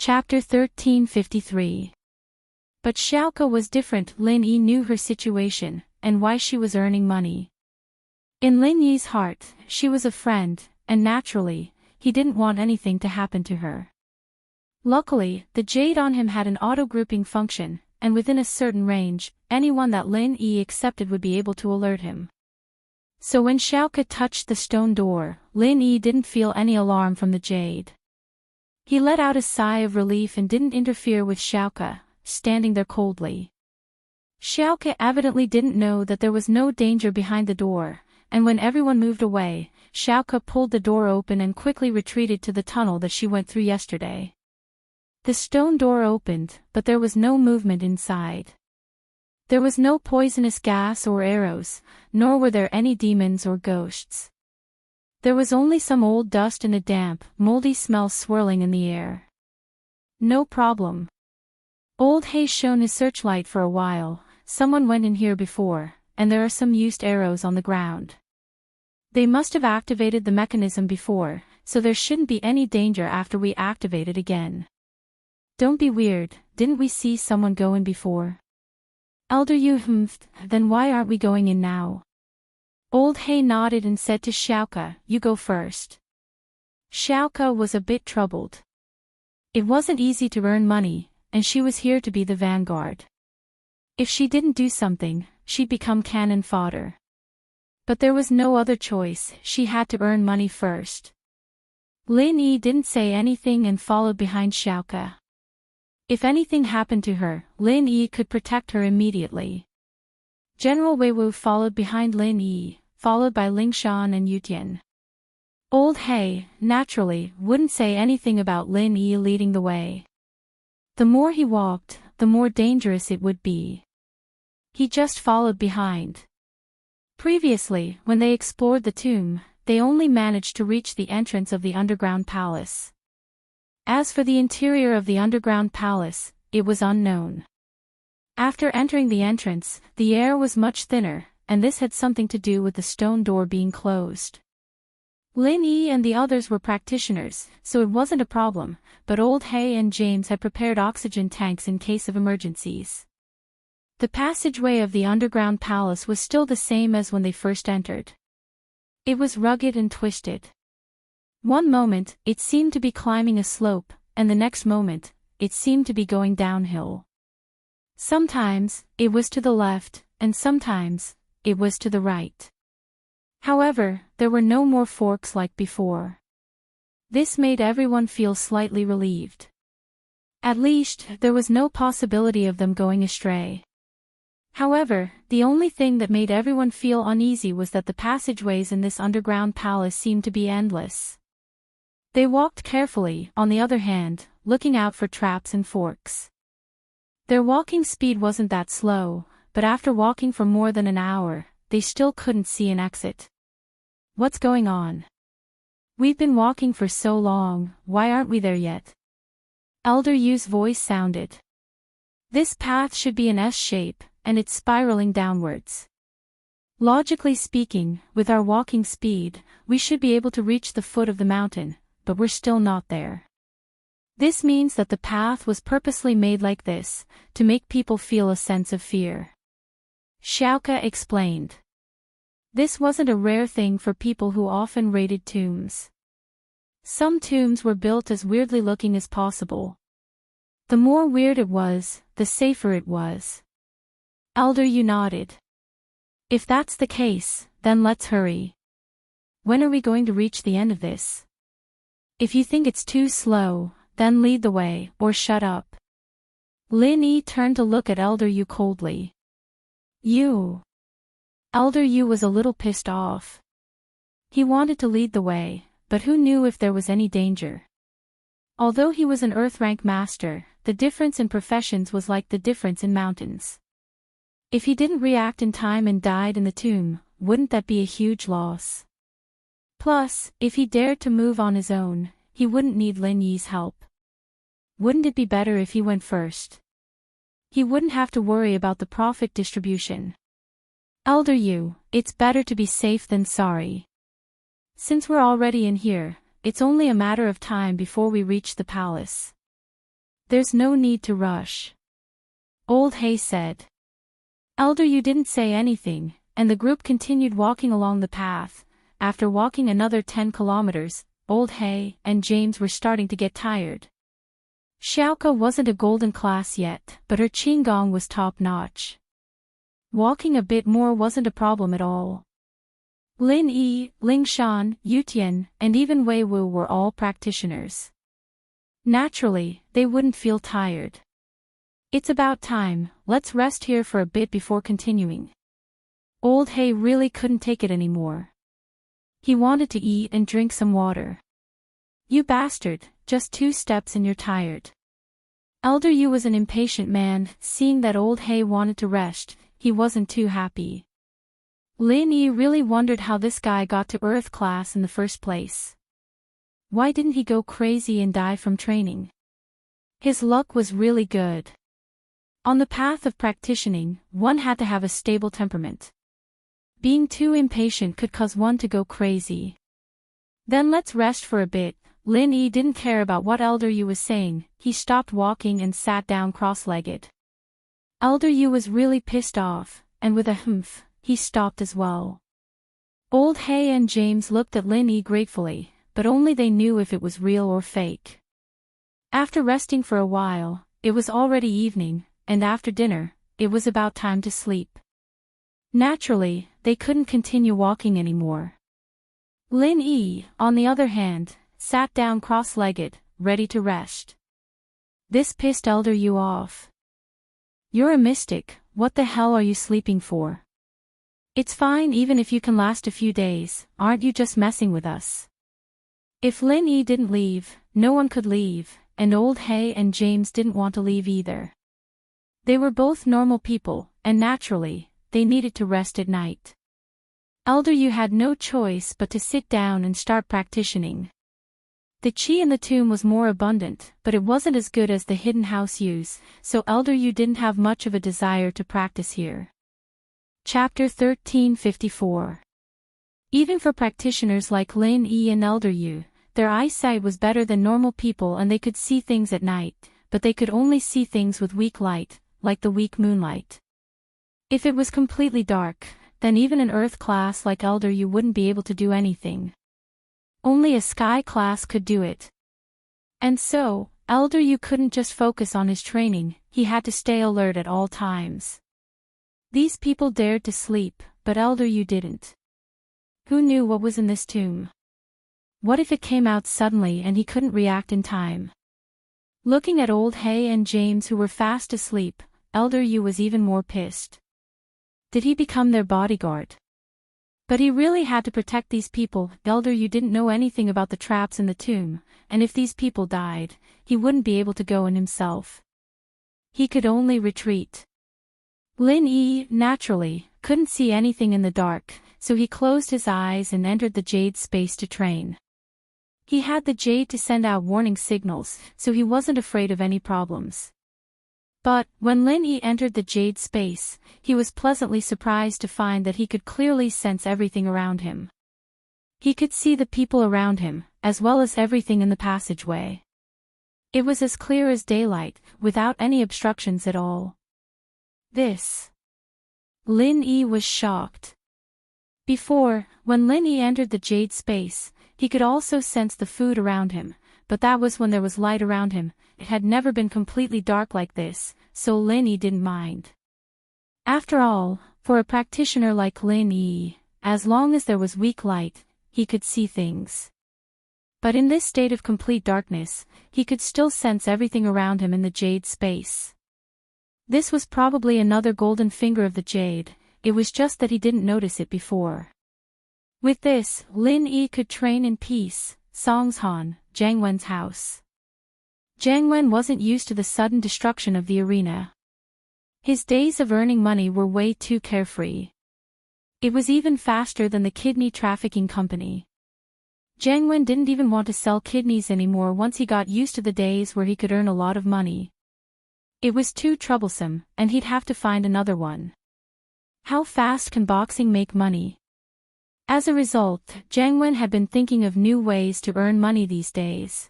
Chapter 1353. But Xiaoke was different. Lin Yi knew her situation, and why she was earning money. In Lin Yi's heart, she was a friend, and naturally, he didn't want anything to happen to her. Luckily, the jade on him had an auto-grouping function, and within a certain range, anyone that Lin Yi accepted would be able to alert him. So when Xiaoke touched the stone door, Lin Yi didn't feel any alarm from the jade. He let out a sigh of relief and didn't interfere with Xiaoke, standing there coldly. Xiaoke evidently didn't know that there was no danger behind the door, and when everyone moved away, Xiaoke pulled the door open and quickly retreated to the tunnel that she went through yesterday. The stone door opened, but there was no movement inside. There was no poisonous gas or arrows, nor were there any demons or ghosts. There was only some old dust and a damp, moldy smell swirling in the air. No problem. Old Hay shone his searchlight for a while. Someone went in here before, and there are some used arrows on the ground. They must have activated the mechanism before, so there shouldn't be any danger after we activate it again. Don't be weird, didn't we see someone go in before? Elder Yu humphed, then why aren't we going in now? Old Hay nodded and said to Xiaoke, you go first. Xiaoke was a bit troubled. It wasn't easy to earn money, and she was here to be the vanguard. If she didn't do something, she'd become cannon fodder. But there was no other choice, she had to earn money first. Lin Yi didn't say anything and followed behind Xiaoke. If anything happened to her, Lin Yi could protect her immediately. General Wei Wu followed behind Lin Yi, followed by Ling Shan and Yutian. Old Hay, naturally, wouldn't say anything about Lin Yi leading the way. The more he walked, the more dangerous it would be. He just followed behind. Previously, when they explored the tomb, they only managed to reach the entrance of the underground palace. As for the interior of the underground palace, it was unknown. After entering the entrance, the air was much thinner, and this had something to do with the stone door being closed. Lin Yi and the others were practitioners, so it wasn't a problem, but Old Hay and James had prepared oxygen tanks in case of emergencies. The passageway of the underground palace was still the same as when they first entered. It was rugged and twisted. One moment, it seemed to be climbing a slope, and the next moment, it seemed to be going downhill. Sometimes, it was to the left, and sometimes, it was to the right. However, there were no more forks like before. This made everyone feel slightly relieved. At least, there was no possibility of them going astray. However, the only thing that made everyone feel uneasy was that the passageways in this underground palace seemed to be endless. They walked carefully, on the other hand, looking out for traps and forks. Their walking speed wasn't that slow, but after walking for more than an hour, they still couldn't see an exit. What's going on? We've been walking for so long, why aren't we there yet? Elder Yu's voice sounded. This path should be an S shape, and it's spiraling downwards. Logically speaking, with our walking speed, we should be able to reach the foot of the mountain, but we're still not there. This means that the path was purposely made like this, to make people feel a sense of fear. Xiaoke explained. This wasn't a rare thing for people who often raided tombs. Some tombs were built as weirdly looking as possible. The more weird it was, the safer it was. Elder Yu nodded. If that's the case, then let's hurry. When are we going to reach the end of this? If you think it's too slow, then lead the way, or shut up. Lin Yi turned to look at Elder Yu coldly. You. Elder Yu was a little pissed off. He wanted to lead the way, but who knew if there was any danger? Although he was an Earth rank master, the difference in professions was like the difference in mountains. If he didn't react in time and died in the tomb, wouldn't that be a huge loss? Plus, if he dared to move on his own, he wouldn't need Lin Yi's help. Wouldn't it be better if he went first? He wouldn't have to worry about the profit distribution. Elder Yu, it's better to be safe than sorry. Since we're already in here, it's only a matter of time before we reach the palace. There's no need to rush. Old Hay said. Elder, you didn't say anything, and the group continued walking along the path. After walking another 10 kilometers, Old Hay and James were starting to get tired. Xiaoka wasn't a golden class yet, but her qigong was top-notch. Walking a bit more wasn't a problem at all. Lin Yi, Ling Shan, Yutian, and even Wei Wu were all practitioners. Naturally, they wouldn't feel tired. It's about time, let's rest here for a bit before continuing. Old Hay really couldn't take it anymore. He wanted to eat and drink some water. You bastard, just 2 steps and you're tired. Elder Yu was an impatient man. Seeing that Old Hay wanted to rest, he wasn't too happy. Lin Yi really wondered how this guy got to Earth class in the first place. Why didn't he go crazy and die from training? His luck was really good. On the path of practicing, one had to have a stable temperament. Being too impatient could cause one to go crazy. Then let's rest for a bit. Lin Yi didn't care about what Elder Yu was saying. He stopped walking and sat down cross-legged. Elder Yu was really pissed off, and with a humph, he stopped as well. Old Hay and James looked at Lin Yi gratefully, but only they knew if it was real or fake. After resting for a while, it was already evening, and after dinner, it was about time to sleep. Naturally, they couldn't continue walking anymore. Lin Yi, on the other hand, sat down cross-legged, ready to rest. This pissed Elder Yu off. You're a mystic, what the hell are you sleeping for? It's fine even if you can last a few days, aren't you just messing with us? If Lin Yi didn't leave, no one could leave, and Old Hay and James didn't want to leave either. They were both normal people, and naturally, they needed to rest at night. Elder Yu had no choice but to sit down and start practicing. The qi in the tomb was more abundant, but it wasn't as good as the hidden house use, so Elder Yu didn't have much of a desire to practice here. Chapter 1354. Even for practitioners like Lin Yi and Elder Yu, their eyesight was better than normal people and they could see things at night, but they could only see things with weak light, like the weak moonlight. If it was completely dark, then even an Earth class like Elder Yu wouldn't be able to do anything. Only a Sky class could do it. And so, Elder Yu couldn't just focus on his training, he had to stay alert at all times. These people dared to sleep, but Elder Yu didn't. Who knew what was in this tomb? What if it came out suddenly and he couldn't react in time? Looking at Old Hay and James who were fast asleep, Elder Yu was even more pissed. Did he become their bodyguard? But he really had to protect these people. Elder Yu didn't know anything about the traps in the tomb, and if these people died, he wouldn't be able to go in himself. He could only retreat. Lin Yi, naturally, couldn't see anything in the dark, so he closed his eyes and entered the jade space to train. He had the jade to send out warning signals, so he wasn't afraid of any problems. But, when Lin Yi entered the jade space, he was pleasantly surprised to find that he could clearly sense everything around him. He could see the people around him, as well as everything in the passageway. It was as clear as daylight, without any obstructions at all. Lin Yi was shocked. Before, when Lin Yi entered the jade space, he could also sense the food around him, but that was when there was light around him. It had never been completely dark like this, so Lin Yi didn't mind. After all, for a practitioner like Lin Yi, as long as there was weak light, he could see things. But in this state of complete darkness, he could still sense everything around him in the jade space. This was probably another golden finger of the jade, it was just that he didn't notice it before. With this, Lin Yi could train in peace. Songshan, Jiang Wen's house. Jiang Wen wasn't used to the sudden destruction of the arena. His days of earning money were way too carefree. It was even faster than the kidney trafficking company. Jiang Wen didn't even want to sell kidneys anymore once he got used to the days where he could earn a lot of money. It was too troublesome, and he'd have to find another one. How fast can boxing make money? As a result, Jiang Wen had been thinking of new ways to earn money these days.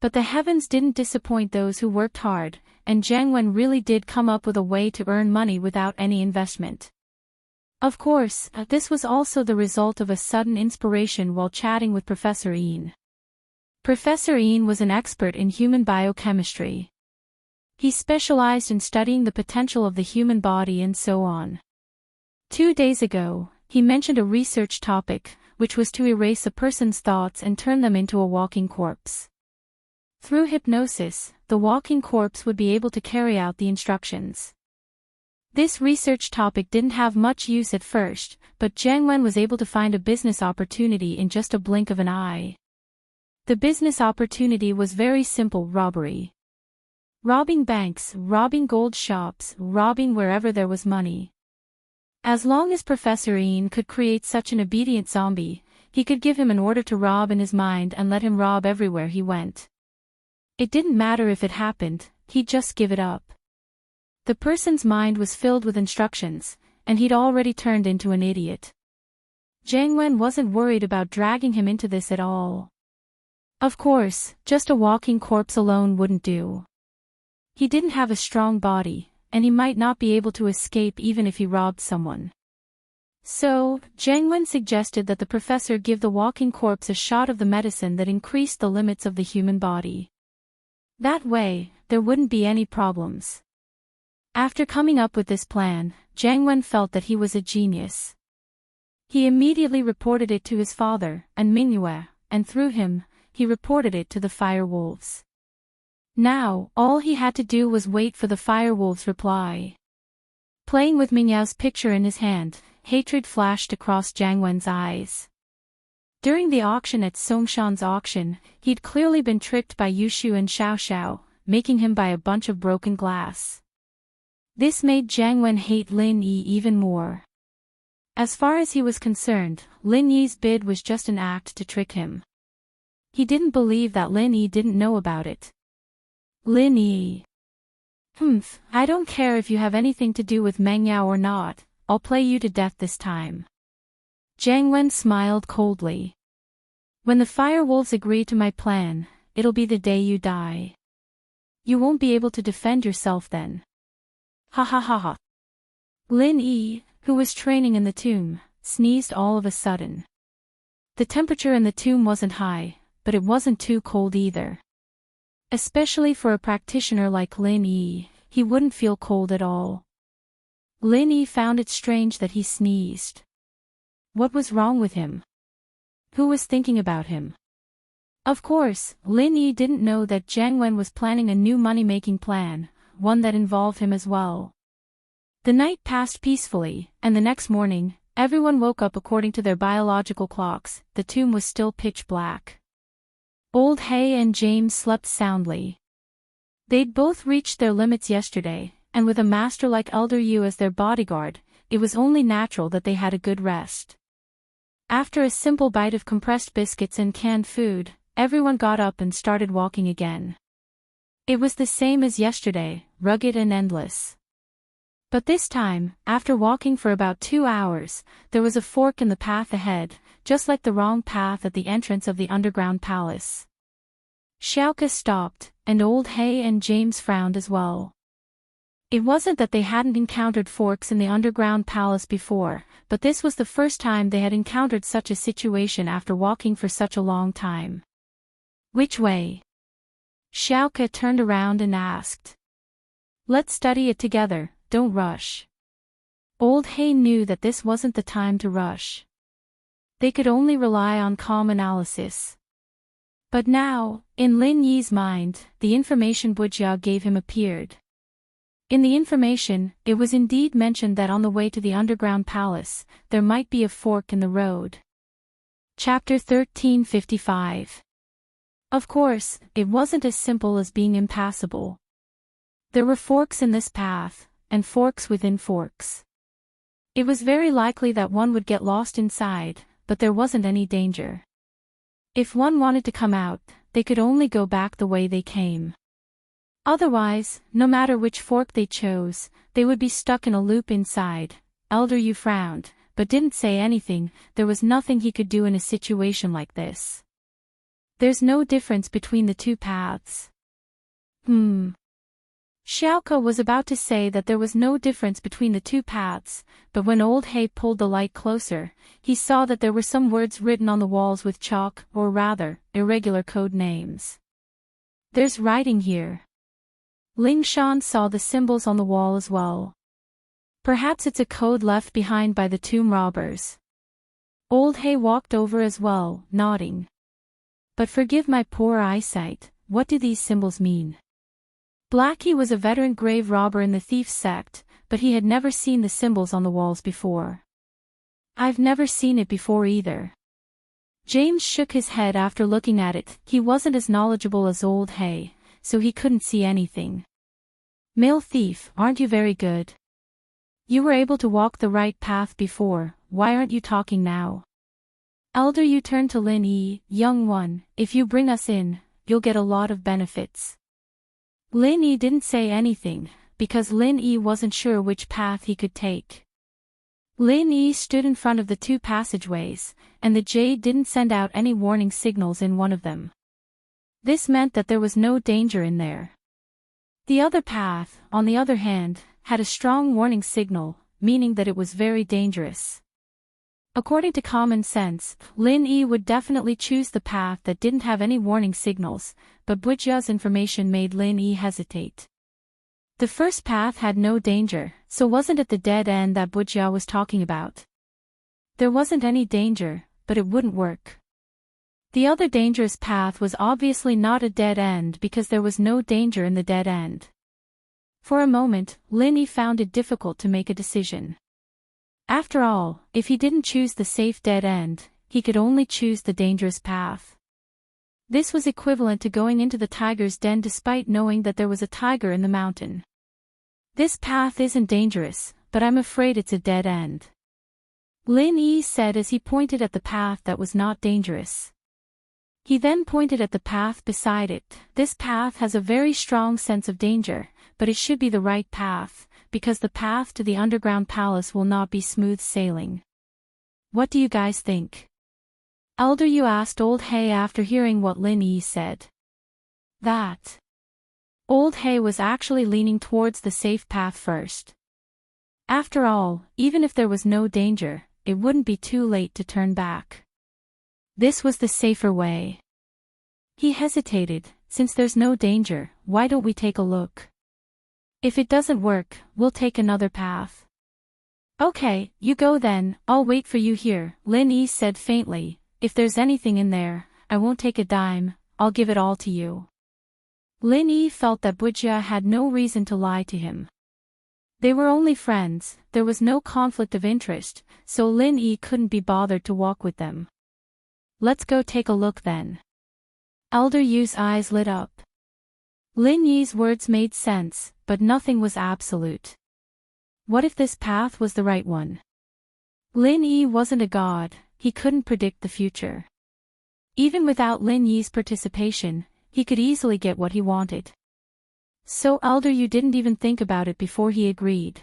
But the heavens didn't disappoint those who worked hard, and Jiang Wen really did come up with a way to earn money without any investment. Of course, this was also the result of a sudden inspiration while chatting with Professor Ian. Professor Ian was an expert in human biochemistry. He specialized in studying the potential of the human body and so on. 2 days ago, he mentioned a research topic, which was to erase a person's thoughts and turn them into a walking corpse. Through hypnosis, the walking corpse would be able to carry out the instructions. This research topic didn't have much use at first, but Jiang Wen was able to find a business opportunity in just a blink of an eye. The business opportunity was very simple: robbery. Robbing banks, robbing gold shops, robbing wherever there was money. As long as Professor Ian could create such an obedient zombie, he could give him an order to rob in his mind and let him rob everywhere he went. It didn't matter if it happened, he'd just give it up. The person's mind was filled with instructions, and he'd already turned into an idiot. Jiang Wen wasn't worried about dragging him into this at all. Of course, just a walking corpse alone wouldn't do. He didn't have a strong body, and he might not be able to escape even if he robbed someone. So, Jiang Wen suggested that the professor give the walking corpse a shot of the medicine that increased the limits of the human body. That way, there wouldn't be any problems. After coming up with this plan, Jiang Wen felt that he was a genius. He immediately reported it to his father, and Mingyue, and through him, he reported it to the fire wolves. Now, all he had to do was wait for the fire wolves' reply. Playing with Mingyue's picture in his hand, hatred flashed across Jiang Wen's eyes. During the auction at Songshan's auction, he'd clearly been tricked by Yushu and Xiao Xiao, making him buy a bunch of broken glass. This made Jiang Wen hate Lin Yi even more. As far as he was concerned, Lin Yi's bid was just an act to trick him. He didn't believe that Lin Yi didn't know about it. Lin Yi. I don't care if you have anything to do with Meng Yao or not, I'll play you to death this time. Jiang Wen smiled coldly. When the fire wolves agree to my plan, it'll be the day you die. You won't be able to defend yourself then. Ha ha ha ha. Lin Yi, who was training in the tomb, sneezed all of a sudden. The temperature in the tomb wasn't high, but it wasn't too cold either. Especially for a practitioner like Lin Yi, he wouldn't feel cold at all. Lin Yi found it strange that he sneezed. What was wrong with him? Who was thinking about him? Of course, Lin Yi didn't know that Jiang Wen was planning a new money-making plan, one that involved him as well. The night passed peacefully, and the next morning, everyone woke up according to their biological clocks. The tomb was still pitch black. Old Hay and James slept soundly. They'd both reached their limits yesterday, and with a master like Elder Yu as their bodyguard, it was only natural that they had a good rest. After a simple bite of compressed biscuits and canned food, everyone got up and started walking again. It was the same as yesterday, rugged and endless. But this time, after walking for about 2 hours, there was a fork in the path ahead, just like the wrong path at the entrance of the underground palace. Xiaoka stopped, and Old Hay and James frowned as well. It wasn't that they hadn't encountered forks in the underground palace before, but this was the first time they had encountered such a situation after walking for such a long time. Which way? Xiaoka turned around and asked. Let's study it together, don't rush. Old Hay knew that this wasn't the time to rush. They could only rely on calm analysis. But now, in Lin Yi's mind, the information Bujia gave him appeared. In the information, it was indeed mentioned that on the way to the underground palace, there might be a fork in the road. Chapter 1355. Of course, it wasn't as simple as being impassable. There were forks in this path, and forks within forks. It was very likely that one would get lost inside, but there wasn't any danger. If one wanted to come out, they could only go back the way they came. Otherwise, no matter which fork they chose, they would be stuck in a loop inside. Elder Yu frowned, but didn't say anything. There was nothing he could do in a situation like this. There's no difference between the two paths. Xiaoka was about to say that there was no difference between the two paths, but when Old Hay pulled the light closer, he saw that there were some words written on the walls with chalk, or rather, irregular code names. There's writing here. Ling Shan saw the symbols on the wall as well. Perhaps it's a code left behind by the tomb robbers. Old Hay walked over as well, nodding. But forgive my poor eyesight, what do these symbols mean? Blackie was a veteran grave robber in the thief sect, but he had never seen the symbols on the walls before. I've never seen it before either. James shook his head after looking at it. He wasn't as knowledgeable as Old Hay, so he couldn't see anything. Male thief, aren't you very good? You were able to walk the right path before, why aren't you talking now? Elder Yu turned to Lin Yi, young one, if you bring us in, you'll get a lot of benefits. Lin Yi didn't say anything, because Lin Yi wasn't sure which path he could take. Lin Yi stood in front of the two passageways, and the jade didn't send out any warning signals in one of them. This meant that there was no danger in there. The other path, on the other hand, had a strong warning signal, meaning that it was very dangerous. According to common sense, Lin Yi would definitely choose the path that didn't have any warning signals, but Bujia's information made Lin Yi hesitate. The first path had no danger, so wasn't it the dead end that Bujia was talking about? There wasn't any danger, but it wouldn't work. The other dangerous path was obviously not a dead end because there was no danger in the dead end. For a moment, Lin Yi found it difficult to make a decision. After all, if he didn't choose the safe dead end, he could only choose the dangerous path. This was equivalent to going into the tiger's den despite knowing that there was a tiger in the mountain. This path isn't dangerous, but I'm afraid it's a dead end. Lin Yi said as he pointed at the path that was not dangerous. He then pointed at the path beside it. This path has a very strong sense of danger, but it should be the right path, because the path to the underground palace will not be smooth sailing. What do you guys think? Elder Yu asked Old Hay after hearing what Lin Yi said. That. Old Hay was actually leaning towards the safe path first. After all, even if there was no danger, it wouldn't be too late to turn back. This was the safer way. He hesitated. Since there's no danger, why don't we take a look? If it doesn't work, we'll take another path. Okay, you go then, I'll wait for you here, Lin Yi said faintly. If there's anything in there, I won't take a dime, I'll give it all to you. Lin Yi felt that Bujia had no reason to lie to him. They were only friends, there was no conflict of interest, so Lin Yi couldn't be bothered to walk with them. Let's go take a look then. Elder Yu's eyes lit up. Lin Yi's words made sense, but nothing was absolute. What if this path was the right one? Lin Yi wasn't a god, he couldn't predict the future. Even without Lin Yi's participation, he could easily get what he wanted. So Elder Yu didn't even think about it before he agreed.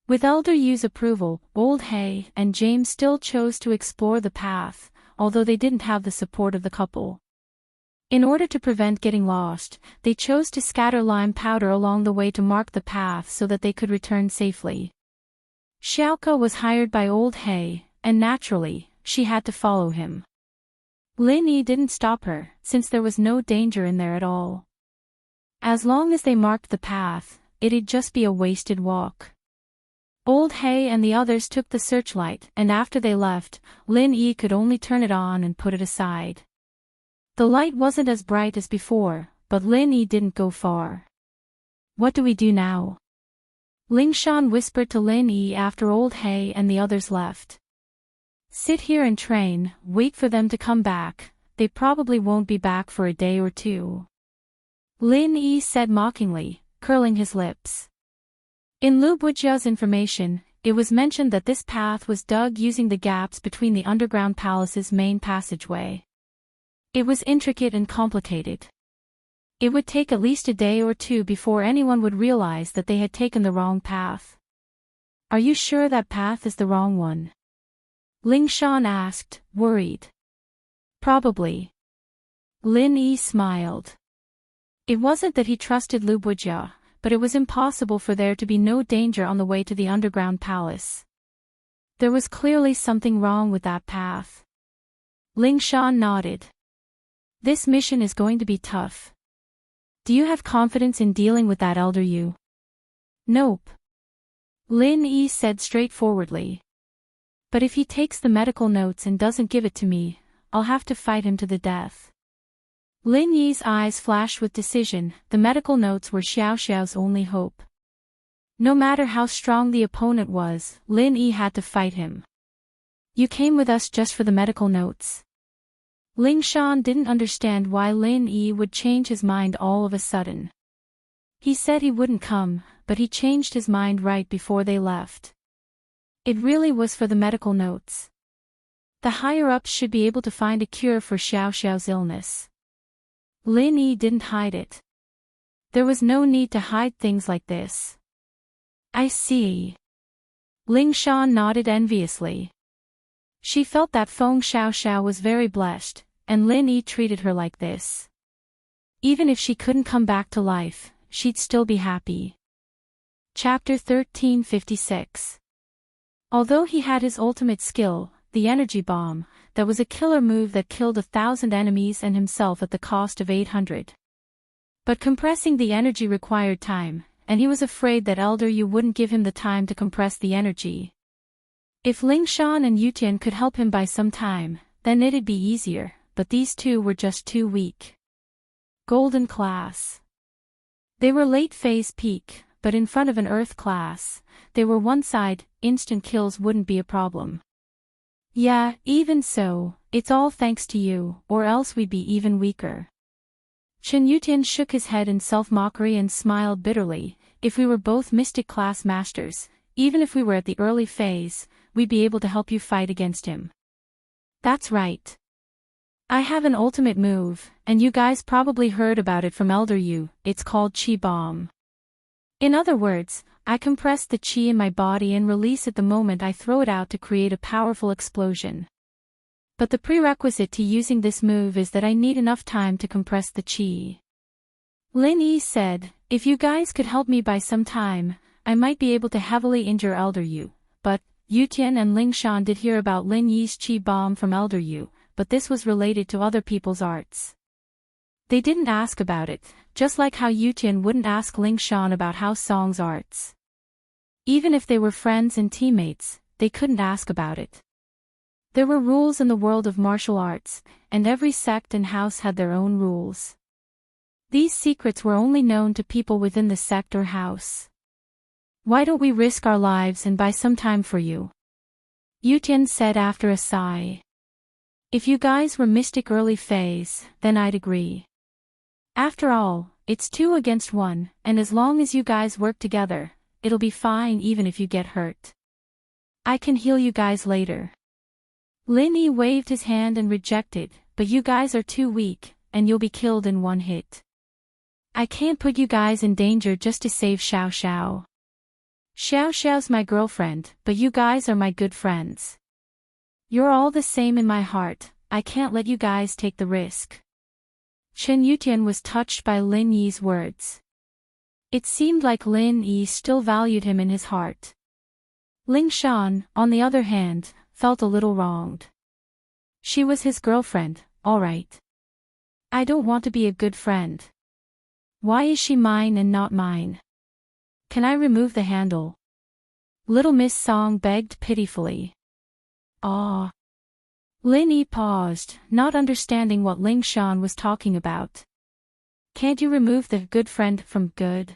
With Elder Yu's approval, Old Hay and James still chose to explore the path, although they didn't have the support of the couple. In order to prevent getting lost, they chose to scatter lime powder along the way to mark the path so that they could return safely. Xiaoka was hired by Old Hay, and naturally, she had to follow him. Lin Yi didn't stop her, since there was no danger in there at all. As long as they marked the path, it'd just be a wasted walk. Old Hay and the others took the searchlight, and after they left, Lin Yi could only turn it on and put it aside. The light wasn't as bright as before, but Lin Yi didn't go far. What do we do now? Ling Shan whispered to Lin Yi after Old Hay and the others left. Sit here and train, wait for them to come back, they probably won't be back for a day or two. Lin Yi said mockingly, curling his lips. In Lu Bujia's information, it was mentioned that this path was dug using the gaps between the underground palace's main passageway. It was intricate and complicated. It would take at least a day or two before anyone would realize that they had taken the wrong path. Are you sure that path is the wrong one? Ling Shan asked, worried. Probably. Lin Yi smiled. It wasn't that he trusted Lu Bujia, but it was impossible for there to be no danger on the way to the underground palace. There was clearly something wrong with that path. Ling Shan nodded. This mission is going to be tough. Do you have confidence in dealing with that elder Yu? Nope. Lin Yi said straightforwardly. But if he takes the medical notes and doesn't give it to me, I'll have to fight him to the death. Lin Yi's eyes flashed with decision. The medical notes were Xiao Xiao's only hope. No matter how strong the opponent was, Lin Yi had to fight him. You came with us just for the medical notes. Ling Shan didn't understand why Lin Yi would change his mind all of a sudden. He said he wouldn't come, but he changed his mind right before they left. It really was for the medical notes. The higher-ups should be able to find a cure for Xiao Xiao's illness. Lin Yi didn't hide it. There was no need to hide things like this. I see. Ling Shan nodded enviously. She felt that Feng Xiao Xiao was very blessed, and Lin Yi treated her like this. Even if she couldn't come back to life, she'd still be happy. Chapter 1356. Although he had his ultimate skill, the energy bomb, that was a killer move that killed 1,000 enemies and himself at the cost of 800. But compressing the energy required time, and he was afraid that Elder Yu wouldn't give him the time to compress the energy. If Ling Shan and Yutian could help him by some time, then it'd be easier, but these two were just too weak. Golden class. They were late phase peak, but in front of an Earth class, they were one side, instant kills wouldn't be a problem. Yeah, even so, it's all thanks to you, or else we'd be even weaker. Chen Yutian shook his head in self-mockery and smiled bitterly. If we were both Mystic class masters, even if we were at the early phase, we'd be able to help you fight against him. That's right. I have an ultimate move, and you guys probably heard about it from Elder Yu. It's called Qi Bomb. In other words, I compress the qi in my body and release it the moment I throw it out to create a powerful explosion. But the prerequisite to using this move is that I need enough time to compress the qi. Lin Yi said, if you guys could help me by some time, I might be able to heavily injure Elder Yu. But Yutian and Ling Shan did hear about Lin Yi's qi bomb from Elder Yu, but this was related to other people's arts. They didn't ask about it, just like how Yutian wouldn't ask Ling Shan about Hao Song's arts. Even if they were friends and teammates, they couldn't ask about it. There were rules in the world of martial arts, and every sect and house had their own rules. These secrets were only known to people within the sect or house. Why don't we risk our lives and buy some time for you? Yutian said after a sigh. If you guys were Mystic early phase, then I'd agree. After all, it's 2 against 1, and as long as you guys work together, it'll be fine even if you get hurt. I can heal you guys later. Lin Yi waved his hand and rejected, but you guys are too weak, and you'll be killed in one hit. I can't put you guys in danger just to save Xiao Xiao. Xiao Xiao's my girlfriend, but you guys are my good friends. You're all the same in my heart, I can't let you guys take the risk. Chen Yutian was touched by Lin Yi's words. It seemed like Lin Yi still valued him in his heart. Ling Shan, on the other hand, felt a little wronged. She was his girlfriend, all right. I don't want to be a good friend. Why is she mine and not mine? Can I remove the handle? Little Miss Song begged pitifully. Ah. Lin Yi paused, not understanding what Ling Shan was talking about. Can't you remove the good friend from good?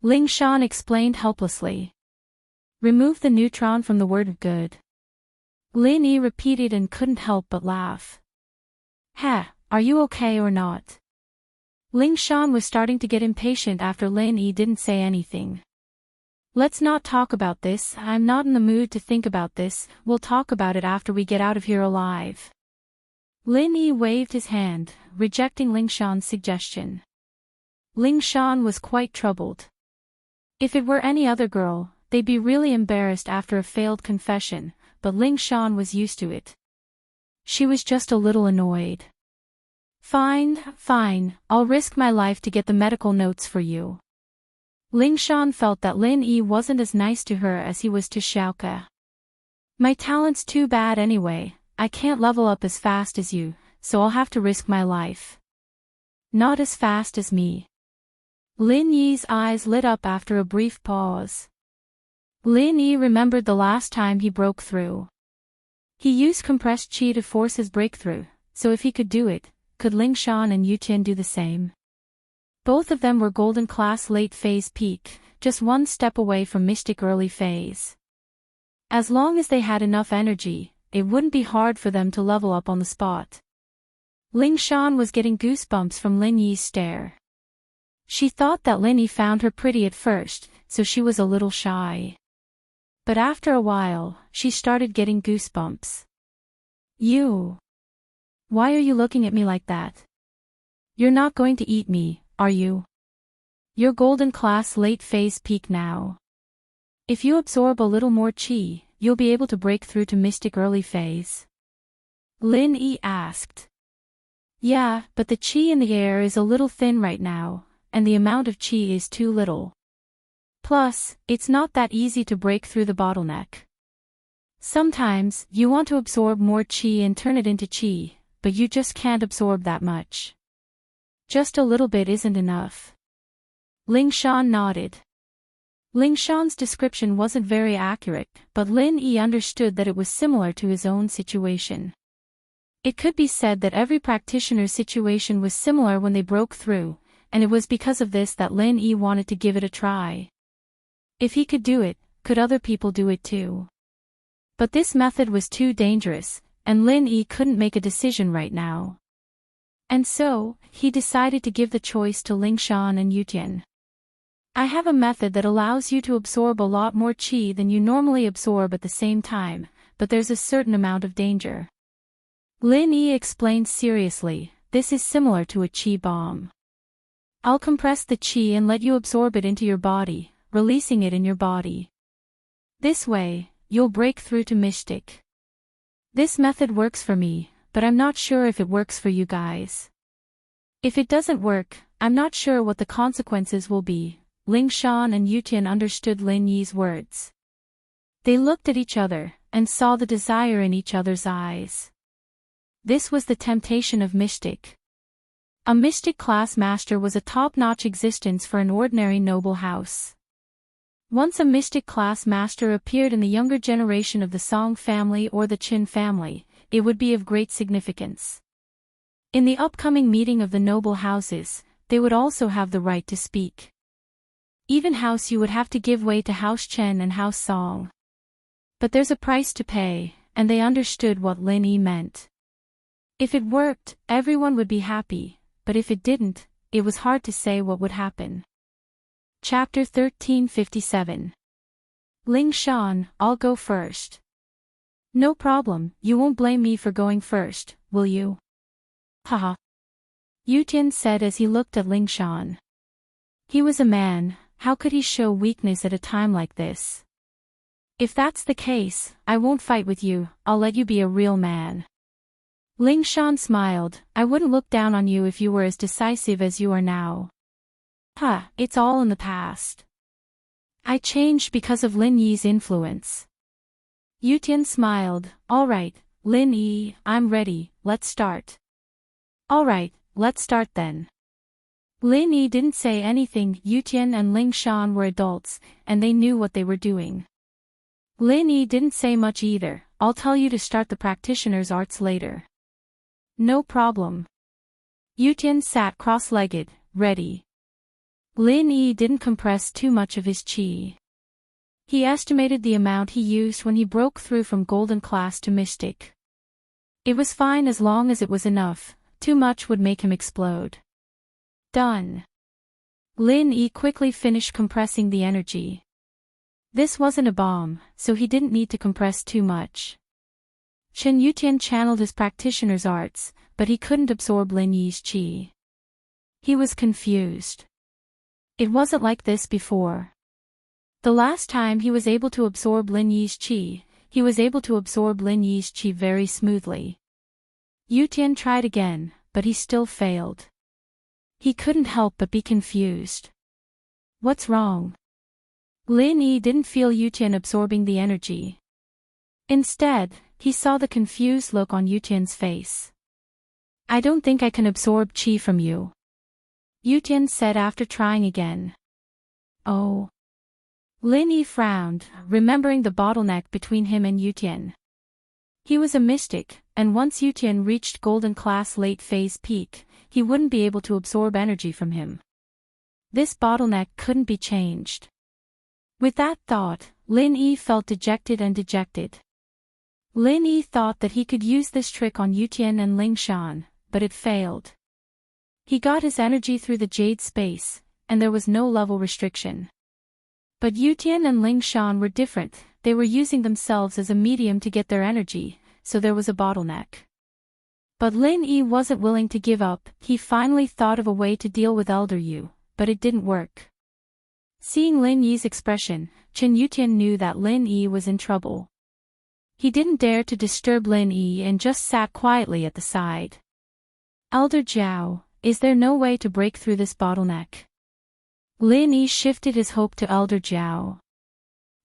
Ling Shan explained helplessly. Remove the neutron from the word good. Lin Yi repeated and couldn't help but laugh. Ha, are you okay or not? Ling Shan was starting to get impatient after Lin Yi didn't say anything. Let's not talk about this, I'm not in the mood to think about this, we'll talk about it after we get out of here alive. Lin Yi waved his hand, rejecting Ling Shan's suggestion. Ling Shan was quite troubled. If it were any other girl, they'd be really embarrassed after a failed confession, but Ling Shan was used to it. She was just a little annoyed. Fine, fine, I'll risk my life to get the medical notes for you. Ling Shan felt that Lin Yi wasn't as nice to her as he was to Xiaoke. My talent's too bad anyway, I can't level up as fast as you, so I'll have to risk my life. Not as fast as me. Lin Yi's eyes lit up after a brief pause. Lin Yi remembered the last time he broke through. He used compressed qi to force his breakthrough, so if he could do it, could Ling Shan and Yu Tian do the same? Both of them were golden class late phase peak, just one step away from mystic early phase. As long as they had enough energy, it wouldn't be hard for them to level up on the spot. Ling Shan was getting goosebumps from Lin Yi's stare. She thought that Lin Yi found her pretty at first, so she was a little shy. But after a while, she started getting goosebumps. You. Why are you looking at me like that? You're not going to eat me, are you? You're golden class late phase peak now. If you absorb a little more qi, you'll be able to break through to mystic early phase. Lin Yi asked. Yeah, but the qi in the air is a little thin right now, and the amount of qi is too little. Plus, it's not that easy to break through the bottleneck. Sometimes, you want to absorb more qi and turn it into qi, but you just can't absorb that much. Just a little bit isn't enough. Ling Shan nodded. Ling Shan's description wasn't very accurate, but Lin Yi understood that it was similar to his own situation. It could be said that every practitioner's situation was similar when they broke through, and it was because of this that Lin Yi wanted to give it a try. If he could do it, could other people do it too? But this method was too dangerous, and Lin Yi couldn't make a decision right now. And so, he decided to give the choice to Ling Shan and Yu Tian. I have a method that allows you to absorb a lot more qi than you normally absorb at the same time, but there's a certain amount of danger. Lin Yi explained seriously, this is similar to a qi bomb. I'll compress the qi and let you absorb it into your body, releasing it in your body. This way, you'll break through to mystic. This method works for me, but I'm not sure if it works for you guys. If it doesn't work, I'm not sure what the consequences will be. Ling Shan and Yu Tian understood Lin Yi's words. They looked at each other, and saw the desire in each other's eyes. This was the temptation of mystic. A mystic class master was a top-notch existence for an ordinary noble house. Once a mystic class master appeared in the younger generation of the Song family or the Qin family, it would be of great significance. In the upcoming meeting of the noble houses, they would also have the right to speak. Even House Yu would have to give way to House Chen and House Song. But there's a price to pay, and they understood what Lin Yi meant. If it worked, everyone would be happy, but if it didn't, it was hard to say what would happen. Chapter 1357. Ling Shan, I'll go first. No problem, you won't blame me for going first, will you? Haha. Yu Tian said as he looked at Ling Shan. He was a man, how could he show weakness at a time like this? If that's the case, I won't fight with you, I'll let you be a real man. Ling Shan smiled, I wouldn't look down on you if you were as decisive as you are now. It's all in the past. I changed because of Lin Yi's influence. Yu Tian smiled, alright, Lin Yi, I'm ready, let's start. Alright, let's start then. Lin Yi didn't say anything. Yu Tian and Ling Shan were adults, and they knew what they were doing. Lin Yi didn't say much either, I'll tell you to start the practitioner's arts later. No problem. Yu Tian sat cross-legged, ready. Lin Yi didn't compress too much of his qi. He estimated the amount he used when he broke through from golden class to mystic. It was fine as long as it was enough, too much would make him explode. Done. Lin Yi quickly finished compressing the energy. This wasn't a bomb, so he didn't need to compress too much. Chen Yutian channeled his practitioner's arts, but he couldn't absorb Lin Yi's qi. He was confused. It wasn't like this before. The last time he was able to absorb Lin Yi's qi, he was able to absorb Lin Yi's qi very smoothly. Yutian tried again, but he still failed. He couldn't help but be confused. What's wrong? Lin Yi didn't feel Yutian absorbing the energy. Instead, he saw the confused look on Yutian's face. I don't think I can absorb qi from you, Yutian said after trying again. Oh. Lin Yi frowned, remembering the bottleneck between him and Yutian. He was a mystic, and once Yutian reached Golden Class late phase peak, he wouldn't be able to absorb energy from him. This bottleneck couldn't be changed. With that thought, Lin Yi felt dejected. Lin Yi thought that he could use this trick on Yutian and Ling Shan, but it failed. He got his energy through the jade space, and there was no level restriction. But Yutian and Ling Shan were different, they were using themselves as a medium to get their energy, so there was a bottleneck. But Lin Yi wasn't willing to give up. He finally thought of a way to deal with Elder Yu, but it didn't work. Seeing Lin Yi's expression, Chen Yutian knew that Lin Yi was in trouble. He didn't dare to disturb Lin Yi and just sat quietly at the side. Elder Jiao, is there no way to break through this bottleneck? Lin Yi shifted his hope to Elder Jiao.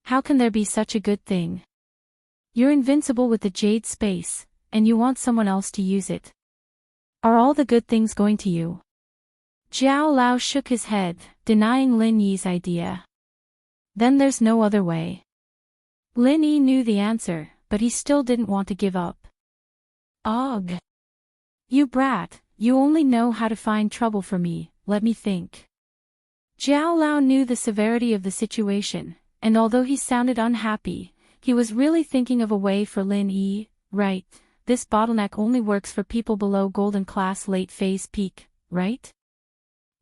How can there be such a good thing? You're invincible with the jade space, and you want someone else to use it. Are all the good things going to you? Jiao Lao shook his head, denying Lin Yi's idea. Then there's no other way. Lin Yi knew the answer, but he still didn't want to give up. Ugh! You brat, you only know how to find trouble for me, let me think. Jiao Lao knew the severity of the situation, and although he sounded unhappy, he was really thinking of a way for Lin Yi. Right, this bottleneck only works for people below Golden Class late phase peak, right?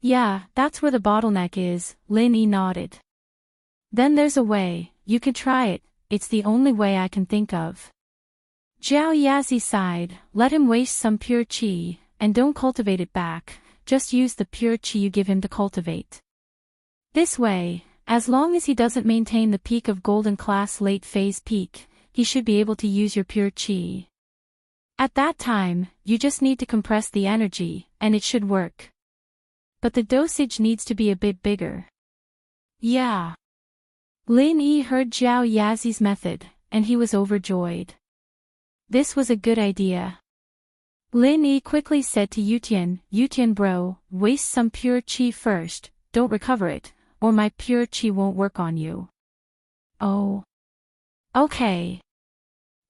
Yeah, that's where the bottleneck is, Lin Yi nodded. Then there's a way, you can try it, it's the only way I can think of. Zhao Yazi sighed, let him waste some pure qi, and don't cultivate it back, just use the pure qi you give him to cultivate. This way, as long as he doesn't maintain the peak of Golden Class late phase peak, he should be able to use your pure qi. At that time, you just need to compress the energy, and it should work. But the dosage needs to be a bit bigger. Yeah. Lin Yi heard Zhao Yazi's method, and he was overjoyed. This was a good idea. Lin Yi quickly said to Yutian, Yutian bro, waste some pure qi first, don't recover it, or my pure qi won't work on you. Oh. Okay.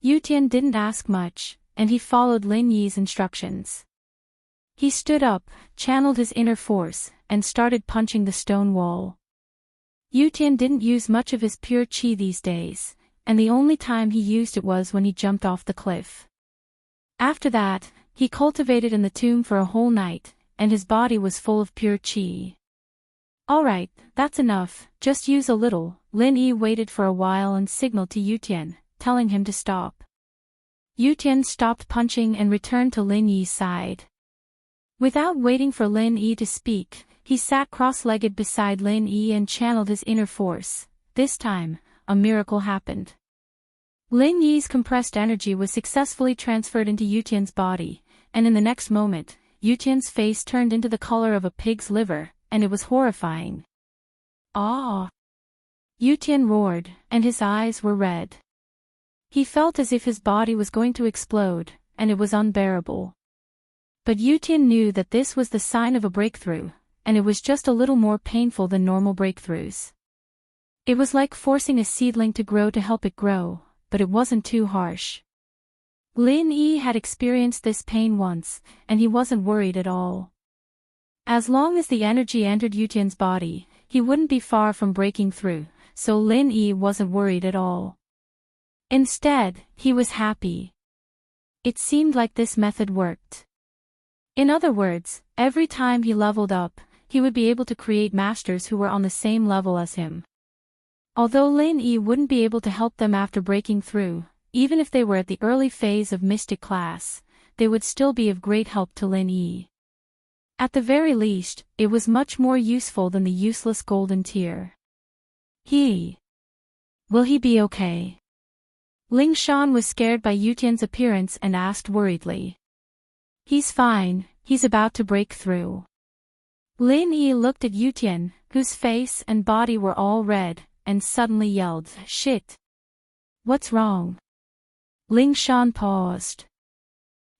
Yutian didn't ask much, and he followed Lin Yi's instructions. He stood up, channeled his inner force, and started punching the stone wall. Yutian didn't use much of his pure qi these days, and the only time he used it was when he jumped off the cliff. After that, he cultivated in the tomb for a whole night, and his body was full of pure qi. Alright, that's enough, just use a little. Lin Yi waited for a while and signaled to Yutian, telling him to stop. Yutian stopped punching and returned to Lin Yi's side. Without waiting for Lin Yi to speak, he sat cross-legged beside Lin Yi and channeled his inner force. This time, a miracle happened. Lin Yi's compressed energy was successfully transferred into Yutian's body, and in the next moment, Yutian's face turned into the color of a pig's liver, and it was horrifying. Ah! Yutian roared, and his eyes were red. He felt as if his body was going to explode, and it was unbearable. But Yutian knew that this was the sign of a breakthrough, and it was just a little more painful than normal breakthroughs. It was like forcing a seedling to grow to help it grow, but it wasn't too harsh. Lin Yi had experienced this pain once, and he wasn't worried at all. As long as the energy entered Yutian's body, he wouldn't be far from breaking through, so Lin Yi wasn't worried at all. Instead, he was happy. It seemed like this method worked. In other words, every time he leveled up, he would be able to create masters who were on the same level as him. Although Lin Yi wouldn't be able to help them after breaking through, even if they were at the early phase of mystic class, they would still be of great help to Lin Yi. At the very least, it was much more useful than the useless golden tier. Will he be okay? Ling Shan was scared by Yutian's appearance and asked worriedly. He's fine, he's about to break through. Lin Yi looked at Yutian, whose face and body were all red, and suddenly yelled, "Shit! What's wrong?" Ling Shan paused.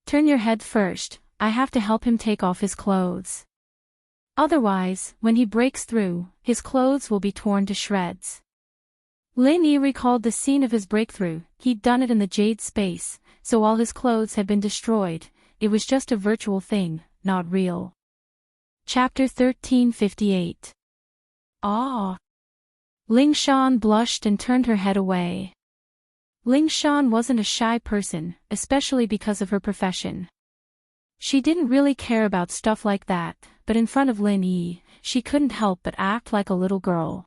"Turn your head first, I have to help him take off his clothes. Otherwise, when he breaks through, his clothes will be torn to shreds." Lin Yi recalled the scene of his breakthrough. He'd done it in the Jade Space, so all his clothes had been destroyed. It was just a virtual thing, not real. Chapter 1358. Ah! Ling Shan blushed and turned her head away. Ling Shan wasn't a shy person, especially because of her profession. She didn't really care about stuff like that, but in front of Lin Yi, she couldn't help but act like a little girl.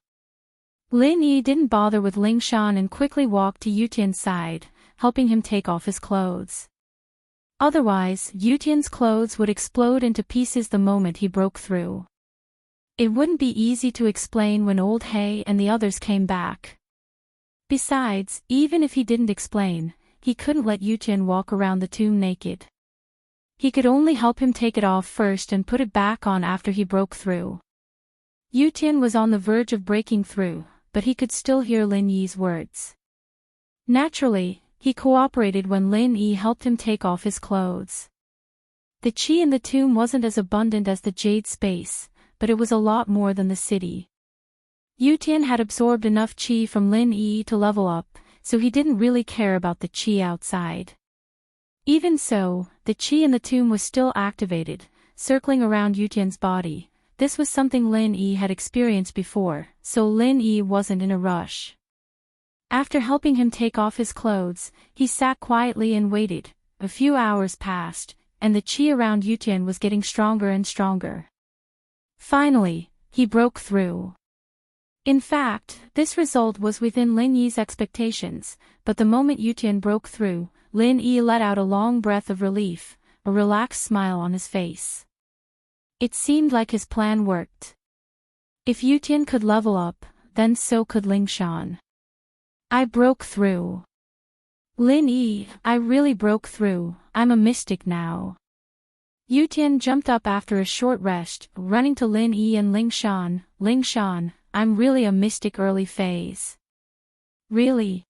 Lin Yi didn't bother with Ling Shan and quickly walked to Yutian's side, helping him take off his clothes. Otherwise, Yutian's clothes would explode into pieces the moment he broke through. It wouldn't be easy to explain when Old Hay and the others came back. Besides, even if he didn't explain, he couldn't let Yutian walk around the tomb naked. He could only help him take it off first and put it back on after he broke through. Yutian was on the verge of breaking through, but he could still hear Lin Yi's words. Naturally, he cooperated when Lin Yi helped him take off his clothes. The qi in the tomb wasn't as abundant as the Jade Space, but it was a lot more than the city. Yutian had absorbed enough qi from Lin Yi to level up, so he didn't really care about the qi outside. Even so, the qi in the tomb was still activated, circling around Yutian's body. This was something Lin Yi had experienced before, so Lin Yi wasn't in a rush. After helping him take off his clothes, he sat quietly and waited. A few hours passed, and the qi around Yutian was getting stronger and stronger. Finally, he broke through. In fact, this result was within Lin Yi's expectations, but the moment Yutian broke through, Lin Yi let out a long breath of relief, a relaxed smile on his face. It seemed like his plan worked. If Yutian could level up, then so could Ling Shan. "I broke through. Lin Yi, I really broke through, I'm a mystic now." Yutian jumped up after a short rest, running to Lin Yi and Ling Shan. "Ling Shan, I'm really a mystic early phase." "Really?"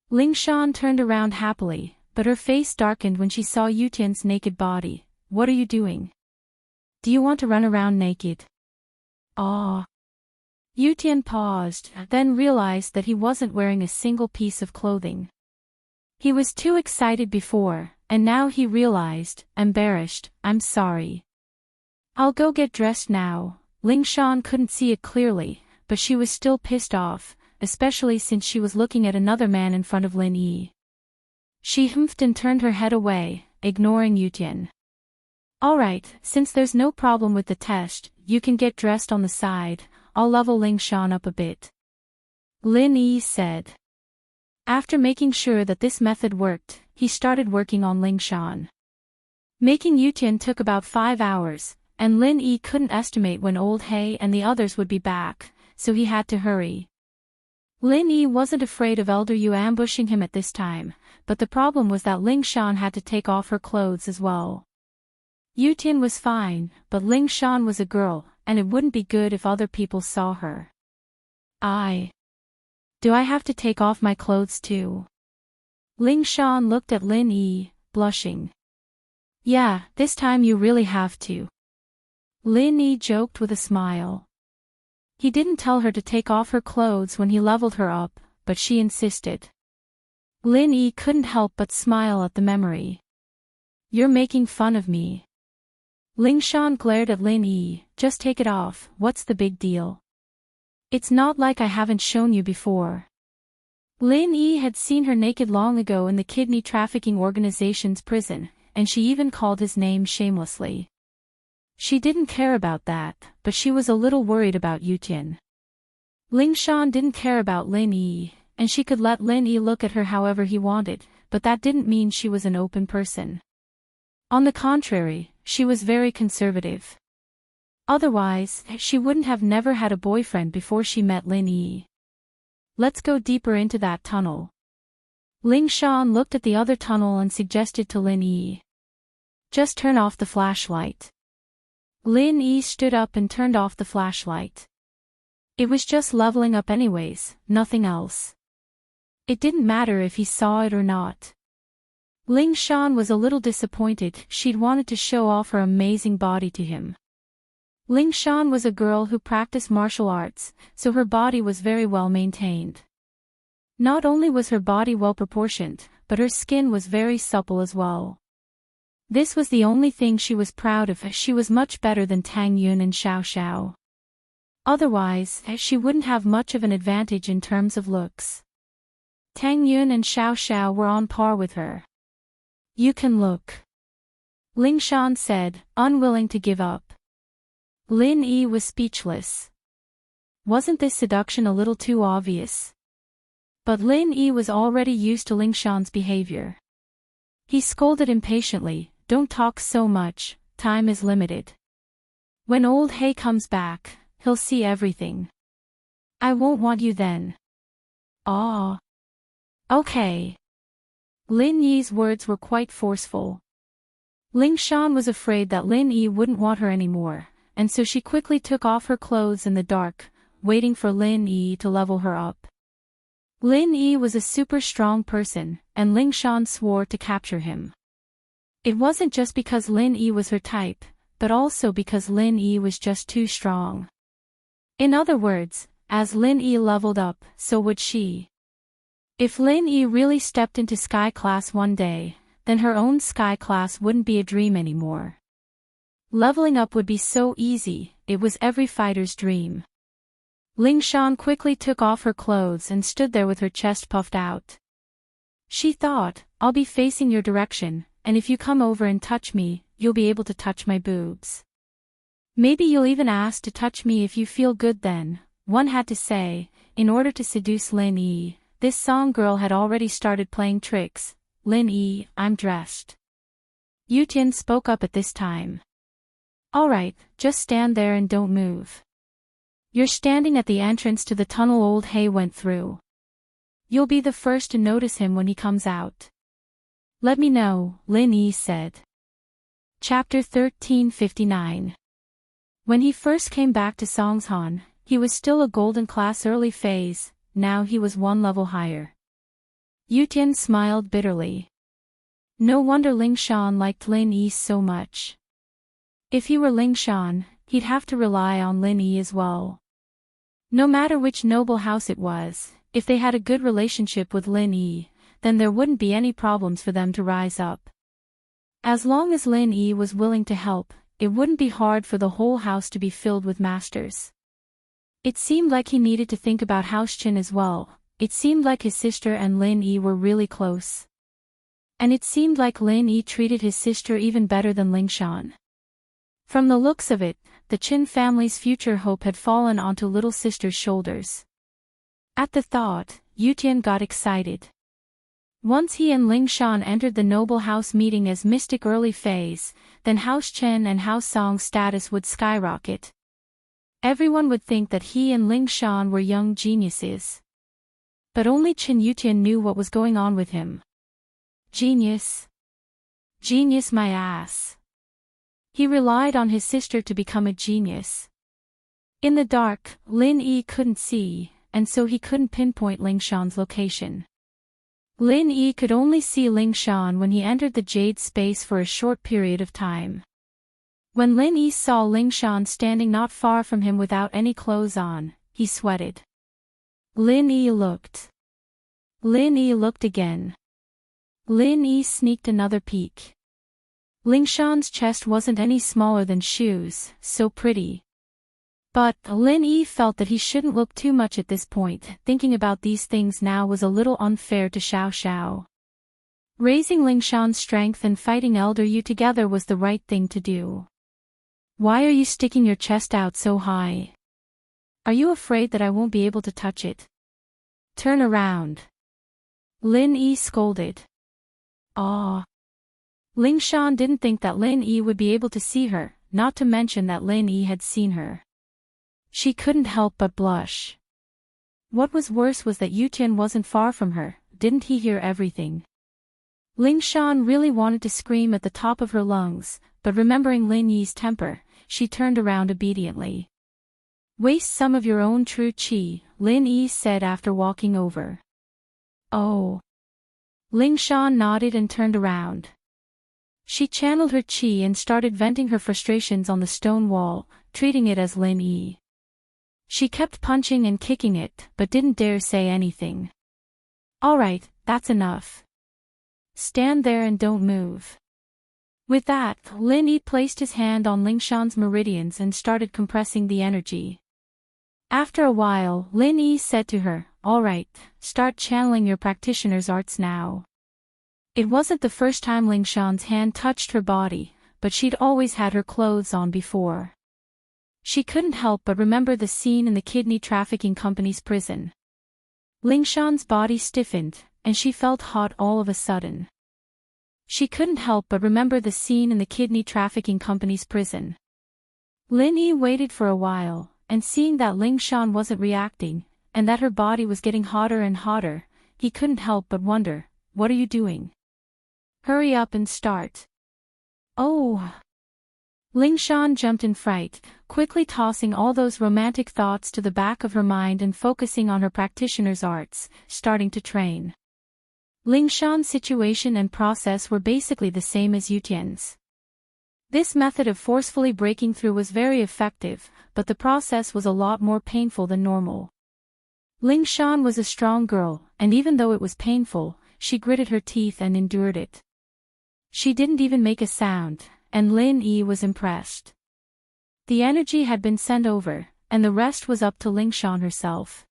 Ling Shan turned around happily, but her face darkened when she saw Yutian's naked body. "What are you doing? Do you want to run around naked?" "Ah." Yutian paused, then realized that he wasn't wearing a single piece of clothing. He was too excited before, and now he realized, embarrassed, "I'm sorry. I'll go get dressed now." Ling Shan couldn't see it clearly, but she was still pissed off, especially since she was looking at another man in front of Lin Yi. She humphed and turned her head away, ignoring Yutian. "Alright, since there's no problem with the test, you can get dressed on the side, I'll level Ling Shan up a bit," Lin Yi said. After making sure that this method worked, he started working on Ling Shan. Making Yutian took about 5 hours, and Lin Yi couldn't estimate when Old Hay and the others would be back, so he had to hurry. Lin Yi wasn't afraid of Elder Yu ambushing him at this time, but the problem was that Ling Shan had to take off her clothes as well. Yutian was fine, but Ling Shan was a girl, and it wouldn't be good if other people saw her. Do I have to take off my clothes too?" Ling Shan looked at Lin Yi, blushing. "Yeah, this time you really have to." Lin Yi joked with a smile. He didn't tell her to take off her clothes when he leveled her up, but she insisted. Lin Yi couldn't help but smile at the memory. "You're making fun of me." Ling Shan glared at Lin Yi. "Just take it off, what's the big deal? It's not like I haven't shown you before." Lin Yi had seen her naked long ago in the kidney trafficking organization's prison, and she even called his name shamelessly. She didn't care about that, but she was a little worried about Yutian. Ling Shan didn't care about Lin Yi, and she could let Lin Yi look at her however he wanted, but that didn't mean she was an open person. On the contrary, she was very conservative. Otherwise, she wouldn't have never had a boyfriend before she met Lin Yi. "Let's go deeper into that tunnel." Ling Shan looked at the other tunnel and suggested to Lin Yi. Just turn off the flashlight. Lin Yi stood up and turned off the flashlight. It was just leveling up anyways, nothing else. It didn't matter if he saw it or not. Ling Shan was a little disappointed. She'd wanted to show off her amazing body to him. Ling Shan was a girl who practiced martial arts, so her body was very well maintained. Not only was her body well proportioned, but her skin was very supple as well. This was the only thing she was proud of. She was much better than Tang Yun and Xiao Xiao. Otherwise, she wouldn't have much of an advantage in terms of looks. Tang Yun and Xiao Xiao were on par with her. You can look. Ling Shan said, unwilling to give up. Lin Yi was speechless. Wasn't this seduction a little too obvious? But Lin Yi was already used to Ling Shan's behavior. He scolded impatiently, don't talk so much, time is limited. When old He comes back, he'll see everything. I won't want you then. Ah. Okay. Lin Yi's words were quite forceful. Ling Shan was afraid that Lin Yi wouldn't want her anymore, and so she quickly took off her clothes in the dark, waiting for Lin Yi to level her up. Lin Yi was a super strong person, and Ling Shan swore to capture him. It wasn't just because Lin Yi was her type, but also because Lin Yi was just too strong. In other words, as Lin Yi leveled up, so would she. If Lin Yi really stepped into Sky Class one day, then her own Sky Class wouldn't be a dream anymore. Leveling up would be so easy, it was every fighter's dream. Ling Shan quickly took off her clothes and stood there with her chest puffed out. She thought, I'll be facing your direction, and if you come over and touch me, you'll be able to touch my boobs. Maybe you'll even ask to touch me if you feel good then, one had to say, in order to seduce Lin Yi. This song girl had already started playing tricks. Lin Yi, I'm dressed. Yu Tian spoke up at this time. Alright, just stand there and don't move. You're standing at the entrance to the tunnel old He went through. You'll be the first to notice him when he comes out. Let me know, Lin Yi said. Chapter 1359. When he first came back to Songshan, he was still a golden class early phase. Now he was one level higher. Yu Tian smiled bitterly. No wonder Ling Shan liked Lin Yi so much. If he were Ling Shan, he'd have to rely on Lin Yi as well. No matter which noble house it was, if they had a good relationship with Lin Yi, then there wouldn't be any problems for them to rise up. As long as Lin Yi was willing to help, it wouldn't be hard for the whole house to be filled with masters. It seemed like he needed to think about House Chin as well. It seemed like his sister and Lin Yi were really close. And it seemed like Lin Yi treated his sister even better than Ling Shan. From the looks of it, the Chin family's future hope had fallen onto little sister's shoulders. At the thought, Yu Tian got excited. Once he and Ling Shan entered the noble house meeting as mystic early phase, then House Chen and House Song's status would skyrocket. Everyone would think that he and Ling Shan were young geniuses. But only Chen Yutian knew what was going on with him. Genius? Genius my ass. He relied on his sister to become a genius. In the dark, Lin Yi couldn't see, and so he couldn't pinpoint Ling Shan's location. Lin Yi could only see Ling Shan when he entered the jade space for a short period of time. When Lin Yi saw Ling Shan standing not far from him without any clothes on, he sweated. Lin Yi looked. Lin Yi looked again. Lin Yi sneaked another peek. Ling Shan's chest wasn't any smaller than shoes, so pretty. But Lin Yi felt that he shouldn't look too much at this point. Thinking about these things now was a little unfair to Xiao Xiao. Raising Ling Shan's strength and fighting Elder Yu together was the right thing to do. Why are you sticking your chest out so high? Are you afraid that I won't be able to touch it? Turn around. Lin Yi scolded. Ah. Ling Shan didn't think that Lin Yi would be able to see her, not to mention that Lin Yi had seen her. She couldn't help but blush. What was worse was that Yu Tian wasn't far from her. Didn't he hear everything? Ling Shan really wanted to scream at the top of her lungs, but remembering Lin Yi's temper, she turned around obediently. Waste some of your own true qi, Lin Yi said after walking over. Oh. Ling Shan nodded and turned around. She channeled her qi and started venting her frustrations on the stone wall, treating it as Lin Yi. She kept punching and kicking it, but didn't dare say anything. Alright, that's enough. Stand there and don't move. With that, Lin Yi placed his hand on Ling Shan's meridians and started compressing the energy. After a while, Lin Yi said to her, Alright, start channeling your practitioner's arts now. It wasn't the first time Ling Shan's hand touched her body, but she'd always had her clothes on before. She couldn't help but remember the scene in the kidney trafficking company's prison. Ling Shan's body stiffened, and she felt hot all of a sudden. She couldn't help but remember the scene in the kidney trafficking company's prison. Lin Yi waited for a while, and seeing that Ling Shan wasn't reacting, and that her body was getting hotter and hotter, he couldn't help but wonder, what are you doing? Hurry up and start. Oh! Ling Shan jumped in fright, quickly tossing all those romantic thoughts to the back of her mind and focusing on her practitioner's arts, starting to train. Ling Shan's situation and process were basically the same as Yutian's. This method of forcefully breaking through was very effective, but the process was a lot more painful than normal. Ling Shan was a strong girl, and even though it was painful, she gritted her teeth and endured it. She didn't even make a sound, and Lin Yi was impressed. The energy had been sent over, and the rest was up to Ling Shan herself.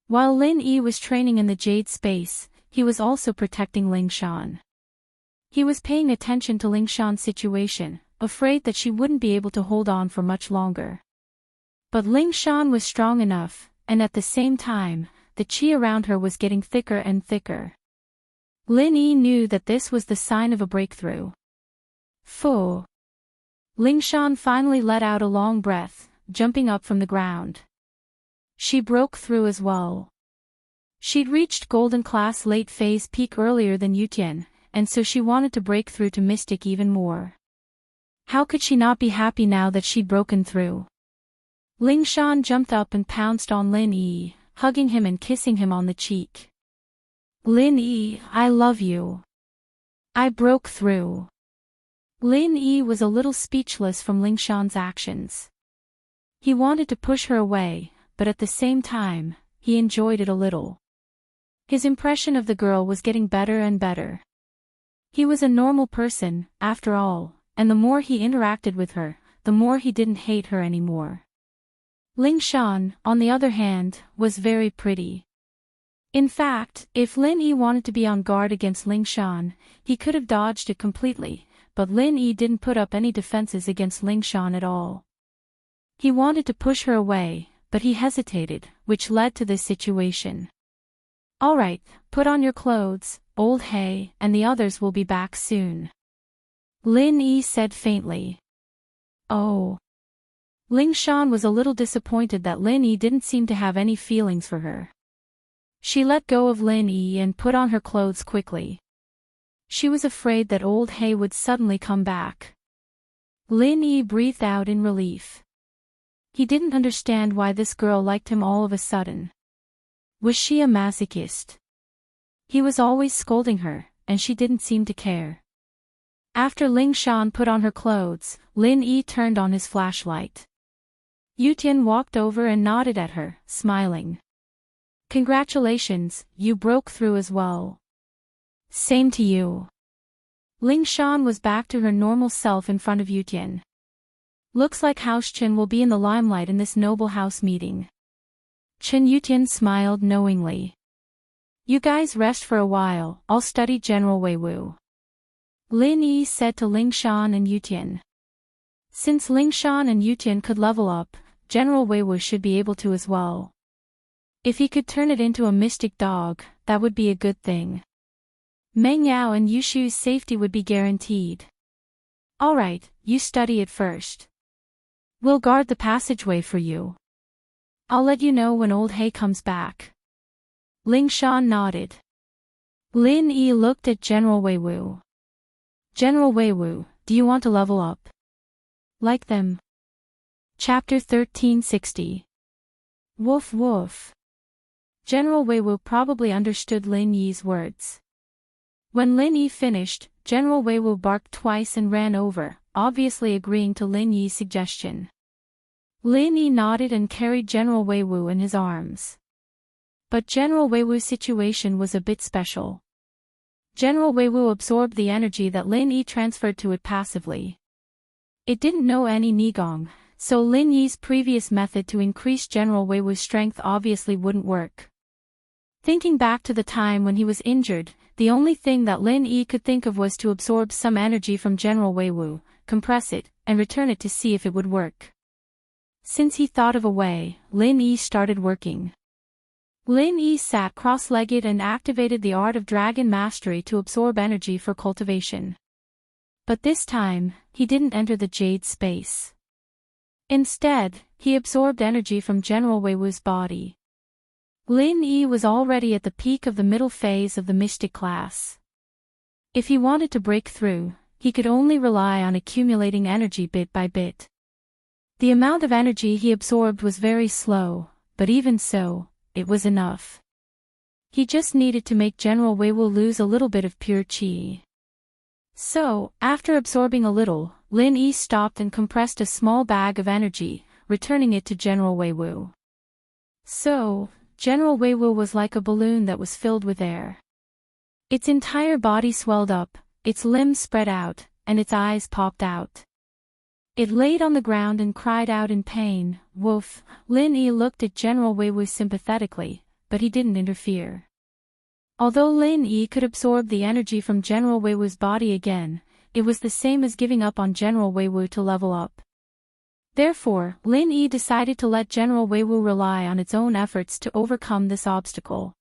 While Lin Yi was training in the Jade Space, he was also protecting Ling Shan. He was paying attention to Ling Shan's situation, afraid that she wouldn't be able to hold on for much longer. But Ling Shan was strong enough, and at the same time, the qi around her was getting thicker and thicker. Lin Yi knew that this was the sign of a breakthrough. Phew! Ling Shan finally let out a long breath, jumping up from the ground. She broke through as well. She'd reached Golden Class late phase peak earlier than Yutian, and so she wanted to break through to Mystic even more. How could she not be happy now that she'd broken through? Ling Shan jumped up and pounced on Lin Yi, hugging him and kissing him on the cheek. Lin Yi, I love you. I broke through. Lin Yi was a little speechless from Ling Shan's actions. He wanted to push her away, but at the same time, he enjoyed it a little. His impression of the girl was getting better and better. He was a normal person, after all, and the more he interacted with her, the more he didn't hate her anymore. Ling Shan, on the other hand, was very pretty. In fact, if Lin Yi wanted to be on guard against Ling Shan, he could have dodged it completely, but Lin Yi didn't put up any defenses against Ling Shan at all. He wanted to push her away, but he hesitated, which led to this situation. Alright, put on your clothes, old Hay, and the others will be back soon. Lin Yi said faintly. Oh. Ling Shan was a little disappointed that Lin Yi didn't seem to have any feelings for her. She let go of Lin Yi and put on her clothes quickly. She was afraid that old Hay would suddenly come back. Lin Yi breathed out in relief. He didn't understand why this girl liked him all of a sudden. Was she a masochist? He was always scolding her, and she didn't seem to care. After Ling Shan put on her clothes, Lin Yi turned on his flashlight. Yutian walked over and nodded at her, smiling. Congratulations, you broke through as well. Same to you. Ling Shan was back to her normal self in front of Yutian. Looks like House Chen will be in the limelight in this noble house meeting. Chen Yutian smiled knowingly. You guys rest for a while, I'll study General Wei Wu. Lin Yi said to Ling Shan and Yutian. Since Ling Shan and Yutian could level up, General Wei Wu should be able to as well. If he could turn it into a mystic dog, that would be a good thing. Meng Yao and Yushu's safety would be guaranteed. Alright, you study it first. We'll guard the passageway for you. I'll let you know when old Hay comes back. Ling Shan nodded. Lin Yi looked at General Weiwu. General Weiwu, do you want to level up? Like them? Chapter 1360. Woof woof. General Weiwu probably understood Lin Yi's words. When Lin Yi finished, General Weiwu barked twice and ran over, obviously agreeing to Lin Yi's suggestion. Lin Yi nodded and carried General Weiwu in his arms. But General Weiwu's situation was a bit special. General Weiwu absorbed the energy that Lin Yi transferred to it passively. It didn't know any Nigong, so Lin Yi's previous method to increase General Weiwu's strength obviously wouldn't work. Thinking back to the time when he was injured, the only thing that Lin Yi could think of was to absorb some energy from General Weiwu, compress it, and return it to see if it would work. Since he thought of a way, Lin Yi started working. Lin Yi sat cross-legged and activated the art of dragon mastery to absorb energy for cultivation. But this time, he didn't enter the jade space. Instead, he absorbed energy from General Weiwu's body. Lin Yi was already at the peak of the middle phase of the mystic class. If he wanted to break through, he could only rely on accumulating energy bit by bit. The amount of energy he absorbed was very slow, but even so, it was enough. He just needed to make General Weiwu lose a little bit of pure qi. So, after absorbing a little, Lin Yi stopped and compressed a small bag of energy, returning it to General Weiwu. So, General Weiwu was like a balloon that was filled with air. Its entire body swelled up, its limbs spread out, and its eyes popped out. It laid on the ground and cried out in pain. Woof. Lin Yi looked at General Weiwu sympathetically, but he didn't interfere. Although Lin Yi could absorb the energy from General Weiwu's body again, it was the same as giving up on General Weiwu to level up. Therefore, Lin Yi decided to let General Weiwu rely on its own efforts to overcome this obstacle.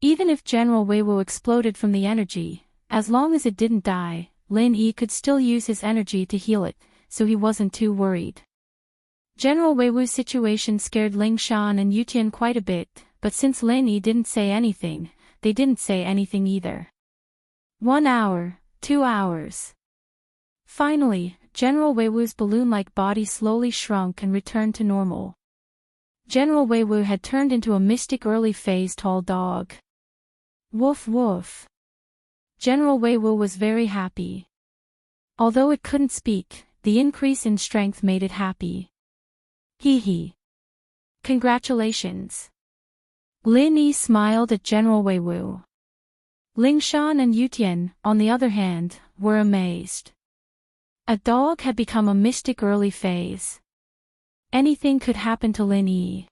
Even if General Weiwu exploded from the energy, as long as it didn't die, Lin Yi could still use his energy to heal it, so he wasn't too worried. General Weiwu's situation scared Lingshan and Yutian quite a bit, but since Lin Yi didn't say anything, they didn't say anything either. 1 hour, 2 hours. Finally, General Weiwu's balloon-like body slowly shrunk and returned to normal. General Weiwu had turned into a mystic early phase tall dog. Woof woof. General Weiwu was very happy. Although it couldn't speak, the increase in strength made it happy. Hee hee. Congratulations. Lin Yi smiled at General Weiwu. Lingshan and Yutian, on the other hand, were amazed. A dog had become a mystic early phase. Anything could happen to Lin Yi.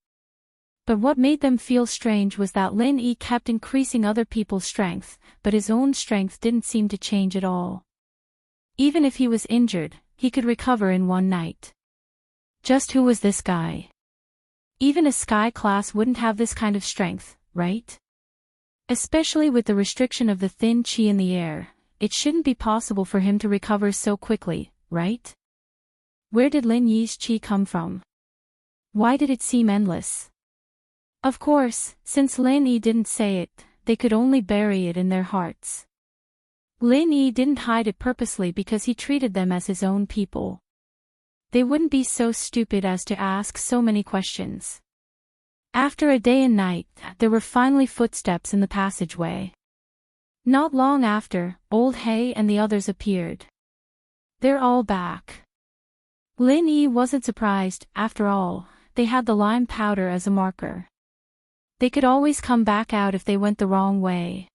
But what made them feel strange was that Lin Yi kept increasing other people's strength, but his own strength didn't seem to change at all. Even if he was injured, he could recover in one night. Just who was this guy? Even a sky class wouldn't have this kind of strength, right? Especially with the restriction of the thin qi in the air, it shouldn't be possible for him to recover so quickly, right? Where did Lin Yi's qi come from? Why did it seem endless? Of course, since Lin Yi didn't say it, they could only bury it in their hearts. Lin Yi didn't hide it purposely because he treated them as his own people. They wouldn't be so stupid as to ask so many questions. After a day and night, there were finally footsteps in the passageway. Not long after, Old Hay and the others appeared. They're all back. Lin Yi wasn't surprised, after all, they had the lime powder as a marker. They could always come back out if they went the wrong way.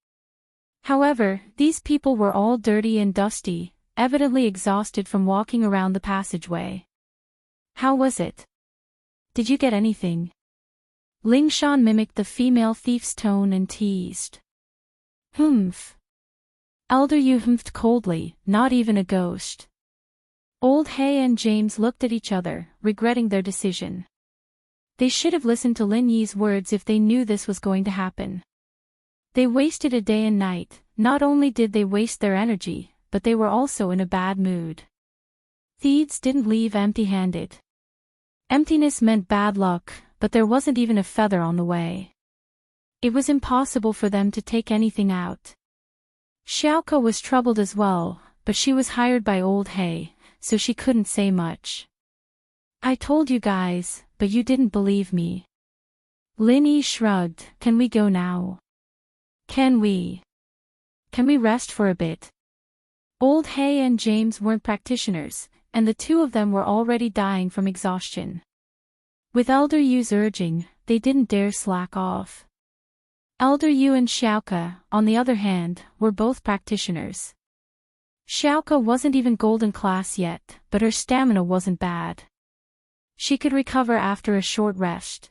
However, these people were all dirty and dusty, evidently exhausted from walking around the passageway. How was it? Did you get anything? Lingshan mimicked the female thief's tone and teased. Humph. Elder Yu humphed coldly, not even a ghost. Old Hay and James looked at each other, regretting their decision. They should have listened to Lin Yi's words if they knew this was going to happen. They wasted a day and night. Not only did they waste their energy, but they were also in a bad mood. Thieves didn't leave empty-handed. Emptiness meant bad luck, but there wasn't even a feather on the way. It was impossible for them to take anything out. Xiaoka was troubled as well, but she was hired by Old Hay, so she couldn't say much. I told you guys, but you didn't believe me. Lin Yi shrugged. Can we go now? Can we rest for a bit? Old Hay and James weren't practitioners, and the two of them were already dying from exhaustion. With Elder Yu's urging, they didn't dare slack off. Elder Yu and Xiaoka, on the other hand, were both practitioners. Xiaoka wasn't even golden class yet, but her stamina wasn't bad. She could recover after a short rest.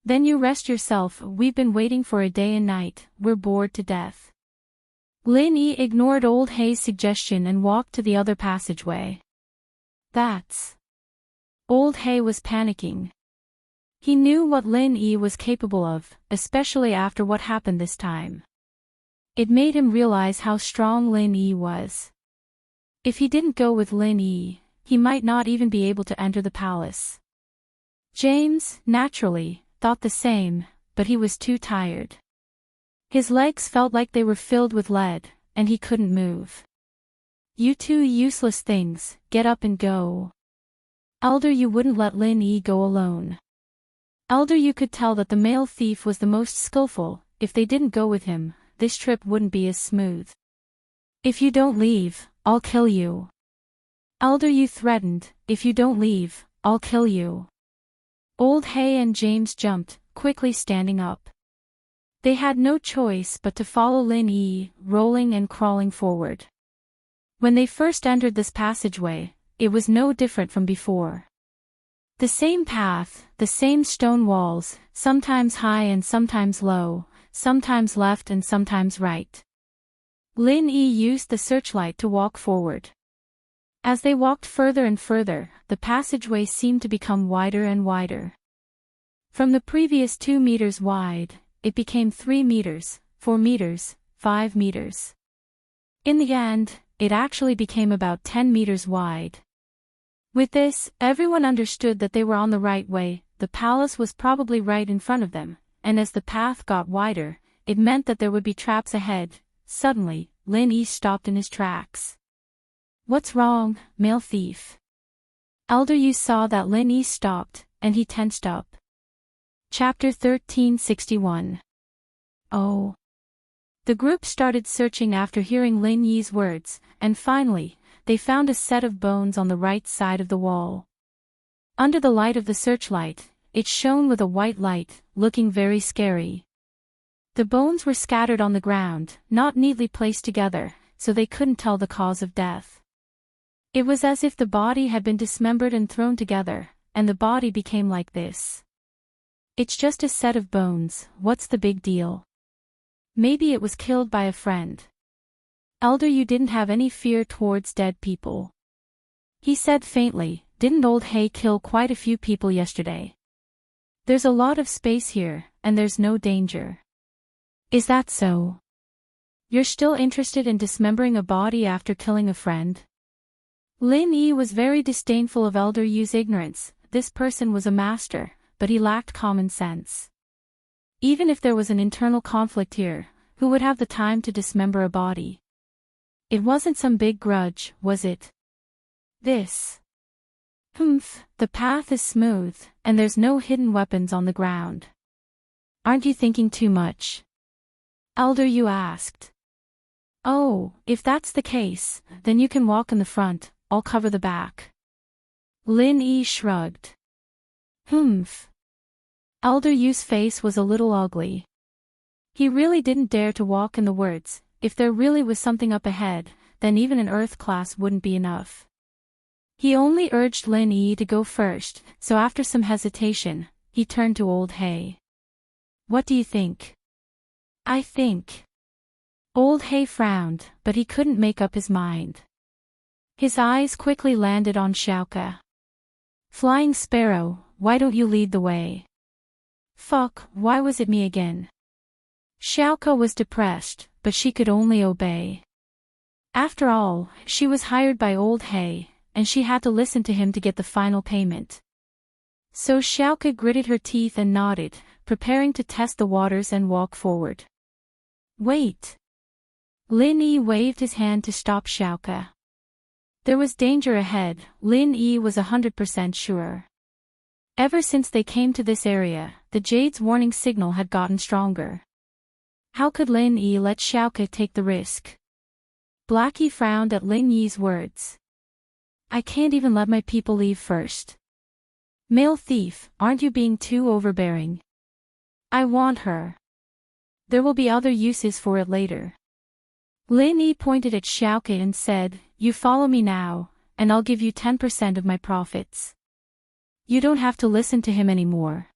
Then you rest yourself. We've been waiting for a day and night, we're bored to death. Lin Yi ignored Old Hay's suggestion and walked to the other passageway. That's... Old Hay was panicking. He knew what Lin Yi was capable of, especially after what happened this time. It made him realize how strong Lin Yi was. If he didn't go with Lin Yi, he might not even be able to enter the palace. James, naturally, thought the same, but he was too tired. His legs felt like they were filled with lead, and he couldn't move. You two useless things, get up and go. Elder Yu wouldn't let Lin Yi go alone. Elder Yu could tell that the male thief was the most skillful. If they didn't go with him, this trip wouldn't be as smooth. If you don't leave, I'll kill you. Elder Yu threatened, if you don't leave, I'll kill you. Old Hay and James jumped, quickly standing up. They had no choice but to follow Lin Yi, rolling and crawling forward. When they first entered this passageway, it was no different from before. The same path, the same stone walls, sometimes high and sometimes low, sometimes left and sometimes right. Lin Yi used the searchlight to walk forward. As they walked further and further, the passageway seemed to become wider and wider. From the previous 2 meters wide, it became 3 meters, 4 meters, 5 meters. In the end, it actually became about 10 meters wide. With this, everyone understood that they were on the right way. The palace was probably right in front of them, and as the path got wider, it meant that there would be traps ahead. Suddenly, Lin Yi stopped in his tracks. What's wrong, male thief? Elder Yu saw that Lin Yi stopped, and he tensed up. Chapter 1361. Oh. The group started searching after hearing Lin Yi's words, and finally, they found a set of bones on the right side of the wall. Under the light of the searchlight, it shone with a white light, looking very scary. The bones were scattered on the ground, not neatly placed together, so they couldn't tell the cause of death. It was as if the body had been dismembered and thrown together, and the body became like this. It's just a set of bones, what's the big deal? Maybe it was killed by a friend. Elder Yu didn't have any fear towards dead people. He said faintly, didn't Old Hay kill quite a few people yesterday? There's a lot of space here, and there's no danger. Is that so? You're still interested in dismembering a body after killing a friend? Lin Yi was very disdainful of Elder Yu's ignorance. This person was a master, but he lacked common sense. Even if there was an internal conflict here, who would have the time to dismember a body? It wasn't some big grudge, was it? This. The path is smooth, and there's no hidden weapons on the ground. Aren't you thinking too much? Elder Yu asked. Oh, if that's the case, then you can walk in the front, I'll cover the back. Lin Yi shrugged. Elder Yu's face was a little ugly. He really didn't dare to walk in the woods. If there really was something up ahead, then even an earth class wouldn't be enough. He only urged Lin Yi to go first, so after some hesitation, he turned to Old Hay. What do you think? I think. Old Hay frowned, but he couldn't make up his mind. His eyes quickly landed on Xiaoka. Flying Sparrow, why don't you lead the way? Fuck, why was it me again? Xiaoka was depressed, but she could only obey. After all, she was hired by Old Hay, and she had to listen to him to get the final payment. So Xiaoka gritted her teeth and nodded, preparing to test the waters and walk forward. Wait! Lin Yi waved his hand to stop Xiaoka. There was danger ahead, Lin Yi was 100% sure. Ever since they came to this area, the Jade's warning signal had gotten stronger. How could Lin Yi let Xiaoka take the risk? Blackie frowned at Lin Yi's words. I can't even let my people leave first. Male thief, aren't you being too overbearing? I want her. There will be other uses for it later. Lin Yi pointed at Xiaoka and said, you follow me now, and I'll give you 10% of my profits. You don't have to listen to him anymore.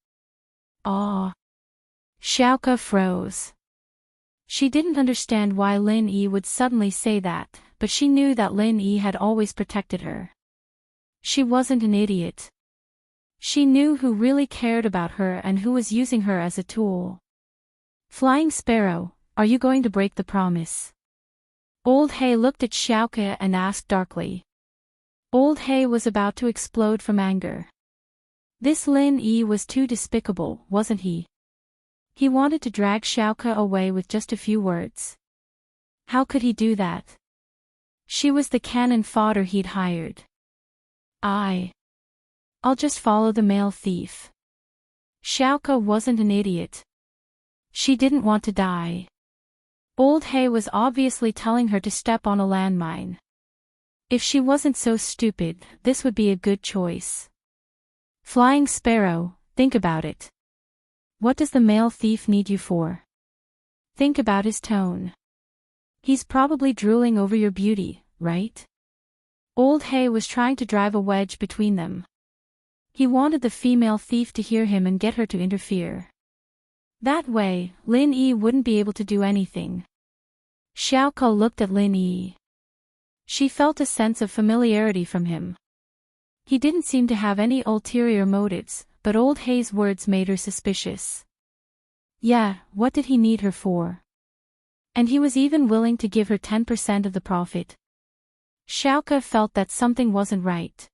Ah. Xiaoka froze. She didn't understand why Lin Yi would suddenly say that, but she knew that Lin Yi had always protected her. She wasn't an idiot. She knew who really cared about her and who was using her as a tool. Flying Sparrow, are you going to break the promise? Old Hay looked at Xiaoka and asked darkly. Old Hay was about to explode from anger. This Lin Yi was too despicable, wasn't he? He wanted to drag Xiaoka away with just a few words. How could he do that? She was the cannon fodder he'd hired. I'll just follow the male thief. Xiaoka wasn't an idiot. She didn't want to die. Old Hay was obviously telling her to step on a landmine. If she wasn't so stupid, this would be a good choice. Flying Sparrow, think about it. What does the male thief need you for? Think about his tone. He's probably drooling over your beauty, right? Old Hay was trying to drive a wedge between them. He wanted the female thief to hear him and get her to interfere. That way, Lin Yi wouldn't be able to do anything. Xiaoka looked at Lin Yi. She felt a sense of familiarity from him. He didn't seem to have any ulterior motives, but Old Hay's words made her suspicious. Yeah, what did he need her for? And he was even willing to give her 10% of the profit. Xiaoka felt that something wasn't right.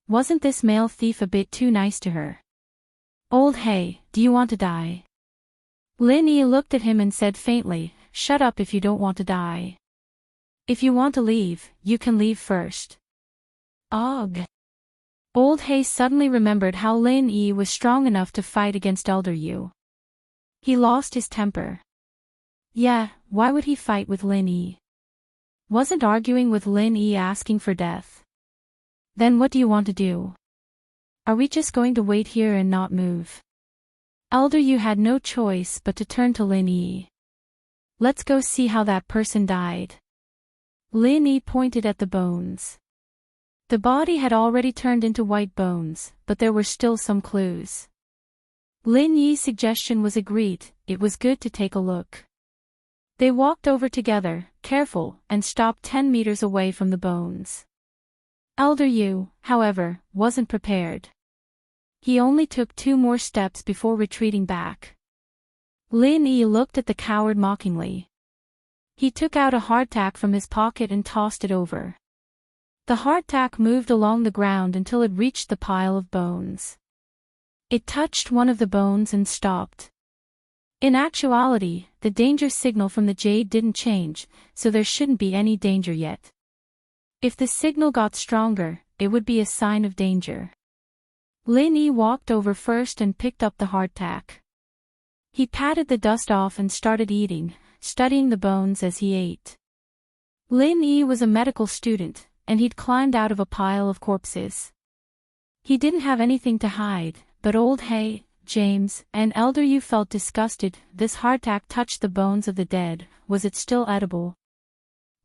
Wasn't this male thief a bit too nice to her? Old Hay, do you want to die? Lin Yi looked at him and said faintly, shut up if you don't want to die. If you want to leave, you can leave first. Ugh. Old Hay suddenly remembered how Lin Yi was strong enough to fight against Elder Yu. He lost his temper. Yeah, why would he fight with Lin Yi? Wasn't arguing with Lin Yi asking for death? Then what do you want to do? Are we just going to wait here and not move? Elder Yu had no choice but to turn to Lin Yi. Let's go see how that person died. Lin Yi pointed at the bones. The body had already turned into white bones, but there were still some clues. Lin Yi's suggestion was agreed, it was good to take a look. They walked over together, careful, and stopped 10 meters away from the bones. Elder Yu, however, wasn't prepared. He only took 2 more steps before retreating back. Lin Yi looked at the coward mockingly. He took out a hardtack from his pocket and tossed it over. The hardtack moved along the ground until it reached the pile of bones. It touched one of the bones and stopped. In actuality, the danger signal from the jade didn't change, so there shouldn't be any danger yet. If the signal got stronger, it would be a sign of danger. Lin Yi walked over first and picked up the hardtack. He patted the dust off and started eating, studying the bones as he ate. Lin Yi was a medical student, and he'd climbed out of a pile of corpses. He didn't have anything to hide, but Old Hay, James, and Elder Yu felt disgusted. This hardtack touched the bones of the dead. Was it still edible?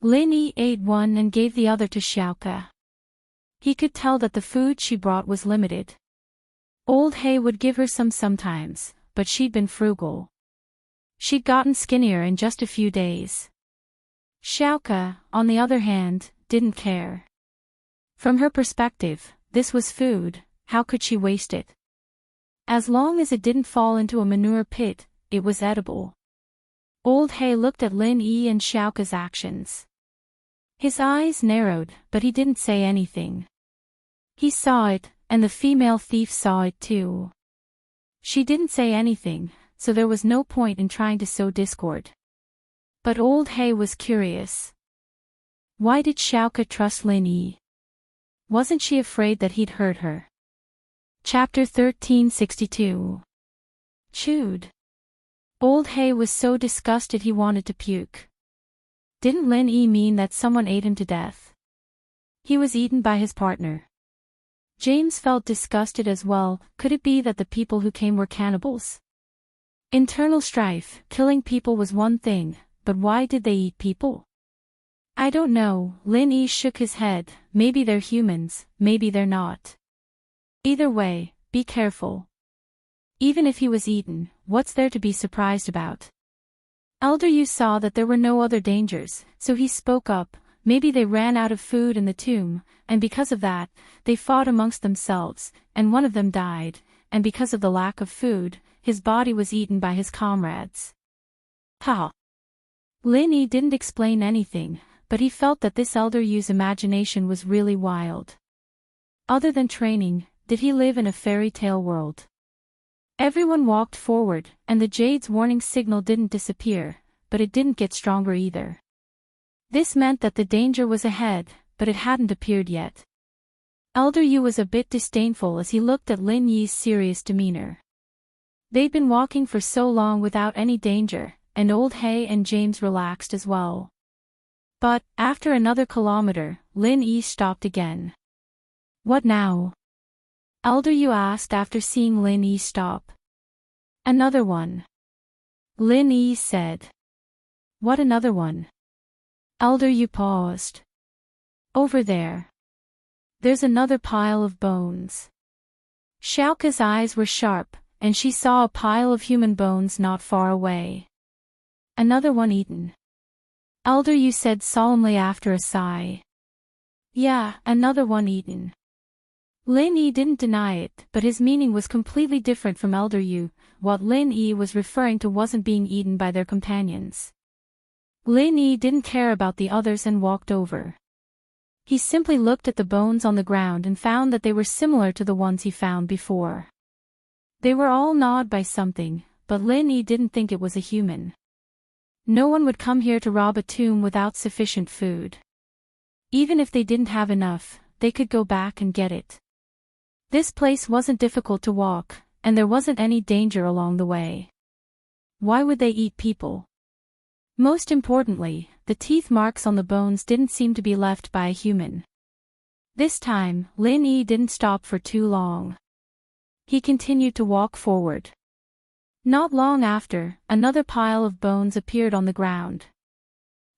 Lin Yi ate one and gave the other to Xiaoka. He could tell that the food she brought was limited. Old Hay would give her some sometimes, but she'd been frugal. She'd gotten skinnier in just a few days. Xiaoka, on the other hand, didn't care. From her perspective, this was food, how could she waste it? As long as it didn't fall into a manure pit, it was edible. Old Hay looked at Lin Yi and Xiaoka's actions. His eyes narrowed, but he didn't say anything. He saw it, and the female thief saw it too. She didn't say anything, so there was no point in trying to sow discord. But old Hay was curious. Why did Xiaoka trust Lin Yi? Wasn't she afraid that he'd hurt her? Chapter 1362. Chewed. Old Hay was so disgusted he wanted to puke. Didn't Lin Yi mean that someone ate him to death? He was eaten by his partner. James felt disgusted as well. Could it be that the people who came were cannibals? Internal strife, killing people was one thing, but why did they eat people? I don't know. Lin Yi shook his head. Maybe they're humans, maybe they're not. Either way, be careful. Even if he was eaten, what's there to be surprised about? Elder Yu saw that there were no other dangers, so he spoke up. Maybe they ran out of food in the tomb, and because of that, they fought amongst themselves, and one of them died, and because of the lack of food, his body was eaten by his comrades. Ha! Lin Yi didn't explain anything, but he felt that this Elder Yu's imagination was really wild. Other than training, did he live in a fairy tale world? Everyone walked forward, and the Jade's warning signal didn't disappear, but it didn't get stronger either. This meant that the danger was ahead, but it hadn't appeared yet. Elder Yu was a bit disdainful as he looked at Lin Yi's serious demeanor. They'd been walking for so long without any danger, and old Hay and James relaxed as well. But, after another kilometer, Lin Yi stopped again. What now? Elder Yu asked after seeing Lin Yi stop. Another one. Lin Yi said. What another one? Elder Yu paused. Over there. There's another pile of bones. Xiaoka's eyes were sharp, and she saw a pile of human bones not far away. Another one eaten. Elder Yu said solemnly after a sigh. Yeah, another one eaten. Lin Yi didn't deny it, but his meaning was completely different from Elder Yu. What Lin Yi was referring to wasn't being eaten by their companions. Lin Yi didn't care about the others and walked over. He simply looked at the bones on the ground and found that they were similar to the ones he found before. They were all gnawed by something, but Lin Yi didn't think it was a human. No one would come here to rob a tomb without sufficient food. Even if they didn't have enough, they could go back and get it. This place wasn't difficult to walk, and there wasn't any danger along the way. Why would they eat people? Most importantly, the teeth marks on the bones didn't seem to be left by a human. This time, Lin Yi didn't stop for too long. He continued to walk forward. Not long after, another pile of bones appeared on the ground.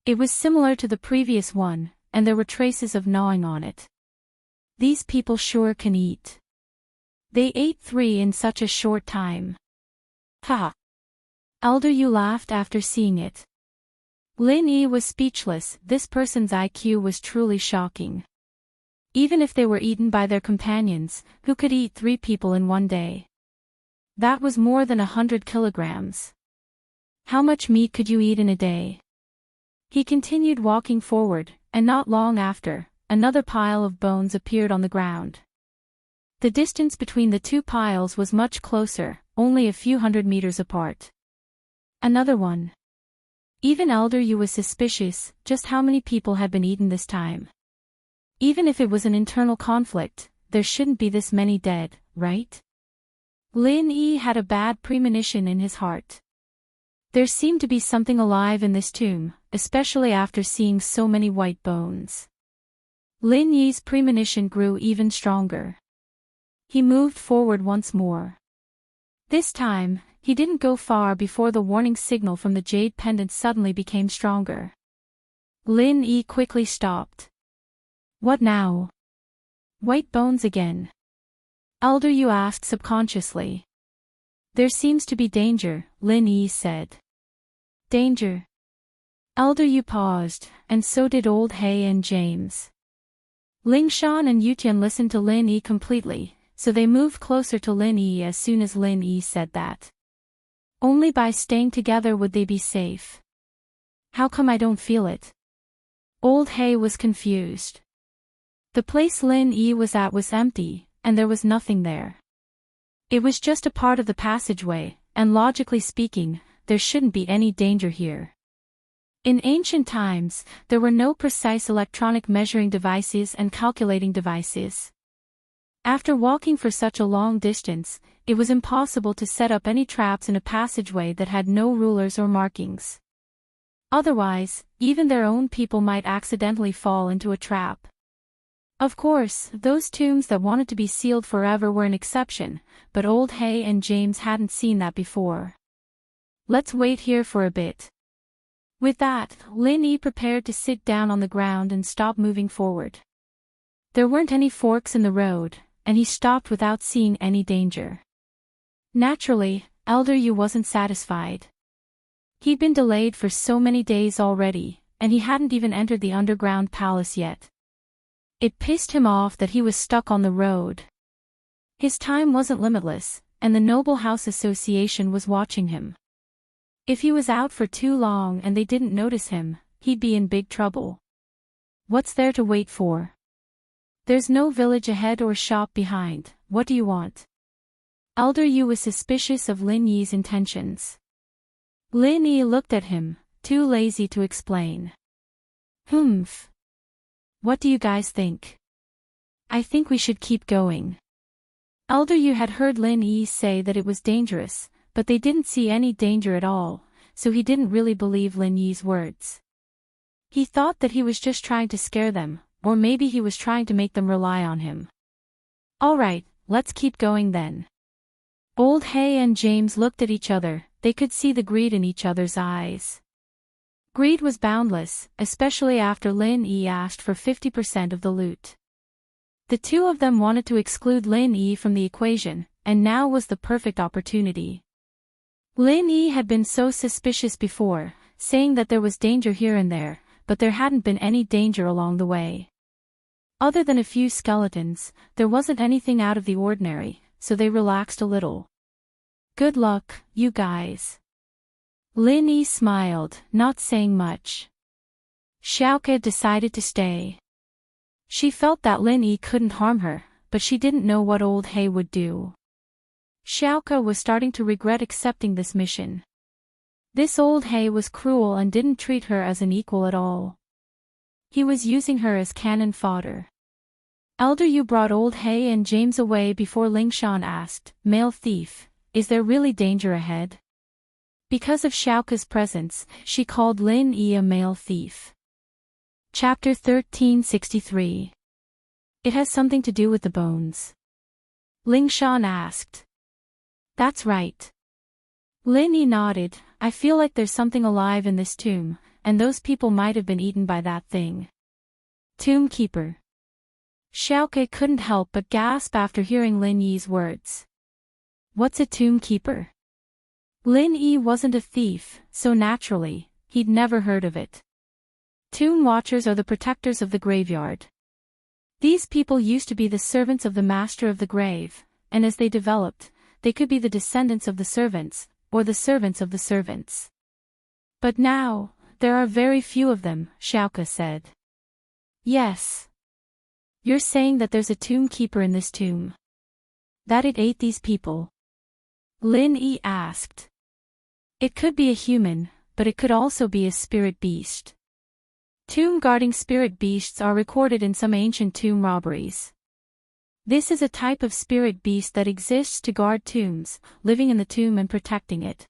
It was similar to the previous one, and there were traces of gnawing on it. These people sure can eat. They ate 3 in such a short time. Ha! Elder Yu laughed after seeing it. Lin Yi was speechless. This person's IQ was truly shocking. Even if they were eaten by their companions, who could eat 3 people in one day? That was more than 100 kilograms. How much meat could you eat in a day? He continued walking forward, and not long after, another pile of bones appeared on the ground. The distance between the 2 piles was much closer, only a few hundred meters apart. Another one. Even Elder Yu was suspicious. Just how many people had been eaten this time? Even if it was an internal conflict, there shouldn't be this many dead, right? Lin Yi had a bad premonition in his heart. There seemed to be something alive in this tomb, especially after seeing so many white bones. Lin Yi's premonition grew even stronger. He moved forward once more. This time, he didn't go far before the warning signal from the jade pendant suddenly became stronger. Lin Yi quickly stopped. What now? White bones again. Elder Yu asked subconsciously. There seems to be danger, Lin Yi said. Danger? Elder Yu paused, and so did old Hay and James. Ling Shan and Yutian listened to Lin Yi completely, so they moved closer to Lin Yi as soon as Lin Yi said that. Only by staying together would they be safe. How come I don't feel it? Old Hay was confused. The place Lin Yi was at was empty, and there was nothing there. It was just a part of the passageway, and logically speaking, there shouldn't be any danger here. In ancient times, there were no precise electronic measuring devices and calculating devices. After walking for such a long distance, it was impossible to set up any traps in a passageway that had no rulers or markings. Otherwise, even their own people might accidentally fall into a trap. Of course, those tombs that wanted to be sealed forever were an exception, but Old Hay and James hadn't seen that before. Let's wait here for a bit. With that, Lin Yi prepared to sit down on the ground and stop moving forward. There weren't any forks in the road, and he stopped without seeing any danger. Naturally, Elder Yu wasn't satisfied. He'd been delayed for so many days already, and he hadn't even entered the underground palace yet. It pissed him off that he was stuck on the road. His time wasn't limitless, and the Noble House Association was watching him. If he was out for too long and they didn't notice him, he'd be in big trouble. What's there to wait for? There's no village ahead or shop behind. What do you want? Elder Yu was suspicious of Lin Yi's intentions. Lin Yi looked at him, too lazy to explain. Humph. What do you guys think? I think we should keep going. Elder Yu had heard Lin Yi say that it was dangerous, but they didn't see any danger at all, so he didn't really believe Lin Yi's words. He thought that he was just trying to scare them, or maybe he was trying to make them rely on him. Alright, let's keep going then. Old Hay and James looked at each other. They could see the greed in each other's eyes. Greed was boundless, especially after Lin Yi asked for 50% of the loot. The two of them wanted to exclude Lin Yi from the equation, and now was the perfect opportunity. Lin Yi had been so suspicious before, saying that there was danger here and there, but there hadn't been any danger along the way. Other than a few skeletons, there wasn't anything out of the ordinary, so they relaxed a little. Good luck, you guys. Lin Yi smiled, not saying much. Xiaoke decided to stay. She felt that Lin Yi couldn't harm her, but she didn't know what Old Hay would do. Xiaoke was starting to regret accepting this mission. This Old Hay was cruel and didn't treat her as an equal at all. He was using her as cannon fodder. Elder Yu brought Old Hay and James away before Lingshan asked, Male thief, is there really danger ahead? Because of Xiaoke's presence, she called Lin Yi a male thief. Chapter 1363. It has something to do with the bones. Lingshan asked. That's right. Lin Yi nodded. I feel like there's something alive in this tomb, and those people might have been eaten by that thing. Tomb Keeper. Xiaoke couldn't help but gasp after hearing Lin Yi's words. What's a tomb keeper? Lin Yi wasn't a thief, so naturally, he'd never heard of it. Tomb watchers are the protectors of the graveyard. These people used to be the servants of the master of the grave, and as they developed, they could be the descendants of the servants, or the servants of the servants. But now, there are very few of them, Xiaoke said. Yes. You're saying that there's a tomb keeper in this tomb? That it ate these people? Lin Yi asked. It could be a human, but it could also be a spirit beast. Tomb-guarding spirit beasts are recorded in some ancient tomb robberies. This is a type of spirit beast that exists to guard tombs, living in the tomb and protecting it.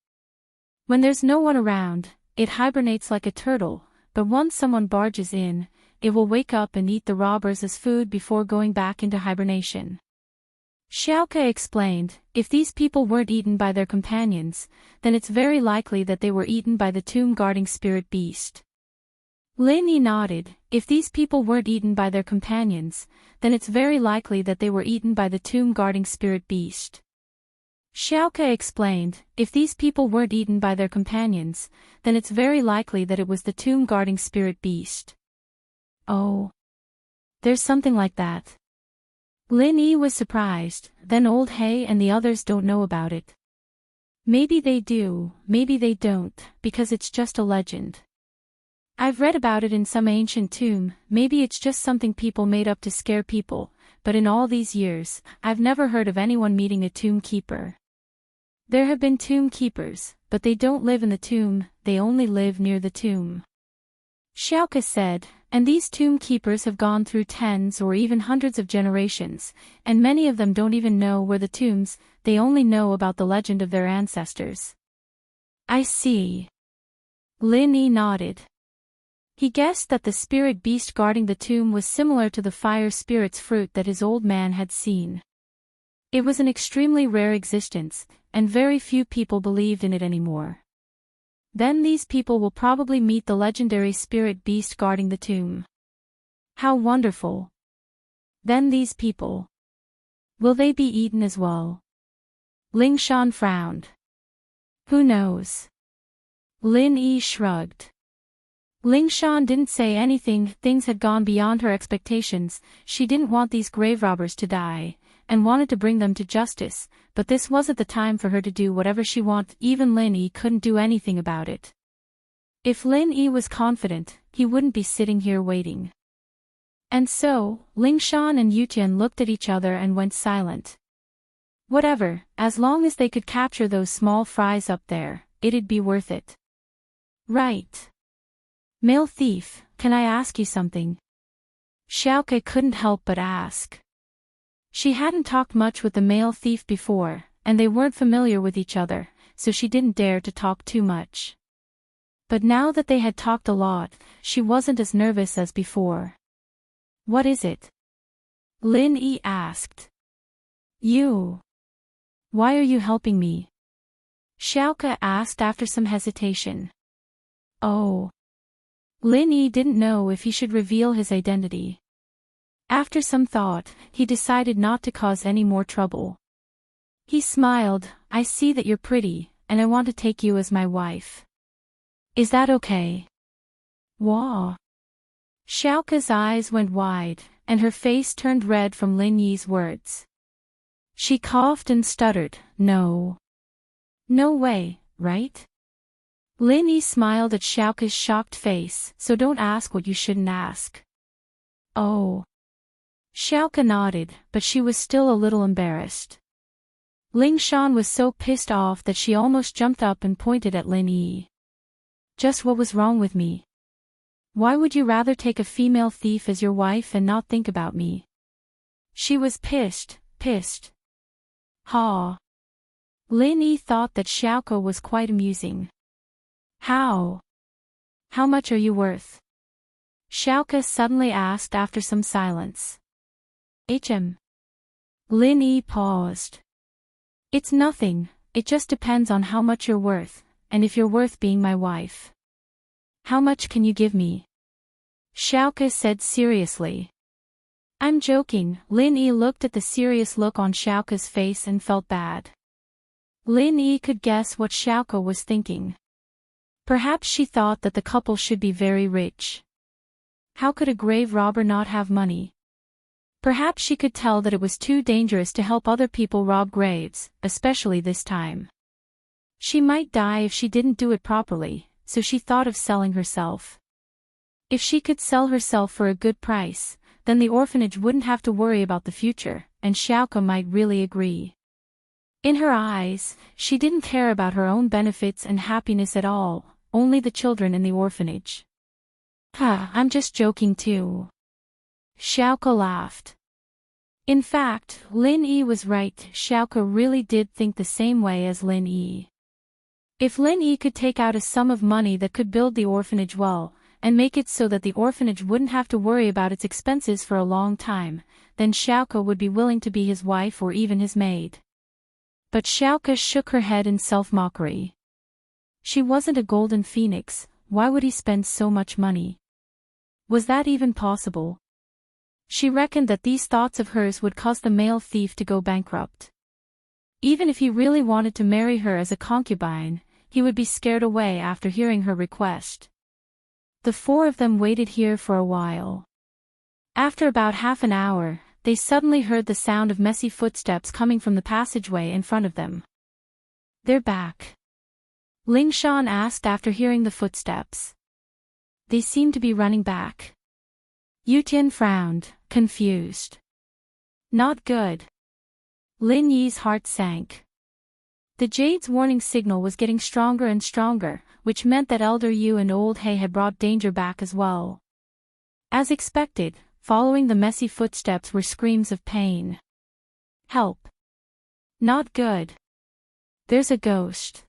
When there's no one around, it hibernates like a turtle, but once someone barges in, it will wake up and eat the robbers as food before going back into hibernation. Xiaoke explained, if these people weren't eaten by their companions, then it's very likely that they were eaten by the tomb-guarding spirit beast. Lin Yi nodded, if these people weren't eaten by their companions, then it's very likely that they were eaten by the tomb-guarding spirit beast. Xiaoke explained, if these people weren't eaten by their companions, then it's very likely that it was the tomb-guarding spirit beast. Oh. There's something like that. Lin Yi was surprised, then Old Hay and the others don't know about it. Maybe they do, maybe they don't, because it's just a legend. I've read about it in some ancient tomb. Maybe it's just something people made up to scare people, but in all these years, I've never heard of anyone meeting a tomb keeper. There have been tomb keepers, but they don't live in the tomb, they only live near the tomb. Xiaoke said, and these tomb keepers have gone through tens or even hundreds of generations, and many of them don't even know where the tombs, they only know about the legend of their ancestors. I see. Lin Yi nodded. He guessed that the spirit beast guarding the tomb was similar to the fire spirit's fruit that his old man had seen. It was an extremely rare existence, and very few people believed in it anymore. Then these people will probably meet the legendary spirit beast guarding the tomb. How wonderful. Then these people. Will they be eaten as well? Ling Shan frowned. Who knows? Lin Yi shrugged. Ling Shan didn't say anything, things had gone beyond her expectations, she didn't want these grave robbers to die, and wanted to bring them to justice, but this wasn't the time for her to do whatever she wanted, even Lin Yi couldn't do anything about it. If Lin Yi was confident, he wouldn't be sitting here waiting. And so, Ling Shan and Yutian looked at each other and went silent. Whatever, as long as they could capture those small fries up there, it'd be worth it. Right. Male thief, can I ask you something? Xiaoke couldn't help but ask. She hadn't talked much with the male thief before, and they weren't familiar with each other, so she didn't dare to talk too much. But now that they had talked a lot, she wasn't as nervous as before. What is it? Lin Yi asked. You. Why are you helping me? Xiaoke asked after some hesitation. Oh. Lin Yi didn't know if he should reveal his identity. After some thought, he decided not to cause any more trouble. He smiled, I see that you're pretty, and I want to take you as my wife. Is that okay? Wah. Xiaoke's eyes went wide, and her face turned red from Lin Yi's words. She coughed and stuttered, no. No way, right? Lin Yi smiled at Xiaoke's shocked face, so don't ask what you shouldn't ask. Oh. Xiaoke nodded, but she was still a little embarrassed. Ling Shan was so pissed off that she almost jumped up and pointed at Lin Yi. Just what was wrong with me? Why would you rather take a female thief as your wife and not think about me? She was pissed. Ha. Lin Yi thought that Xiaoke was quite amusing. How? How much are you worth? Xiaoke suddenly asked after some silence. Lin Yi paused. It's nothing, it just depends on how much you're worth, and if you're worth being my wife. How much can you give me? Xiaoke said seriously. I'm joking. Lin Yi looked at the serious look on Xiaoke's face and felt bad. Lin Yi could guess what Xiaoke was thinking. Perhaps she thought that the couple should be very rich. How could a grave robber not have money? Perhaps she could tell that it was too dangerous to help other people rob graves, especially this time. She might die if she didn't do it properly, so she thought of selling herself. If she could sell herself for a good price, then the orphanage wouldn't have to worry about the future, and Xiaoke might really agree. In her eyes, she didn't care about her own benefits and happiness at all, only the children in the orphanage. I'm just joking too. Xiaoke laughed. In fact, Lin Yi was right, Xiaoke really did think the same way as Lin Yi. If Lin Yi could take out a sum of money that could build the orphanage well, and make it so that the orphanage wouldn't have to worry about its expenses for a long time, then Xiaoke would be willing to be his wife or even his maid. But Xiaoke shook her head in self-mockery. She wasn't a golden phoenix, why would he spend so much money? Was that even possible? She reckoned that these thoughts of hers would cause the male thief to go bankrupt. Even if he really wanted to marry her as a concubine, he would be scared away after hearing her request. The four of them waited here for a while. After about half an hour, they suddenly heard the sound of messy footsteps coming from the passageway in front of them. They're back. Ling Shan asked after hearing the footsteps. they seemed to be running back. Yutian frowned, confused. Not good. Lin Yi's heart sank. The Jade's warning signal was getting stronger and stronger, which meant that Elder Yu and Old Hay had brought danger back as well. As expected, following the messy footsteps were screams of pain. Help. Not good. There's a ghost.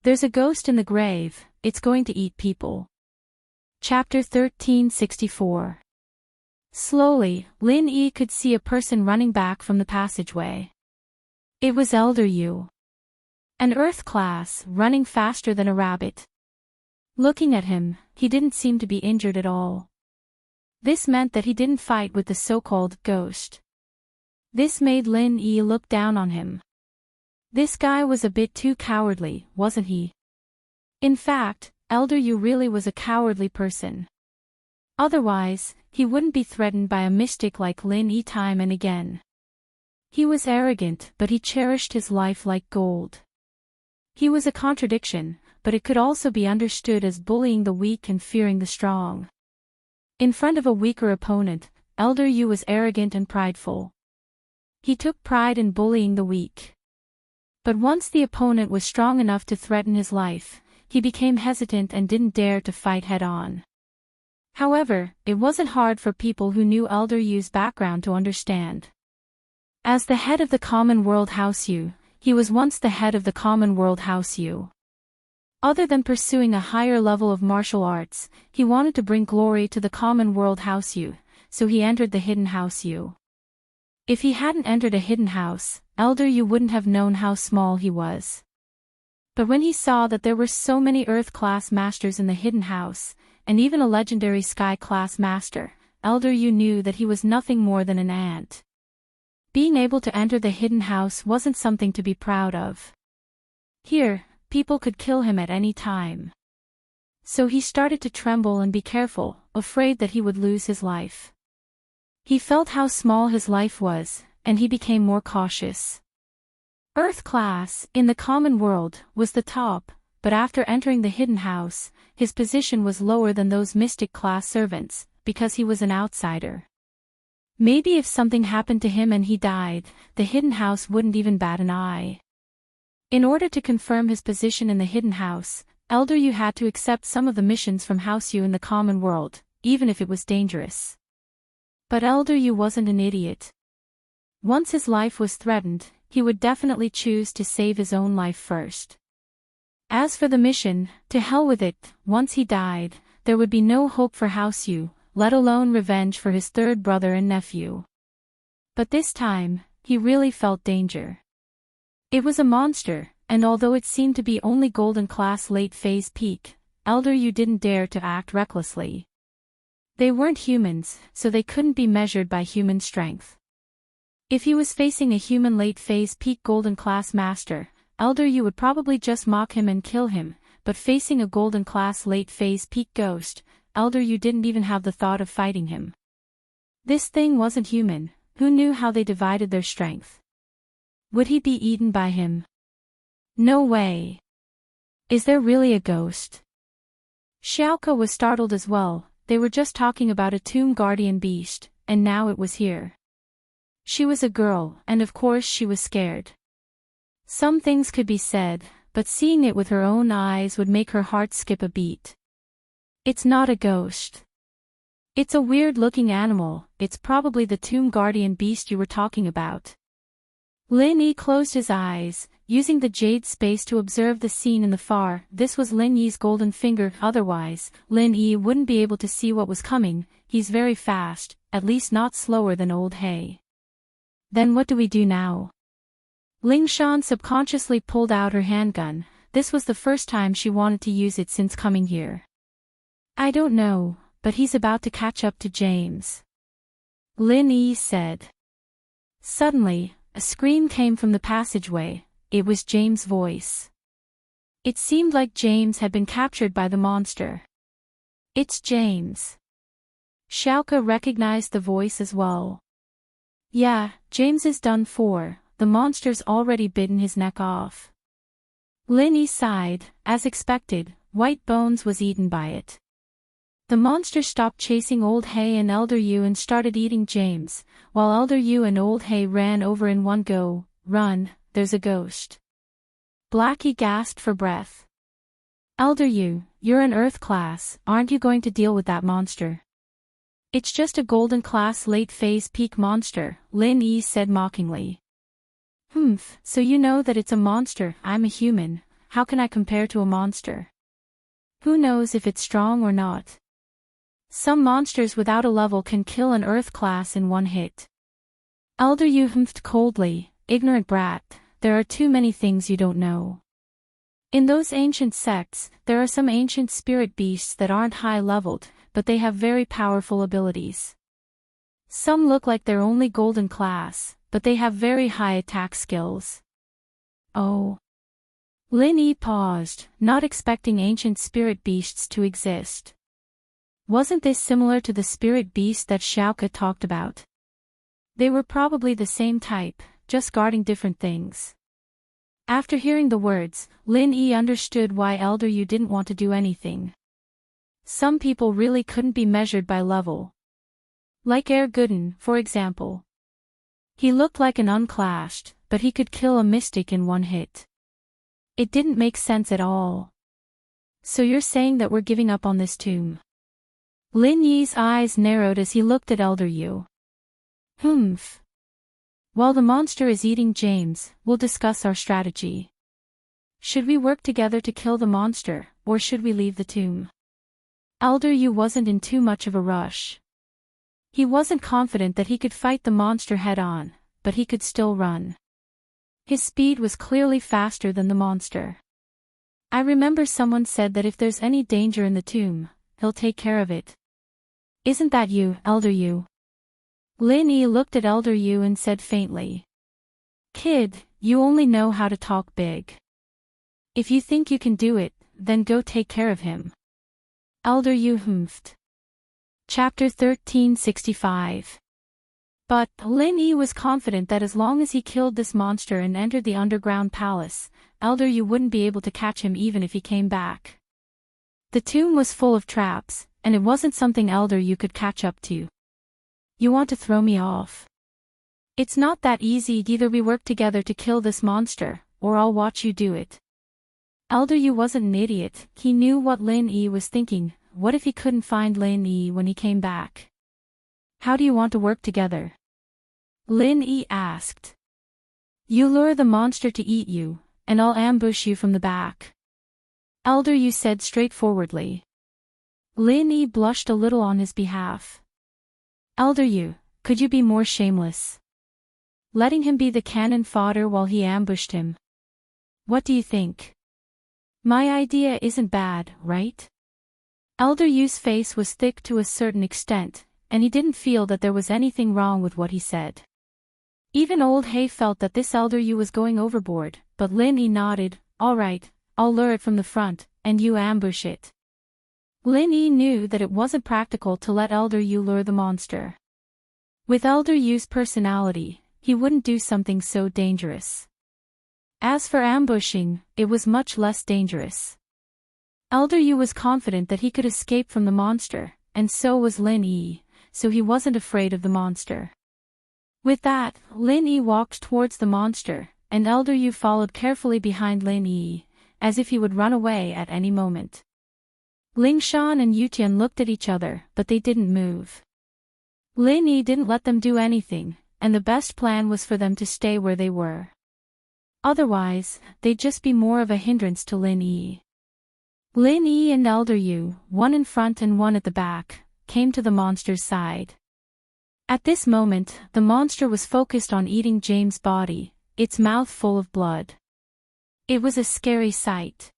There's a ghost in the grave, it's going to eat people. Chapter 1364. Slowly, Lin Yi could see a person running back from the passageway. It was Elder Yu. An Earth class, running faster than a rabbit. Looking at him, he didn't seem to be injured at all. This meant that he didn't fight with the so-called ghost. This made Lin Yi look down on him. This guy was a bit too cowardly, wasn't he? In fact, Elder Yu really was a cowardly person. Otherwise, he wouldn't be threatened by a mystic like Lin Yi time and again. He was arrogant, but he cherished his life like gold. He was a contradiction, but it could also be understood as bullying the weak and fearing the strong. In front of a weaker opponent, Elder Yu was arrogant and prideful. He took pride in bullying the weak. But once the opponent was strong enough to threaten his life, he became hesitant and didn't dare to fight head-on. However, it wasn't hard for people who knew Elder Yu's background to understand. As the head of the Common World House Yu, he was once the head of the Common World House Yu. Other than pursuing a higher level of martial arts, he wanted to bring glory to the Common World House Yu, so he entered the Hidden House Yu. If he hadn't entered a hidden house, Elder Yu wouldn't have known how small he was. But when he saw that there were so many Earth-class masters in the hidden house, and even a legendary Sky-class master, Elder Yu knew that he was nothing more than an ant. Being able to enter the hidden house wasn't something to be proud of. Here, people could kill him at any time. So he started to tremble and be careful, afraid that he would lose his life. He felt how small his life was, and he became more cautious. Earth class, in the common world, was the top, but after entering the hidden house, his position was lower than those mystic class servants, because he was an outsider. Maybe if something happened to him and he died, the hidden house wouldn't even bat an eye. In order to confirm his position in the hidden house, Elder Yu had to accept some of the missions from House Yu in the common world, even if it was dangerous. But Elder Yu wasn't an idiot. Once his life was threatened, he would definitely choose to save his own life first. As for the mission, to hell with it, once he died, there would be no hope for House Yu, let alone revenge for his third brother and nephew. But this time, he really felt danger. It was a monster, and although it seemed to be only golden class late phase peak, Elder Yu didn't dare to act recklessly. They weren't humans, so they couldn't be measured by human strength. If he was facing a human late phase peak golden class master, Elder Yu would probably just mock him and kill him, but facing a golden class late phase peak ghost, Elder Yu didn't even have the thought of fighting him. This thing wasn't human, who knew how they divided their strength? Would he be eaten by him? No way. Is there really a ghost? Xiaoke was startled as well. They were just talking about a tomb guardian beast, and now it was here. She was a girl, and of course she was scared. Some things could be said, but seeing it with her own eyes would make her heart skip a beat. It's not a ghost. It's a weird-looking animal, it's probably the tomb guardian beast you were talking about. Lin Yi closed his eyes, using the jade space to observe the scene in the far. This was Lin Yi's golden finger, otherwise, Lin Yi wouldn't be able to see what was coming. He's very fast, at least not slower than Old Hay. Then what do we do now? Ling Shan subconsciously pulled out her handgun. This was the first time she wanted to use it since coming here. I don't know, but he's about to catch up to James. Lin Yi said. Suddenly, a scream came from the passageway. It was James' voice. It seemed like James had been captured by the monster. It's James. Xiaoke recognized the voice as well. Yeah, James is done for, the monster's already bitten his neck off. Lin Yi sighed, as expected, White Bones was eaten by it. The monster stopped chasing Old Hay and Elder Yu and started eating James, while Elder Yu and Old Hay ran over in one go. "Run, there's a ghost." Blackie gasped for breath. "Elder Yu, you're an Earth class, aren't you going to deal with that monster?" "It's just a Golden class late phase peak monster," Lin Yi said mockingly. "Humph, so you know that it's a monster. I'm a human, how can I compare to a monster? Who knows if it's strong or not? Some monsters without a level can kill an Earth class in one hit." Elder Yu humphed coldly, "Ignorant brat, there are too many things you don't know. In those ancient sects, there are some ancient spirit beasts that aren't high-leveled, but they have very powerful abilities. Some look like they're only Golden class, but they have very high attack skills." "Oh." Lin Yi paused, not expecting ancient spirit beasts to exist. Wasn't this similar to the spirit beast that Xiaoka talked about? They were probably the same type, just guarding different things. After hearing the words, Lin Yi understood why Elder Yu didn't want to do anything. Some people really couldn't be measured by level. Like Gooden, for example. He looked like an unclashed, but he could kill a mystic in one hit. It didn't make sense at all. "So you're saying that we're giving up on this tomb?" Lin Yi's eyes narrowed as he looked at Elder Yu. "Humph. While the monster is eating James, we'll discuss our strategy. Should we work together to kill the monster, or should we leave the tomb?" Elder Yu wasn't in too much of a rush. He wasn't confident that he could fight the monster head-on, but he could still run. His speed was clearly faster than the monster. "I remember someone said that if there's any danger in the tomb, he'll take care of it. Isn't that you, Elder Yu?" Lin Yi looked at Elder Yu and said faintly. "Kid, you only know how to talk big. If you think you can do it, then go take care of him." Elder Yu humphed. Chapter 1365. But Lin Yi was confident that as long as he killed this monster and entered the underground palace, Elder Yu wouldn't be able to catch him even if he came back. The tomb was full of traps, and it wasn't something Elder Yu could catch up to. "You want to throw me off? It's not that easy. Either we work together to kill this monster, or I'll watch you do it." Elder Yu wasn't an idiot, he knew what Lin Yi was thinking. What if he couldn't find Lin Yi when he came back? "How do you want to work together?" Lin Yi asked. "You lure the monster to eat you, and I'll ambush you from the back," Elder Yu said straightforwardly. Lin Yi blushed a little on his behalf. "Elder Yu, could you be more shameless? Letting him be the cannon fodder while he ambushed him. What do you think? My idea isn't bad, right?" Elder Yu's face was thick to a certain extent, and he didn't feel that there was anything wrong with what he said. Even Old Hay felt that this Elder Yu was going overboard, but Lin Yi nodded. "All right, I'll lure it from the front, and you ambush it." Lin Yi knew that it wasn't practical to let Elder Yu lure the monster. With Elder Yu's personality, he wouldn't do something so dangerous. As for ambushing, it was much less dangerous. Elder Yu was confident that he could escape from the monster, and so was Lin Yi, so he wasn't afraid of the monster. With that, Lin Yi walked towards the monster, and Elder Yu followed carefully behind Lin Yi, as if he would run away at any moment. Ling Shan and Yutian looked at each other, but they didn't move. Lin Yi didn't let them do anything, and the best plan was for them to stay where they were. Otherwise, they'd just be more of a hindrance to Lin Yi. Lin Yi and Elder Yu, one in front and one at the back, came to the monster's side. At this moment, the monster was focused on eating James' body, its mouth full of blood. It was a scary sight.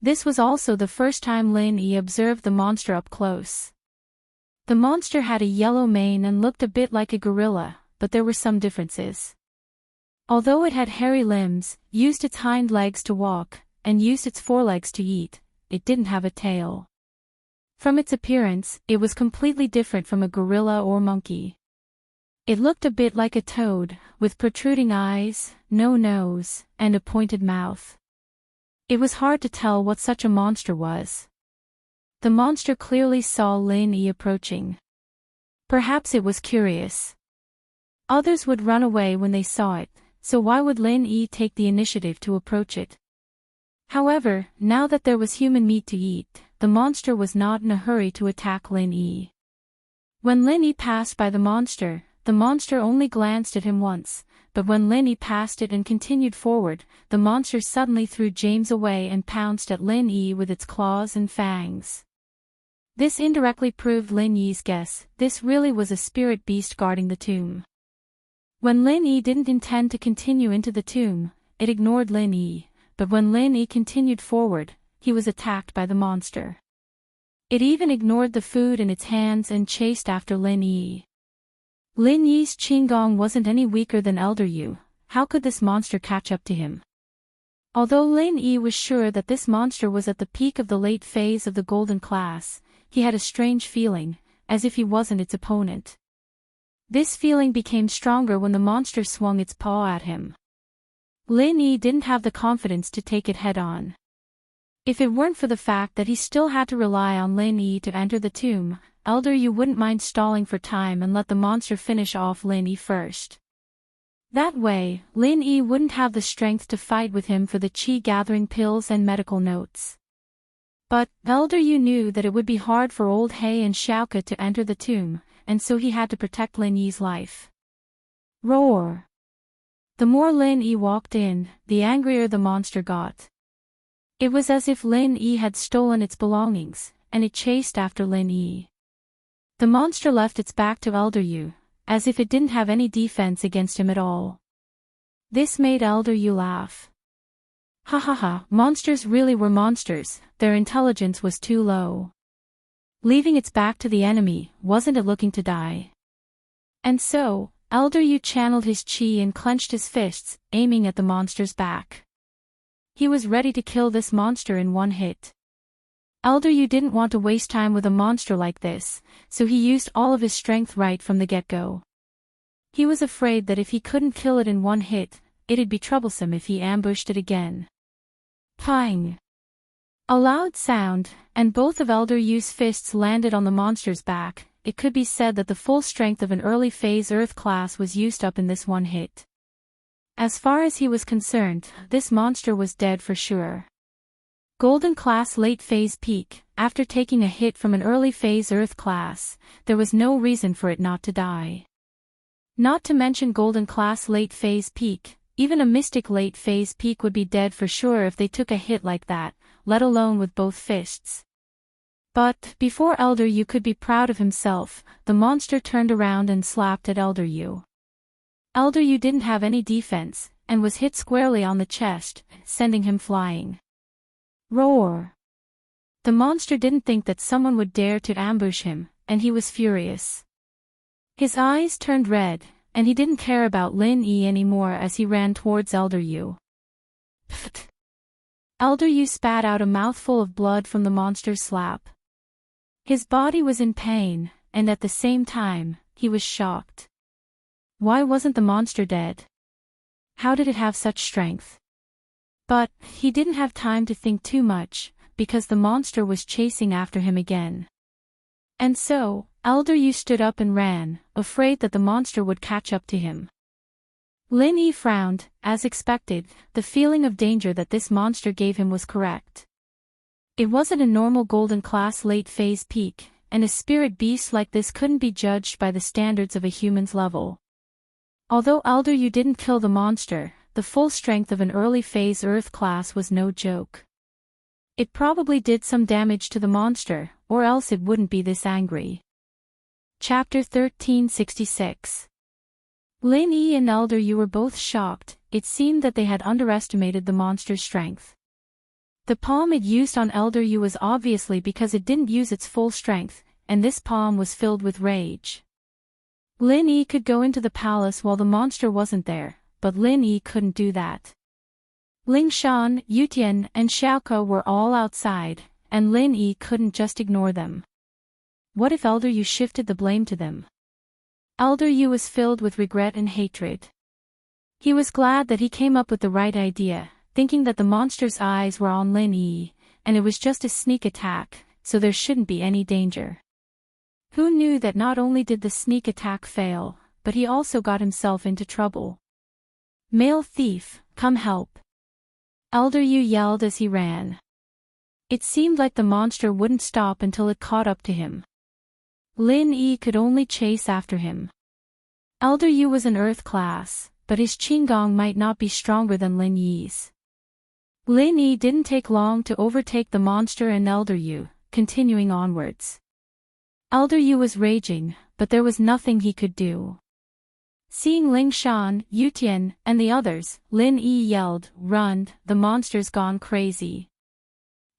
This was also the first time Lin Yi observed the monster up close. The monster had a yellow mane and looked a bit like a gorilla, but there were some differences. Although it had hairy limbs, used its hind legs to walk, and used its forelegs to eat, it didn't have a tail. From its appearance, it was completely different from a gorilla or monkey. It looked a bit like a toad, with protruding eyes, no nose, and a pointed mouth. It was hard to tell what such a monster was. The monster clearly saw Lin Yi approaching. Perhaps it was curious. Others would run away when they saw it, so why would Lin Yi take the initiative to approach it? However, now that there was human meat to eat, the monster was not in a hurry to attack Lin Yi. When Lin Yi passed by the monster only glanced at him once, but when Lin Yi passed it and continued forward, the monster suddenly threw James away and pounced at Lin Yi with its claws and fangs. This indirectly proved Lin Yi's guess: this really was a spirit beast guarding the tomb. When Lin Yi didn't intend to continue into the tomb, it ignored Lin Yi, but when Lin Yi continued forward, he was attacked by the monster. It even ignored the food in its hands and chased after Lin Yi. Lin Yi's qigong wasn't any weaker than Elder Yu. How could this monster catch up to him? Although Lin Yi was sure that this monster was at the peak of the late phase of the golden class, he had a strange feeling, as if he wasn't its opponent. This feeling became stronger when the monster swung its paw at him. Lin Yi didn't have the confidence to take it head-on. If it weren't for the fact that he still had to rely on Lin Yi to enter the tomb, Elder Yu wouldn't mind stalling for time and let the monster finish off Lin Yi first. That way, Lin Yi wouldn't have the strength to fight with him for the qi-gathering pills and medical notes. But, Elder Yu knew that it would be hard for old He and Xiaoke to enter the tomb, and so he had to protect Lin Yi's life. Roar! The more Lin Yi walked in, the angrier the monster got. It was as if Lin Yi had stolen its belongings, and it chased after Lin Yi. The monster left its back to Elder Yu, as if it didn't have any defense against him at all. This made Elder Yu laugh. Ha ha ha, monsters really were monsters, their intelligence was too low. Leaving its back to the enemy, wasn't it looking to die? And so, Elder Yu channeled his qi and clenched his fists, aiming at the monster's back. He was ready to kill this monster in one hit. Elder Yu didn't want to waste time with a monster like this, so he used all of his strength right from the get-go. He was afraid that if he couldn't kill it in one hit, it'd be troublesome if he ambushed it again. Pang! A loud sound, and both of Elder Yu's fists landed on the monster's back. It could be said that the full strength of an early phase Earth class was used up in this one hit. As far as he was concerned, this monster was dead for sure. Golden class late phase peak, after taking a hit from an early phase Earth class, there was no reason for it not to die. Not to mention golden class late phase peak, even a mystic late phase peak would be dead for sure if they took a hit like that, let alone with both fists. But, before Elder Yu could be proud of himself, the monster turned around and slapped at Elder Yu. Elder Yu didn't have any defense, and was hit squarely on the chest, sending him flying. Roar! The monster didn't think that someone would dare to ambush him, and he was furious. His eyes turned red, and he didn't care about Lin Yi anymore as he ran towards Elder Yu. Pfft! Elder Yu spat out a mouthful of blood from the monster's slap. His body was in pain, and at the same time, he was shocked. Why wasn't the monster dead? How did it have such strength? But, he didn't have time to think too much, because the monster was chasing after him again. And so, Elder Yu stood up and ran, afraid that the monster would catch up to him. Lin Yi frowned, as expected. The feeling of danger that this monster gave him was correct. It wasn't a normal golden class late phase peak, and a spirit beast like this couldn't be judged by the standards of a human's level. Although Elder Yu didn't kill the monster, the full strength of an early phase Earth class was no joke. It probably did some damage to the monster, or else it wouldn't be this angry. Chapter 1366. Lin Yi and Elder Yu were both shocked. It seemed that they had underestimated the monster's strength. The palm it used on Elder Yu was obviously because it didn't use its full strength, and this palm was filled with rage. Lin Yi could go into the palace while the monster wasn't there, but Lin Yi couldn't do that. Ling Shan, Yutian, and Xiaoke were all outside, and Lin Yi couldn't just ignore them. What if Elder Yu shifted the blame to them? Elder Yu was filled with regret and hatred. He was glad that he came up with the right idea, thinking that the monster's eyes were on Lin Yi, and it was just a sneak attack, so there shouldn't be any danger. Who knew that not only did the sneak attack fail, but he also got himself into trouble? Male thief, come help. Elder Yu yelled as he ran. It seemed like the monster wouldn't stop until it caught up to him. Lin Yi could only chase after him. Elder Yu was an earth class, but his qigong might not be stronger than Lin Yi's. Lin Yi didn't take long to overtake the monster and Elder Yu, continuing onwards. Elder Yu was raging, but there was nothing he could do. Seeing Ling Shan, Yu Tian, and the others, Lin Yi yelled, "Run, the monster's gone crazy."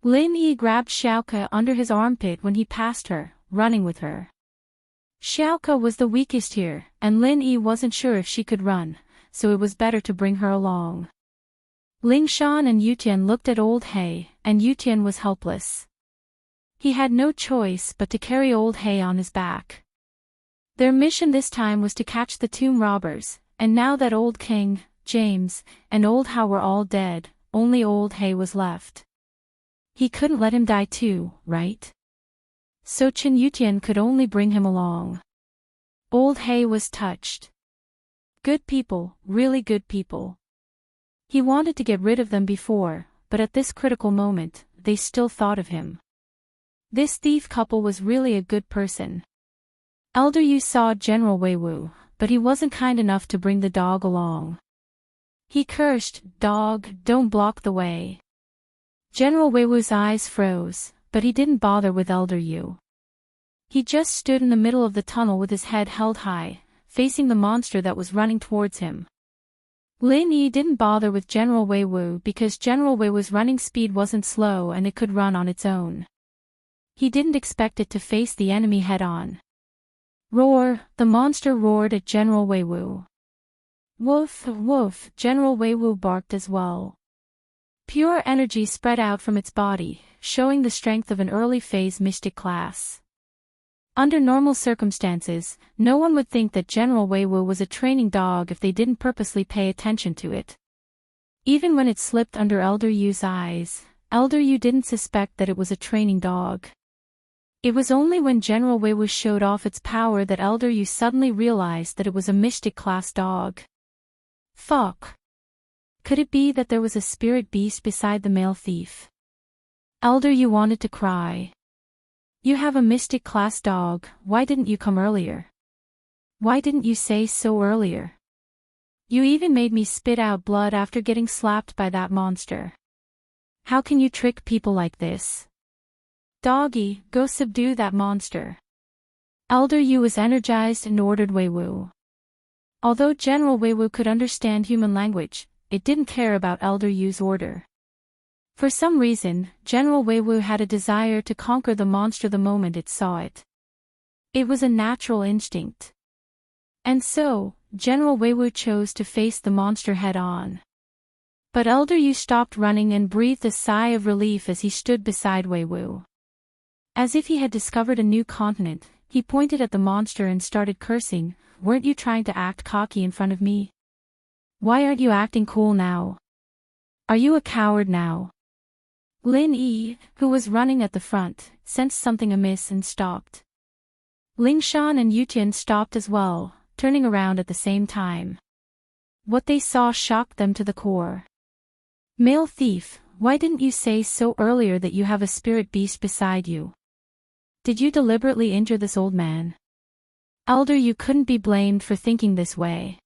Lin Yi grabbed Xiaoke under his armpit when he passed her, running with her. Xiaoke was the weakest here, and Lin Yi wasn't sure if she could run, so it was better to bring her along. Ling Shan and Yu Tian looked at old He, and Yu Tian was helpless. He had no choice but to carry old He on his back. Their mission this time was to catch the tomb robbers, and now that old King, James, and old Hao were all dead, only old He was left. He couldn't let him die too, right? So Qin Yutian could only bring him along. Old He was touched. Good people, really good people. He wanted to get rid of them before, but at this critical moment, they still thought of him. This thief couple was really a good person. Elder Yu saw General Wei Wu, but he wasn't kind enough to bring the dog along. He cursed, "Dog, don't block the way." General Wei Wu's eyes froze, but he didn't bother with Elder Yu. He just stood in the middle of the tunnel with his head held high, facing the monster that was running towards him. Lin Yi didn't bother with General Wei Wu because General Wei Wu's running speed wasn't slow and it could run on its own. He didn't expect it to face the enemy head-on. Roar, the monster roared at General Wei Wu. Woof, woof, General Wei Wu barked as well. Pure energy spread out from its body, showing the strength of an early-phase mystic class. Under normal circumstances, no one would think that General Wei Wu was a training dog if they didn't purposely pay attention to it. Even when it slipped under Elder Yu's eyes, Elder Yu didn't suspect that it was a training dog. It was only when General Wei Wu showed off its power that Elder Yu suddenly realized that it was a mystic class dog. Fuck. Could it be that there was a spirit beast beside the male thief? Elder Yu wanted to cry. You have a mystic class dog, why didn't you come earlier? Why didn't you say so earlier? You even made me spit out blood after getting slapped by that monster. How can you trick people like this? Doggy, go subdue that monster. Elder Yu was energized and ordered Wei Wu. Although General Wei Wu could understand human language, it didn't care about Elder Yu's order. For some reason, General Wei Wu had a desire to conquer the monster the moment it saw it. It was a natural instinct. And so, General Wei Wu chose to face the monster head-on. But Elder Yu stopped running and breathed a sigh of relief as he stood beside Wei Wu. As if he had discovered a new continent, he pointed at the monster and started cursing, "Weren't you trying to act cocky in front of me? Why aren't you acting cool now? Are you a coward now?" Lin Yi, who was running at the front, sensed something amiss and stopped. Ling Shan and Yu Tian stopped as well, turning around at the same time. What they saw shocked them to the core. "Male thief, why didn't you say so earlier that you have a spirit beast beside you? Did you deliberately injure this old man?" Elder Yu couldn't be blamed for thinking this way.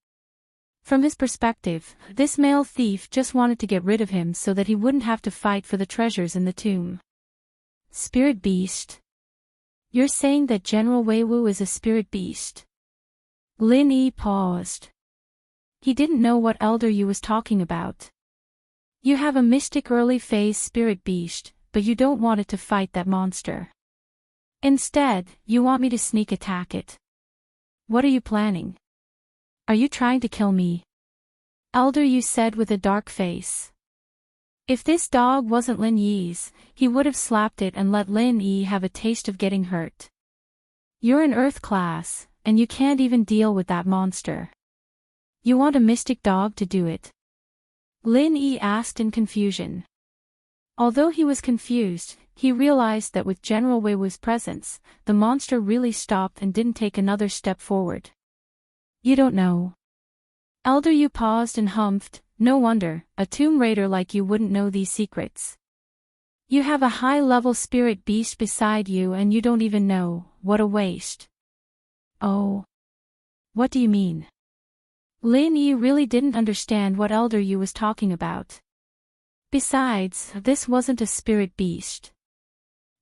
From his perspective, this male thief just wanted to get rid of him so that he wouldn't have to fight for the treasures in the tomb. Spirit beast? You're saying that General Wei Wu is a spirit beast? Lin Yi paused. He didn't know what Elder Yu was talking about. You have a mystic early phase spirit beast, but you don't want it to fight that monster. Instead, you want me to sneak attack it. What are you planning? Are you trying to kill me? Elder Yu said with a dark face. If this dog wasn't Lin Yi's, he would have slapped it and let Lin Yi have a taste of getting hurt. You're an earth class, and you can't even deal with that monster. You want a mystic dog to do it? Lin Yi asked in confusion. Although he was confused, he realized that with General Wei Wu's presence, the monster really stopped and didn't take another step forward. You don't know. Elder Yu paused and humphed, no wonder, a tomb raider like you wouldn't know these secrets. You have a high-level spirit beast beside you and you don't even know, what a waste. Oh. What do you mean? Lin Yi really didn't understand what Elder Yu was talking about. Besides, this wasn't a spirit beast.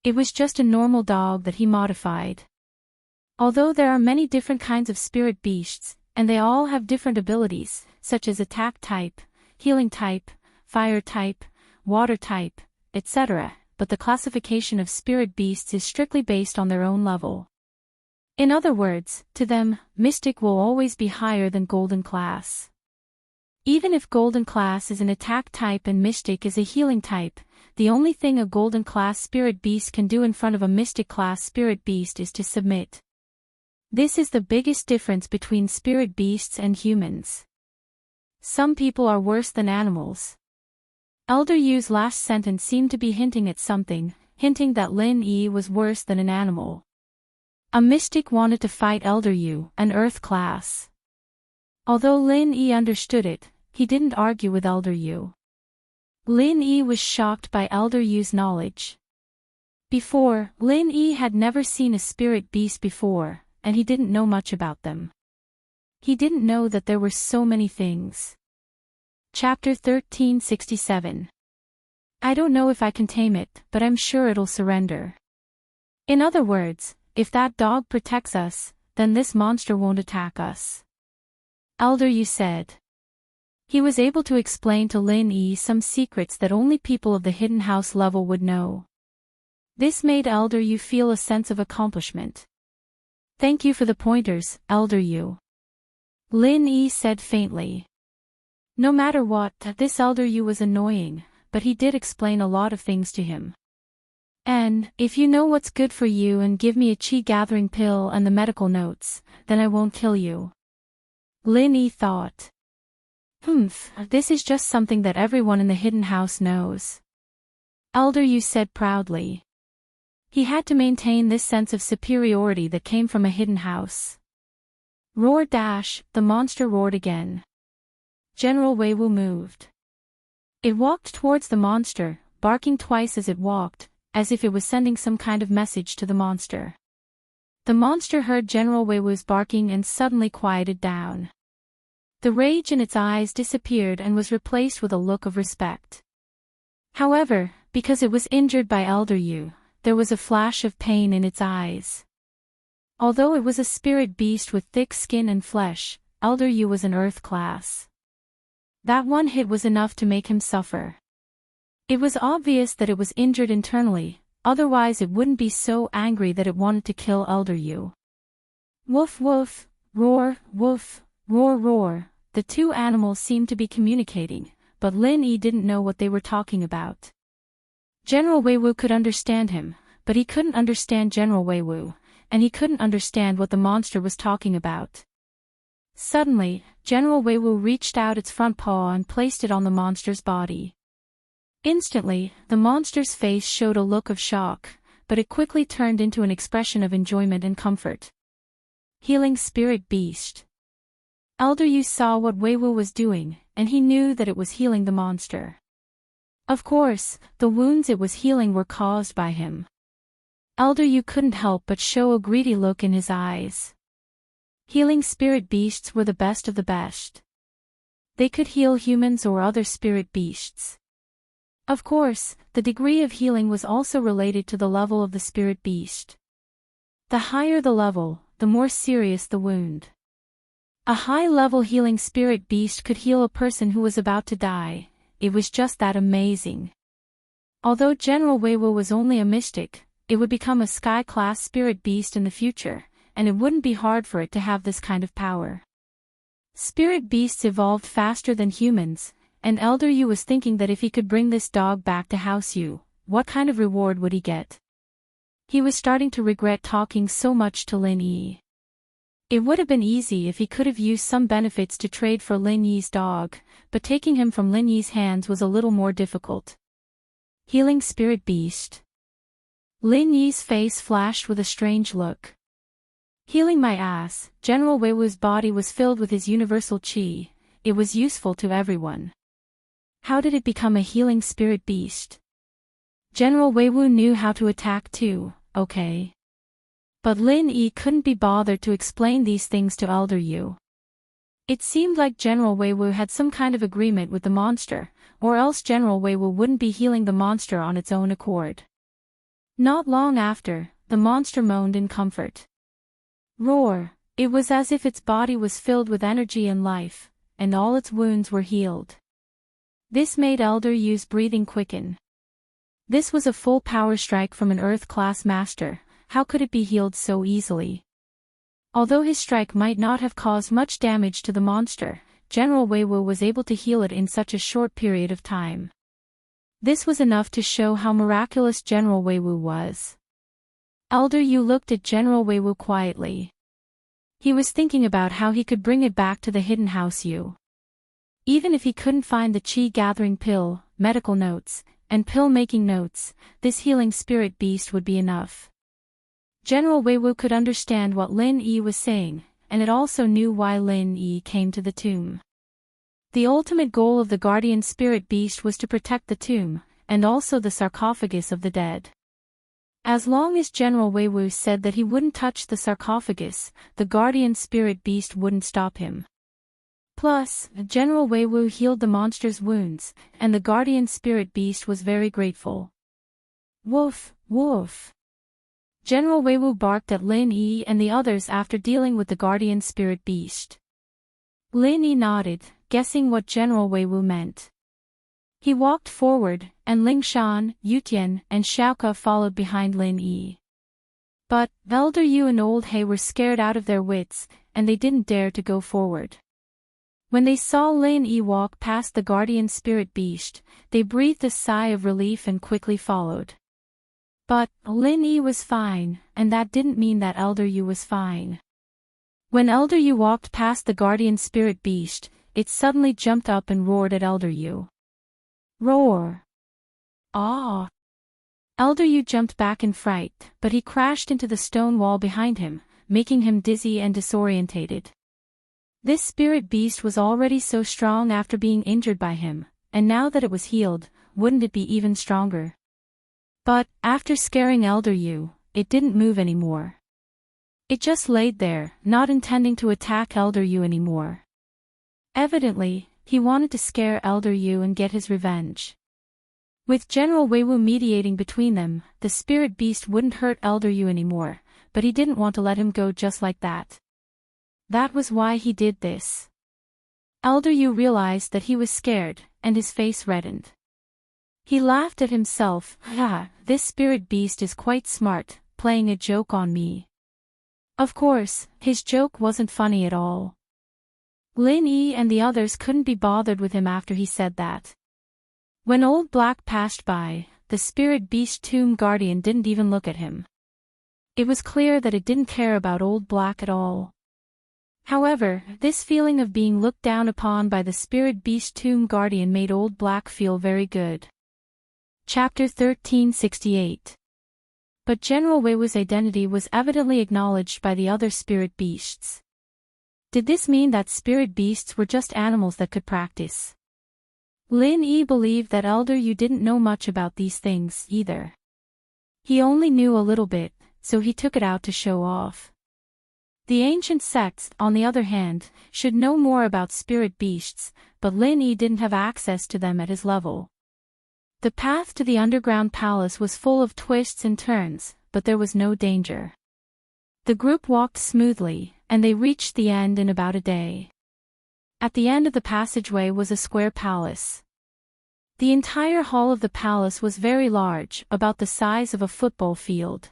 It was just a normal dog that he modified. Although there are many different kinds of spirit beasts, and they all have different abilities, such as attack type, healing type, fire type, water type, etc., but the classification of spirit beasts is strictly based on their own level. In other words, to them, Mystic will always be higher than Golden class. Even if Golden class is an attack type and Mystic is a healing type, the only thing a Golden class spirit beast can do in front of a Mystic class spirit beast is to submit. This is the biggest difference between spirit beasts and humans. Some people are worse than animals. Elder Yu's last sentence seemed to be hinting at something, hinting that Lin Yi was worse than an animal. A Mystic wanted to fight Elder Yu, an Earth class. Although Lin Yi understood it, he didn't argue with Elder Yu. Lin Yi was shocked by Elder Yu's knowledge. Before, Lin Yi had never seen a spirit beast before, and he didn't know much about them. He didn't know that there were so many things. Chapter 1367. I don't know if I can tame it, but I'm sure it'll surrender. In other words, if that dog protects us, then this monster won't attack us. Elder Yu said. He was able to explain to Lin Yi some secrets that only people of the hidden house level would know. This made Elder Yu feel a sense of accomplishment. Thank you for the pointers, Elder Yu. Lin Yi said faintly. No matter what, this Elder Yu was annoying, but he did explain a lot of things to him. And, if you know what's good for you and give me a chi gathering pill and the medical notes, then I won't kill you. Lin Yi thought. This is just something that everyone in the hidden house knows. Elder Yu said proudly. He had to maintain this sense of superiority that came from a hidden house. Roar dash, the monster roared again. General Wei Wu moved. It walked towards the monster, barking twice as it walked, as if it was sending some kind of message to the monster. The monster heard General Wei Wu's barking and suddenly quieted down. The rage in its eyes disappeared and was replaced with a look of respect. However, because it was injured by Elder Yu, there was a flash of pain in its eyes. Although it was a spirit beast with thick skin and flesh, Elder Yu was an Earth class. That one hit was enough to make him suffer. It was obvious that it was injured internally, otherwise it wouldn't be so angry that it wanted to kill Elder Yu. Woof woof, roar, woof, roar roar, the two animals seemed to be communicating, but Lin Yi didn't know what they were talking about. General Wei Wu could understand him, but he couldn't understand General Wei Wu, and he couldn't understand what the monster was talking about. Suddenly, General Wei Wu reached out its front paw and placed it on the monster's body. Instantly, the monster's face showed a look of shock, but it quickly turned into an expression of enjoyment and comfort. Healing Spirit Beast. Elder Yu saw what Wei Wu was doing, and he knew that it was healing the monster. Of course, the wounds it was healing were caused by him. Elder Yu couldn't help but show a greedy look in his eyes. Healing spirit beasts were the best of the best. They could heal humans or other spirit beasts. Of course, the degree of healing was also related to the level of the spirit beast. The higher the level, the more serious the wound. A high-level healing spirit beast could heal a person who was about to die. It was just that amazing. Although General Wei Wu was only a mystic, it would become a sky-class spirit beast in the future, and it wouldn't be hard for it to have this kind of power. Spirit beasts evolved faster than humans, and Elder Yu was thinking that if he could bring this dog back to House Yu, what kind of reward would he get? He was starting to regret talking so much to Lin Yi. It would have been easy if he could have used some benefits to trade for Lin Yi's dog, but taking him from Lin Yi's hands was a little more difficult. Healing Spirit Beast. Lin Yi's face flashed with a strange look. Healing my ass. General Wei Wu's body was filled with his universal qi. It was useful to everyone. How did it become a healing spirit beast? General Wei Wu knew how to attack too, okay. But Lin Yi couldn't be bothered to explain these things to Elder Yu. It seemed like General Wei Wu had some kind of agreement with the monster, or else General Wei Wu wouldn't be healing the monster on its own accord. Not long after, the monster moaned in comfort. Roar! It was as if its body was filled with energy and life, and all its wounds were healed. This made Elder Yu's breathing quicken. This was a full power strike from an Earth-class master. How could it be healed so easily? Although his strike might not have caused much damage to the monster, General Wei Wu was able to heal it in such a short period of time. This was enough to show how miraculous General Wei Wu was. Elder Yu looked at General Wei Wu quietly. He was thinking about how he could bring it back to the hidden house Yu. Even if he couldn't find the qi-gathering pill, medical notes, and pill-making notes, this healing spirit beast would be enough. General Wei Wu could understand what Lin Yi was saying, and it also knew why Lin Yi came to the tomb. The ultimate goal of the guardian spirit beast was to protect the tomb, and also the sarcophagus of the dead. As long as General Wei Wu said that he wouldn't touch the sarcophagus, the guardian spirit beast wouldn't stop him. Plus, General Wei Wu healed the monster's wounds, and the guardian spirit beast was very grateful. Woof, woof. General Wei Wu barked at Lin Yi and the others after dealing with the guardian spirit beast. Lin Yi nodded, guessing what General Wei Wu meant. He walked forward, and Ling Shan, Yutian, and Xiaoke followed behind Lin Yi. But, Elder Yu and Old He were scared out of their wits, and they didn't dare to go forward. When they saw Lin Yi walk past the guardian spirit beast, they breathed a sigh of relief and quickly followed. But, Lin Yi was fine, and that didn't mean that Elder Yu was fine. When Elder Yu walked past the guardian spirit beast, it suddenly jumped up and roared at Elder Yu. Roar! Ah! Elder Yu jumped back in fright, but he crashed into the stone wall behind him, making him dizzy and disorientated. This spirit beast was already so strong after being injured by him, and now that it was healed, wouldn't it be even stronger? But, after scaring Elder Yu, it didn't move anymore. It just laid there, not intending to attack Elder Yu anymore. Evidently, he wanted to scare Elder Yu and get his revenge. With General Wei Wu mediating between them, the spirit beast wouldn't hurt Elder Yu anymore, but he didn't want to let him go just like that. That was why he did this. Elder Yu realized that he was scared, and his face reddened. He laughed at himself. This spirit beast is quite smart, playing a joke on me. Of course, his joke wasn't funny at all. Lin Yi and the others couldn't be bothered with him after he said that. When Old Black passed by, the spirit beast tomb guardian didn't even look at him. It was clear that it didn't care about Old Black at all. However, this feeling of being looked down upon by the spirit beast tomb guardian made Old Black feel very good. Chapter 1368. But General Wei Wu's identity was evidently acknowledged by the other spirit beasts. Did this mean that spirit beasts were just animals that could practice? Lin Yi believed that Elder Yu didn't know much about these things either. He only knew a little bit, so he took it out to show off. The ancient sects, on the other hand, should know more about spirit beasts, but Lin Yi didn't have access to them at his level. The path to the underground palace was full of twists and turns, but there was no danger. The group walked smoothly, and they reached the end in about a day. At the end of the passageway was a square palace. The entire hall of the palace was very large, about the size of a football field.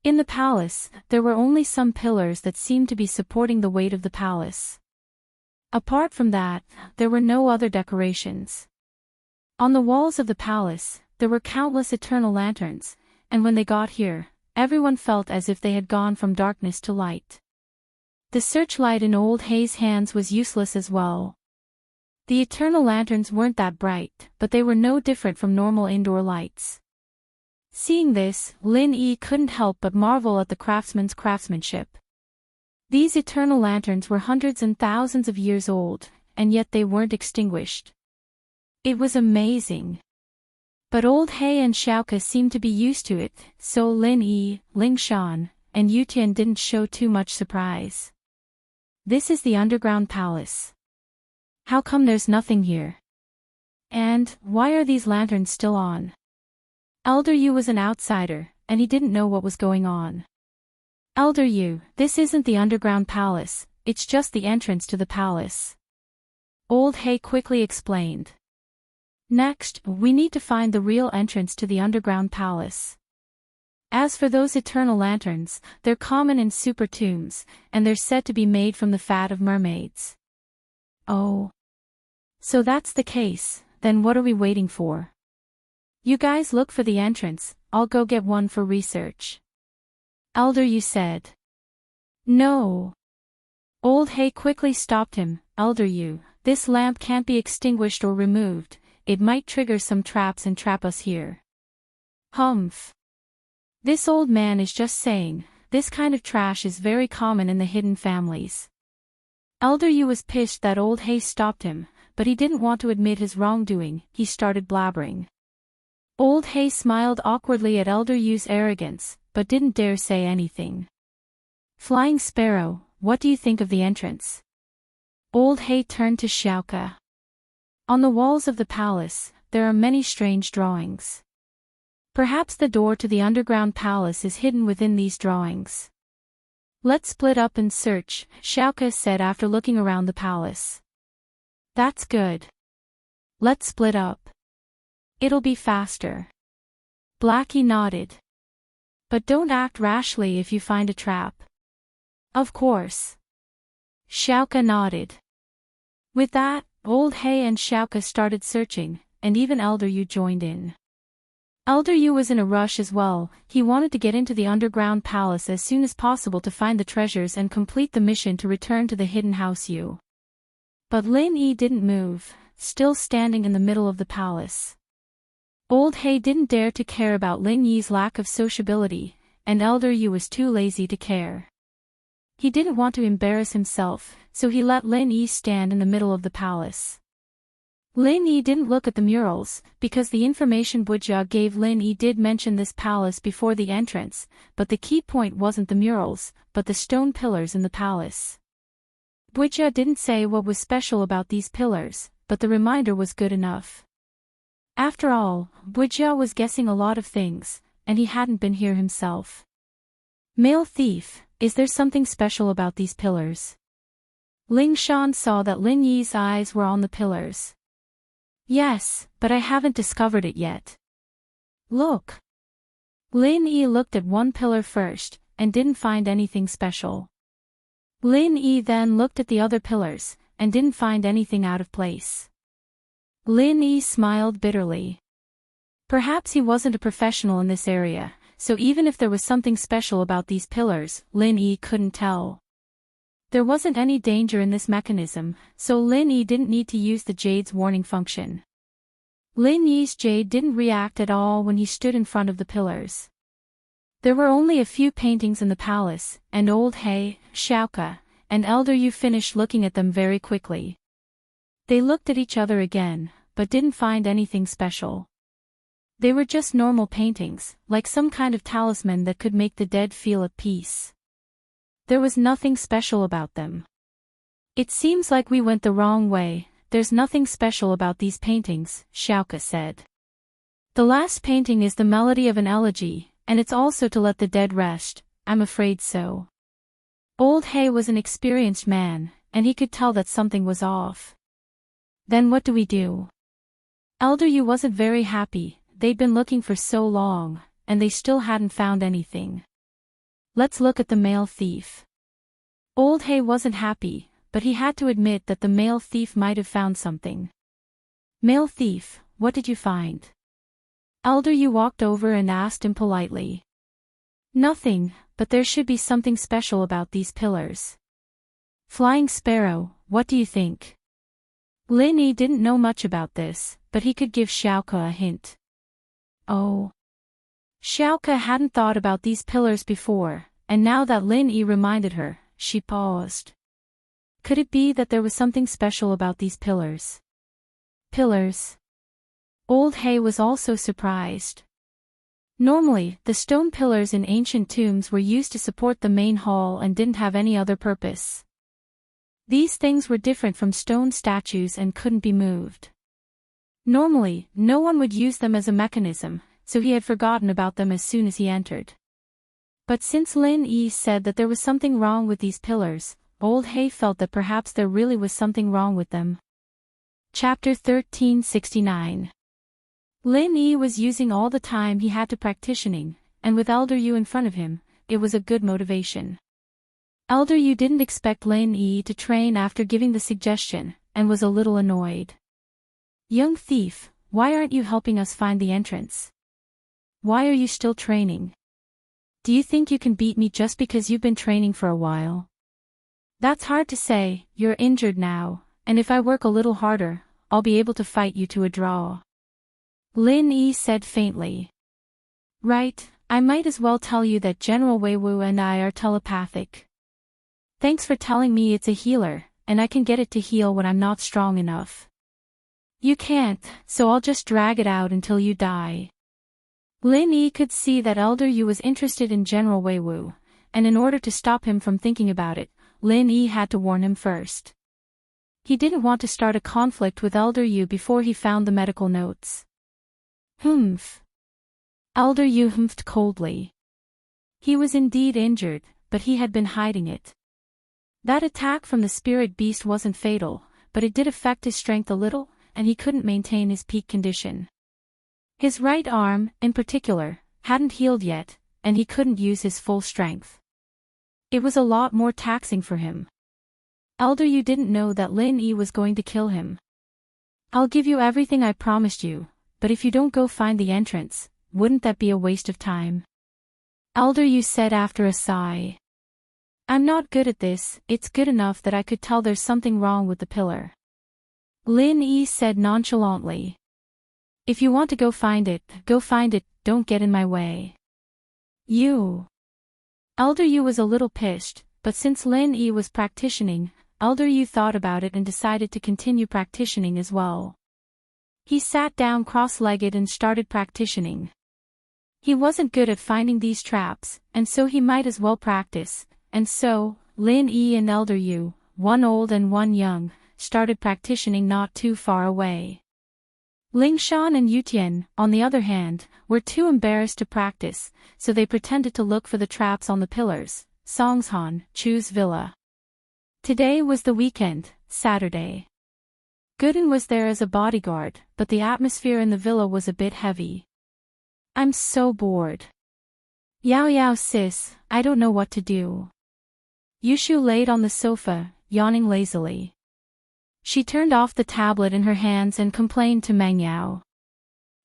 In the palace, there were only some pillars that seemed to be supporting the weight of the palace. Apart from that, there were no other decorations. On the walls of the palace, there were countless eternal lanterns, and when they got here, everyone felt as if they had gone from darkness to light. The searchlight in Old He's hands was useless as well. The eternal lanterns weren't that bright, but they were no different from normal indoor lights. Seeing this, Lin Yi couldn't help but marvel at the craftsman's craftsmanship. These eternal lanterns were hundreds and thousands of years old, and yet they weren't extinguished. It was amazing. But old He and Xiaoke seemed to be used to it, so Lin Yi, Ling Shan, and Yutian didn't show too much surprise. This is the underground palace. How come there's nothing here? And, why are these lanterns still on? Elder Yu was an outsider, and he didn't know what was going on. Elder Yu, this isn't the underground palace, it's just the entrance to the palace. Old He quickly explained. Next, we need to find the real entrance to the underground palace. As for those eternal lanterns, they're common in super tombs, and they're said to be made from the fat of mermaids. Oh. So that's the case, then what are we waiting for? You guys look for the entrance, I'll go get one for research. Elder Yu said. No. Old He quickly stopped him. Elder Yu, this lamp can't be extinguished or removed, it might trigger some traps and trap us here. Humph. This old man is just saying, this kind of trash is very common in the hidden families. Elder Yu was pissed that old He stopped him, but he didn't want to admit his wrongdoing, he started blabbering. Old He smiled awkwardly at Elder Yu's arrogance, but didn't dare say anything. Flying Sparrow, what do you think of the entrance? Old He turned to Xiaoke. On the walls of the palace, there are many strange drawings. Perhaps the door to the underground palace is hidden within these drawings. Let's split up and search, Xiaoke said after looking around the palace. That's good. Let's split up. It'll be faster. Blackie nodded. But don't act rashly if you find a trap. Of course. Xiaoke nodded. With that, old He and Xiaoke started searching, and even Elder Yu joined in. Elder Yu was in a rush as well, he wanted to get into the underground palace as soon as possible to find the treasures and complete the mission to return to the hidden house Yu. But Lin Yi didn't move, still standing in the middle of the palace. Old He didn't dare to care about Lin Yi's lack of sociability, and Elder Yu was too lazy to care. He didn't want to embarrass himself, so he let Lin Yi stand in the middle of the palace. Lin Yi didn't look at the murals, because the information Bujia gave Lin Yi did mention this palace before the entrance, but the key point wasn't the murals, but the stone pillars in the palace. Bujia didn't say what was special about these pillars, but the reminder was good enough. After all, Bujia was guessing a lot of things, and he hadn't been here himself. Male thief, is there something special about these pillars? Ling Shan saw that Lin Yi's eyes were on the pillars. Yes, but I haven't discovered it yet. Look. Lin Yi looked at one pillar first, and didn't find anything special. Lin Yi then looked at the other pillars, and didn't find anything out of place. Lin Yi smiled bitterly. Perhaps he wasn't a professional in this area, so even if there was something special about these pillars, Lin Yi couldn't tell. There wasn't any danger in this mechanism, so Lin Yi didn't need to use the jade's warning function. Lin Yi's jade didn't react at all when he stood in front of the pillars. There were only a few paintings in the palace, and old He, Xiaoke, and Elder Yu finished looking at them very quickly. They looked at each other again, but didn't find anything special. They were just normal paintings, like some kind of talisman that could make the dead feel at peace. There was nothing special about them. It seems like we went the wrong way, there's nothing special about these paintings, Xiaoke said. The last painting is the melody of an elegy, and it's also to let the dead rest, I'm afraid so. Old He was an experienced man, and he could tell that something was off. Then what do we do? Elder Yu wasn't very happy, they'd been looking for so long, and they still hadn't found anything. Let's look at the male thief. Old He wasn't happy, but he had to admit that the male thief might have found something. Male thief, what did you find? Elder Yu walked over and asked him politely. Nothing, but there should be something special about these pillars. Flying Sparrow, what do you think? Lin Yi didn't know much about this, but he could give Xiaoke a hint. Oh. Xiaoka hadn't thought about these pillars before, and now that Lin Yi reminded her, she paused. Could it be that there was something special about these pillars? Pillars? Old Hay was also surprised. Normally, the stone pillars in ancient tombs were used to support the main hall and didn't have any other purpose. These things were different from stone statues and couldn't be moved. Normally, no one would use them as a mechanism, so he had forgotten about them as soon as he entered. But since Lin Yi said that there was something wrong with these pillars, Old Hay felt that perhaps there really was something wrong with them. Chapter 1369. Lin Yi was using all the time he had to practicing, and with Elder Yu in front of him, it was a good motivation. Elder Yu didn't expect Lin Yi to train after giving the suggestion, and was a little annoyed. Young thief, why aren't you helping us find the entrance? Why are you still training? Do you think you can beat me just because you've been training for a while? That's hard to say, you're injured now, and if I work a little harder, I'll be able to fight you to a draw. Lin Yi said faintly. Right, I might as well tell you that General Wei Wu and I are telepathic. Thanks for telling me it's a healer, and I can get it to heal when I'm not strong enough. You can't, so I'll just drag it out until you die. Lin Yi could see that Elder Yu was interested in General Wei Wu, and in order to stop him from thinking about it, Lin Yi had to warn him first. He didn't want to start a conflict with Elder Yu before he found the medical notes. Humph. Elder Yu humphed coldly. He was indeed injured, but he had been hiding it. That attack from the spirit beast wasn't fatal, but it did affect his strength a little, and he couldn't maintain his peak condition. His right arm, in particular, hadn't healed yet, and he couldn't use his full strength. It was a lot more taxing for him. Elder Yu didn't know that Lin Yi was going to kill him. I'll give you everything I promised you, but if you don't go find the entrance, wouldn't that be a waste of time? Elder Yu said after a sigh. I'm not good at this, it's good enough that I could tell there's something wrong with the pillar. Lin Yi said nonchalantly. If you want to go find it, don't get in my way. You. Elder Yu was a little pissed, but since Lin Yi was practicing, Elder Yu thought about it and decided to continue practicing as well. He sat down cross-legged and started practicing. He wasn't good at finding these traps, and so he might as well practice, and so, Lin Yi and Elder Yu, one old and one young, started practicing not too far away. Lingshan and Yutian, on the other hand, were too embarrassed to practice, so they pretended to look for the traps on the pillars. Songshan, Chu's villa. Today was the weekend, Saturday. Gooden was there as a bodyguard, but the atmosphere in the villa was a bit heavy. I'm so bored. Yao Yao sis, I don't know what to do. Yushu laid on the sofa, yawning lazily. She turned off the tablet in her hands and complained to Meng Yao.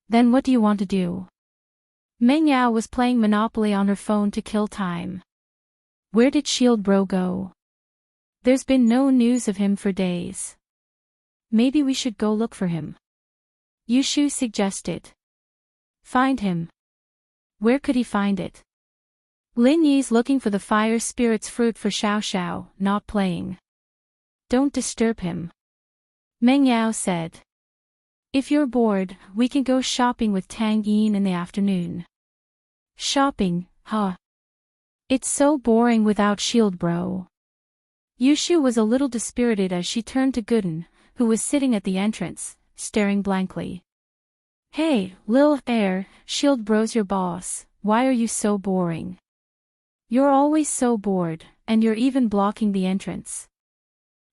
Then what do you want to do? Meng Yao was playing Monopoly on her phone to kill time. Where did Shield Bro go? There's been no news of him for days. Maybe we should go look for him. Yushu suggested. Find him. Where could he find it? Lin Yi's looking for the fire spirit's fruit for Xiao Xiao, not playing. Don't disturb him. Meng Yao said. If you're bored, we can go shopping with Tang Yin in the afternoon. Shopping, huh? It's so boring without Shield Bro. Yushu was a little dispirited as she turned to Gooden, who was sitting at the entrance, staring blankly. Hey, Lil Air, Shield Bro's your boss, why are you so boring? You're always so bored, and you're even blocking the entrance.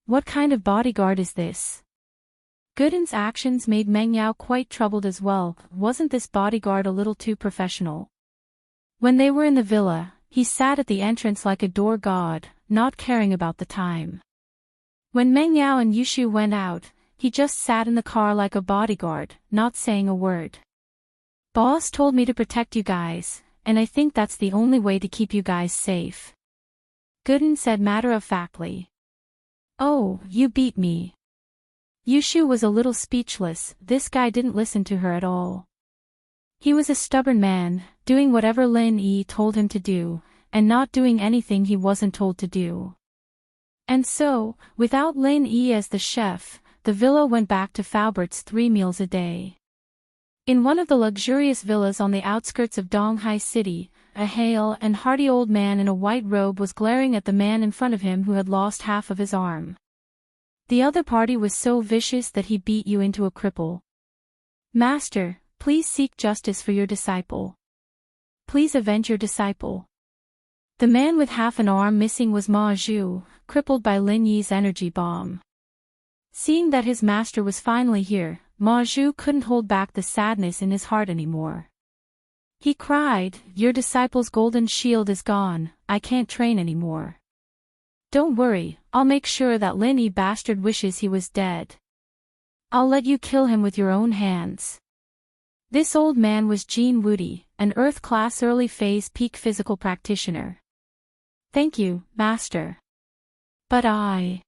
What kind of bodyguard is this? Gooden's actions made Meng Yao quite troubled as well. Wasn't this bodyguard a little too professional? When they were in the villa, he sat at the entrance like a door god, not caring about the time. When Meng Yao and Yushu went out, he just sat in the car like a bodyguard, not saying a word. Boss told me to protect you guys, and I think that's the only way to keep you guys safe. Gooden said matter-of-factly. Oh, you beat me. Yushu was a little speechless. This guy didn't listen to her at all. He was a stubborn man, doing whatever Lin Yi told him to do, and not doing anything he wasn't told to do. And so, without Lin Yi as the chef, the villa went back to Faubert's 3 meals a day. In one of the luxurious villas on the outskirts of Donghai City, a hale and hearty old man in a white robe was glaring at the man in front of him who had lost half of his arm. The other party was so vicious that he beat you into a cripple. Master, please seek justice for your disciple. Please avenge your disciple. The man with half an arm missing was Ma Zhu, crippled by Lin Yi's energy bomb. Seeing that his master was finally here, Ma Zhu couldn't hold back the sadness in his heart anymore. He cried, "Your disciple's golden shield is gone, I can't train anymore. Don't worry, I'll make sure that Lin Yi bastard wishes he was dead. I'll let you kill him with your own hands." This old man was Jean Wudi, an Earth-class early-phase peak physical practitioner. "Thank you, Master. But I..."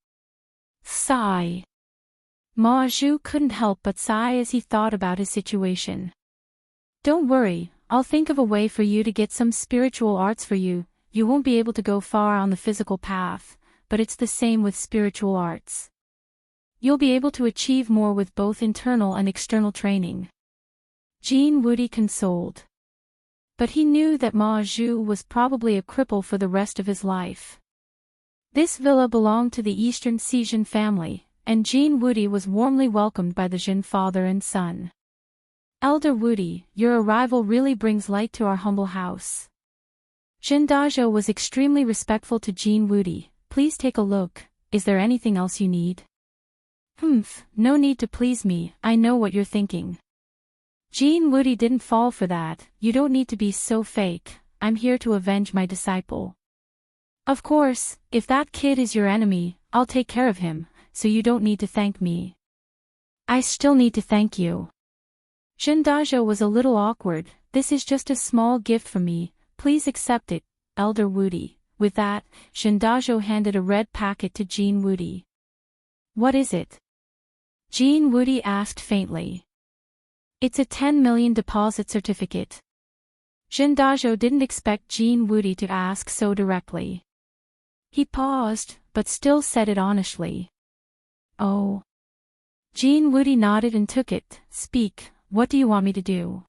Sigh. Ma Zhu couldn't help but sigh as he thought about his situation. "Don't worry, I'll think of a way for you to get some spiritual arts for you. You won't be able to go far on the physical path, but it's the same with spiritual arts. You'll be able to achieve more with both internal and external training." Jean Wudi consoled. But he knew that Ma Zhu was probably a cripple for the rest of his life. This villa belonged to the Eastern Xijin family, and Jean Wudi was warmly welcomed by the Jin father and son. "Elder Wudi, your arrival really brings light to our humble house." Jin Dazhou was extremely respectful to Jean Wudi. "Please take a look, is there anything else you need?" "Humph, no need to please me, I know what you're thinking." Jean Wudi didn't fall for that. "You don't need to be so fake, I'm here to avenge my disciple. Of course, if that kid is your enemy, I'll take care of him, so you don't need to thank me." "I still need to thank you." Jin Dazhou was a little awkward. "This is just a small gift from me, please accept it, Elder Wudi." With that, Jin Dazhou handed a red packet to Jean Wudi. "What is it?" Jean Wudi asked faintly. "It's a 10 million deposit certificate." Jin Dazhou didn't expect Jean Wudi to ask so directly. He paused, but still said it honestly. "Oh." Jean Wudi nodded and took it. "Speak, what do you want me to do?"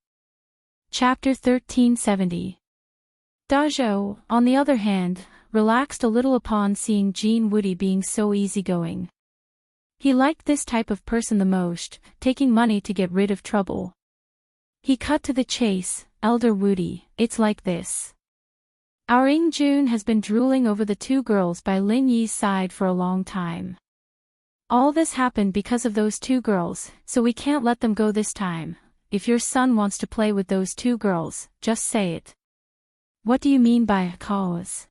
Chapter 1370. Dazhou, on the other hand, relaxed a little upon seeing Jean Wudi being so easygoing. He liked this type of person the most, taking money to get rid of trouble. He cut to the chase. "Elder Wudi, it's like this. Our Ingjun has been drooling over the 2 girls by Lin Yi's side for a long time. All this happened because of those 2 girls, so we can't let them go this time. If your son wants to play with those 2 girls, just say it." "What do you mean by a cause?"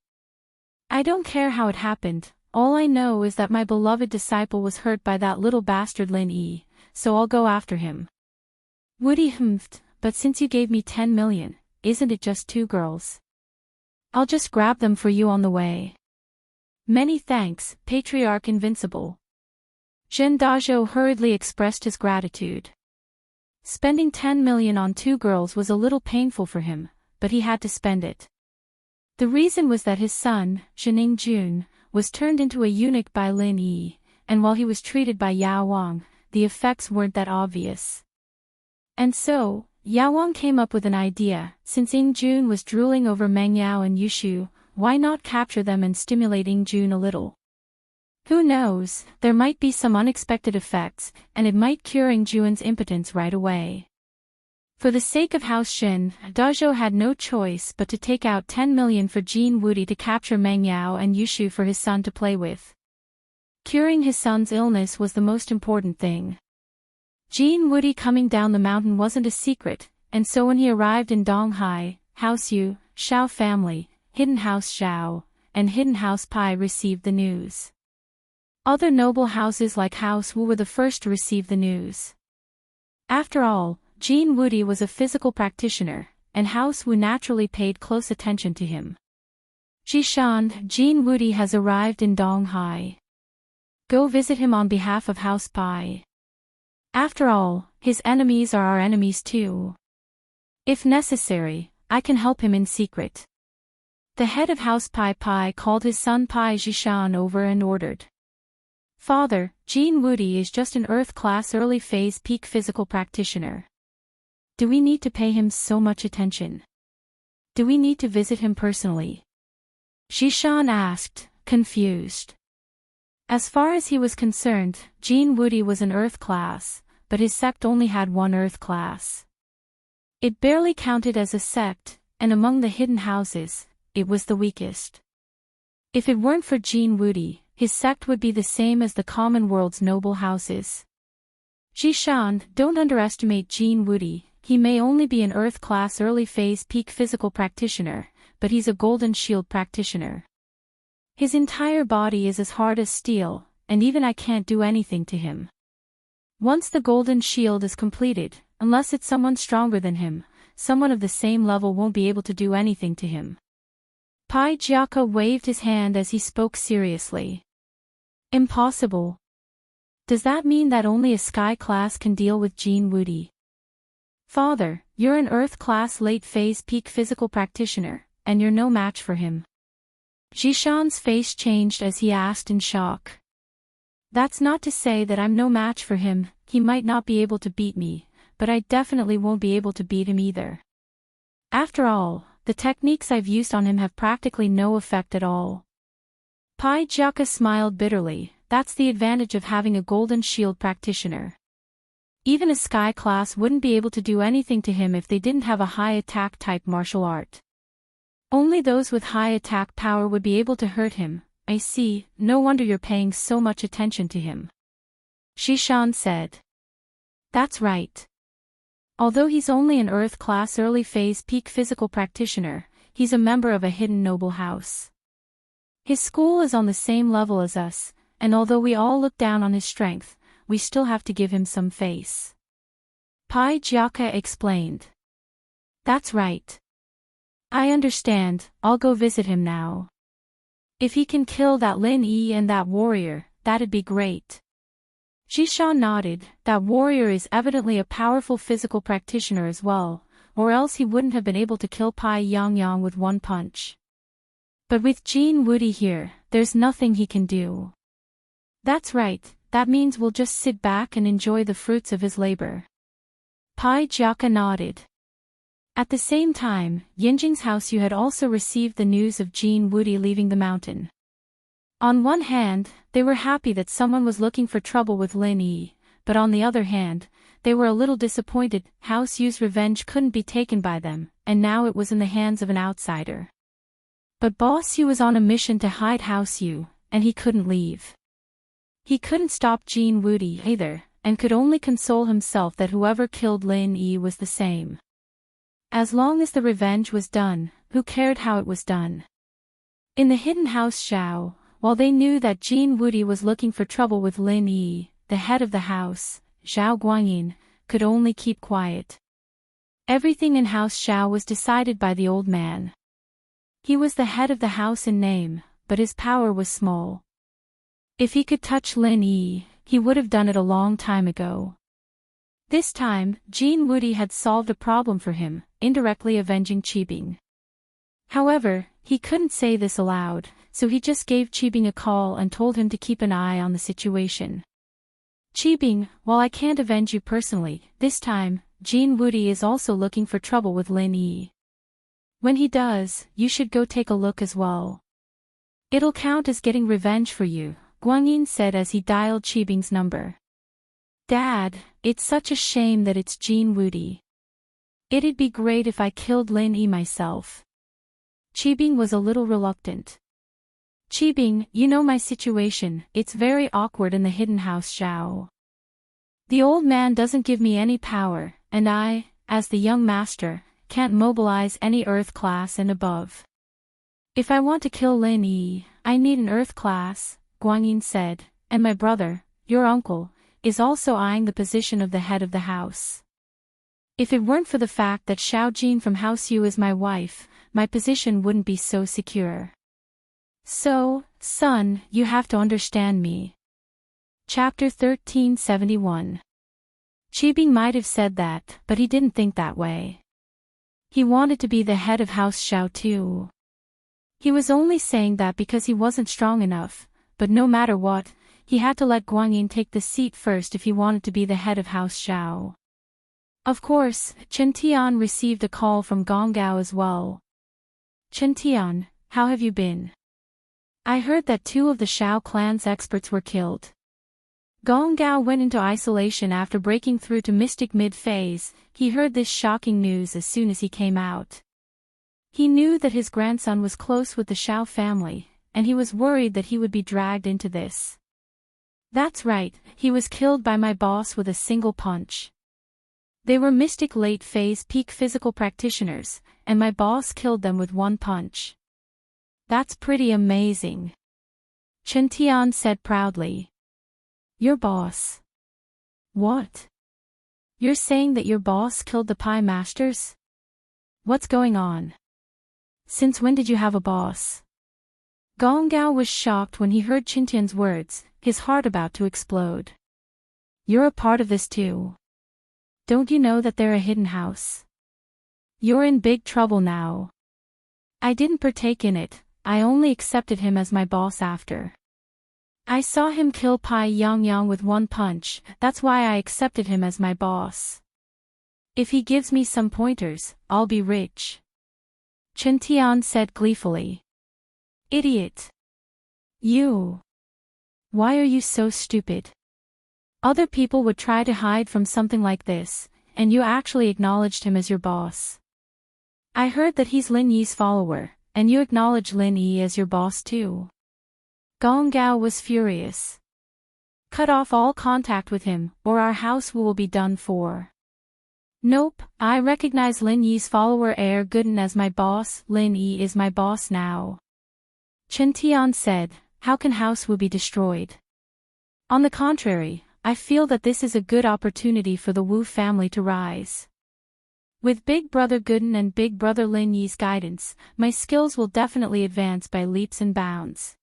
"I don't care how it happened. All I know is that my beloved disciple was hurt by that little bastard Lin Yi, so I'll go after him." Wudi humphed, "But since you gave me 10 million, isn't it just 2 girls? I'll just grab them for you on the way." "Many thanks, Patriarch Invincible." Jin Dazhou hurriedly expressed his gratitude. Spending 10 million on 2 girls was a little painful for him, but he had to spend it. The reason was that his son, Jining Jun, was turned into a eunuch by Lin Yi, and while he was treated by Yao Wang, the effects weren't that obvious. And so, Yao Wang came up with an idea. Since Ing Jun was drooling over Meng Yao and Yushu, why not capture them and stimulate Ing Jun a little? Who knows, there might be some unexpected effects, and it might cure Ing Jun's impotence right away. For the sake of House Shin, Dazhou had no choice but to take out 10 million for Jean Wudi to capture Meng Yao and Yushu for his son to play with. Curing his son's illness was the most important thing. Jean Wudi coming down the mountain wasn't a secret, and so when he arrived in Donghai, House Yu, Shao family, Hidden House Zhao, and Hidden House Pai received the news. Other noble houses like House Wu were the first to receive the news. After all, Jean Wudi was a physical practitioner, and House Wu naturally paid close attention to him. "Jishan, Jean Wudi has arrived in Donghai. Go visit him on behalf of House Pai. After all, his enemies are our enemies too. If necessary, I can help him in secret. The head of House Pai Pai called his son Pai Jishan over and ordered. Father, Jean Woody is just an Earth-class early-phase peak physical practitioner. Do we need to pay him so much attention? Do we need to visit him personally? Jishan asked, confused. As far as he was concerned, Jean Woody was an Earth class, but his sect only had one Earth class. It barely counted as a sect, and among the hidden houses, it was the weakest. If it weren't for Jean Woody, his sect would be the same as the common world's noble houses. Jishan, don't underestimate Jean Woody. He may only be an Earth-class early-phase peak physical practitioner, but he's a Golden Shield practitioner. His entire body is as hard as steel, and even I can't do anything to him. Once the Golden Shield is completed, unless it's someone stronger than him, someone of the same level won't be able to do anything to him. Pai Jiaka waved his hand as he spoke seriously. Impossible. Does that mean that only a Sky class can deal with Jean Woody? Father, you're an Earth-class late-phase peak physical practitioner, and you're no match for him. Jishan's face changed as he asked in shock. That's not to say that I'm no match for him. He might not be able to beat me, but I definitely won't be able to beat him either. After all, the techniques I've used on him have practically no effect at all. Pai Jiaka smiled bitterly. That's the advantage of having a Golden Shield practitioner. Even a Sky class wouldn't be able to do anything to him if they didn't have a high attack type martial art. Only those with high attack power would be able to hurt him. I see, no wonder you're paying so much attention to him. Jishan said. That's right. Although he's only an Earth-class early-phase peak physical practitioner, he's a member of a hidden noble house. His school is on the same level as us, and although we all look down on his strength, we still have to give him some face. Pai Jiaka explained. That's right. I understand, I'll go visit him now. If he can kill that Lin Yi and that warrior, that'd be great. Jishan nodded. That warrior is evidently a powerful physical practitioner as well, or else he wouldn't have been able to kill Pai Yangyang with one punch. But with Jean Woody here, there's nothing he can do. That's right, that means we'll just sit back and enjoy the fruits of his labor. Pai Jiaka nodded. At the same time, Yinjing's house you had also received the news of Jean Woody leaving the mountain. On one hand, they were happy that someone was looking for trouble with Lin Yi, but on the other hand, they were a little disappointed. House Yu's revenge couldn't be taken by them, and now it was in the hands of an outsider. But Boss Yu was on a mission to hide House Yu, and he couldn't leave. He couldn't stop Jean Woody either, and could only console himself that whoever killed Lin Yi was the same. As long as the revenge was done, who cared how it was done? In the hidden house Xiao, while they knew that Jean Woody was looking for trouble with Lin Yi, the head of the house, Zhao Guanyin, could only keep quiet. Everything in House Xiao was decided by the old man. He was the head of the house in name, but his power was small. If he could touch Lin Yi, he would have done it a long time ago. This time, Jean Woody had solved a problem for him, indirectly avenging Qibing. However, he couldn't say this aloud, so he just gave Qibing a call and told him to keep an eye on the situation. Qibing, while I can't avenge you personally, this time, Jean Woody is also looking for trouble with Lin Yi. When he does, you should go take a look as well. It'll count as getting revenge for you, Guanyin said as he dialed Qibing's number. Dad, it's such a shame that it's Jean Woody. It'd be great if I killed Lin Yi myself. Qibing was a little reluctant. Qibing, you know my situation, it's very awkward in the hidden house Xiao. The old man doesn't give me any power, and I, as the young master, can't mobilize any Earth class and above. If I want to kill Lin Yi, I need an Earth class, Guanyin said, and my brother, your uncle, is also eyeing the position of the head of the house. If it weren't for the fact that Xiao Jin from House Yu is my wife, my position wouldn't be so secure. So, son, you have to understand me. Chapter 1371. Qibing might have said that, but he didn't think that way. He wanted to be the head of House Xiao too. He was only saying that because he wasn't strong enough, but no matter what, he had to let Guanyin take the seat first if he wanted to be the head of House Xiao. Of course, Chen Tian received a call from Gong Gao as well. Chen Tian, how have you been? I heard that 2 of the Xiao clan's experts were killed. Gong Gao went into isolation after breaking through to Mystic mid-phase. He heard this shocking news as soon as he came out. He knew that his grandson was close with the Xiao family, and he was worried that he would be dragged into this. That's right, he was killed by my boss with a single punch. They were Mystic late-phase peak physical practitioners, and my boss killed them with 1 punch. That's pretty amazing. Chen Tian said proudly. Your boss? What? You're saying that your boss killed the Pi Masters? What's going on? Since when did you have a boss? Gong Gao was shocked when he heard Chen Tian's words, his heart about to explode. You're a part of this too. Don't you know that they're a hidden house? You're in big trouble now. I didn't partake in it, I only accepted him as my boss after. I saw him kill Pai Yang with 1 punch, that's why I accepted him as my boss. If he gives me some pointers, I'll be rich. Chen Tian said gleefully. Idiot. You. Why are you so stupid? Other people would try to hide from something like this, and you actually acknowledged him as your boss. I heard that he's Lin Yi's follower, and you acknowledge Lin Yi as your boss too. Gong Gao was furious. Cut off all contact with him, or our house will be done for. Nope, I recognize Lin Yi's follower Gooden as my boss. Lin Yi is my boss now. Chen Tian said, how can House Wu be destroyed? On the contrary, I feel that this is a good opportunity for the Wu family to rise. With Big Brother Gooden and Big Brother Lin Yi's guidance, my skills will definitely advance by leaps and bounds.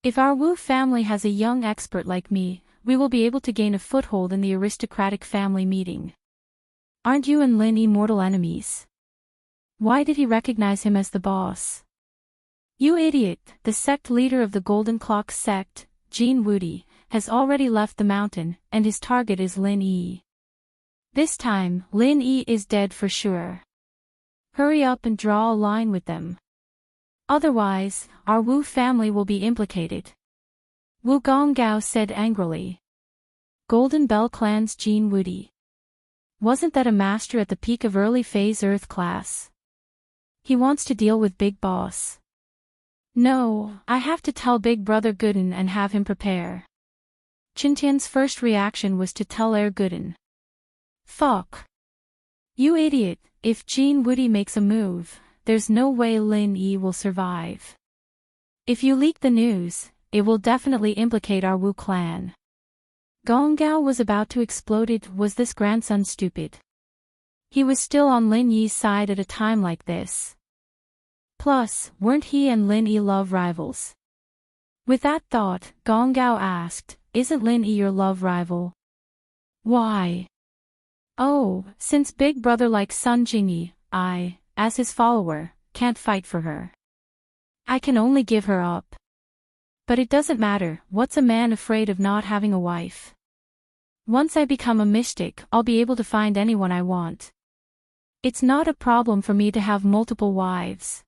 If our Wu family has a young expert like me, we will be able to gain a foothold in the aristocratic family meeting. Aren't you and Lin Yi mortal enemies? Why did he recognize him as the boss? You idiot, the sect leader of the Golden Clock sect, Jin Wudi, has already left the mountain, and his target is Lin Yi. This time, Lin Yi is dead for sure. Hurry up and draw a line with them. Otherwise, our Wu family will be implicated. Wu Gonggao said angrily. Golden Bell Clan's Jin Wudi. Wasn't that a master at the peak of early phase Earth class? He wants to deal with Big Boss. No, I have to tell Big Brother Gooden and have him prepare. Qintian's first reaction was to tell Gooden. Fuck. You idiot, if Jin Wudi makes a move, there's no way Lin Yi will survive. If you leak the news, it will definitely implicate our Wu clan. Gonggao was about to explode. Was this grandson stupid? He was still on Lin Yi's side at a time like this. Plus, weren't he and Lin Yi love rivals? With that thought, Gonggao asked, isn't Lin Yi your love rival? Why? Oh, since Big Brother likes Sun Jingyi, I, as his follower, can't fight for her. I can only give her up. But it doesn't matter, what's a man afraid of not having a wife? Once I become a mystic, I'll be able to find anyone I want. It's not a problem for me to have multiple wives.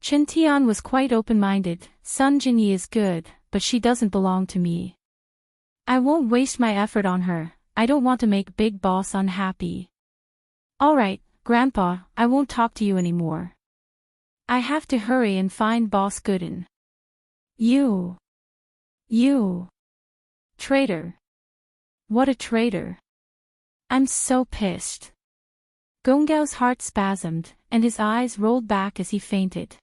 Chen Tian was quite open-minded. Sun Jingyi is good, but she doesn't belong to me. I won't waste my effort on her, I don't want to make Big Boss unhappy. Alright, Grandpa, I won't talk to you anymore. I have to hurry and find Boss Gooden. You. Traitor. What a traitor. I'm so pissed. Gonggao's heart spasmed, and his eyes rolled back as he fainted.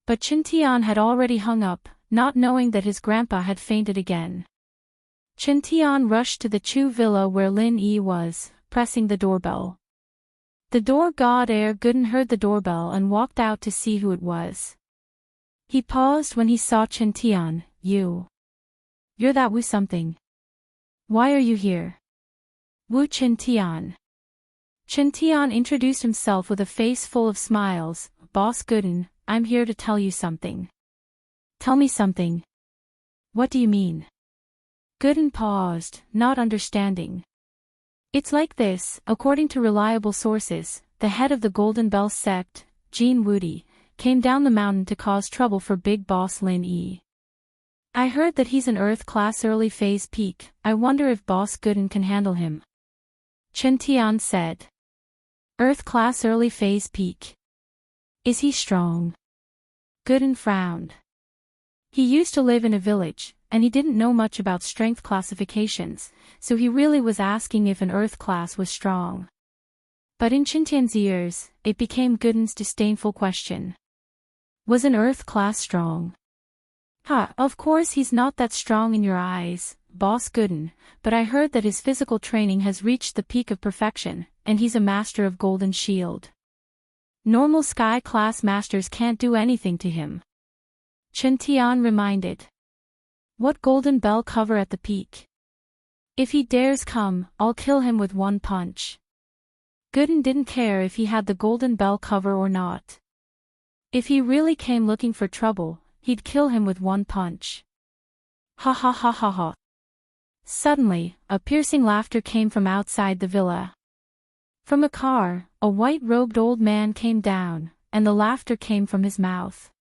But Chen Tian had already hung up, not knowing that his grandpa had fainted again. Chen Tian rushed to the Chu villa where Lin Yi was, pressing the doorbell. The door god Gooden heard the doorbell and walked out to see who it was. He paused when he saw Chen Tian. You're that Wu something. Why are you here? Wu Chen Tian. Chen Tian introduced himself with a face full of smiles. Boss Gooden, I'm here to tell you something. Tell me something. What do you mean? Gooden paused, not understanding. It's like this, according to reliable sources, the head of the Golden Bell sect, Jean Woody, came down the mountain to cause trouble for Big Boss Lin Yi. I heard that he's an Earth-class early phase peak. I wonder if Boss Gooden can handle him. Chen Tian said. Earth-class early phase peak. Is he strong? Gooden frowned. He used to live in a village, and he didn't know much about strength classifications, so he really was asking if an Earth class was strong. But in Chen Tian's ears, it became Gooden's disdainful question. Was an Earth class strong? Of course he's not that strong in your eyes, Boss Gooden, but I heard that his physical training has reached the peak of perfection, and he's a master of Golden Shield. Normal Sky class masters can't do anything to him. Chen Tian reminded. What Golden Bell cover at the peak? If he dares come, I'll kill him with one punch. Gooden didn't care if he had the Golden Bell cover or not. If he really came looking for trouble, he'd kill him with one punch. Ha ha ha ha ha. Suddenly, a piercing laughter came from outside the villa. From a car, a white-robed old man came down, and the laughter came from his mouth.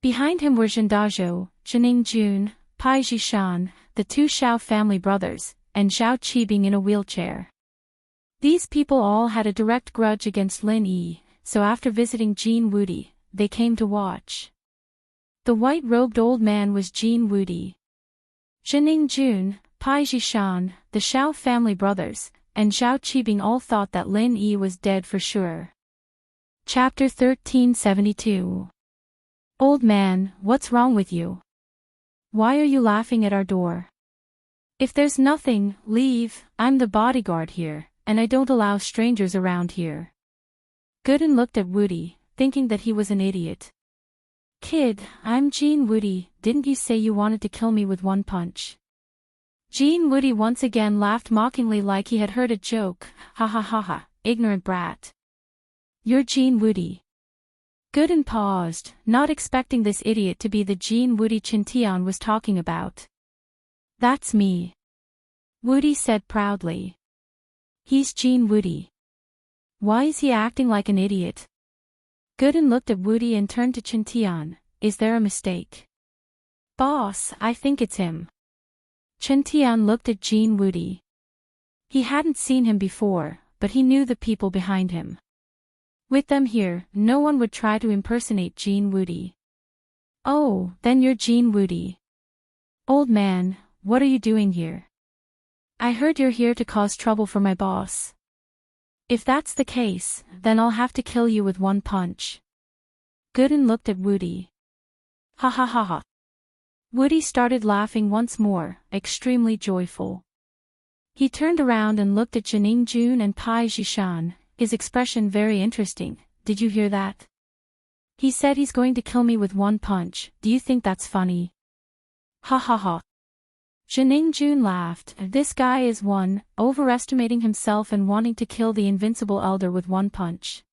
Behind him were Zhendazhou, Jining Jun, Pai Jishan, the two Xiao family brothers, and Zhao Qibing in a wheelchair. These people all had a direct grudge against Lin Yi, so after visiting Jean Woody, they came to watch. The white-robed old man was Jean Woody. Jining Jun, Pai Jishan, the Xiao family brothers, and Zhao Qibing all thought that Lin Yi was dead for sure. Chapter 1372. Old man, what's wrong with you? Why are you laughing at our door? If there's nothing, leave. I'm the bodyguard here, and I don't allow strangers around here. Gooden looked at Woody, thinking that he was an idiot. Kid, I'm Jean Woody, didn't you say you wanted to kill me with one punch? Jean Woody once again laughed mockingly like he had heard a joke. Ha ha ha ha, ignorant brat. You're Jean Woody. Gooden paused, not expecting this idiot to be the Jean Woody Chen Tian was talking about. That's me. Woody said proudly. He's Jean Woody. Why is he acting like an idiot? Gooden looked at Woody and turned to Chen Tian. Is there a mistake? Boss, I think it's him. Chen Tian looked at Jean Woody. He hadn't seen him before, but he knew the people behind him. With them here, no one would try to impersonate Jean Woody. Oh, then you're Jean Woody. Old man, what are you doing here? I heard you're here to cause trouble for my boss. If that's the case, then I'll have to kill you with one punch. Gooden looked at Woody. Ha ha ha ha. Woody started laughing once more, extremely joyful. He turned around and looked at Jining Jun and Pai Jishan, his expression very interesting. Did you hear that? He said he's going to kill me with one punch. Do you think that's funny? Ha ha ha. Jining Jun laughed. This guy is one, overestimating himself and wanting to kill the invincible elder with one punch.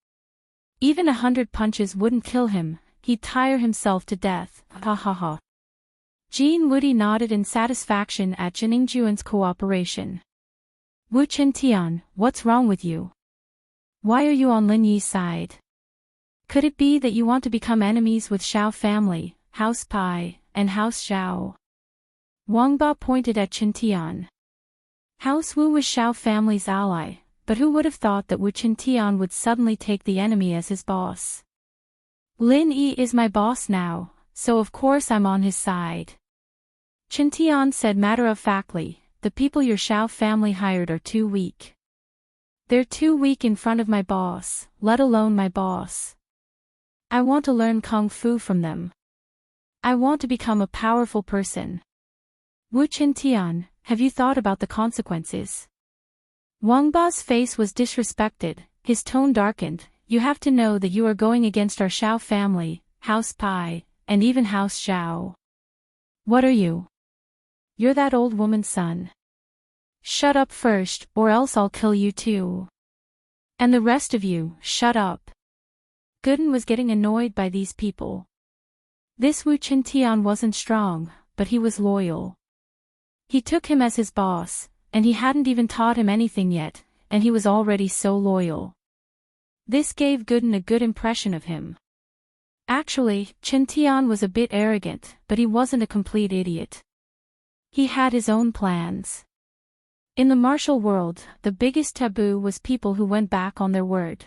Even 100 punches wouldn't kill him, he'd tire himself to death. Ha ha ha. Jean Woody nodded in satisfaction at Jining Jun's cooperation. Wu Chen Tian, what's wrong with you? Why are you on Lin Yi's side? Could it be that you want to become enemies with Xiao family, House Pai, and House Zhao? Wang Ba pointed at Chen Tian. House Wu was Xiao family's ally, but who would have thought that Wu Chen Tian would suddenly take the enemy as his boss? Lin Yi is my boss now, so of course I'm on his side. Chen Tian said matter-of-factly, the people your Xiao family hired are too weak. They're too weak in front of my boss, let alone my boss. I want to learn Kung Fu from them. I want to become a powerful person. Wu Chen Tian, have you thought about the consequences? Wang Ba's face was disrespected, his tone darkened. You have to know that you are going against our Xiao family, House Pai, and even House Zhao. What are you? You're that old woman's son. Shut up first, or else I'll kill you too. And the rest of you, shut up. Gooden was getting annoyed by these people. This Wu Chintian wasn't strong, but he was loyal. He took him as his boss, and he hadn't even taught him anything yet, and he was already so loyal. This gave Gooden a good impression of him. Actually, Chintian was a bit arrogant, but he wasn't a complete idiot. He had his own plans. In the martial world, the biggest taboo was people who went back on their word.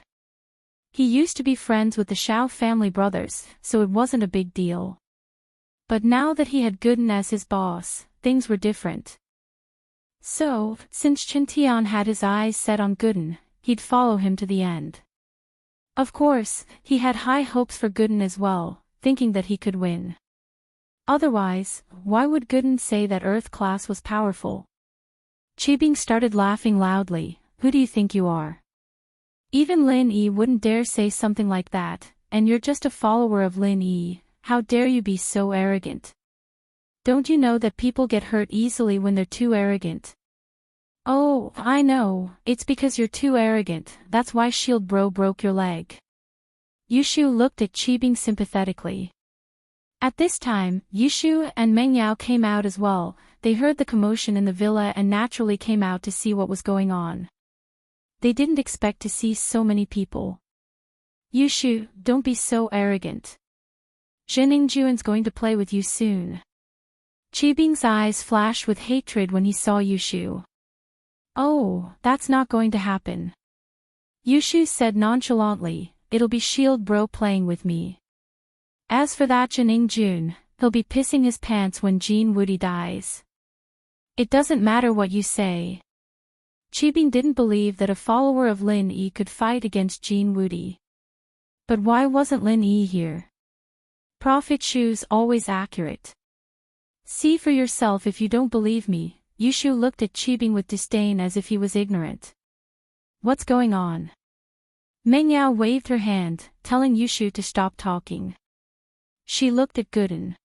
He used to be friends with the Shao family brothers, so it wasn't a big deal. But now that he had Gooden as his boss, things were different. So, since Chintian had his eyes set on Gooden, he'd follow him to the end. Of course, he had high hopes for Gooden as well, thinking that he could win. Otherwise, why would Gooden say that Earth class was powerful? Qibing started laughing loudly. Who do you think you are? Even Lin Yi wouldn't dare say something like that, and you're just a follower of Lin Yi. How dare you be so arrogant? Don't you know that people get hurt easily when they're too arrogant? Oh, I know, it's because you're too arrogant, that's why Shield Bro broke your leg. Yushu looked at Qibing sympathetically. At this time, Yushu and Mengyao came out as well. They heard the commotion in the villa and naturally came out to see what was going on. They didn't expect to see so many people. Yushu, don't be so arrogant. Zheningjuan's going to play with you soon. Qibing's eyes flashed with hatred when he saw Yushu. Oh, that's not going to happen. Yushu said nonchalantly, it'll be Shield Bro playing with me. As for that Zheningjun, he'll be pissing his pants when Jin Wudi dies. It doesn't matter what you say. Qibing didn't believe that a follower of Lin Yi could fight against Jin Wudi. But why wasn't Lin Yi here? Prophet Shu's always accurate. See for yourself if you don't believe me. Yushu looked at Qibing with disdain as if he was ignorant. What's going on? Mengyao waved her hand, telling Yushu to stop talking. She looked at Gooden.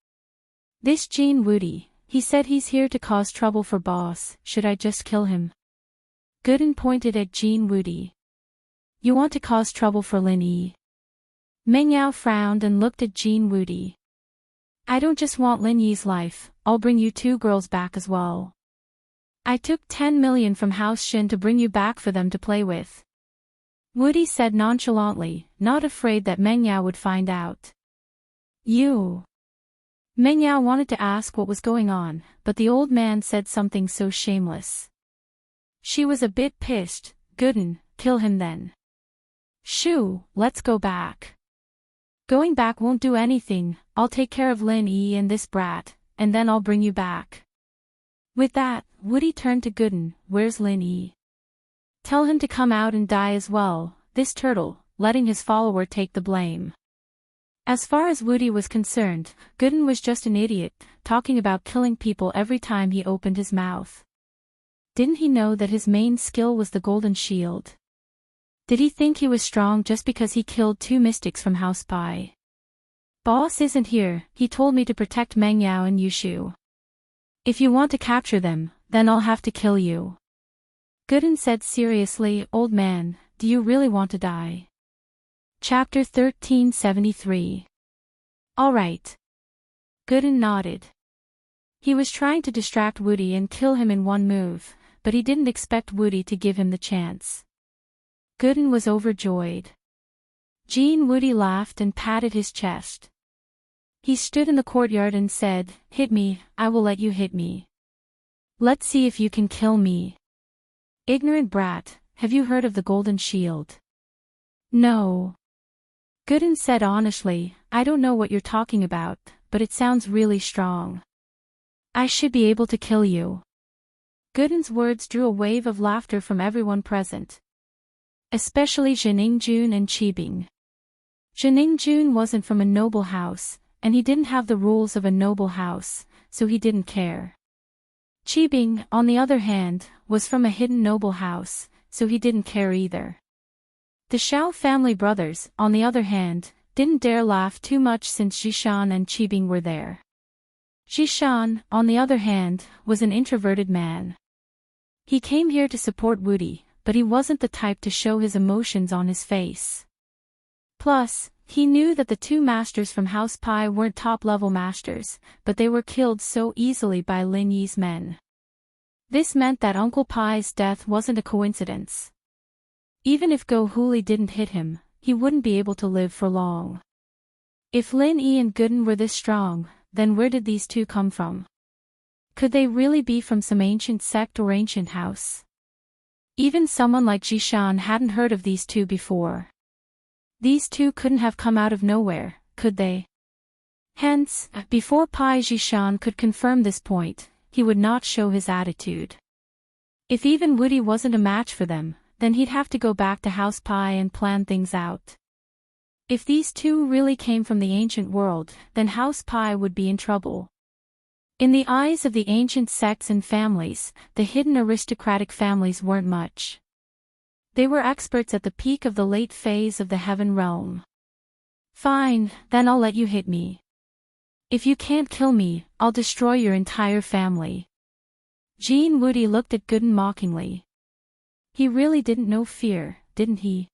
This Jin Wudi, he said he's here to cause trouble for boss, should I just kill him? Gooden pointed at Jin Wudi. You want to cause trouble for Lin Yi? Mengyao frowned and looked at Jin Wudi. I don't just want Lin Yi's life, I'll bring you 2 girls back as well. I took 10 million from House Shin to bring you back for them to play with. Wudi said nonchalantly, not afraid that Mengyao would find out. You. Mengyao wanted to ask what was going on, but the old man said something so shameless. She was a bit pissed. Gooden, kill him then. Shoo, let's go back. Going back won't do anything, I'll take care of Lin Yi and this brat, and then I'll bring you back. With that, Wudi turned to Gooden, where's Lin Yi? Tell him to come out and die as well, this turtle, letting his follower take the blame. As far as Wudi was concerned, Gooden was just an idiot, talking about killing people every time he opened his mouth. Didn't he know that his main skill was the golden shield? Did he think he was strong just because he killed 2 mystics from House Pai? Boss isn't here, he told me to protect Mengyao and Yushu. If you want to capture them, then I'll have to kill you. Gooden said seriously, old man, do you really want to die? Chapter 1373. Alright. Gooden nodded. He was trying to distract Wudi and kill him in one move, but he didn't expect Wudi to give him the chance. Gooden was overjoyed. Jin Wudi laughed and patted his chest. He stood in the courtyard and said, hit me, I will let you hit me. Let's see if you can kill me. Ignorant brat, have you heard of the golden shield? No. Gooden said honestly, I don't know what you're talking about, but it sounds really strong. I should be able to kill you. Gooden's words drew a wave of laughter from everyone present. Especially Zheningjun and Qibing. Zheningjun wasn't from a noble house, and he didn't have the rules of a noble house, so he didn't care. Qibing, on the other hand, was from a hidden noble house, so he didn't care either. The Shao family brothers, on the other hand, didn't dare laugh too much since Zhishan and Qibing were there. Zhishan, on the other hand, was an introverted man. He came here to support Wudi, but he wasn't the type to show his emotions on his face. Plus, he knew that the two masters from House Pi weren't top-level masters, but they were killed so easily by Lin Yi's men. This meant that Uncle Pi's death wasn't a coincidence. Even if Go Huli didn't hit him, he wouldn't be able to live for long. If Lin Yi and Gooden were this strong, then where did these two come from? Could they really be from some ancient sect or ancient house? Even someone like Jishan hadn't heard of these two before. These two couldn't have come out of nowhere, could they? Hence, before Pai Jishan could confirm this point, he would not show his attitude. If even Woody wasn't a match for them, then he'd have to go back to House Pi and plan things out. If these two really came from the ancient world, then House Pi would be in trouble. In the eyes of the ancient sects and families, the hidden aristocratic families weren't much. They were experts at the peak of the late phase of the heaven realm. Fine, then I'll let you hit me. If you can't kill me, I'll destroy your entire family. Jean Woody looked at Gooden mockingly. He really didn't know fear, didn't he?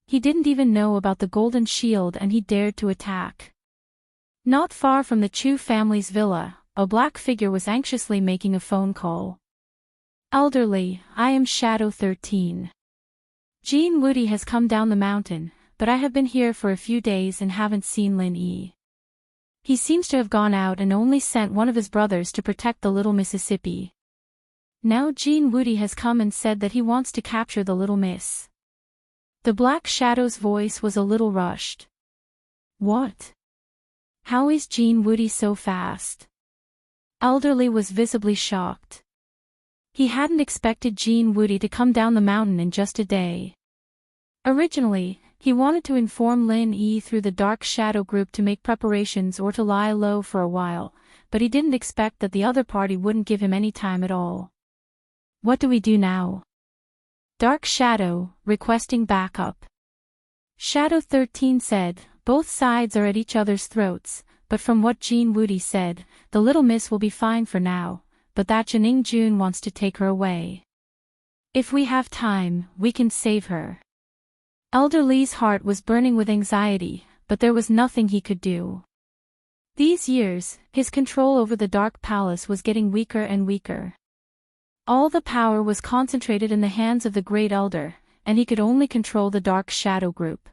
He didn't even know about the golden shield and he dared to attack. Not far from the Chu family's villa, a black figure was anxiously making a phone call. Elderly, I am Shadow 13. Jean Woody has come down the mountain, but I have been here for a few days and haven't seen Lin Yi. He seems to have gone out and only sent one of his brothers to protect the little Mississippi. Now Jean Woody has come and said that he wants to capture the little miss. The Black Shadow's voice was a little rushed. What? How is Jean Woody so fast? Elderly was visibly shocked. He hadn't expected Jean Woody to come down the mountain in just a day. Originally, he wanted to inform Lin Yi through the Dark Shadow group to make preparations or to lie low for a while, but he didn't expect that the other party wouldn't give him any time at all. What do we do now? Dark Shadow, requesting backup. Shadow 13 said, both sides are at each other's throats, but from what Jean Woody said, the little miss will be fine for now, but that Janing Jun wants to take her away. If we have time, we can save her. Elder Lee's heart was burning with anxiety, but there was nothing he could do. These years, his control over the Dark Palace was getting weaker and weaker. All the power was concentrated in the hands of the Great Elder, and he could only control the Dark Shadow group.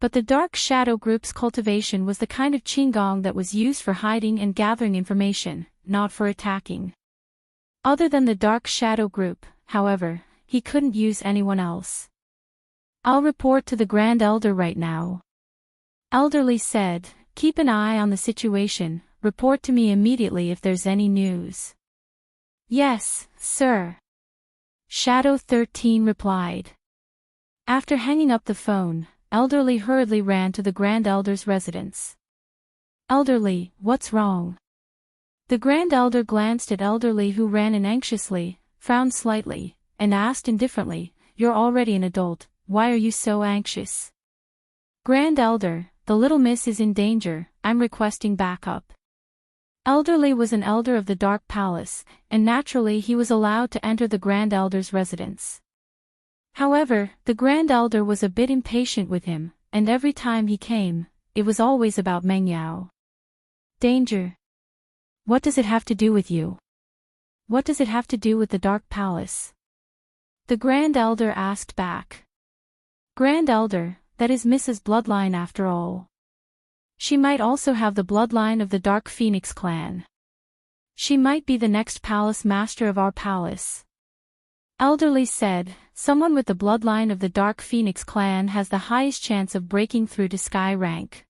But the Dark Shadow group's cultivation was the kind of qigong that was used for hiding and gathering information, not for attacking. Other than the Dark Shadow group, however, he couldn't use anyone else. I'll report to the Grand Elder right now. Elderly said, keep an eye on the situation, report to me immediately if there's any news. Yes, sir. Shadow 13 replied. After hanging up the phone, Elderly hurriedly ran to the Grand Elder's residence. Elderly, what's wrong? The Grand Elder glanced at Elderly, who ran in anxiously, frowned slightly, and asked indifferently, you're already an adult, why are you so anxious? Grand Elder, the little miss is in danger, I'm requesting backup. Elderly was an elder of the Dark Palace, and naturally he was allowed to enter the Grand Elder's residence. However, the Grand Elder was a bit impatient with him, and every time he came, it was always about Meng Yao. Danger. What does it have to do with you? What does it have to do with the Dark Palace? The Grand Elder asked back. Grand Elder, that is Mrs. Bloodline after all. She might also have the bloodline of the Dark Phoenix clan. She might be the next palace master of our palace. Elderly said, someone with the bloodline of the Dark Phoenix clan has the highest chance of breaking through to sky rank.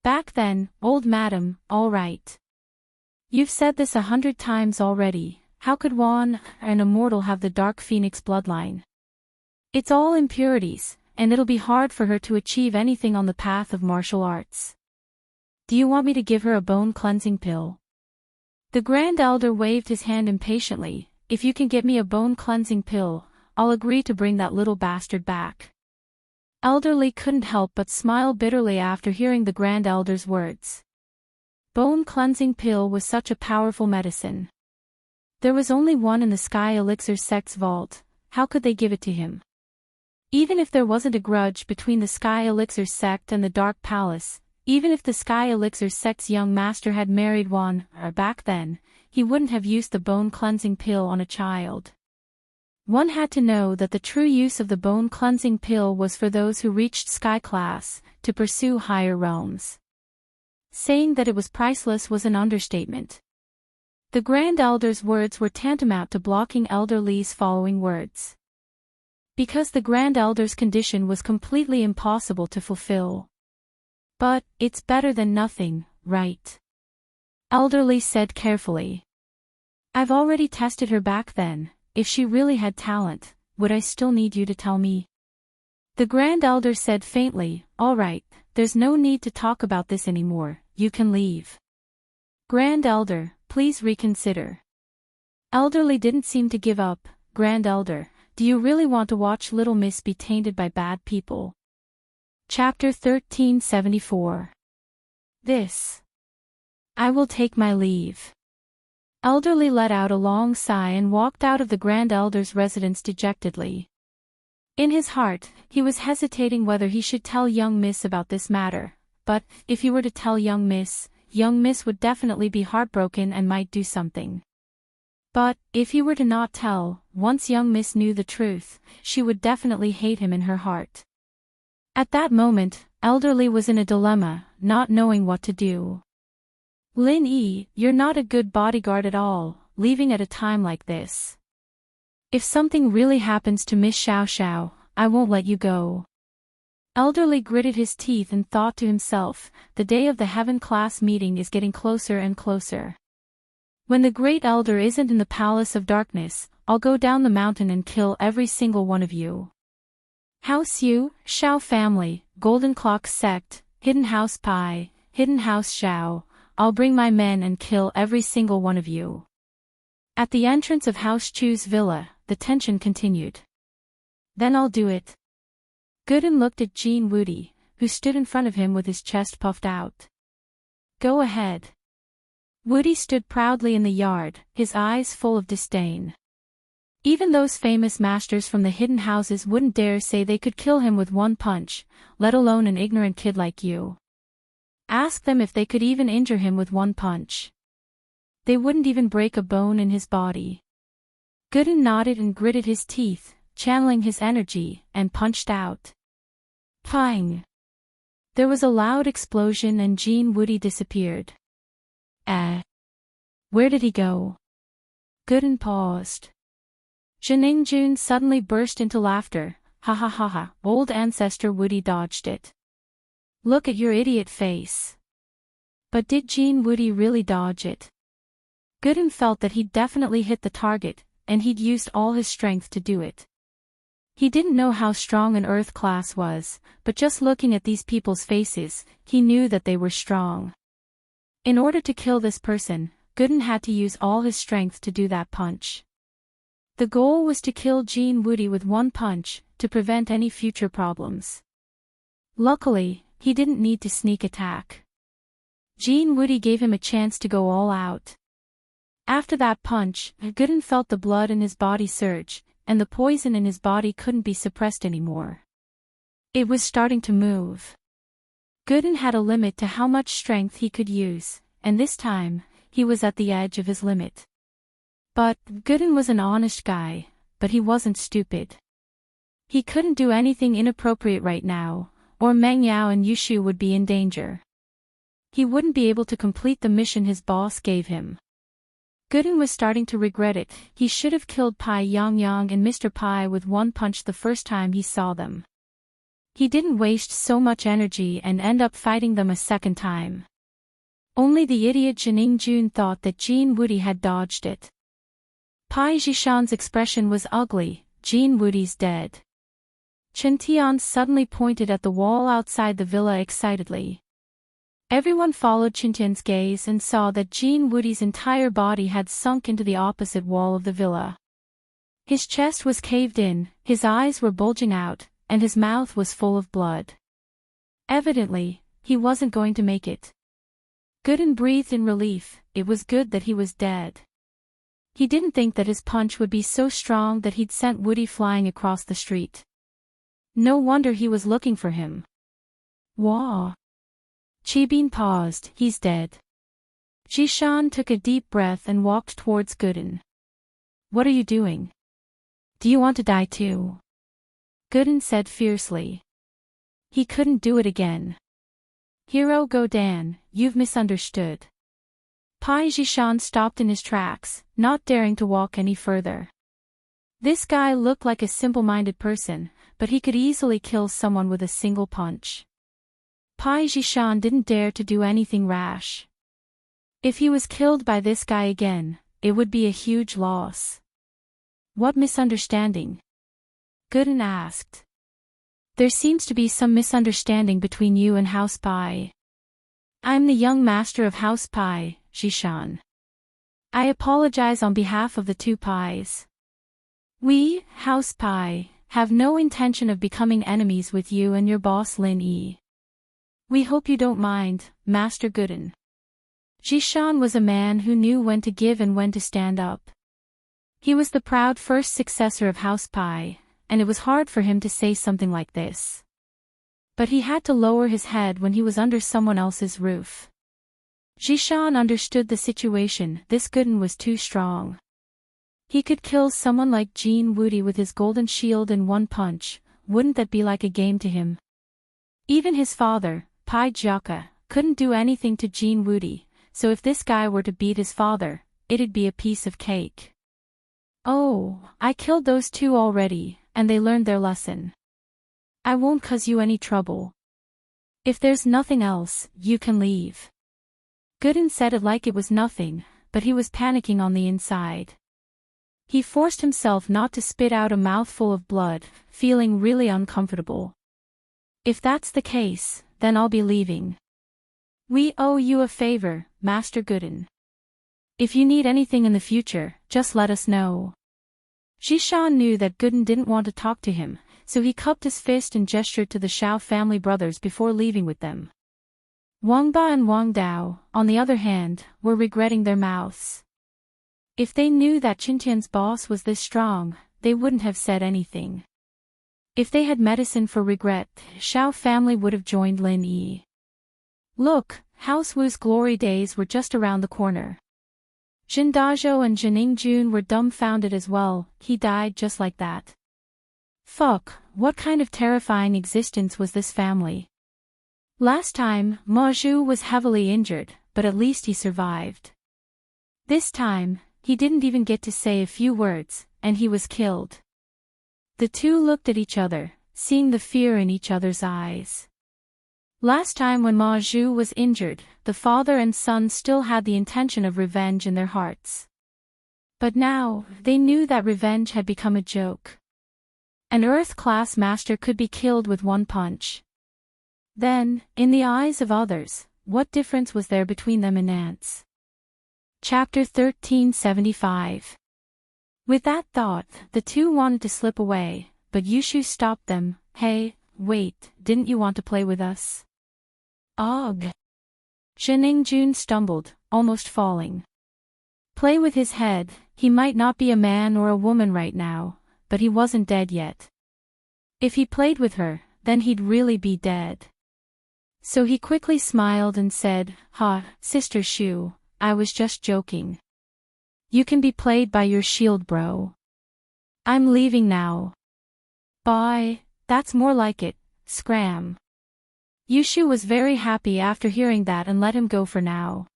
Back then, old madam, all right. You've said this 100 times already, how could an immortal have the Dark Phoenix bloodline? It's all impurities, and it'll be hard for her to achieve anything on the path of martial arts. Do you want me to give her a bone cleansing pill? The Grand Elder waved his hand impatiently, if you can get me a bone cleansing pill, I'll agree to bring that little bastard back. Elderly couldn't help but smile bitterly after hearing the Grand Elder's words. Bone cleansing pill was such a powerful medicine. There was only one in the Sky Elixir sect's vault, how could they give it to him? Even if there wasn't a grudge between the Sky Elixir sect and the Dark Palace, even if the Sky Elixir sect's young master had married one, back then, he wouldn't have used the bone-cleansing pill on a child. One had to know that the true use of the bone-cleansing pill was for those who reached Sky Class, to pursue higher realms. Saying that it was priceless was an understatement. The Grand Elder's words were tantamount to blocking Elder Lee's following words. Because the Grand Elder's condition was completely impossible to fulfill. But, it's better than nothing, right? Elder Lee said carefully. I've already tested her back then. If she really had talent, would I still need you to tell me? The Grand Elder said faintly, all right, there's no need to talk about this anymore, you can leave. Grand Elder, please reconsider. Elderly didn't seem to give up. Grand Elder, do you really want to watch Little Miss be tainted by bad people? Chapter 1374. This. I will take my leave. Elderly let out a long sigh and walked out of the Grand Elder's residence dejectedly. In his heart, he was hesitating whether he should tell young Miss about this matter, but, if he were to tell young Miss would definitely be heartbroken and might do something. But, if he were to not tell, once young Miss knew the truth, she would definitely hate him in her heart. At that moment, Elderly was in a dilemma, not knowing what to do. Lin Yi, you're not a good bodyguard at all, leaving at a time like this. If something really happens to Miss Xiao Xiao, I won't let you go. Elderly gritted his teeth and thought to himself, the day of the Heaven class meeting is getting closer and closer. When the Great Elder isn't in the Palace of Darkness, I'll go down the mountain and kill every single one of you. House Yu, Xiao family, Golden Clock sect, Hidden House Pai, Hidden House Xiao, I'll bring my men and kill every single one of you. At the entrance of House Chu's villa, the tension continued. Then I'll do it. Gooden looked at Jean Woody, who stood in front of him with his chest puffed out. Go ahead. Woody stood proudly in the yard, his eyes full of disdain. Even those famous masters from the hidden houses wouldn't dare say they could kill him with one punch, let alone an ignorant kid like you. Ask them if they could even injure him with one punch. They wouldn't even break a bone in his body. Gooden nodded and gritted his teeth, channeling his energy, and punched out. Pang! There was a loud explosion and Jean Woody disappeared. Where did he go? Gooden paused. Jiningjun suddenly burst into laughter. Ha ha ha ha, old ancestor Woody dodged it. Look at your idiot face. But did Jean Woody really dodge it? Gooden felt that he'd definitely hit the target, and he'd used all his strength to do it. He didn't know how strong an Earth class was, but just looking at these people's faces, he knew that they were strong. In order to kill this person, Gooden had to use all his strength to do that punch. The goal was to kill Jean Woody with one punch, to prevent any future problems. Luckily, he didn't need to sneak attack. Jean Woody gave him a chance to go all out. After that punch, Gooden felt the blood in his body surge, and the poison in his body couldn't be suppressed anymore. It was starting to move. Gooden had a limit to how much strength he could use, and this time, he was at the edge of his limit. But, Gooden was an honest guy, but he wasn't stupid. He couldn't do anything inappropriate right now, or Meng Yao and Yushu would be in danger. He wouldn't be able to complete the mission his boss gave him. Gooden was starting to regret it. He should have killed Pai Yang and Mr. Pai with one punch the first time he saw them. He didn't waste so much energy and end up fighting them a second time. Only the idiot Jiningjun thought that Jean Woody had dodged it. Pai Zhishan's expression was ugly. Jean Woody's dead. Chen Tian suddenly pointed at the wall outside the villa excitedly. Everyone followed Chen Tian's gaze and saw that Jean Woody's entire body had sunk into the opposite wall of the villa. His chest was caved in, his eyes were bulging out, and his mouth was full of blood. Evidently, he wasn't going to make it. Gooden breathed in relief. It was good that he was dead. He didn't think that his punch would be so strong that he'd sent Woody flying across the street. No wonder he was looking for him. Wah! Chibin paused. He's dead. Jishan took a deep breath and walked towards Gooden. What are you doing? Do you want to die too? Gooden said fiercely. He couldn't do it again. Hero Godan, you've misunderstood. Pai Jishan stopped in his tracks, not daring to walk any further. This guy looked like a simple-minded person, but he could easily kill someone with a single punch. Pai Jishan didn't dare to do anything rash. If he was killed by this guy again, it would be a huge loss. What misunderstanding? Gooden asked. There seems to be some misunderstanding between you and House Pai. I'm the young master of House Pai, Jishan. I apologize on behalf of the two Pais. We, House Pai, have no intention of becoming enemies with you and your boss Lin Yi. We hope you don't mind, Master Gooden. Jishan was a man who knew when to give and when to stand up. He was the proud first successor of House Pai, and it was hard for him to say something like this. But he had to lower his head when he was under someone else's roof. Jishan understood the situation. This Gooden was too strong. He could kill someone like Jin Woody with his golden shield in one punch. Wouldn't that be like a game to him? Even his father, Pai Jiaka, couldn't do anything to Jin Woody, so if this guy were to beat his father, it'd be a piece of cake. Oh, I killed those two already, and they learned their lesson. I won't cause you any trouble. If there's nothing else, you can leave. Gooden said it like it was nothing, but he was panicking on the inside. He forced himself not to spit out a mouthful of blood, feeling really uncomfortable. If that's the case, then I'll be leaving. We owe you a favor, Master Gooden. If you need anything in the future, just let us know. Jishan knew that Gooden didn't want to talk to him, so he cupped his fist and gestured to the Shao family brothers before leaving with them. Wang Ba and Wang Dao, on the other hand, were regretting their mouths. If they knew that Qintian's boss was this strong, they wouldn't have said anything. If they had medicine for regret, Shao family would have joined Lin Yi. Look, House Wu's glory days were just around the corner. Jin Dazhou and Jining Jun were dumbfounded as well. He died just like that. Fuck, what kind of terrifying existence was this family? Last time, Ma Zhu was heavily injured, but at least he survived. This time, he didn't even get to say a few words, and he was killed. The two looked at each other, seeing the fear in each other's eyes. Last time when Ma Zhu was injured, the father and son still had the intention of revenge in their hearts. But now, they knew that revenge had become a joke. An Earth-class master could be killed with one punch. Then, in the eyes of others, what difference was there between them and ants? Chapter 1375. With that thought, the two wanted to slip away, but Yushu stopped them. Hey, wait, didn't you want to play with us? Ugh. Jining Jun stumbled, almost falling. Play with his head. He might not be a man or a woman right now, but he wasn't dead yet. If he played with her, then he'd really be dead. So he quickly smiled and said, "Ha, Sister Shu, I was just joking. You can be played by your shield bro. I'm leaving now." Bye, that's more like it, scram. Yushu was very happy after hearing that and let him go for now.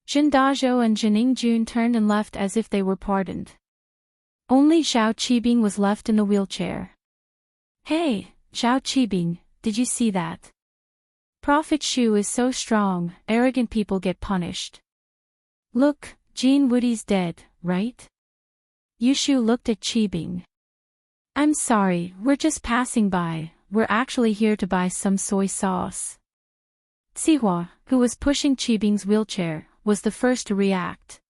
Jin Dazhou and Jining Jun turned and left as if they were pardoned. Only Xiao Qibing was left in the wheelchair. Hey, Xiao Qibing, did you see that? Prophet Shu is so strong, arrogant people get punished. Look, Jin Woody's dead, right? Yushu looked at Qibing. I'm sorry, we're just passing by, we're actually here to buy some soy sauce. Sihua, who was pushing Qibing's wheelchair, was the first to react.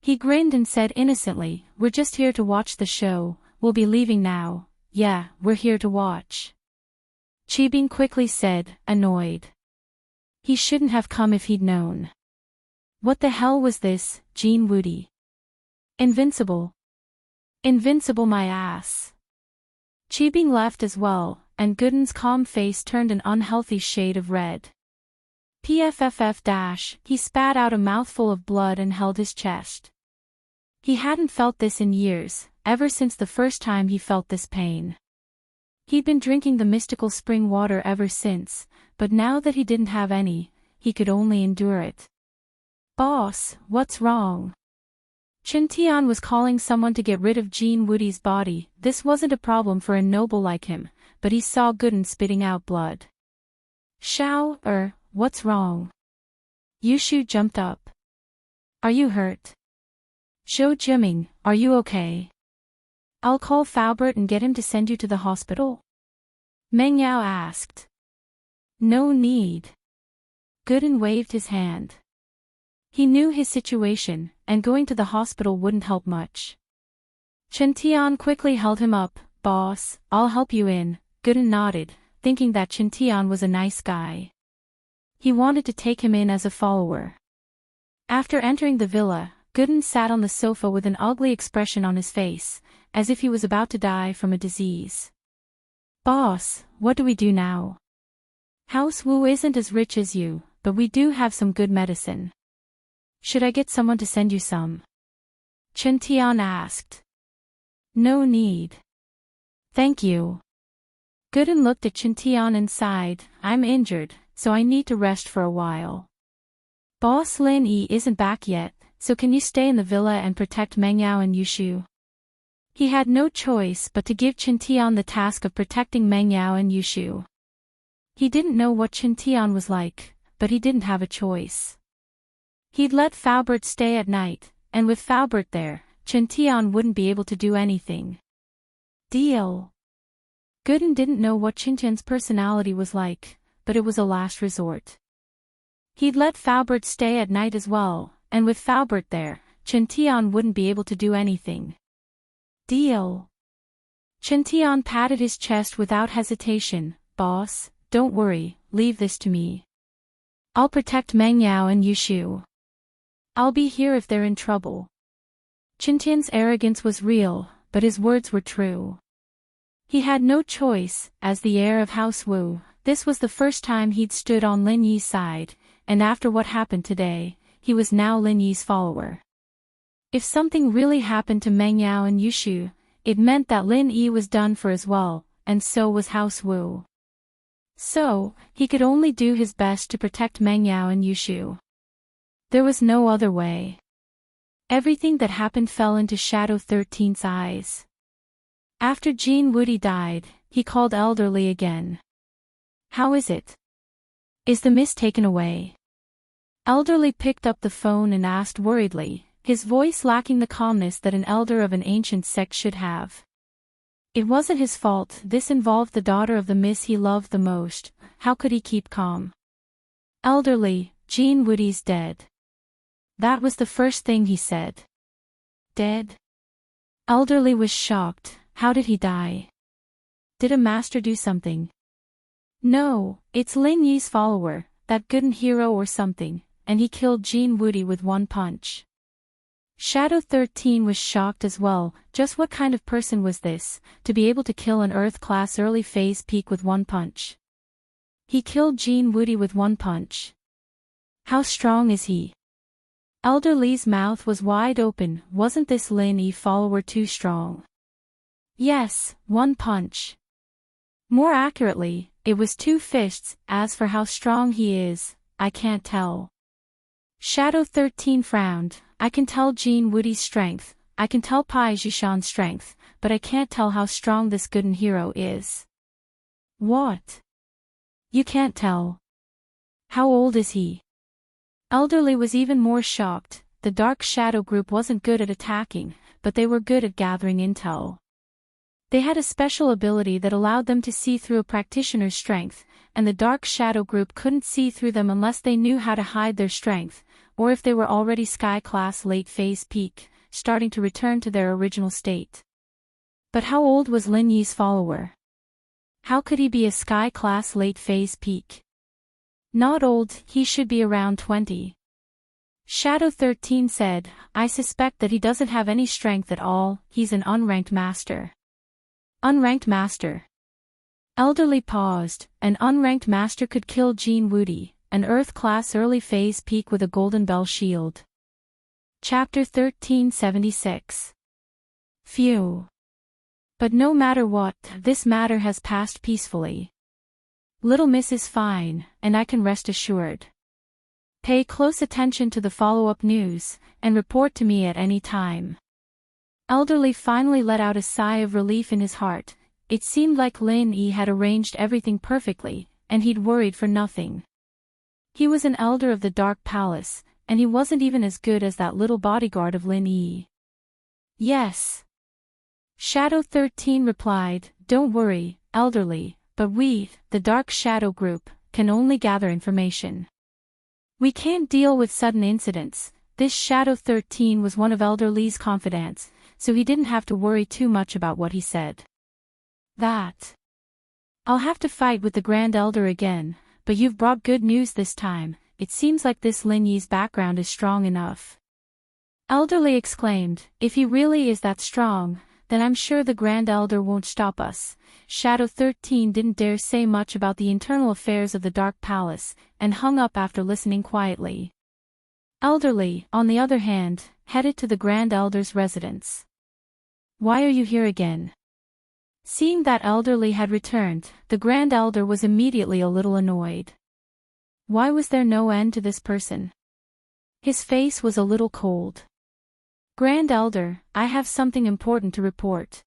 He grinned and said innocently, "We're just here to watch the show, we'll be leaving now." "Yeah, we're here to watch." Qibing quickly said, annoyed. He shouldn't have come if he'd known. What the hell was this, Jin Woody? Invincible. Invincible my ass. Cheebing left as well, and Gooden's calm face turned an unhealthy shade of red. PFFF-. He spat out a mouthful of blood and held his chest. He hadn't felt this in years, ever since the first time he felt this pain. He'd been drinking the mystical spring water ever since, but now that he didn't have any, he could only endure it. Boss, what's wrong? Chintian was calling someone to get rid of Jean Woody's body. This wasn't a problem for a noble like him, but he saw Gooden spitting out blood. Xiao, what's wrong? Yushu jumped up. Are you hurt? Zhou Jiming, are you okay? I'll call Faubert and get him to send you to the hospital? Meng Yao asked. No need. Gooden waved his hand. He knew his situation, and going to the hospital wouldn't help much. Chen Tian quickly held him up. Boss, I'll help you in. Gooden nodded, thinking that Chen Tian was a nice guy. He wanted to take him in as a follower. After entering the villa, Gooden sat on the sofa with an ugly expression on his face, as if he was about to die from a disease. Boss, what do we do now? House Wu isn't as rich as you, but we do have some good medicine. Should I get someone to send you some? Chen Tian asked. No need. Thank you. Gooden looked at Chen Tian and sighed. I'm injured, so I need to rest for a while. Boss Lin Yi isn't back yet, so can you stay in the villa and protect Meng Yao and Yushu? He had no choice but to give Chen Tian the task of protecting Meng Yao and Yushu. He didn't know what Chen Tian was like, but he didn't have a choice. He'd let Faubert stay at night, and with Faubert there, Chen Tian wouldn't be able to do anything. Deal. Gooden didn't know what Chen Tian's personality was like, but it was a last resort. He'd let Faubert stay at night as well, and with Faubert there, Chen Tian wouldn't be able to do anything. Deal. Chen Tian patted his chest without hesitation. Boss, don't worry, leave this to me. I'll protect Meng Yao and Yushu. I'll be here if they're in trouble. Chen Tian's arrogance was real, but his words were true. He had no choice, as the heir of House Wu. This was the first time he'd stood on Lin Yi's side, and after what happened today, he was now Lin Yi's follower. If something really happened to Meng Yao and Yushu, it meant that Lin Yi was done for as well, and so was House Wu. So, he could only do his best to protect Meng Yao and Yushu. There was no other way. Everything that happened fell into Shadow 13's eyes. After Jean Woody died, he called Elderly again. How is it? Is the mist taken away? Elderly picked up the phone and asked worriedly, his voice lacking the calmness that an elder of an ancient sect should have. It wasn't his fault. This involved the daughter of the miss he loved the most. How could he keep calm? Elderly, Jean Woody's dead. That was the first thing he said. Dead? Elderly was shocked. How did he die? Did a master do something? No, it's Lin Yi's follower, that Gooden hero or something, and he killed Jean Woody with one punch. Shadow 13 was shocked as well. Just what kind of person was this, to be able to kill an Earth-class early phase peak with one punch? He killed Jean Woody with one punch. How strong is he? Elderly's mouth was wide open. Wasn't this Lin Yi follower too strong? Yes, one punch. More accurately, it was two fists. As for how strong he is, I can't tell. Shadow 13 frowned. I can tell Jean Woody's strength, I can tell Pai Zhishan's strength, but I can't tell how strong this Gooden hero is. What? You can't tell. How old is he? Elderly was even more shocked. The Dark Shadow group wasn't good at attacking, but they were good at gathering intel. They had a special ability that allowed them to see through a practitioner's strength, and the Dark Shadow group couldn't see through them unless they knew how to hide their strength, or if they were already Sky-class late-phase peak, starting to return to their original state. But how old was Lin Yi's follower? How could he be a Sky-class late-phase peak? Not old, he should be around 20. Shadow 13 said, I suspect that he doesn't have any strength at all, he's an unranked master. Unranked master. Elderly paused. An unranked master could kill Jean Woody, an Earth-class early phase peak with a golden bell shield. Chapter 1376. Phew. But no matter what, this matter has passed peacefully. Little Miss is fine, and I can rest assured. Pay close attention to the follow-up news, and report to me at any time. Elderly finally let out a sigh of relief in his heart. It seemed like Lin Yi had arranged everything perfectly, and he'd worried for nothing. He was an elder of the Dark Palace, and he wasn't even as good as that little bodyguard of Lin Yi. Yes. Shadow 13 replied, Don't worry, Elderly, but we, the Dark Shadow Group, can only gather information. We can't deal with sudden incidents. This Shadow 13 was one of Elderly's confidants, so he didn't have to worry too much about what he said. That. I'll have to fight with the Grand Elder again, but you've brought good news this time. It seems like this Lin Yi's background is strong enough. Elderly exclaimed, If he really is that strong, then I'm sure the Grand Elder won't stop us. Shadow 13 didn't dare say much about the internal affairs of the Dark Palace, and hung up after listening quietly. Elderly, on the other hand, headed to the Grand Elder's residence. Why are you here again? Seeing that Elderly had returned, the Grand Elder was immediately a little annoyed. Why was there no end to this person? His face was a little cold. Grand Elder, I have something important to report.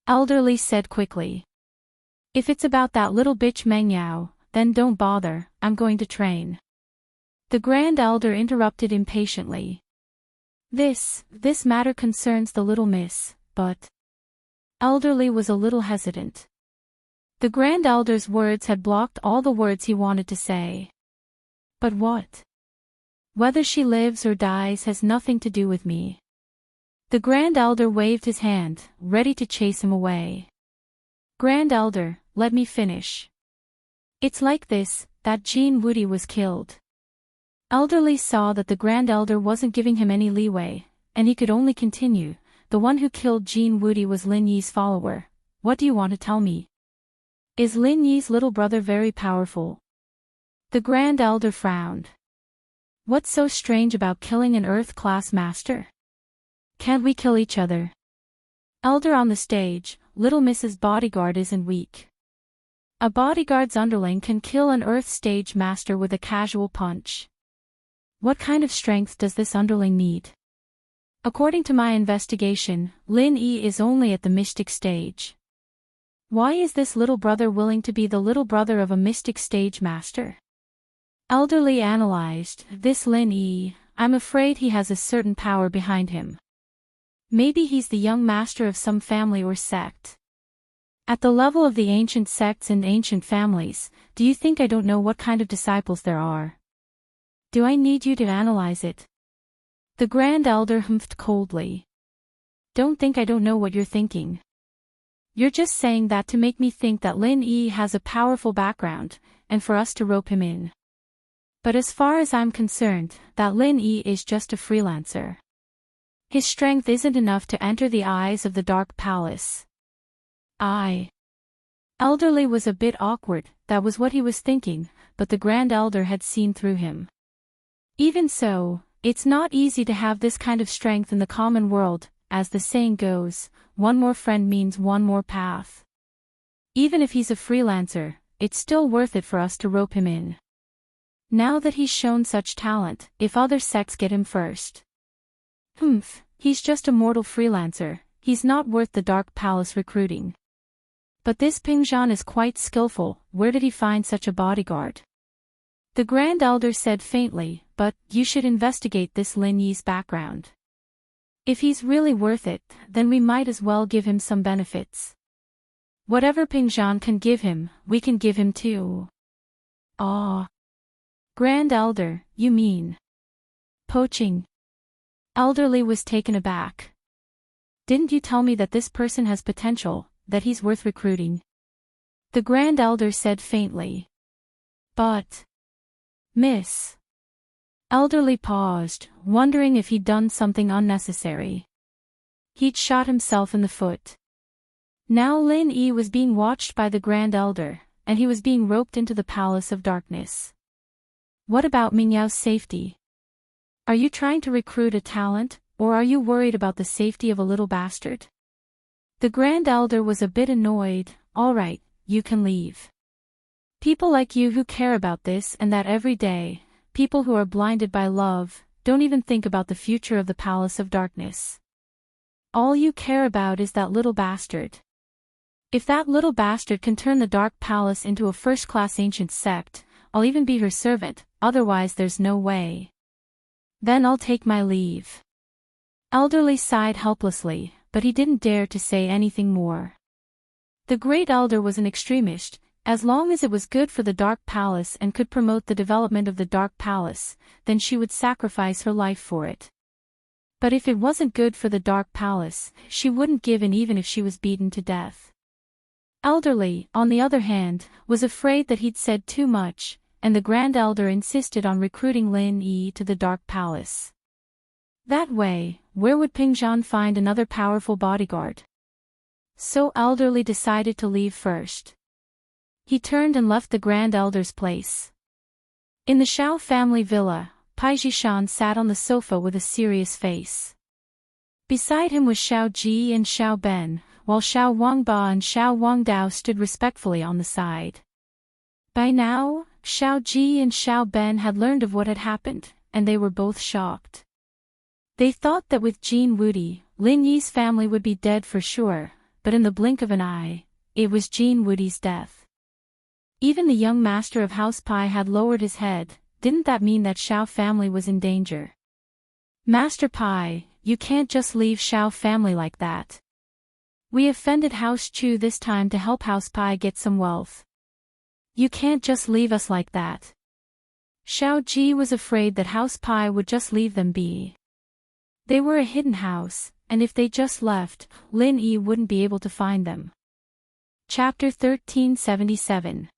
Elderly said quickly. If it's about that little bitch Meng Yao, then don't bother, I'm going to train. The Grand Elder interrupted impatiently. This matter concerns the little miss, but... Elderly was a little hesitant. The Grand Elder's words had blocked all the words he wanted to say. But what? Whether she lives or dies has nothing to do with me. The Grand Elder waved his hand, ready to chase him away. Grand Elder, let me finish. It's like this, that Jean Woody was killed. Elderly saw that the Grand Elder wasn't giving him any leeway, and he could only continue. The one who killed Jean Woody was Lin Yi's follower. What do you want to tell me? Is Lin Yi's little brother very powerful? The Grand Elder frowned. What's so strange about killing an Earth-class master? Can't we kill each other? Elder on the stage, Little Miss's bodyguard isn't weak. A bodyguard's underling can kill an Earth stage master with a casual punch. What kind of strength does this underling need? According to my investigation, Lin Yi is only at the mystic stage. Why is this little brother willing to be the little brother of a mystic stage master? Elderly analyzed, this Lin Yi, I'm afraid he has a certain power behind him. Maybe he's the young master of some family or sect. At the level of the ancient sects and ancient families, do you think I don't know what kind of disciples there are? Do I need you to analyze it? The Grand Elder humphed coldly. Don't think I don't know what you're thinking. You're just saying that to make me think that Lin Yi has a powerful background, and for us to rope him in. But as far as I'm concerned, that Lin Yi is just a freelancer. His strength isn't enough to enter the eyes of the Dark Palace. Elderly was a bit awkward, that was what he was thinking, but the Grand Elder had seen through him. Even so, it's not easy to have this kind of strength in the common world, as the saying goes, one more friend means one more path. Even if he's a freelancer, it's still worth it for us to rope him in. Now that he's shown such talent, if other sects get him first. He's just a mortal freelancer, he's not worth the Dark Palace recruiting. But this Pingzhan is quite skillful, where did he find such a bodyguard? The Grand Elder said faintly, but, you should investigate this Lin Yi's background. If he's really worth it, then we might as well give him some benefits. Whatever Pingzhan can give him, we can give him too. Grand Elder, you mean? Poaching? Elderly was taken aback. Didn't you tell me that this person has potential, that he's worth recruiting? The Grand Elder said faintly. But... Miss. Elderly paused, wondering if he'd done something unnecessary. He'd shot himself in the foot. Now Lin Yi was being watched by the Grand Elder, and he was being roped into the Palace of Darkness. What about Mingyao's safety? Are you trying to recruit a talent, or are you worried about the safety of a little bastard? The Grand Elder was a bit annoyed. All right, you can leave. People like you who care about this and that every day, people who are blinded by love, don't even think about the future of the Palace of Darkness. All you care about is that little bastard. If that little bastard can turn the Dark Palace into a first-class ancient sect, I'll even be her servant, otherwise there's no way. Then I'll take my leave. Elderly sighed helplessly, but he didn't dare to say anything more. The Great Elder was an extremist. As long as it was good for the Dark Palace and could promote the development of the Dark Palace, then she would sacrifice her life for it. But if it wasn't good for the Dark Palace, she wouldn't give in even if she was beaten to death. Elderly, on the other hand, was afraid that he'd said too much, and the Grand Elder insisted on recruiting Lin Yi to the Dark Palace. That way, where would Pingzhan find another powerful bodyguard? So Elderly decided to leave first. He turned and left the Grand Elder's place. In the Shao family villa, Pai Jishan sat on the sofa with a serious face. Beside him was Shao Ji and Shao Ben, while Shao Wangba and Shao Wangdao stood respectfully on the side. By now, Shao Ji and Shao Ben had learned of what had happened, and they were both shocked. They thought that with Jin Wudi, Lin Yi's family would be dead for sure, but in the blink of an eye, it was Jin Wudi's death. Even the young master of House Pai had lowered his head. Didn't that mean that Shao family was in danger? Master Pai, you can't just leave Shao family like that. We offended House Chu this time to help House Pai get some wealth. You can't just leave us like that. Shao Ji was afraid that House Pai would just leave them be. They were a hidden house, and if they just left, Lin Yi wouldn't be able to find them. Chapter 1377.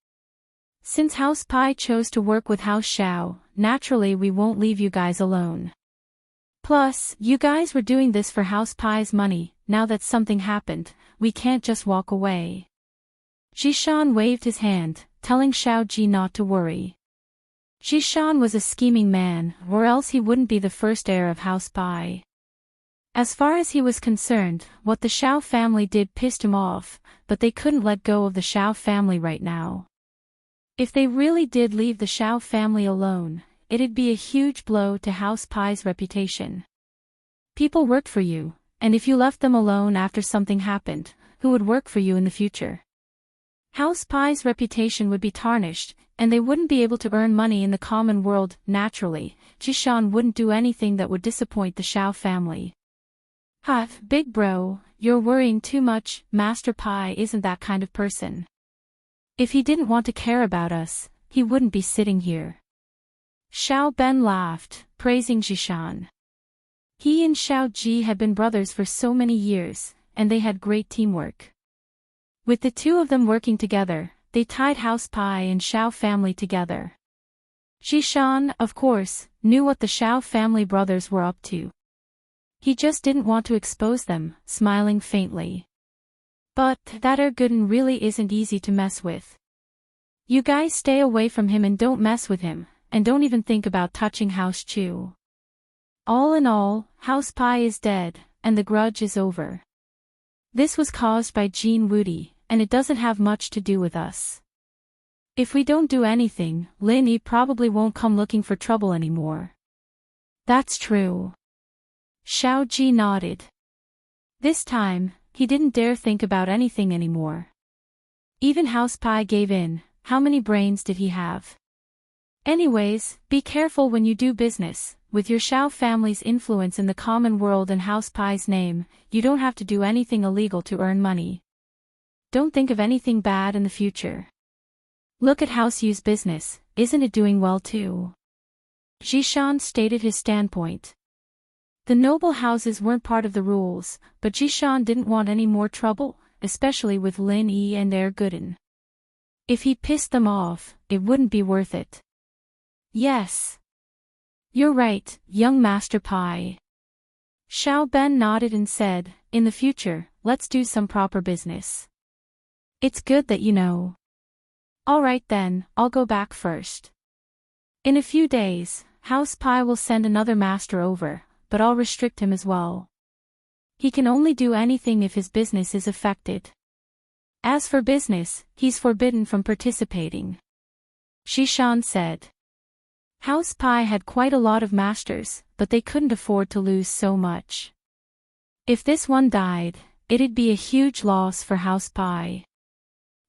Since House Pai chose to work with House Shao, naturally we won't leave you guys alone. Plus, you guys were doing this for House Pai's money. Now that something happened, we can't just walk away. Jishan waved his hand, telling Shao Ji not to worry. Jishan was a scheming man, or else he wouldn't be the first heir of House Pai. As far as he was concerned, what the Shao family did pissed him off, but they couldn't let go of the Shao family right now. If they really did leave the Shao family alone, it'd be a huge blow to House Pai's reputation. People worked for you, and if you left them alone after something happened, who would work for you in the future? House Pai's reputation would be tarnished, and they wouldn't be able to earn money in the common world. Naturally, Jishan wouldn't do anything that would disappoint the Shao family. Big bro, you're worrying too much. Master Pai isn't that kind of person. If he didn't want to care about us, he wouldn't be sitting here. Shao Ben laughed, praising Jishan. He and Shao Ji had been brothers for so many years, and they had great teamwork. With the two of them working together, they tied House Pai and Shao family together. Jishan, of course, knew what the Shao family brothers were up to. He just didn't want to expose them, smiling faintly. But that Erguden really isn't easy to mess with. You guys stay away from him and don't mess with him, and don't even think about touching House Chu. All in all, House Pai is dead, and the grudge is over. This was caused by Jin Wudi, and it doesn't have much to do with us. If we don't do anything, Lin Yi probably won't come looking for trouble anymore. That's true. Shao Ji nodded. This time, he didn't dare think about anything anymore. Even House Pai gave in. How many brains did he have? Anyways, be careful when you do business. With your Shao family's influence in the common world and House Pai's name, you don't have to do anything illegal to earn money. Don't think of anything bad in the future. Look at House Yu's business, isn't it doing well too? Jishan stated his standpoint. The noble houses weren't part of the rules, but Jishan didn't want any more trouble, especially with Lin Yi and Erguden. If he pissed them off, it wouldn't be worth it. Yes. You're right, young Master Pai. Xiao Ben nodded and said, in the future, let's do some proper business. It's good that you know. Alright then, I'll go back first. In a few days, House Pai will send another master over, but I'll restrict him as well. He can only do anything if his business is affected. As for business, he's forbidden from participating. Xishan said. House Pai had quite a lot of masters, but they couldn't afford to lose so much. If this one died, it'd be a huge loss for House Pai.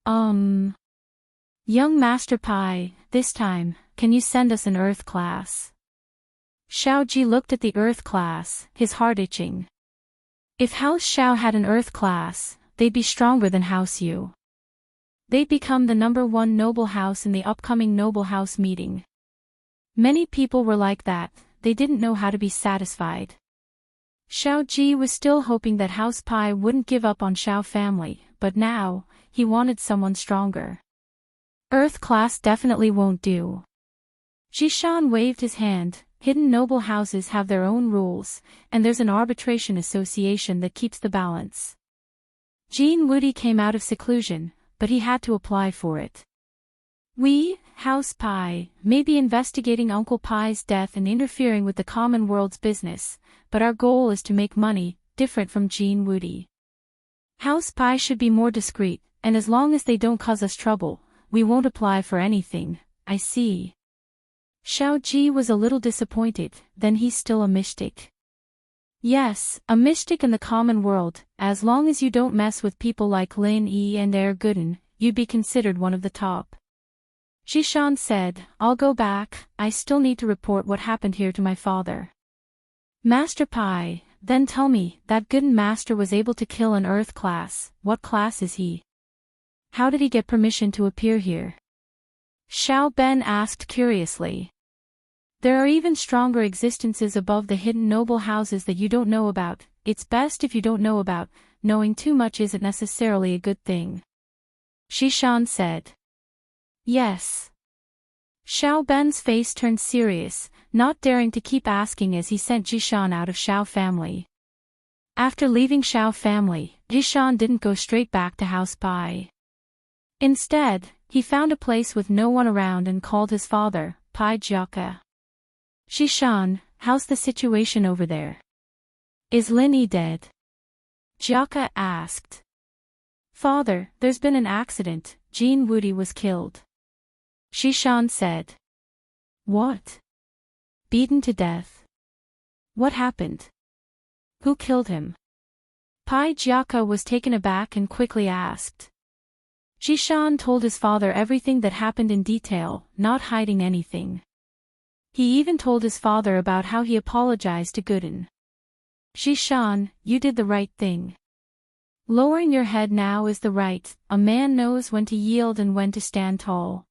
Young Master Pai, this time, can you send us an Earth class? Xiaoji looked at the Earth class, his heart itching. If House Xiao had an Earth class, they'd be stronger than House Yu. They'd become the #1 noble house in the upcoming noble house meeting. Many people were like that, they didn't know how to be satisfied. Xiaoji was still hoping that House Pai wouldn't give up on Xiao family, but now, he wanted someone stronger. Earth class definitely won't do. Xishan waved his hand. Hidden noble houses have their own rules, and there's an arbitration association that keeps the balance. Jean Woody came out of seclusion, but he had to apply for it. We, House Pai, may be investigating Uncle Pai's death and interfering with the common world's business, but our goal is to make money, different from Jean Woody. House Pai should be more discreet, and as long as they don't cause us trouble, we won't apply for anything. I see. Xiao Ji was a little disappointed, then he's still a mystic. Yes, a mystic in the common world, as long as you don't mess with people like Lin Yi and Er Gooden, you'd be considered one of the top. Xishan said, I'll go back, I still need to report what happened here to my father. Master Pai, then tell me, that Gooden master was able to kill an Earth class, what class is he? How did he get permission to appear here? Xiao Ben asked curiously. There are even stronger existences above the hidden noble houses that you don't know about. It's best if you don't know about. Knowing too much isn't necessarily a good thing. Xishan said. Yes. Xiao Ben's face turned serious, not daring to keep asking as he sent Xishan out of Xiao family. After leaving Xiao family, Xishan didn't go straight back to House Pai. Instead, he found a place with no one around and called his father, Pai Jiaka. Xishan, how's the situation over there? Is Lin Yi dead? Jiaka asked. Father, there's been an accident, Jean Woody was killed. Xishan said. What? Beaten to death? What happened? Who killed him? Pai Jiaka was taken aback and quickly asked. Xishan told his father everything that happened in detail, not hiding anything. He even told his father about how he apologized to Gooden. Xishan, you did the right thing. Lowering your head now is the right, a man knows when to yield and when to stand tall.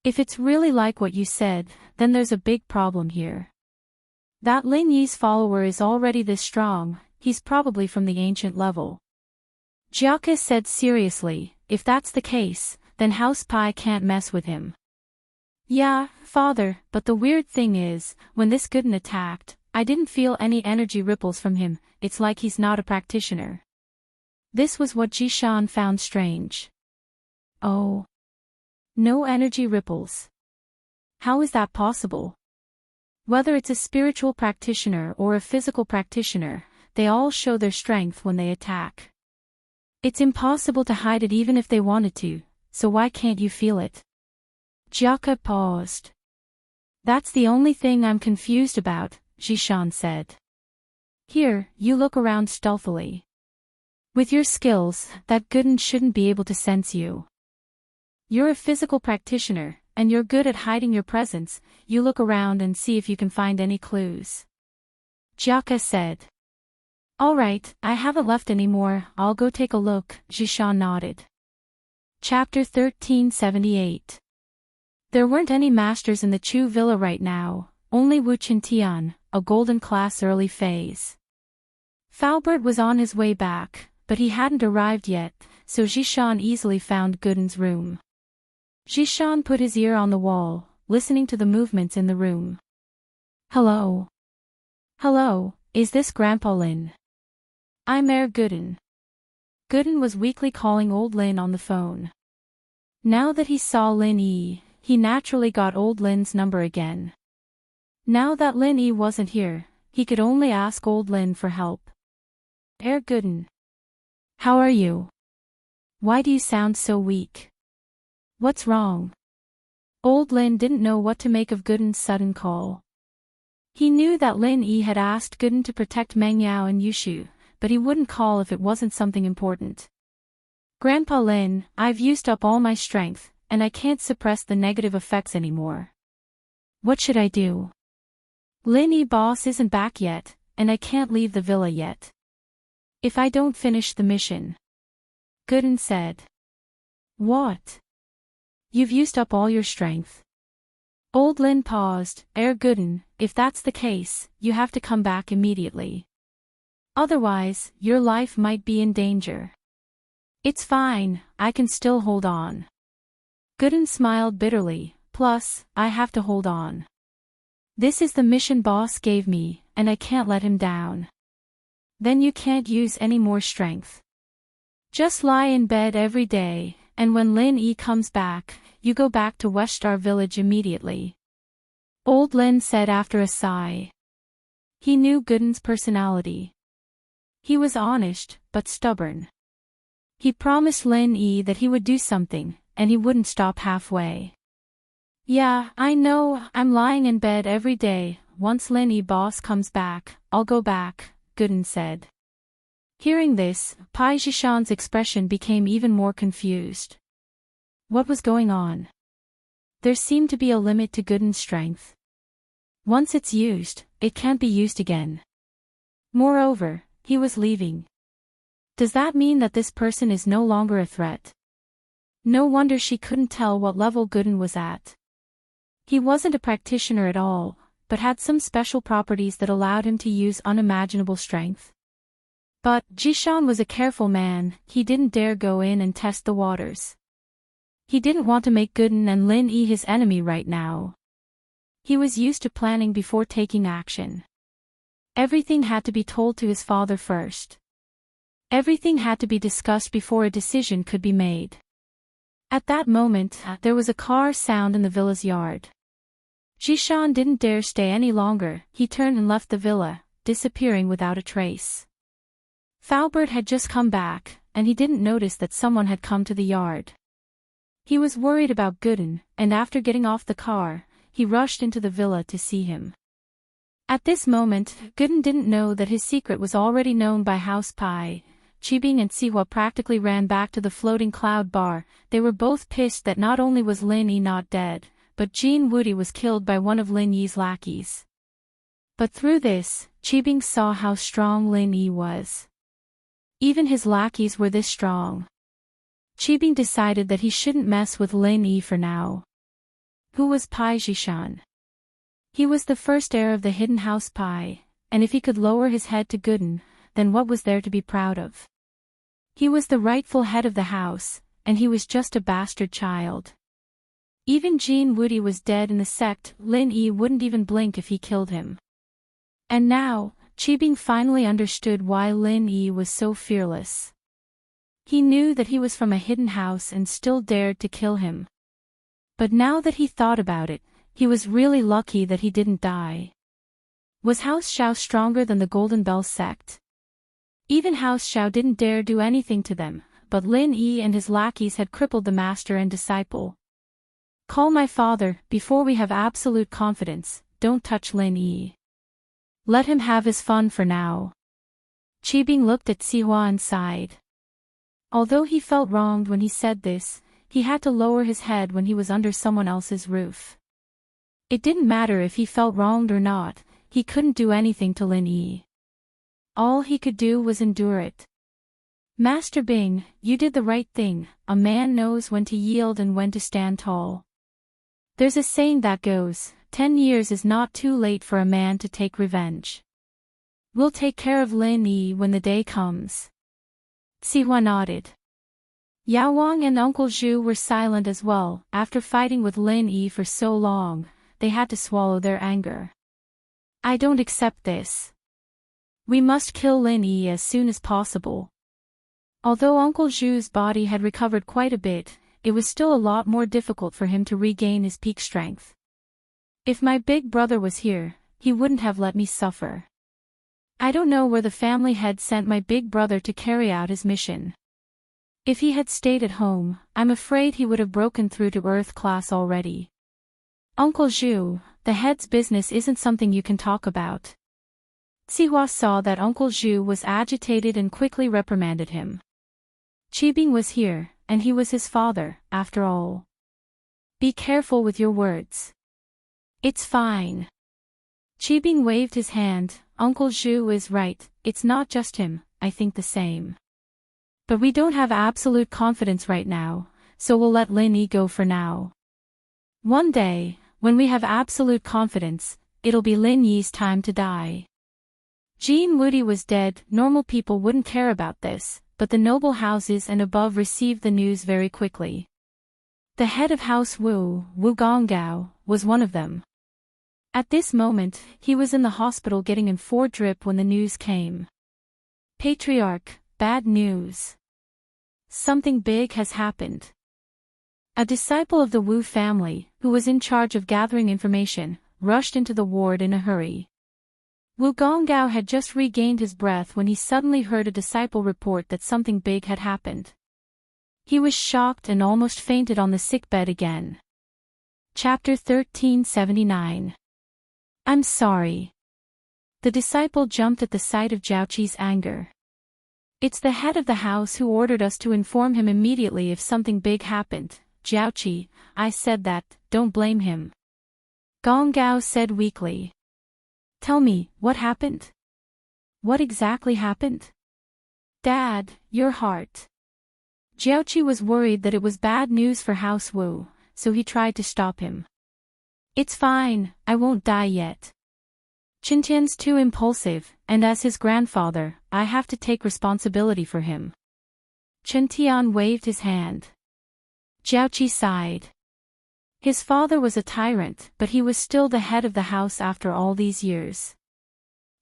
If it's really like what you said, then there's a big problem here. That Lin Yi's follower is already this strong, he's probably from the ancient level. Jiaka said seriously, if that's the case, then House Pai can't mess with him. Yeah, father, but the weird thing is, when this Gooden attacked, I didn't feel any energy ripples from him, it's like he's not a practitioner. This was what Xishan found strange. Oh. No energy ripples. How is that possible? Whether it's a spiritual practitioner or a physical practitioner, they all show their strength when they attack. It's impossible to hide it even if they wanted to, so why can't you feel it? Jiaka paused. That's the only thing I'm confused about, Xishan said. Here, you look around stealthily. With your skills, that Gooden shouldn't be able to sense you. You're a physical practitioner, and you're good at hiding your presence, you look around and see if you can find any clues. Jiaka said. Alright, I haven't left any more, I'll go take a look, Xishan nodded. Chapter 1378. There weren't any masters in the Chu Villa right now, only Wu Qintian, a golden class early phase. Faubert was on his way back, but he hadn't arrived yet, so Xishan easily found Gooden's room. Xishan put his ear on the wall, listening to the movements in the room. Hello. Hello, is this Grandpa Lin? I'm Mayor Gooden. Gooden was weakly calling old Lin on the phone. Now that he saw Lin Yi, he naturally got old Lin's number again. Now that Lin Yi wasn't here, he could only ask old Lin for help. Mayor Gooden. How are you? Why do you sound so weak? What's wrong? Old Lin didn't know what to make of Gooden's sudden call. He knew that Lin Yi had asked Gooden to protect Meng Yao and Yushu, but he wouldn't call if it wasn't something important. Grandpa Lin, I've used up all my strength, and I can't suppress the negative effects anymore. What should I do? Lin Yi boss isn't back yet, and I can't leave the villa yet. If I don't finish the mission. Gooden said. What? You've used up all your strength. Old Lin paused. Gooden, if that's the case, you have to come back immediately. Otherwise, your life might be in danger. It's fine, I can still hold on. Gooden smiled bitterly, plus, I have to hold on. This is the mission boss gave me, and I can't let him down. Then you can't use any more strength. Just lie in bed every day, and when Lin Yi comes back, you go back to Westar village immediately. Old Lin said after a sigh. He knew Gooden's personality. He was honest, but stubborn. He promised Lin Yi that he would do something, and he wouldn't stop halfway. Yeah, I know, I'm lying in bed every day. Once Lin Yi boss comes back, I'll go back, Gooden said. Hearing this, Pai Jishan's expression became even more confused. What was going on? There seemed to be a limit to Gooden's strength. Once it's used, it can't be used again. Moreover, he was leaving. Does that mean that this person is no longer a threat? No wonder she couldn't tell what level Gooden was at. He wasn't a practitioner at all, but had some special properties that allowed him to use unimaginable strength. But Jishan was a careful man. He didn't dare go in and test the waters. He didn't want to make Gooden and Lin Yi his enemy right now. He was used to planning before taking action. Everything had to be told to his father first. Everything had to be discussed before a decision could be made. At that moment, there was a car sound in the villa's yard. Jishan didn't dare stay any longer. He turned and left the villa, disappearing without a trace. Faubert had just come back, and he didn't notice that someone had come to the yard. He was worried about Gooden, and after getting off the car, he rushed into the villa to see him. At this moment, Gooden didn't know that his secret was already known by House Pai. Qibing and Sihua practically ran back to the floating cloud bar. They were both pissed that not only was Lin Yi not dead, but Jin Wudi was killed by one of Lin Yi's lackeys. But through this, Qibing saw how strong Lin Yi was. Even his lackeys were this strong. Qibing decided that he shouldn't mess with Lin Yi for now. Who was Pai Jishan? He was the first heir of the hidden house Pai, and if he could lower his head to Gooden, then what was there to be proud of? He was the rightful head of the house, and he was just a bastard child. Even Jin Wudi was dead in the sect. Lin Yi wouldn't even blink if he killed him. And now, Qibing finally understood why Lin Yi was so fearless. He knew that he was from a hidden house and still dared to kill him. But now that he thought about it, he was really lucky that he didn't die. Was House Xiao stronger than the Golden Bell sect? Even House Xiao didn't dare do anything to them, but Lin Yi and his lackeys had crippled the master and disciple. Call my father. Before we have absolute confidence, don't touch Lin Yi. Let him have his fun for now. Qibing looked at Sihua and sighed. Although he felt wronged when he said this, he had to lower his head when he was under someone else's roof. It didn't matter if he felt wronged or not, he couldn't do anything to Lin Yi. All he could do was endure it. Master Bing, you did the right thing. A man knows when to yield and when to stand tall. There's a saying that goes, 10 years is not too late for a man to take revenge. We'll take care of Lin Yi when the day comes. Sihua nodded. Yao Wang and Uncle Zhu were silent as well. After fighting with Lin Yi for so long, they had to swallow their anger. I don't accept this. We must kill Lin Yi as soon as possible. Although Uncle Zhu's body had recovered quite a bit, it was still a lot more difficult for him to regain his peak strength. If my big brother was here, he wouldn't have let me suffer. I don't know where the family head sent my big brother to carry out his mission. If he had stayed at home, I'm afraid he would have broken through to Earth class already. Uncle Zhu, the head's business isn't something you can talk about. Sihua saw that Uncle Zhu was agitated and quickly reprimanded him. Qibing was here, and he was his father, after all. Be careful with your words. It's fine. Qibing waved his hand. Uncle Zhu is right, it's not just him, I think the same. But we don't have absolute confidence right now, so we'll let Lin Yi go for now. One day, when we have absolute confidence, it'll be Lin Yi's time to die. Jean Woody was dead. Normal people wouldn't care about this, but the noble houses and above received the news very quickly. The head of House Wu, Wu Gonggao, was one of them. At this moment, he was in the hospital getting in 4 drip when the news came. Patriarch, bad news. Something big has happened. A disciple of the Wu family, who was in charge of gathering information, rushed into the ward in a hurry. Wu Gonggao had just regained his breath when he suddenly heard a disciple report that something big had happened. He was shocked and almost fainted on the sickbed again. Chapter 1379. I'm sorry. The disciple jumped at the sight of Jiaoqi's anger. It's the head of the house who ordered us to inform him immediately if something big happened. Jiaoqi, I said that, don't blame him. Gonggao said weakly. Tell me, what happened? What exactly happened? Dad, your heart. Jiaoqi was worried that it was bad news for House Wu, so he tried to stop him. It's fine, I won't die yet. Qintian's too impulsive, and as his grandfather, I have to take responsibility for him. Qintian waved his hand. Jiaoqi sighed. His father was a tyrant, but he was still the head of the house after all these years.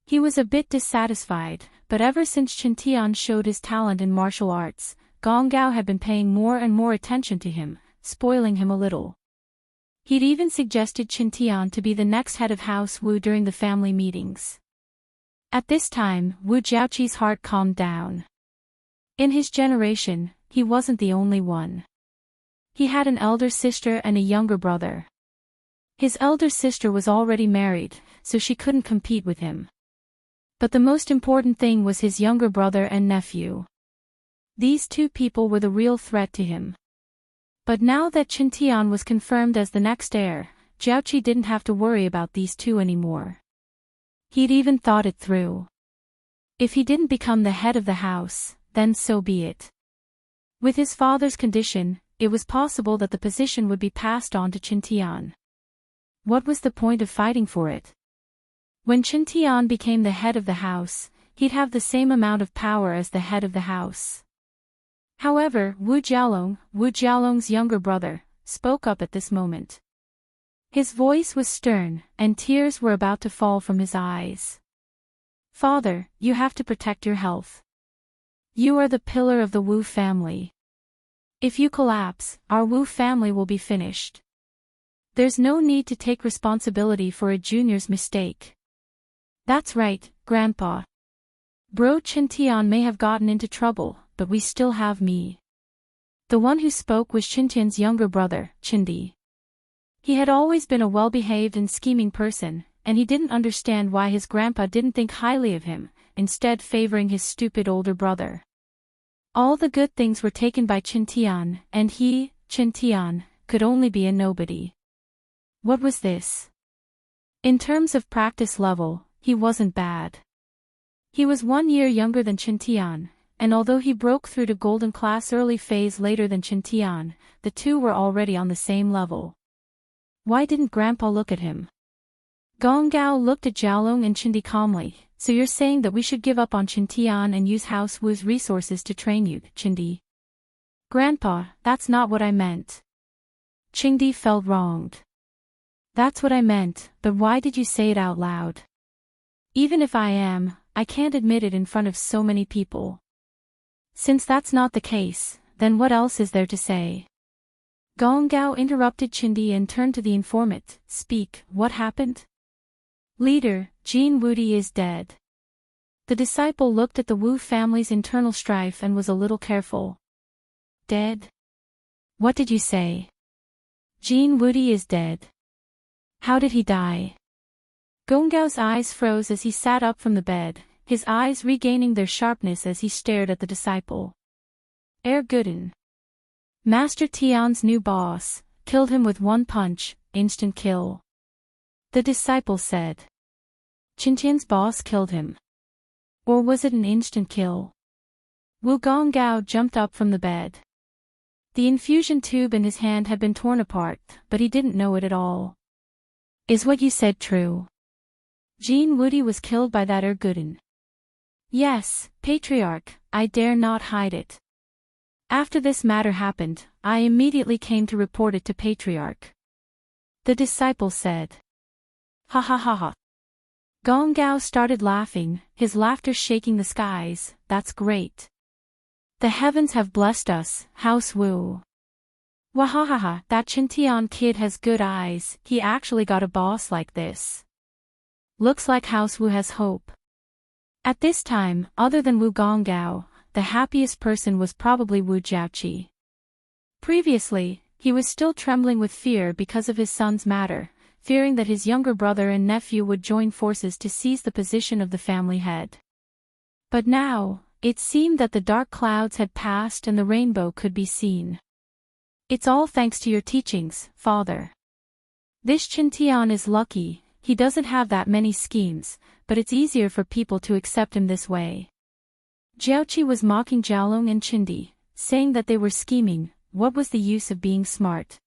He was a bit dissatisfied, but ever since Qintian showed his talent in martial arts, Gonggao had been paying more and more attention to him, spoiling him a little. He'd even suggested Qintian to be the next head of House Wu during the family meetings. At this time, Wu Jiaoqi's heart calmed down. In his generation, he wasn't the only one. He had an elder sister and a younger brother. His elder sister was already married, so she couldn't compete with him. But the most important thing was his younger brother and nephew. These 2 people were the real threat to him. But now that Qintian was confirmed as the next heir, Jiaoqi didn't have to worry about these 2 anymore. He'd even thought it through. If he didn't become the head of the house, then so be it. With his father's condition, it was possible that the position would be passed on to Qintian. What was the point of fighting for it? When Qintian became the head of the house, he'd have the same amount of power as the head of the house. However, Wu Jialong's younger brother, spoke up at this moment. His voice was stern, and tears were about to fall from his eyes. Father, you have to protect your health. You are the pillar of the Wu family. If you collapse, our Wu family will be finished. There's no need to take responsibility for a junior's mistake. That's right, Grandpa. Bro Qintian may have gotten into trouble, but we still have me. The one who spoke was Qintian's younger brother, Qindi. He had always been a well-behaved and scheming person, and he didn't understand why his grandpa didn't think highly of him, instead favoring his stupid older brother. All the good things were taken by Qintian, and he, Qintian, could only be a nobody. What was this? In terms of practice level, he wasn't bad. He was 1 year younger than Qintian, and although he broke through to golden class early phase later than Qintian, the 2 were already on the same level. Why didn't Grandpa look at him? Gonggao looked at Jialong and Qindi calmly. So you're saying that we should give up on Qintian and use House Wu's resources to train you, Qindi? Grandpa, that's not what I meant. Qindi felt wronged. That's what I meant, but why did you say it out loud? Even if I am, I can't admit it in front of so many people. Since that's not the case, then what else is there to say? Gao interrupted Chindi and turned to the informant. Speak, what happened? Leader, Jin Wudi is dead. The disciple looked at the Wu family's internal strife and was a little careful. Dead? What did you say? Jin Wudi is dead. How did he die? Gonggao's eyes froze as he sat up from the bed, his eyes regaining their sharpness as he stared at the disciple. Gooden. Master Tian's new boss, killed him with one punch, instant kill. The disciple said. Qintian's boss killed him. Or was it an instant kill? Wu Gonggao jumped up from the bed. The infusion tube in his hand had been torn apart, but he didn't know it at all. Is what you said true? Jin Wudi was killed by that Gooden. Yes, Patriarch, I dare not hide it. After this matter happened, I immediately came to report it to Patriarch. The disciple said. Ha ha ha ha. Gonggao started laughing, his laughter shaking the skies. That's great. The heavens have blessed us, House Wu. Wahahaha, that Qintian kid has good eyes, he actually got a boss like this. Looks like House Wu has hope. At this time, other than Wu Gonggao, the happiest person was probably Wu Jiaoqi. Previously, he was still trembling with fear because of his son's matter, fearing that his younger brother and nephew would join forces to seize the position of the family head. But now, it seemed that the dark clouds had passed and the rainbow could be seen. It's all thanks to your teachings, father. This Qintian is lucky, he doesn't have that many schemes, but it's easier for people to accept him this way. Jiaoqi was mocking Jiaolong and Chindi, saying that they were scheming. What was the use of being smart?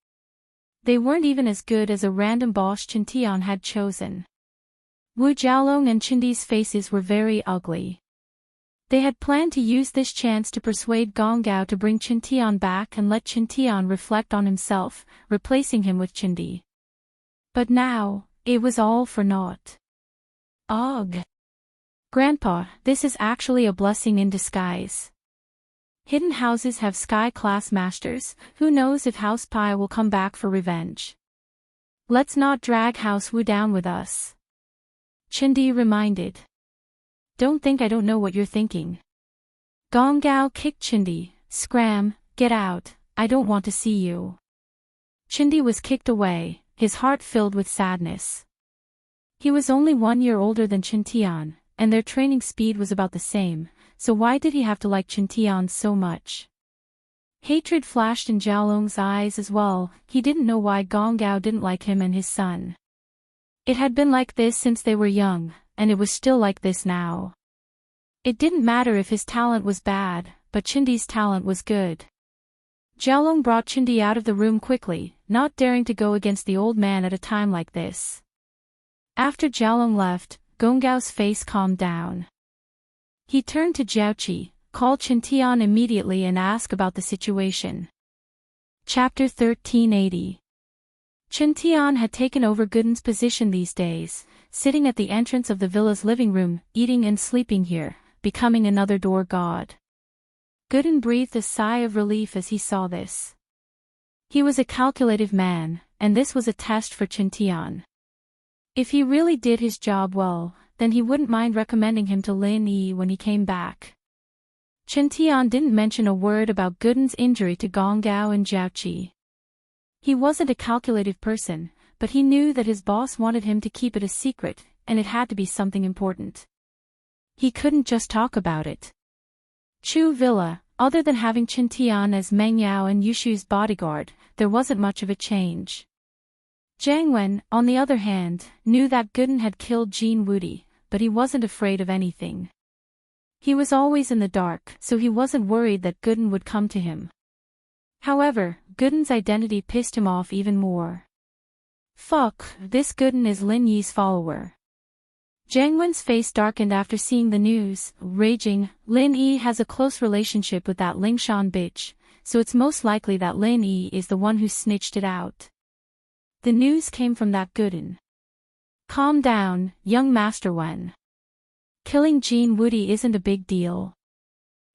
They weren't even as good as a random boss Qintian had chosen. Wu Jiaolong and Chindi's faces were very ugly. They had planned to use this chance to persuade Gonggao to bring Qintian back and let Qintian reflect on himself, replacing him with Chindi. But now, it was all for naught. Ugh. Grandpa, this is actually a blessing in disguise. Hidden houses have sky-class masters, who knows if House Pai will come back for revenge. Let's not drag House Wu down with us. Chindi reminded. Don't think I don't know what you're thinking. Gonggao kicked Chindi. Scram, get out, I don't want to see you. Chindi was kicked away, his heart filled with sadness. He was only 1 year older than Qintian, and their training speed was about the same, so why did he have to like Qintian so much? Hatred flashed in Jiaolong's eyes as well. He didn't know why Gonggao didn't like him and his son. It had been like this since they were young, and it was still like this now. It didn't matter if his talent was bad, but Chindi's talent was good. Jiaolong brought Chindi out of the room quickly, not daring to go against the old man at a time like this. After Jiaolong left, Gonggao's face calmed down. He turned to Jiaoqi, called Qintian immediately and asked about the situation. Chapter 1380. Qintian had taken over Gooden's position these days, sitting at the entrance of the villa's living room, eating and sleeping here, becoming another door god. Gooden breathed a sigh of relief as he saw this. He was a calculative man, and this was a test for Qintian. If he really did his job well, then he wouldn't mind recommending him to Lin Yi when he came back. Qintian didn't mention a word about Gooden's injury to Gonggao and Jiaoqi. He wasn't a calculative person, but he knew that his boss wanted him to keep it a secret, and it had to be something important. He couldn't just talk about it. Chu Villa, other than having Qintian as Meng Yao and Yushu's bodyguard, there wasn't much of a change. Jiang Wen, on the other hand, knew that Gooden had killed Jin Wudi, but he wasn't afraid of anything. He was always in the dark, so he wasn't worried that Gooden would come to him. However, Gooden's identity pissed him off even more. Fuck, this Gooden is Lin Yi's follower. Jiang Wen's face darkened after seeing the news, raging. Lin Yi has a close relationship with that Lingshan bitch, so it's most likely that Lin Yi is the one who snitched it out. The news came from that Gooden. Calm down, young Master Wen. killing Jean Woody isn't a big deal.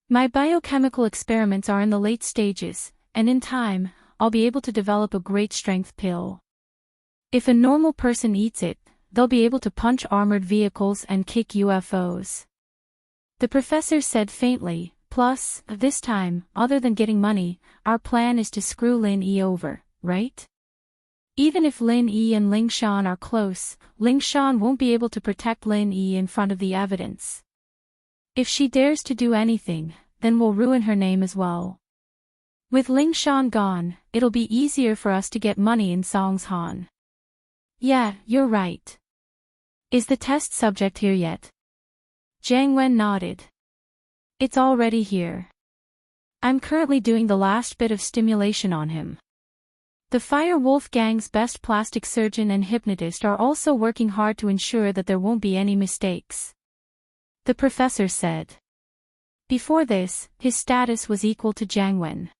My biochemical experiments are in the late stages, and in time, I'll be able to develop a great strength pill. If a normal person eats it, they'll be able to punch armored vehicles and kick UFOs. The professor said faintly, plus, this time, other than getting money, our plan is to screw Lin Yi over, right? Even if Lin Yi and Ling Shan are close, Ling Shan won't be able to protect Lin Yi in front of the evidence. If she dares to do anything, then we'll ruin her name as well. With Ling Shan gone, it'll be easier for us to get money in Songshan. Yeah, you're right. Is the test subject here yet? Jiang Wen nodded. It's already here. I'm currently doing the last bit of stimulation on him. The Fire Wolf Gang's best plastic surgeon and hypnotist are also working hard to ensure that there won't be any mistakes. The professor said. Before this, his status was equal to Jiang Wen.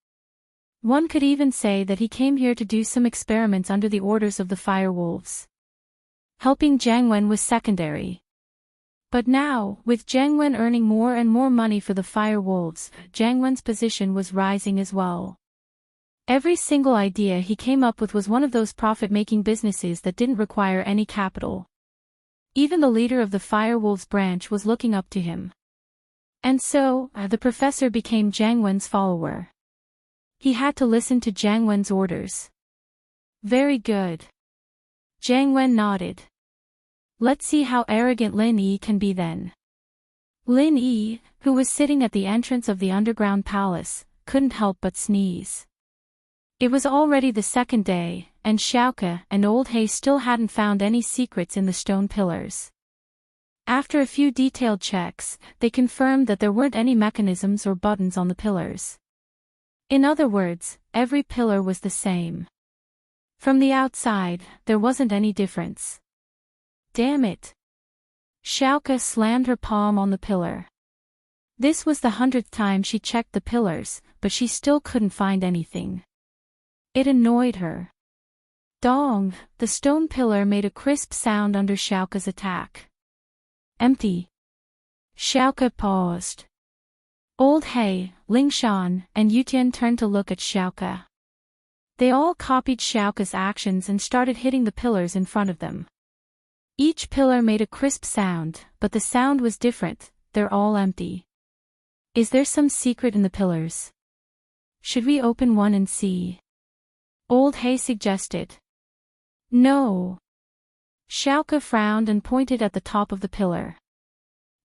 One could even say that he came here to do some experiments under the orders of the Fire Wolves. Helping Jiang Wen was secondary. But now, with Jiang Wen earning more and more money for the Fire Wolves, Jiang Wen's position was rising as well. Every single idea he came up with was one of those profit-making businesses that didn't require any capital. Even the leader of the Fire Wolves branch was looking up to him. And so, the professor became Jiang Wen's follower. He had to listen to Jiang Wen's orders. Very good. Jiang Wen nodded. Let's see how arrogant Lin Yi can be then. Lin Yi, who was sitting at the entrance of the underground palace, couldn't help but sneeze. It was already the second day, and Xiaoke and Old Hay still hadn't found any secrets in the stone pillars. After a few detailed checks, they confirmed that there weren't any mechanisms or buttons on the pillars. In other words, every pillar was the same. From the outside, there wasn't any difference. Damn it! Xiaoke slammed her palm on the pillar. This was the 100th time she checked the pillars, but she still couldn't find anything. It annoyed her. Dong! The stone pillar made a crisp sound under Xiaoke's attack. Empty. Xiaoke paused. Old Hay, Ling Shan, and Yutian turned to look at Xiaoke. They all copied Xiaoke's actions and started hitting the pillars in front of them. Each pillar made a crisp sound, but the sound was different. They're all empty. Is there some secret in the pillars? Should we open one and see? Old Hay suggested. No. Xiaoke frowned and pointed at the top of the pillar.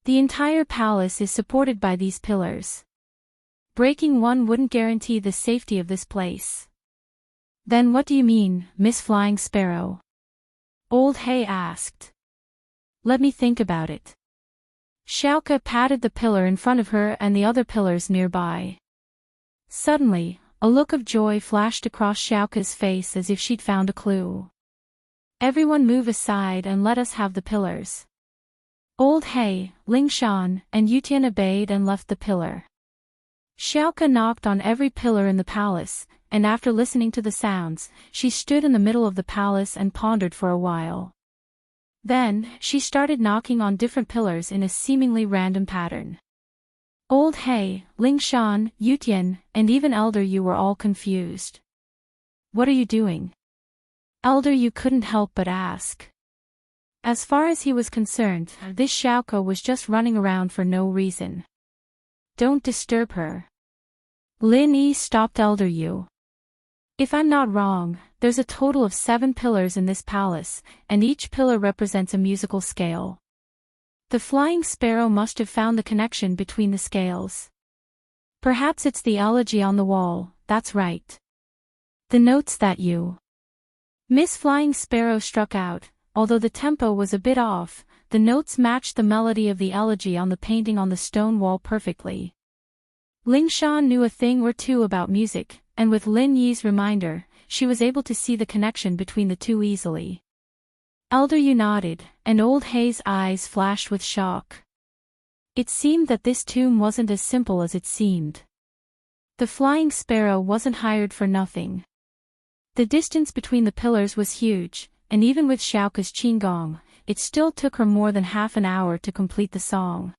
The entire palace is supported by these pillars. Breaking one wouldn't guarantee the safety of this place. Then what do you mean, Miss Flying Sparrow? Old Hay asked. Let me think about it. Xiaoke patted the pillar in front of her and the other pillars nearby. Suddenly, a look of joy flashed across Xiaoke's face as if she'd found a clue. Everyone move aside and let us have the pillars. Old Hay, Ling Shan, and Yutian obeyed and left the pillar. Xiaoke knocked on every pillar in the palace, and after listening to the sounds, she stood in the middle of the palace and pondered for a while. Then, she started knocking on different pillars in a seemingly random pattern. Old Hay, Ling Shan, Yutian, and even Elder Yu were all confused. What are you doing? Elder Yu couldn't help but ask. As far as he was concerned, this Xiaoke was just running around for no reason. Don't disturb her. Lin Yi stopped Elder Yu. If I'm not wrong, there's a total of 7 pillars in this palace, and each pillar represents a musical scale. The flying sparrow must have found the connection between the scales. Perhaps it's the elegy on the wall, that's right. The notes that you... Miss Flying Sparrow struck out. Although the tempo was a bit off, the notes matched the melody of the elegy on the painting on the stone wall perfectly. Ling Shan knew a thing or two about music, and with Lin Yi's reminder, she was able to see the connection between the two easily. Elder Yu nodded, and Old Hay's eyes flashed with shock. It seemed that this tomb wasn't as simple as it seemed. The flying sparrow wasn't hired for nothing. The distance between the pillars was huge, and even with Xiaoke's qigong, it still took her more than half an hour to complete the song.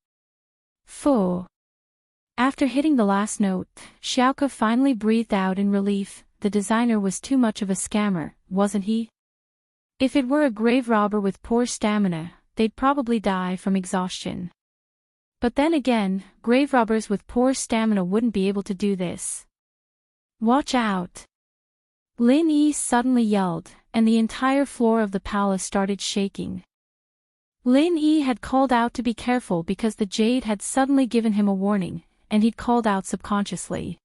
Phew. After hitting the last note, Xiaoka finally breathed out in relief. The designer was too much of a scammer, wasn't he? If it were a grave robber with poor stamina, they'd probably die from exhaustion. But then again, grave robbers with poor stamina wouldn't be able to do this. Watch out! Lin Yi suddenly yelled, and the entire floor of the palace started shaking. Lin Yi had called out to be careful because the jade had suddenly given him a warning, and he'd called out subconsciously.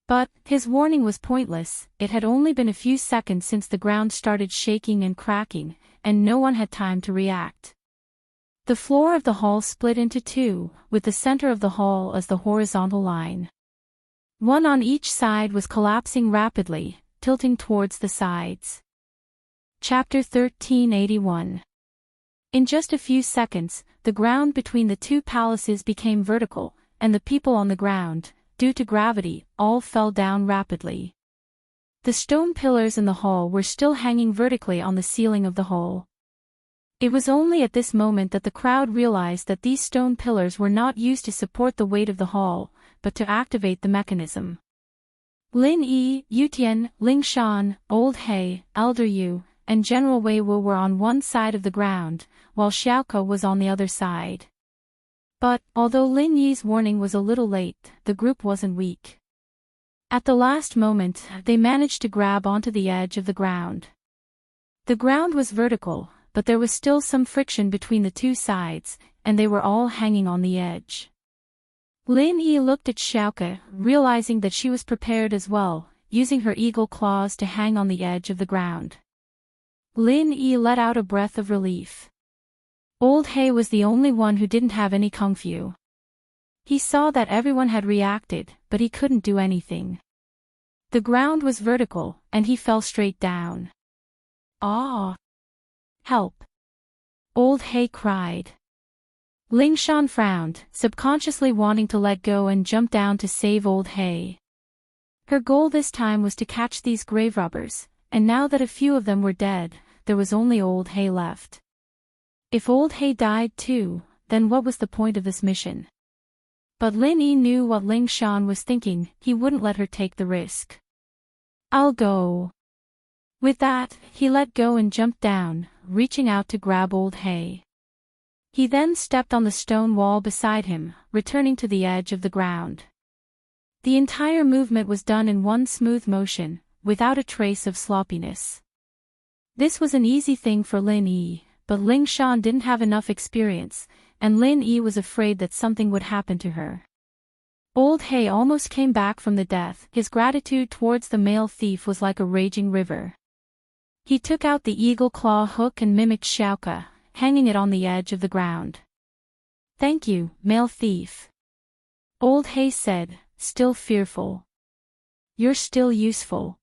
But his warning was pointless. It had only been a few seconds since the ground started shaking and cracking, and no one had time to react. The floor of the hall split into two, with the center of the hall as the horizontal line. One on each side was collapsing rapidly, tilting towards the sides. Chapter 1381. In just a few seconds, the ground between the two palaces became vertical, and the people on the ground, due to gravity, all fell down rapidly. The stone pillars in the hall were still hanging vertically on the ceiling of the hall. It was only at this moment that the crowd realized that these stone pillars were not used to support the weight of the hall, but to activate the mechanism. Lin Yi, Yutian, Ling Shan, Old He, Elder Yu, and General Wei Wu were on one side of the ground, while Xiaoka was on the other side. But, although Lin Yi's warning was a little late, the group wasn't weak. At the last moment, they managed to grab onto the edge of the ground. The ground was vertical, but there was still some friction between the two sides, and they were all hanging on the edge. Lin Yi looked at Xiaoka, realizing that she was prepared as well, using her eagle claws to hang on the edge of the ground. Lin Yi let out a breath of relief. Old He was the only one who didn't have any kung fu. He saw that everyone had reacted, but he couldn't do anything. The ground was vertical, and he fell straight down. Ah! Help! Old He cried. Ling Shan frowned, subconsciously wanting to let go and jump down to save Old He. Her goal this time was to catch these grave robbers, and now that a few of them were dead, there was only Old He left. If Old He died too, then what was the point of this mission? But Lin Yi knew what Ling Shan was thinking. He wouldn't let her take the risk. I'll go. With that, he let go and jumped down, reaching out to grab Old He. He then stepped on the stone wall beside him, returning to the edge of the ground. The entire movement was done in one smooth motion, without a trace of sloppiness. This was an easy thing for Lin Yi, but Ling Shan didn't have enough experience, and Lin Yi was afraid that something would happen to her. Old He almost came back from the death. His gratitude towards the male thief was like a raging river. He took out the eagle claw hook and mimicked Xiaoka, hanging it on the edge of the ground. Thank you, male thief. Old He said, still fearful. You're still useful.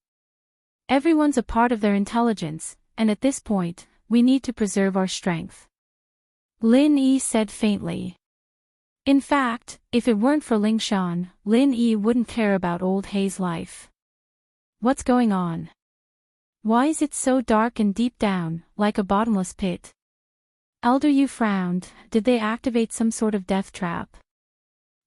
Everyone's a part of their intelligence, and at this point, we need to preserve our strength. Lin Yi said faintly. In fact, if it weren't for Ling Shan, Lin Yi wouldn't care about Old He's life. What's going on? Why is it so dark and deep down, like a bottomless pit? Elder Yu frowned. Did they activate some sort of death trap?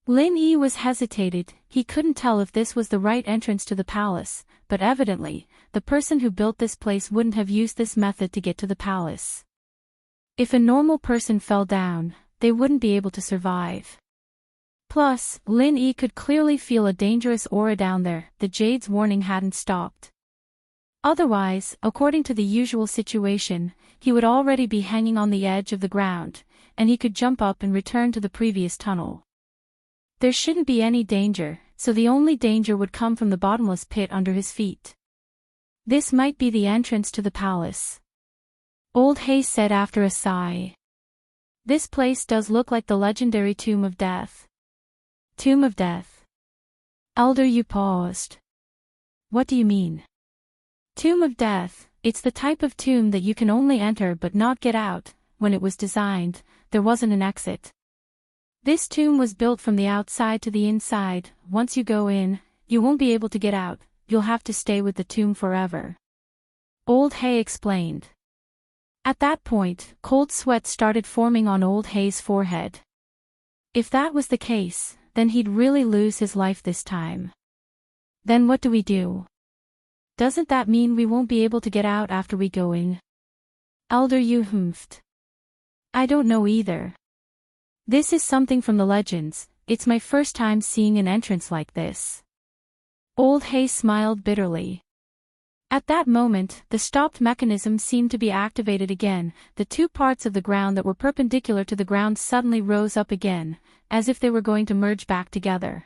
Lin Yi was hesitated. He couldn't tell if this was the right entrance to the palace, but evidently, the person who built this place wouldn't have used this method to get to the palace. If a normal person fell down, they wouldn't be able to survive. Plus, Lin Yi could clearly feel a dangerous aura down there. The jade's warning hadn't stopped. Otherwise, according to the usual situation, he would already be hanging on the edge of the ground, and he could jump up and return to the previous tunnel. There shouldn't be any danger, so the only danger would come from the bottomless pit under his feet. This might be the entrance to the palace. Old He said after a sigh. This place does look like the legendary Tomb of Death. Tomb of Death. Elder Yu paused. What do you mean? Tomb of Death, it's the type of tomb that you can only enter but not get out. When it was designed, there wasn't an exit. This tomb was built from the outside to the inside. Once you go in, you won't be able to get out. You'll have to stay with the tomb forever. Old He explained. At that point, cold sweat started forming on Old Hay's forehead. If that was the case, then he'd really lose his life this time. Then what do we do? Doesn't that mean we won't be able to get out after we go in? Elder Yu humphed. I don't know either. This is something from the legends, it's my first time seeing an entrance like this. Old Hay smiled bitterly. At that moment, the stopped mechanism seemed to be activated again. The two parts of the ground that were perpendicular to the ground suddenly rose up again, as if they were going to merge back together.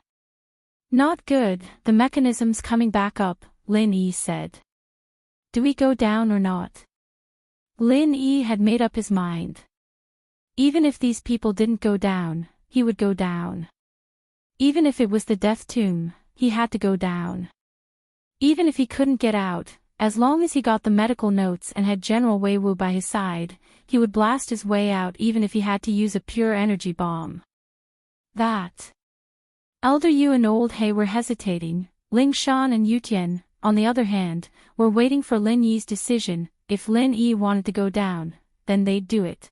Not good, the mechanism's coming back up, Lin Yi said. Do we go down or not? Lin Yi had made up his mind. Even if these people didn't go down, he would go down. Even if it was the death tomb, he had to go down. Even if he couldn't get out, as long as he got the medical notes and had General Wei Wu by his side, he would blast his way out even if he had to use a pure energy bomb. That. Elder Yu and Old Hay were hesitating. Ling Shan and Yu Tian, on the other hand, were waiting for Lin Yi's decision. If Lin Yi wanted to go down, then they'd do it.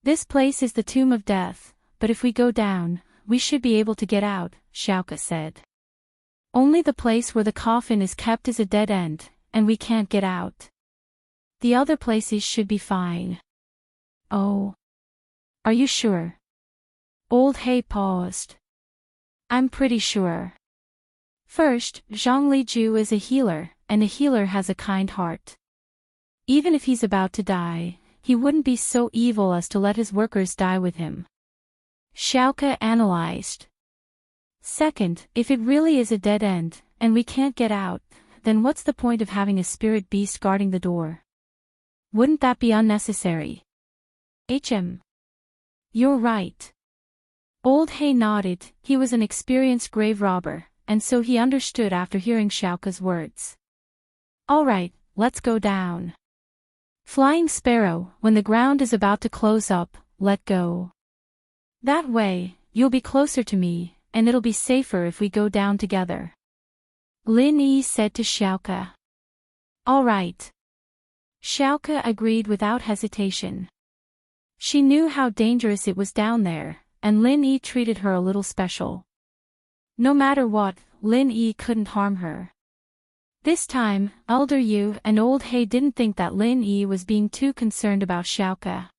This place is the tomb of death, but if we go down, we should be able to get out, Xiaoke said. Only the place where the coffin is kept is a dead end, and we can't get out. The other places should be fine. Oh. Are you sure? Old Hay paused. I'm pretty sure. First, Zhang Liju is a healer, and a healer has a kind heart. Even if he's about to die, he wouldn't be so evil as to let his workers die with him. Xiaoke analyzed. Second, if it really is a dead end, and we can't get out, then what's the point of having a spirit beast guarding the door? Wouldn't that be unnecessary? You're right. Old Hay nodded. He was an experienced grave robber, and so he understood after hearing Xiaoke's words. All right, let's go down. Flying Sparrow, when the ground is about to close up, let go. That way, you'll be closer to me, and it'll be safer if we go down together. Lin Yi said to Xiaoke. All right. Xiaoke agreed without hesitation. She knew how dangerous it was down there, and Lin Yi treated her a little special. No matter what, Lin Yi couldn't harm her. This time, Elder Yu and Old Hay didn't think that Lin Yi was being too concerned about Xiaoke.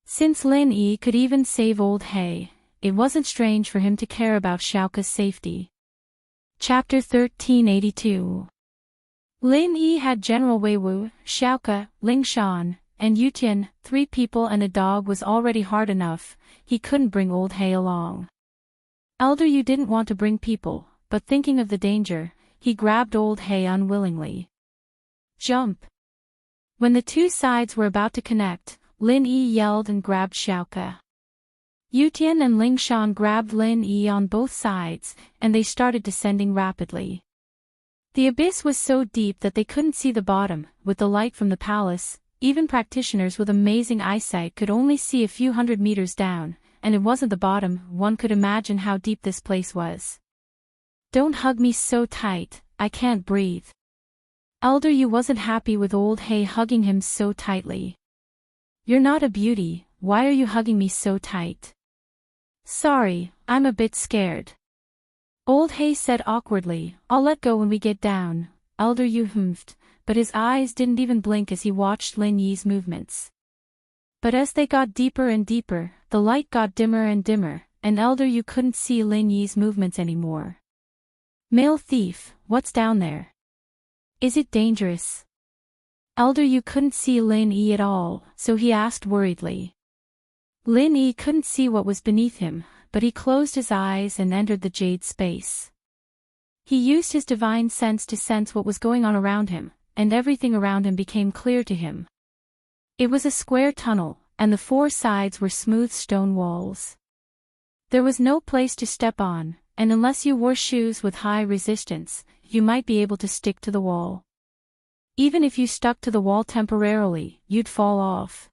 Since Lin Yi could even save Old Hay, it wasn't strange for him to care about Xiaoke's safety. Chapter 1382. Lin Yi had General Wei Wu, Xiaoke, Ling Shan, and Yu Tian. 3 people and a dog was already hard enough, he couldn't bring Old Hay along. Elder Yu didn't want to bring people, but thinking of the danger, he grabbed Old Hay unwillingly. Jump! When the two sides were about to connect, Lin Yi yelled and grabbed Xiaoke. Yu Tian and Ling Shan grabbed Lin Yi on both sides, and they started descending rapidly. The abyss was so deep that they couldn't see the bottom. With the light from the palace, even practitioners with amazing eyesight could only see a few hundred meters down, and it wasn't the bottom. One could imagine how deep this place was. Don't hug me so tight, I can't breathe. Elder Yu wasn't happy with Old Hay hugging him so tightly. You're not a beauty, why are you hugging me so tight? Sorry, I'm a bit scared. Old Hay said awkwardly, I'll let go when we get down. Elder Yu humphed, but his eyes didn't even blink as he watched Lin Yi's movements. But as they got deeper and deeper, the light got dimmer and dimmer, and Elder Yu couldn't see Lin Yi's movements anymore. Male thief, what's down there? Is it dangerous? Elder Yu couldn't see Lin Yi at all, so he asked worriedly. Lin Yi couldn't see what was beneath him, but he closed his eyes and entered the jade space. He used his divine sense to sense what was going on around him, and everything around him became clear to him. It was a square tunnel, and the 4 sides were smooth stone walls. There was no place to step on, and unless you wore shoes with high resistance, you might be able to stick to the wall. Even if you stuck to the wall temporarily, you'd fall off.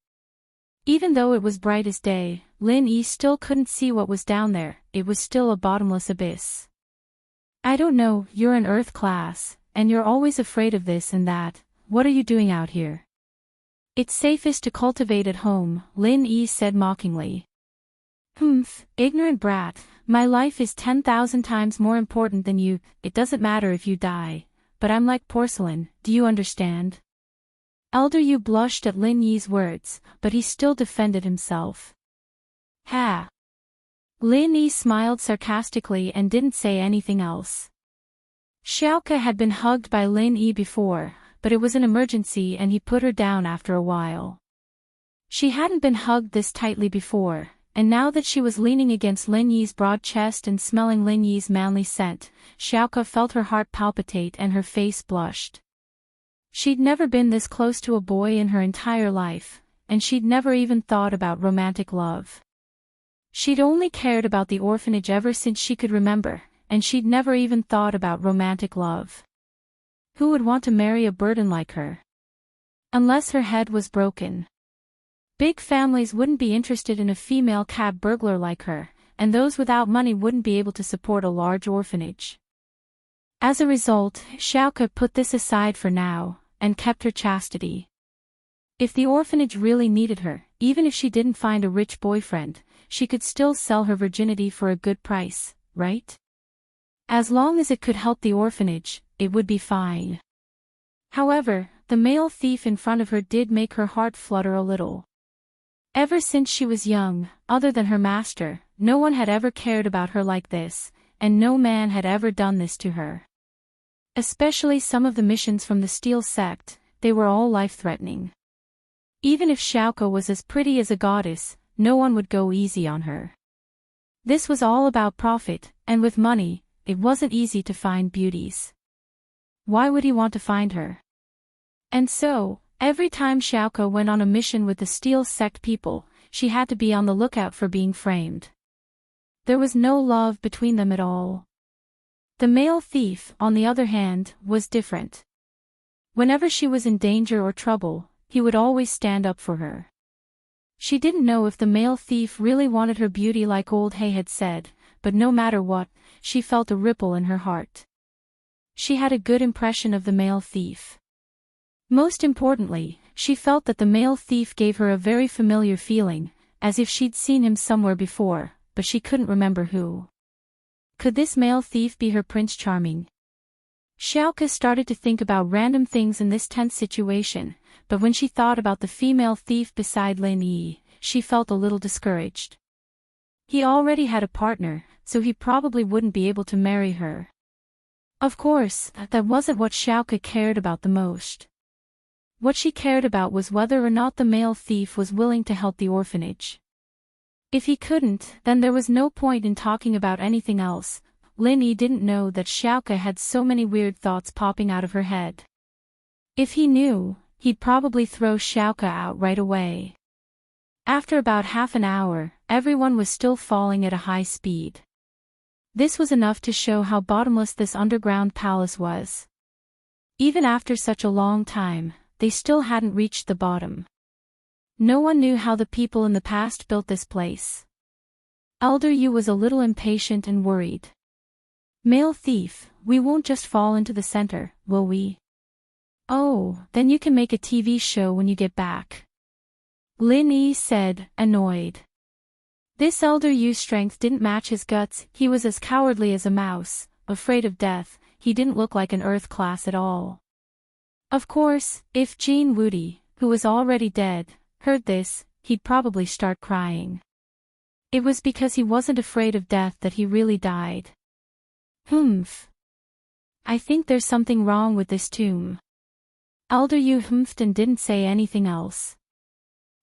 Even though it was bright as day, Lin Yi still couldn't see what was down there. It was still a bottomless abyss. I don't know, you're an Earth class, and you're always afraid of this and that. What are you doing out here? It's safest to cultivate at home, Lin Yi said mockingly. Ignorant brat, my life is 10,000 times more important than you, it doesn't matter if you die, but I'm like porcelain, do you understand? Elder Yu blushed at Lin Yi's words, but he still defended himself. Ha! Lin Yi smiled sarcastically and didn't say anything else. Xiaoke had been hugged by Lin Yi before, but it was an emergency and he put her down after a while. She hadn't been hugged this tightly before, and now that she was leaning against Lin Yi's broad chest and smelling Lin Yi's manly scent, Xiaoke felt her heart palpitate and her face blushed. She'd never been this close to a boy in her entire life, and she'd never even thought about romantic love. She'd only cared about the orphanage ever since she could remember, and she'd never even thought about romantic love. Who would want to marry a burden like her? Unless her head was broken. Big families wouldn't be interested in a female cab burglar like her, and those without money wouldn't be able to support a large orphanage. As a result, Xiaoke put this aside for now, and kept her chastity. If the orphanage really needed her, even if she didn't find a rich boyfriend, she could still sell her virginity for a good price, right? As long as it could help the orphanage, it would be fine. However, the male thief in front of her did make her heart flutter a little. Ever since she was young, other than her master, no one had ever cared about her like this, and no man had ever done this to her. Especially some of the missions from the Steel sect, they were all life-threatening. Even if Xiaoke was as pretty as a goddess, no one would go easy on her. This was all about profit, and with money, it wasn't easy to find beauties. Why would he want to find her? And so, every time Xiaoke went on a mission with the Steel sect people, she had to be on the lookout for being framed. There was no love between them at all. The male thief, on the other hand, was different. Whenever she was in danger or trouble, he would always stand up for her. She didn't know if the male thief really wanted her beauty like old Hay had said, but no matter what, she felt a ripple in her heart. She had a good impression of the male thief. Most importantly, she felt that the male thief gave her a very familiar feeling, as if she'd seen him somewhere before, but she couldn't remember who. Could this male thief be her Prince Charming? Xiaoke started to think about random things in this tense situation, but when she thought about the female thief beside Lin Yi, she felt a little discouraged. He already had a partner, so he probably wouldn't be able to marry her. Of course, that wasn't what Xiaoke cared about the most. What she cared about was whether or not the male thief was willing to help the orphanage. If he couldn't, then there was no point in talking about anything else. Lin Yi didn't know that Xiaoke had so many weird thoughts popping out of her head. If he knew, he'd probably throw Xiaoke out right away. After about half an hour, everyone was still falling at a high speed. This was enough to show how bottomless this underground palace was. Even after such a long time, they still hadn't reached the bottom. No one knew how the people in the past built this place. Elder Yu was a little impatient and worried. Male thief, we won't just fall into the center, will we? Oh, then you can make a TV show when you get back. Lin Yi said, annoyed. This Elder Yu's strength didn't match his guts, he was as cowardly as a mouse, afraid of death, he didn't look like an Earth class at all. Of course, if Jean Wudi, who was already dead, heard this, he'd probably start crying. It was because he wasn't afraid of death that he really died. I think there's something wrong with this tomb. Elder Yu humphed and didn't say anything else.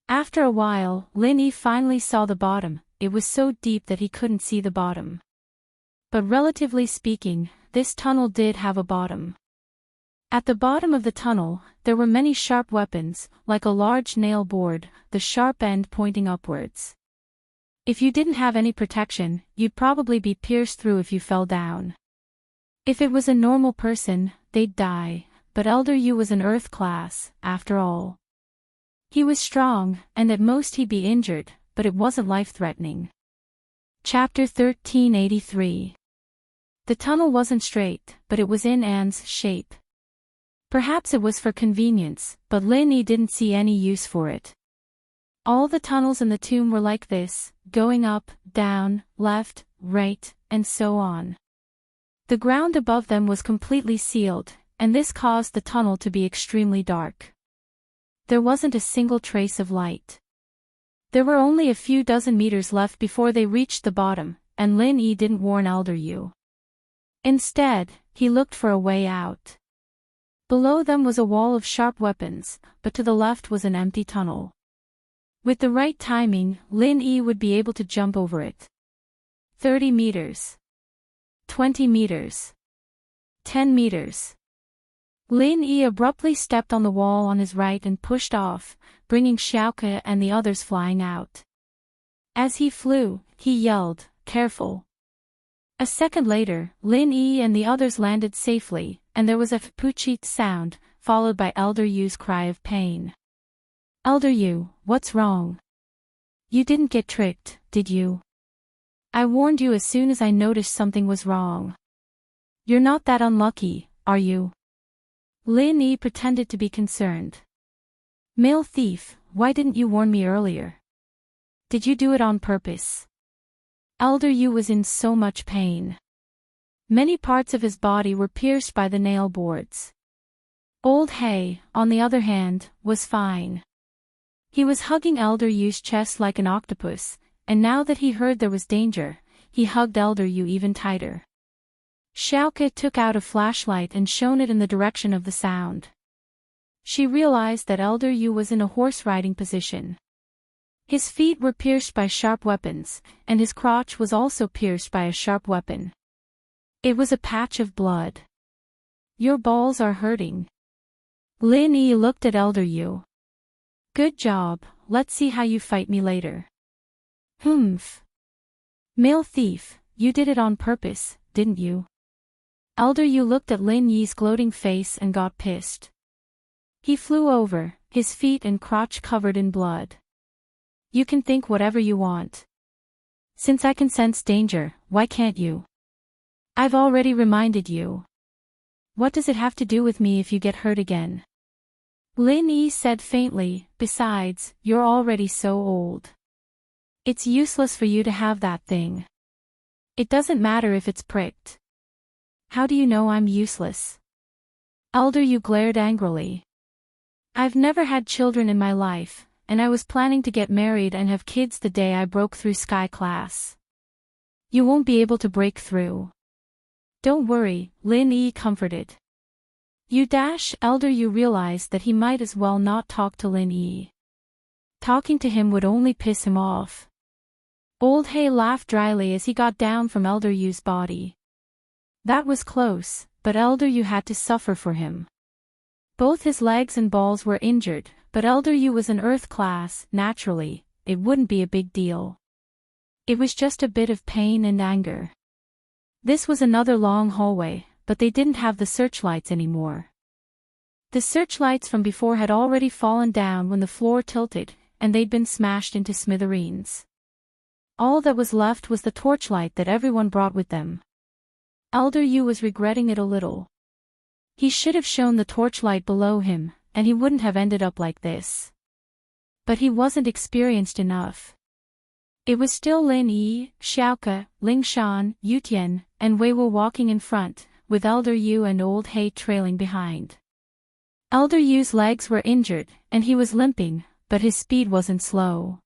After a while, Lin Yi finally saw the bottom, it was so deep that he couldn't see the bottom. But relatively speaking, this tunnel did have a bottom. At the bottom of the tunnel, there were many sharp weapons, like a large nail board, the sharp end pointing upwards. If you didn't have any protection, you'd probably be pierced through if you fell down. If it was a normal person, they'd die, but Elder Yu was an Earth class, after all. He was strong, and at most he'd be injured, but it wasn't life-threatening. Chapter 1383. The tunnel wasn't straight, but it was in Anne's shape. Perhaps it was for convenience, but Lin Yi didn't see any use for it. All the tunnels in the tomb were like this, going up, down, left, right, and so on. The ground above them was completely sealed, and this caused the tunnel to be extremely dark. There wasn't a single trace of light. There were only a few dozen meters left before they reached the bottom, and Lin Yi didn't warn Elder Yu. Instead, he looked for a way out. Below them was a wall of sharp weapons, but to the left was an empty tunnel. With the right timing, Lin Yi would be able to jump over it. 30 meters. 20 meters. 10 meters. Lin Yi abruptly stepped on the wall on his right and pushed off, bringing Xiaoke and the others flying out. As he flew, he yelled, "Careful!" A second later, Lin Yi and the others landed safely, and there was a "Fuchit" sound, followed by Elder Yu's cry of pain. "Elder Yu, what's wrong? You didn't get tricked, did you? I warned you as soon as I noticed something was wrong. You're not that unlucky, are you?" Lin Yi pretended to be concerned. "Male thief, why didn't you warn me earlier? Did you do it on purpose?" Elder Yu was in so much pain. Many parts of his body were pierced by the nail boards. Old Hay, on the other hand, was fine. He was hugging Elder Yu's chest like an octopus, and now that he heard there was danger, he hugged Elder Yu even tighter. Xiaoke took out a flashlight and shone it in the direction of the sound. She realized that Elder Yu was in a horse-riding position. His feet were pierced by sharp weapons, and his crotch was also pierced by a sharp weapon. It was a patch of blood. "Your balls are hurting." Lin Yi looked at Elder Yu. "Good job, let's see how you fight me later." "Humph. Male thief, you did it on purpose, didn't you?" Elder Yu looked at Lin Yi's gloating face and got pissed. He flew over, his feet and crotch covered in blood. "You can think whatever you want. Since I can sense danger, why can't you? I've already reminded you. What does it have to do with me if you get hurt again?" Lin Yi said faintly, "Besides, you're already so old. It's useless for you to have that thing. It doesn't matter if it's pricked." "How do you know I'm useless?" Elder Yu glared angrily. "I've never had children in my life, and I was planning to get married and have kids the day I broke through Sky Class. You won't be able to break through." "Don't worry," Lin Yi comforted. Elder Yu realized that he might as well not talk to Lin Yi. Talking to him would only piss him off. Old Hay laughed dryly as he got down from Elder Yu's body. That was close, but Elder Yu had to suffer for him. Both his legs and balls were injured, but Elder Yu was an Earth class, naturally, it wouldn't be a big deal. It was just a bit of pain and anger. This was another long hallway, but they didn't have the searchlights anymore. The searchlights from before had already fallen down when the floor tilted, and they'd been smashed into smithereens. All that was left was the torchlight that everyone brought with them. Elder Yu was regretting it a little. He should have shown the torchlight below him, and he wouldn't have ended up like this. But he wasn't experienced enough. It was still Lin Yi, Xiaoke, Lingshan, Yutian, and Wei Wu walking in front, with Elder Yu and Old Hay trailing behind. Elder Yu's legs were injured, and he was limping, but his speed wasn't slow.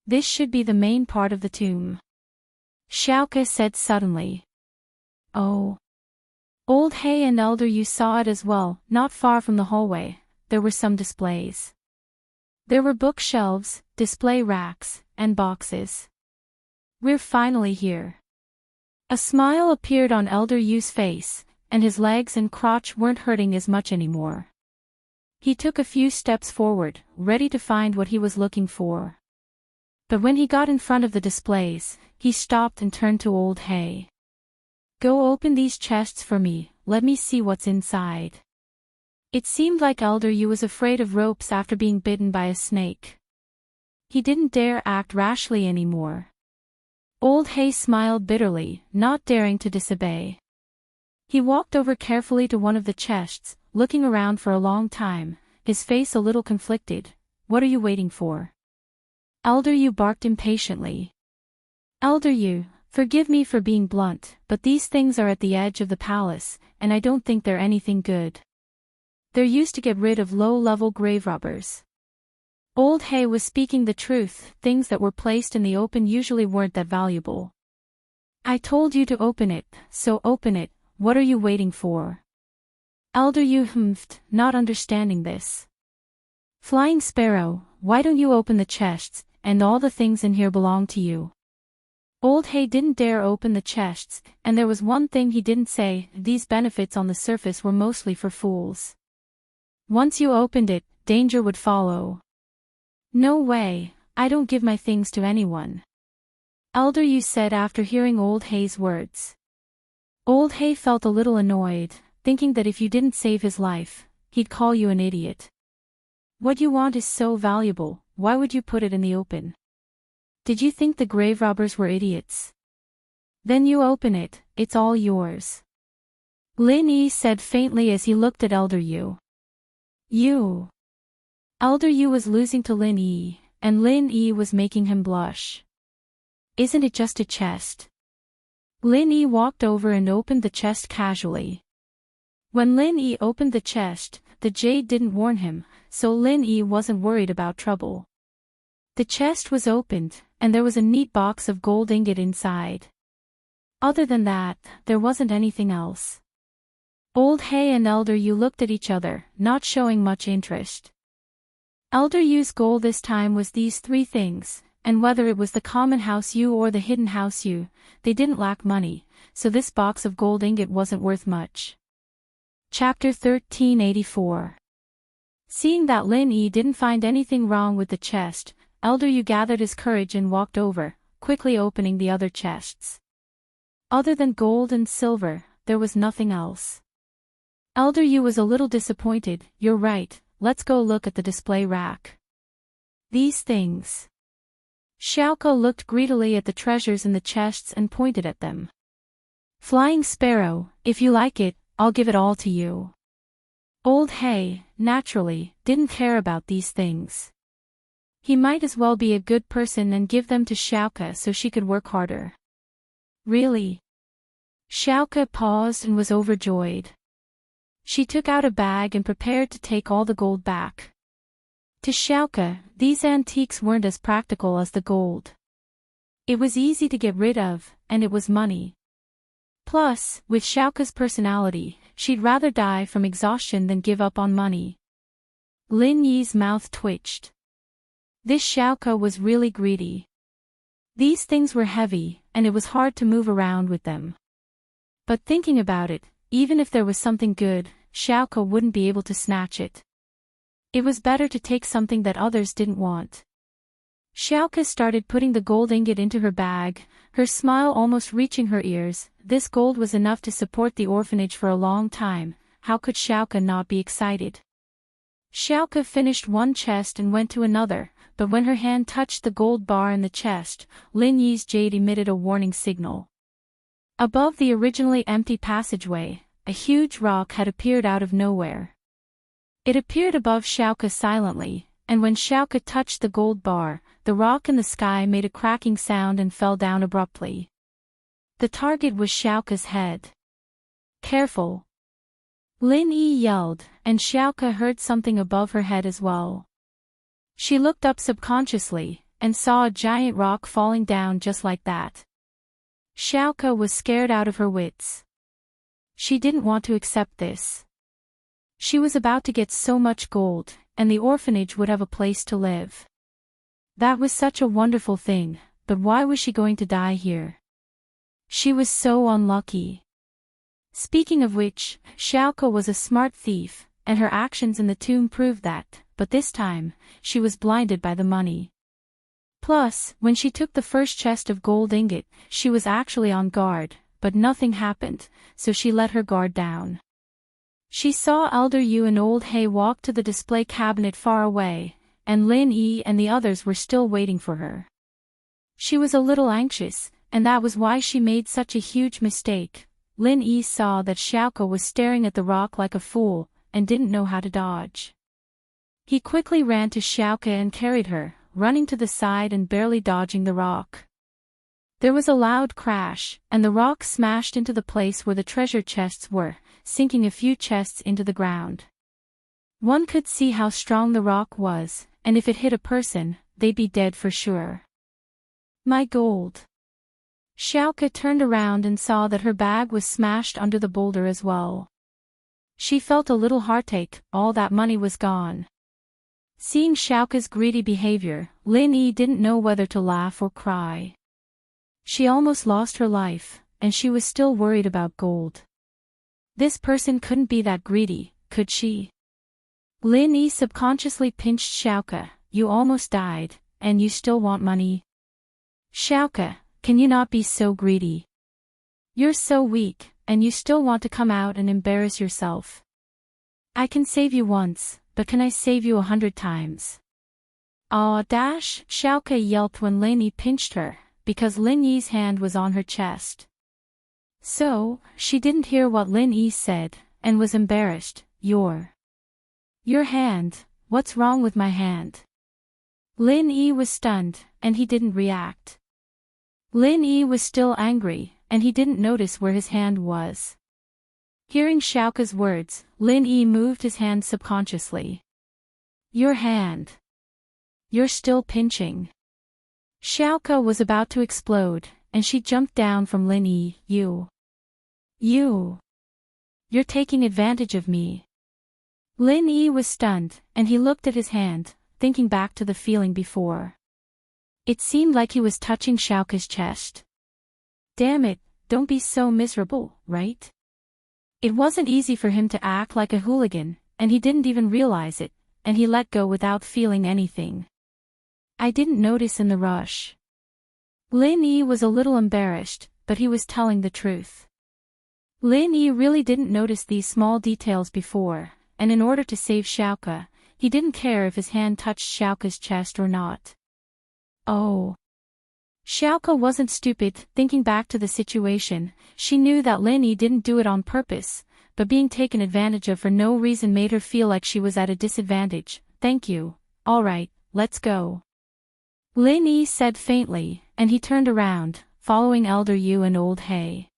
"This should be the main part of the tomb," Xiaoke said suddenly. "Oh." Old Hay and Elder Yu saw it as well. Not far from the hallway, there were some displays. There were bookshelves, display racks, and boxes. "We're finally here." A smile appeared on Elder Yu's face, and his legs and crotch weren't hurting as much anymore. He took a few steps forward, ready to find what he was looking for. But when he got in front of the displays, he stopped and turned to Old Hay. "Go open these chests for me, let me see what's inside." It seemed like Elder Yu was afraid of ropes after being bitten by a snake. He didn't dare act rashly anymore. Old Hay smiled bitterly, not daring to disobey. He walked over carefully to one of the chests, looking around for a long time, his face a little conflicted. What are you waiting for? Elder Yu barked impatiently. Elder Yu, forgive me for being blunt, but these things are at the edge of the palace, and I don't think they're anything good. They're used to get rid of low-level grave robbers. Old Hay was speaking the truth, things that were placed in the open usually weren't that valuable. I told you to open it, so open it, what are you waiting for? Elder Yu humphed, not understanding this. Flying Sparrow, why don't you open the chests, and all the things in here belong to you. Old Hay didn't dare open the chests, and there was one thing he didn't say, these benefits on the surface were mostly for fools. Once you opened it, danger would follow. No way, I don't give my things to anyone. Elder Yu said after hearing Old Hay's words. Old Hay felt a little annoyed, thinking that if you didn't save his life, he'd call you an idiot. What you want is so valuable, why would you put it in the open? Did you think the grave robbers were idiots? Then you open it, it's all yours. Lin Yi said faintly as he looked at Elder Yu. You. Elder Yu was losing to Lin Yi, and Lin Yi was making him blush. Isn't it just a chest? Lin Yi walked over and opened the chest casually. When Lin Yi opened the chest, the jade didn't warn him, so Lin Yi wasn't worried about trouble. The chest was opened, and there was a neat box of gold ingot inside. Other than that, there wasn't anything else. Old Hay and Elder Yu looked at each other, not showing much interest. Elder Yu's goal this time was these three things, and whether it was the common house Yu or the hidden house Yu, they didn't lack money, so this box of gold ingot wasn't worth much. Chapter 1384. Seeing that Lin Yi didn't find anything wrong with the chest, Elder Yu gathered his courage and walked over, quickly opening the other chests. Other than gold and silver, there was nothing else. Elder Yu was a little disappointed. You're right, let's go look at the display rack. These things. Xiaoko looked greedily at the treasures in the chests and pointed at them. Flying Sparrow, if you like it, I'll give it all to you. Old Hay, naturally, didn't care about these things. He might as well be a good person and give them to Xiaoko so she could work harder. Really? Xiaoko paused and was overjoyed. She took out a bag and prepared to take all the gold back. To Xiaoko, these antiques weren't as practical as the gold. It was easy to get rid of, and it was money. Plus, with Xiaoko's personality, she'd rather die from exhaustion than give up on money. Lin Yi's mouth twitched. This Xiaoko was really greedy. These things were heavy, and it was hard to move around with them. But thinking about it, even if there was something good, Xiaoko wouldn't be able to snatch it. It was better to take something that others didn't want. Xiaoko started putting the gold ingot into her bag, her smile almost reaching her ears. This gold was enough to support the orphanage for a long time. How could Xiaoko not be excited? Xiaoko finished one chest and went to another, but when her hand touched the gold bar in the chest, Lin Yi's jade emitted a warning signal. Above the originally empty passageway, a huge rock had appeared out of nowhere. It appeared above Xiaoko silently, and when Xiaoko touched the gold bar, the rock in the sky made a cracking sound and fell down abruptly. The target was Xiaoko's head. Careful! Lin Yi yelled, and Xiaoko heard something above her head as well. She looked up subconsciously, and saw a giant rock falling down just like that. Xiaoko was scared out of her wits. She didn't want to accept this. She was about to get so much gold, and the orphanage would have a place to live. That was such a wonderful thing, but why was she going to die here? She was so unlucky. Speaking of which, Xiaoko was a smart thief, and her actions in the tomb proved that, but this time, she was blinded by the money. Plus, when she took the first chest of gold ingot, she was actually on guard, but nothing happened, so she let her guard down. She saw Elder Yu and Old Hay walk to the display cabinet far away, and Lin Yi and the others were still waiting for her. She was a little anxious, and that was why she made such a huge mistake. Lin Yi saw that Xiaoko was staring at the rock like a fool, and didn't know how to dodge. He quickly ran to Xiaoka and carried her, running to the side and barely dodging the rock. There was a loud crash, and the rock smashed into the place where the treasure chests were, sinking a few chests into the ground. One could see how strong the rock was, and if it hit a person, they'd be dead for sure. My gold. Xiaoka turned around and saw that her bag was smashed under the boulder as well. She felt a little heartache, all that money was gone. Seeing Xiaoka's greedy behavior, Lin Yi didn't know whether to laugh or cry. She almost lost her life, and she was still worried about gold. This person couldn't be that greedy, could she? Lin Yi subconsciously pinched Xiaoka. You almost died, and you still want money? Xiaoka, can you not be so greedy? You're so weak, and you still want to come out and embarrass yourself. I can save you once, but can I save you 100 times? Aw dash, Xiaoka yelped when Lin Yi pinched her, because Lin Yi's hand was on her chest. So, she didn't hear what Lin Yi said, and was embarrassed. Your hand, what's wrong with my hand? Lin Yi was stunned, and he didn't react. Lin Yi was still angry, and he didn't notice where his hand was. Hearing Xiaoka's words, Lin Yi moved his hand subconsciously. Your hand. You're still pinching. Xiaoka was about to explode, and she jumped down from Lin Yi. You're taking advantage of me. Lin Yi was stunned, and he looked at his hand, thinking back to the feeling before. It seemed like he was touching Xiaoka's chest. Damn it, don't be so miserable, right? It wasn't easy for him to act like a hooligan, and he didn't even realize it, and he let go without feeling anything. I didn't notice in the rush. Lin Yi was a little embarrassed, but he was telling the truth. Lin Yi really didn't notice these small details before, and in order to save Xiaoka, he didn't care if his hand touched Xiaoka's chest or not. Oh. Xiaoka wasn't stupid. Thinking back to the situation, she knew that Lin Yi didn't do it on purpose, but being taken advantage of for no reason made her feel like she was at a disadvantage. Thank you. Alright, let's go. Lin Yi said faintly, and he turned around, following Elder Yu and Old Hay.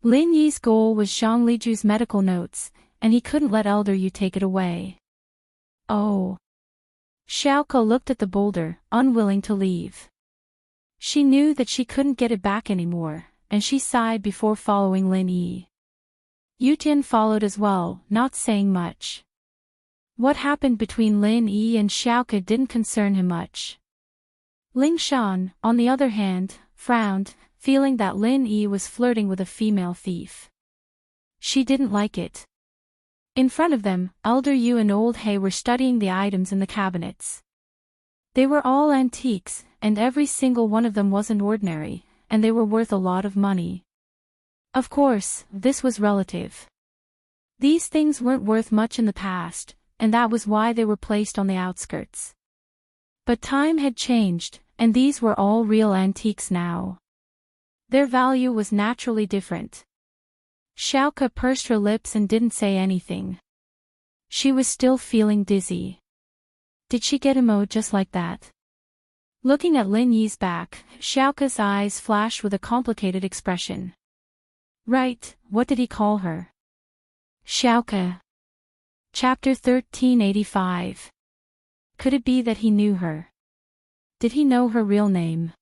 Lin Yi's goal was Zhang Liju's medical notes, and he couldn't let Elder Yu take it away. Oh. Xiaoka looked at the boulder, unwilling to leave. She knew that she couldn't get it back anymore, and she sighed before following Lin Yi. Yutian followed as well, not saying much. What happened between Lin Yi and Xiaoka didn't concern him much. Ling Shan, on the other hand, frowned, feeling that Lin Yi was flirting with a female thief. She didn't like it. In front of them, Elder Yu and Old Hay were studying the items in the cabinets. They were all antiques, and every single one of them wasn't ordinary, and they were worth a lot of money. Of course, this was relative. These things weren't worth much in the past, and that was why they were placed on the outskirts. But time had changed, and these were all real antiques now. Their value was naturally different. Xiaoka pursed her lips and didn't say anything. She was still feeling dizzy. Did she get emo just like that? Looking at Lin Yi's back, Xiaoka's eyes flashed with a complicated expression. Right, what did he call her? Xiaoka. Chapter 1385. Could it be that he knew her? Did he know her real name?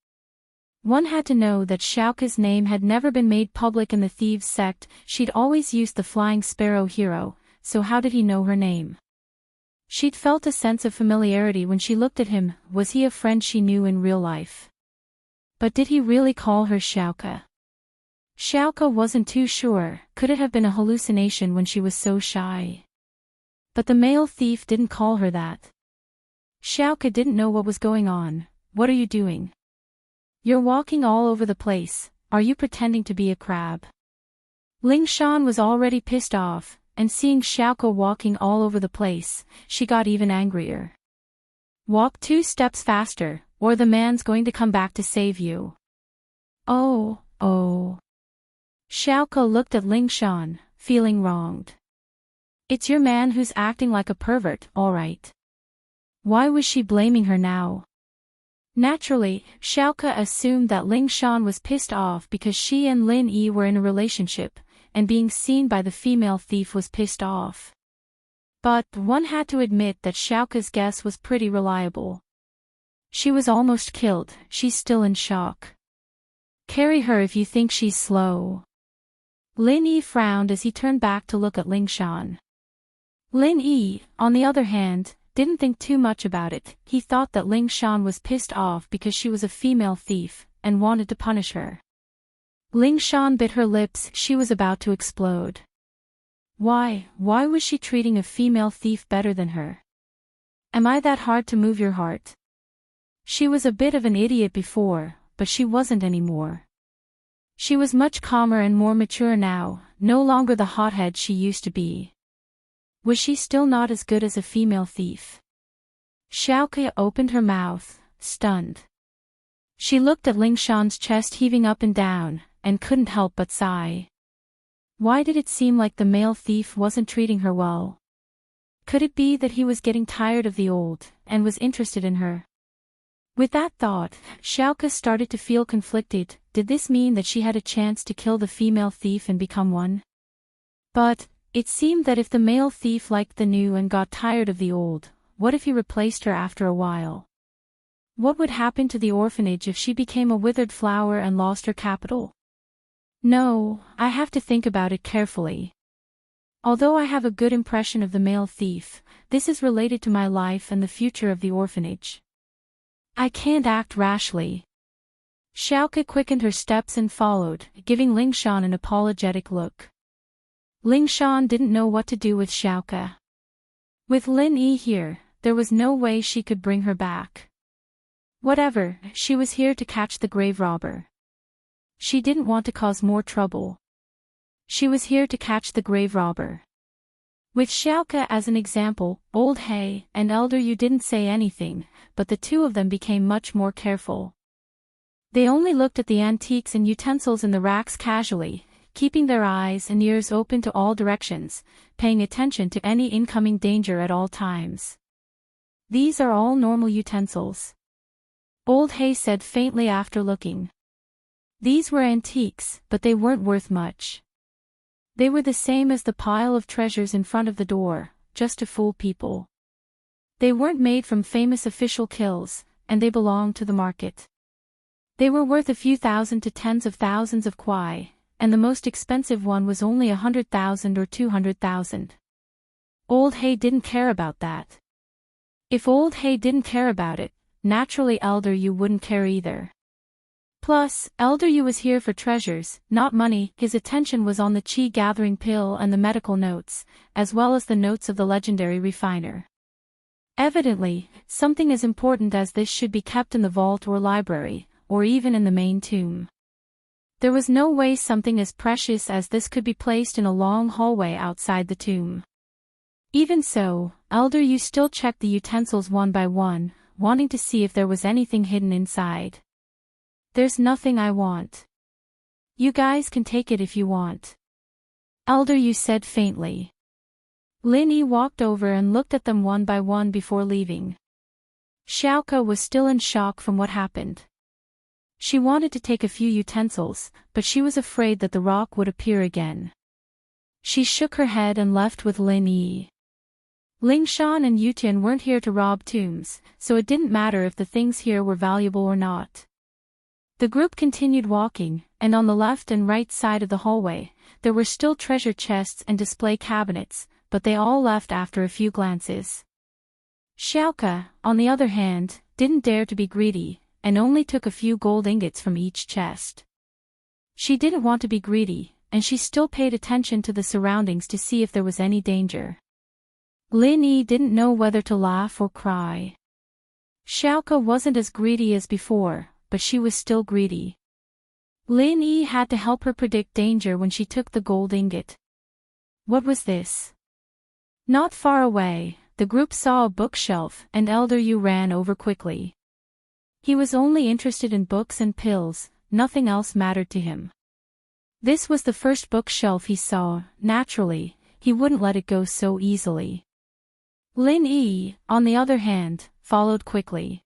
One had to know that Xiaoka's name had never been made public in the thieves' sect. She'd always used the Flying Sparrow hero, so how did he know her name? She'd felt a sense of familiarity when she looked at him. Was he a friend she knew in real life? But did he really call her Xiaoka? Xiaoka wasn't too sure. Could it have been a hallucination when she was so shy? But the male thief didn't call her that. Xiaoka didn't know what was going on. What are you doing? You're walking all over the place. Are you pretending to be a crab? Ling Shan was already pissed off, and seeing Xiaoka walking all over the place, she got even angrier. Walk 2 steps faster, or the man's going to come back to save you. Oh. Xiaoka looked at Ling Shan, feeling wronged. It's your man who's acting like a pervert, alright. Why was she blaming her now? Naturally, Xiaoke assumed that Ling Shan was pissed off because she and Lin Yi were in a relationship, and being seen by the female thief was pissed off. But one had to admit that Xiaoke's guess was pretty reliable. She was almost killed, she's still in shock. Carry her if you think she's slow. Lin Yi frowned as he turned back to look at Ling Shan. Lin Yi, on the other hand, didn't think too much about it. He thought that Ling Shan was pissed off because she was a female thief, and wanted to punish her. Ling Shan bit her lips, she was about to explode. Why was she treating a female thief better than her? Am I that hard to move your heart? She was a bit of an idiot before, but she wasn't anymore. She was much calmer and more mature now, no longer the hothead she used to be. Was she still not as good as a female thief? Xiaoke opened her mouth, stunned. She looked at Ling Shan's chest heaving up and down, and couldn't help but sigh. Why did it seem like the male thief wasn't treating her well? Could it be that he was getting tired of the old, and was interested in her? With that thought, Xiaoke started to feel conflicted. Did this mean that she had a chance to kill the female thief and become one? But it seemed that if the male thief liked the new and got tired of the old, what if he replaced her after a while? What would happen to the orphanage if she became a withered flower and lost her capital? No, I have to think about it carefully. Although I have a good impression of the male thief, this is related to my life and the future of the orphanage. I can't act rashly. Xiaoke quickened her steps and followed, giving Ling Shan an apologetic look. Ling Shan didn't know what to do with Xiaoke. With Lin Yi here, there was no way she could bring her back. Whatever, she was here to catch the grave robber. She didn't want to cause more trouble. She was here to catch the grave robber. With Xiaoke as an example, Old He and Elder Yu didn't say anything, but the two of them became much more careful. They only looked at the antiques and utensils in the racks casually, keeping their eyes and ears open to all directions, paying attention to any incoming danger at all times. These are all normal utensils. Old He said faintly after looking. These were antiques, but they weren't worth much. They were the same as the pile of treasures in front of the door, just to fool people. They weren't made from famous official kills, and they belonged to the market. They were worth a few thousand to tens of thousands of kwai, and the most expensive one was only 100,000 or 200,000. Old He didn't care about that. If Old He didn't care about it, naturally Elder Yu wouldn't care either. Plus, Elder Yu was here for treasures, not money. His attention was on the chi-gathering pill and the medical notes, as well as the notes of the legendary refiner. Evidently, something as important as this should be kept in the vault or library, or even in the main tomb. There was no way something as precious as this could be placed in a long hallway outside the tomb. Even so, Elder Yu still checked the utensils one by one, wanting to see if there was anything hidden inside. There's nothing I want. You guys can take it if you want. Elder Yu said faintly. Lin Yi walked over and looked at them one by one before leaving. Xiaoke was still in shock from what happened. She wanted to take a few utensils, but she was afraid that the rock would appear again. She shook her head and left with Lin Yi. Ling Shan and Yutian weren't here to rob tombs, so it didn't matter if the things here were valuable or not. The group continued walking, and on the left and right side of the hallway, there were still treasure chests and display cabinets, but they all left after a few glances. Xiaoke, on the other hand, didn't dare to be greedy, and only took a few gold ingots from each chest. She didn't want to be greedy, and she still paid attention to the surroundings to see if there was any danger. Lin Yi didn't know whether to laugh or cry. Xiaoke wasn't as greedy as before, but she was still greedy. Lin Yi had to help her predict danger when she took the gold ingot. What was this? Not far away, the group saw a bookshelf and Elder Yu ran over quickly. He was only interested in books and pills, nothing else mattered to him. This was the first bookshelf he saw. Naturally, he wouldn't let it go so easily. Lin Yi, on the other hand, followed quickly.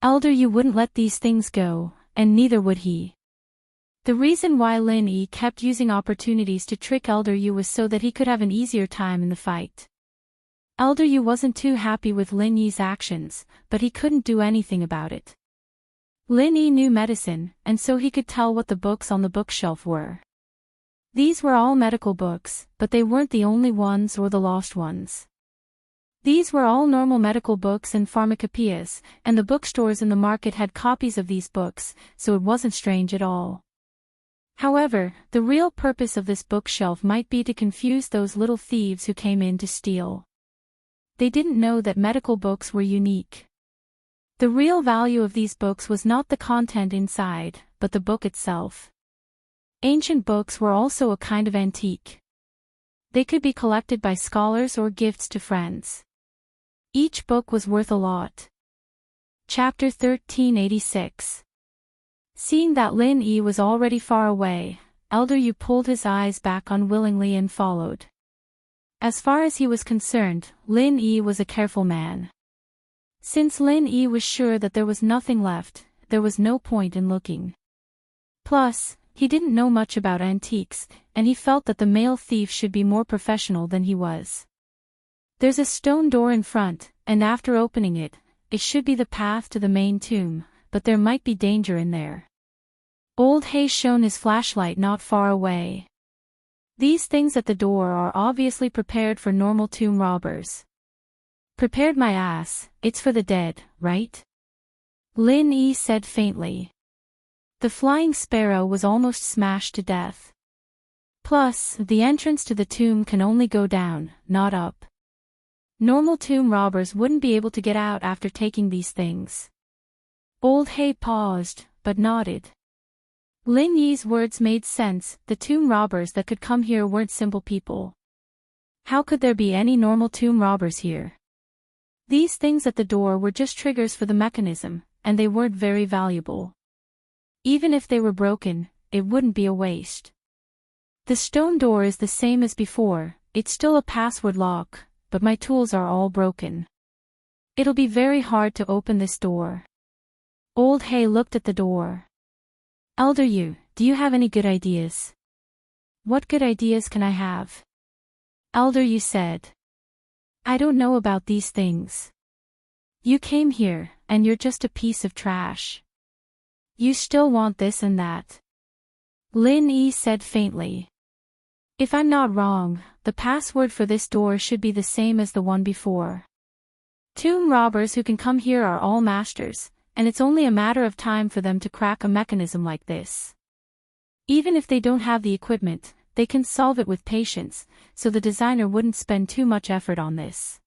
Elder Yu wouldn't let these things go, and neither would he. The reason why Lin Yi kept using opportunities to trick Elder Yu was so that he could have an easier time in the fight. Elder Yu wasn't too happy with Lin Yi's actions, but he couldn't do anything about it. Lin Yi knew medicine, and so he could tell what the books on the bookshelf were. These were all medical books, but they weren't the only ones or the lost ones. These were all normal medical books and pharmacopoeias, and the bookstores in the market had copies of these books, so it wasn't strange at all. However, the real purpose of this bookshelf might be to confuse those little thieves who came in to steal. They didn't know that medical books were unique. The real value of these books was not the content inside, but the book itself. Ancient books were also a kind of antique. They could be collected by scholars or gifts to friends. Each book was worth a lot. Chapter 1386. Seeing that Lin Yi was already far away, Elder Yu pulled his eyes back unwillingly and followed. As far as he was concerned, Lin Yi was a careful man. Since Lin Yi was sure that there was nothing left, there was no point in looking. Plus, he didn't know much about antiques, and he felt that the male thief should be more professional than he was. There's a stone door in front, and after opening it, it should be the path to the main tomb, but there might be danger in there. Old Hay shone his flashlight not far away. These things at the door are obviously prepared for normal tomb robbers. Prepared my ass, it's for the dead, right? Lin Yi said faintly. The flying sparrow was almost smashed to death. Plus, the entrance to the tomb can only go down, not up. Normal tomb robbers wouldn't be able to get out after taking these things. Old Hay paused, but nodded. Lin Yi's words made sense. The tomb robbers that could come here weren't simple people. How could there be any normal tomb robbers here? These things at the door were just triggers for the mechanism, and they weren't very valuable. Even if they were broken, it wouldn't be a waste. The stone door is the same as before, it's still a password lock, but my tools are all broken. It'll be very hard to open this door. Old Hay looked at the door. Elder Yu, do you have any good ideas? What good ideas can I have? Elder Yu said. I don't know about these things. You came here, and you're just a piece of trash. You still want this and that. Lin Yi said faintly. If I'm not wrong, the password for this door should be the same as the one before. Tomb robbers who can come here are all masters, and it's only a matter of time for them to crack a mechanism like this. Even if they don't have the equipment, they can solve it with patience, so the designer wouldn't spend too much effort on this.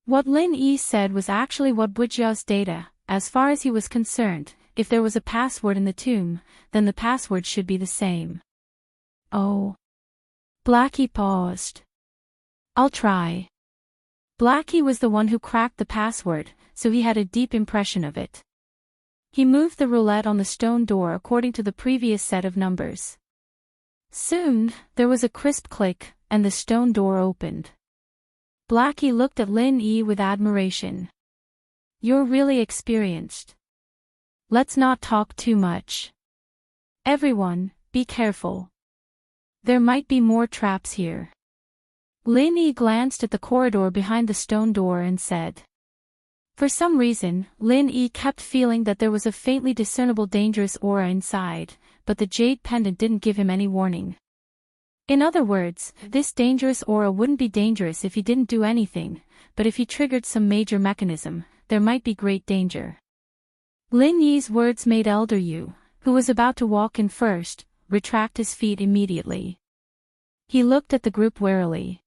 What Lin Yi said was actually what Bujia's data. As far as he was concerned, if there was a password in the tomb, then the password should be the same. Oh. Blackie paused. I'll try. Blackie was the one who cracked the password, so he had a deep impression of it. He moved the roulette on the stone door according to the previous set of numbers. Soon, there was a crisp click, and the stone door opened. Blackie looked at Lin Yi with admiration. You're really experienced. Let's not talk too much. Everyone, be careful. There might be more traps here. Lin Yi glanced at the corridor behind the stone door and said. For some reason, Lin Yi kept feeling that there was a faintly discernible dangerous aura inside, but the jade pendant didn't give him any warning. In other words, this dangerous aura wouldn't be dangerous if he didn't do anything, but if he triggered some major mechanism, there might be great danger. Lin Yi's words made Elder Yu, who was about to walk in first, retract his feet immediately. He looked at the group warily.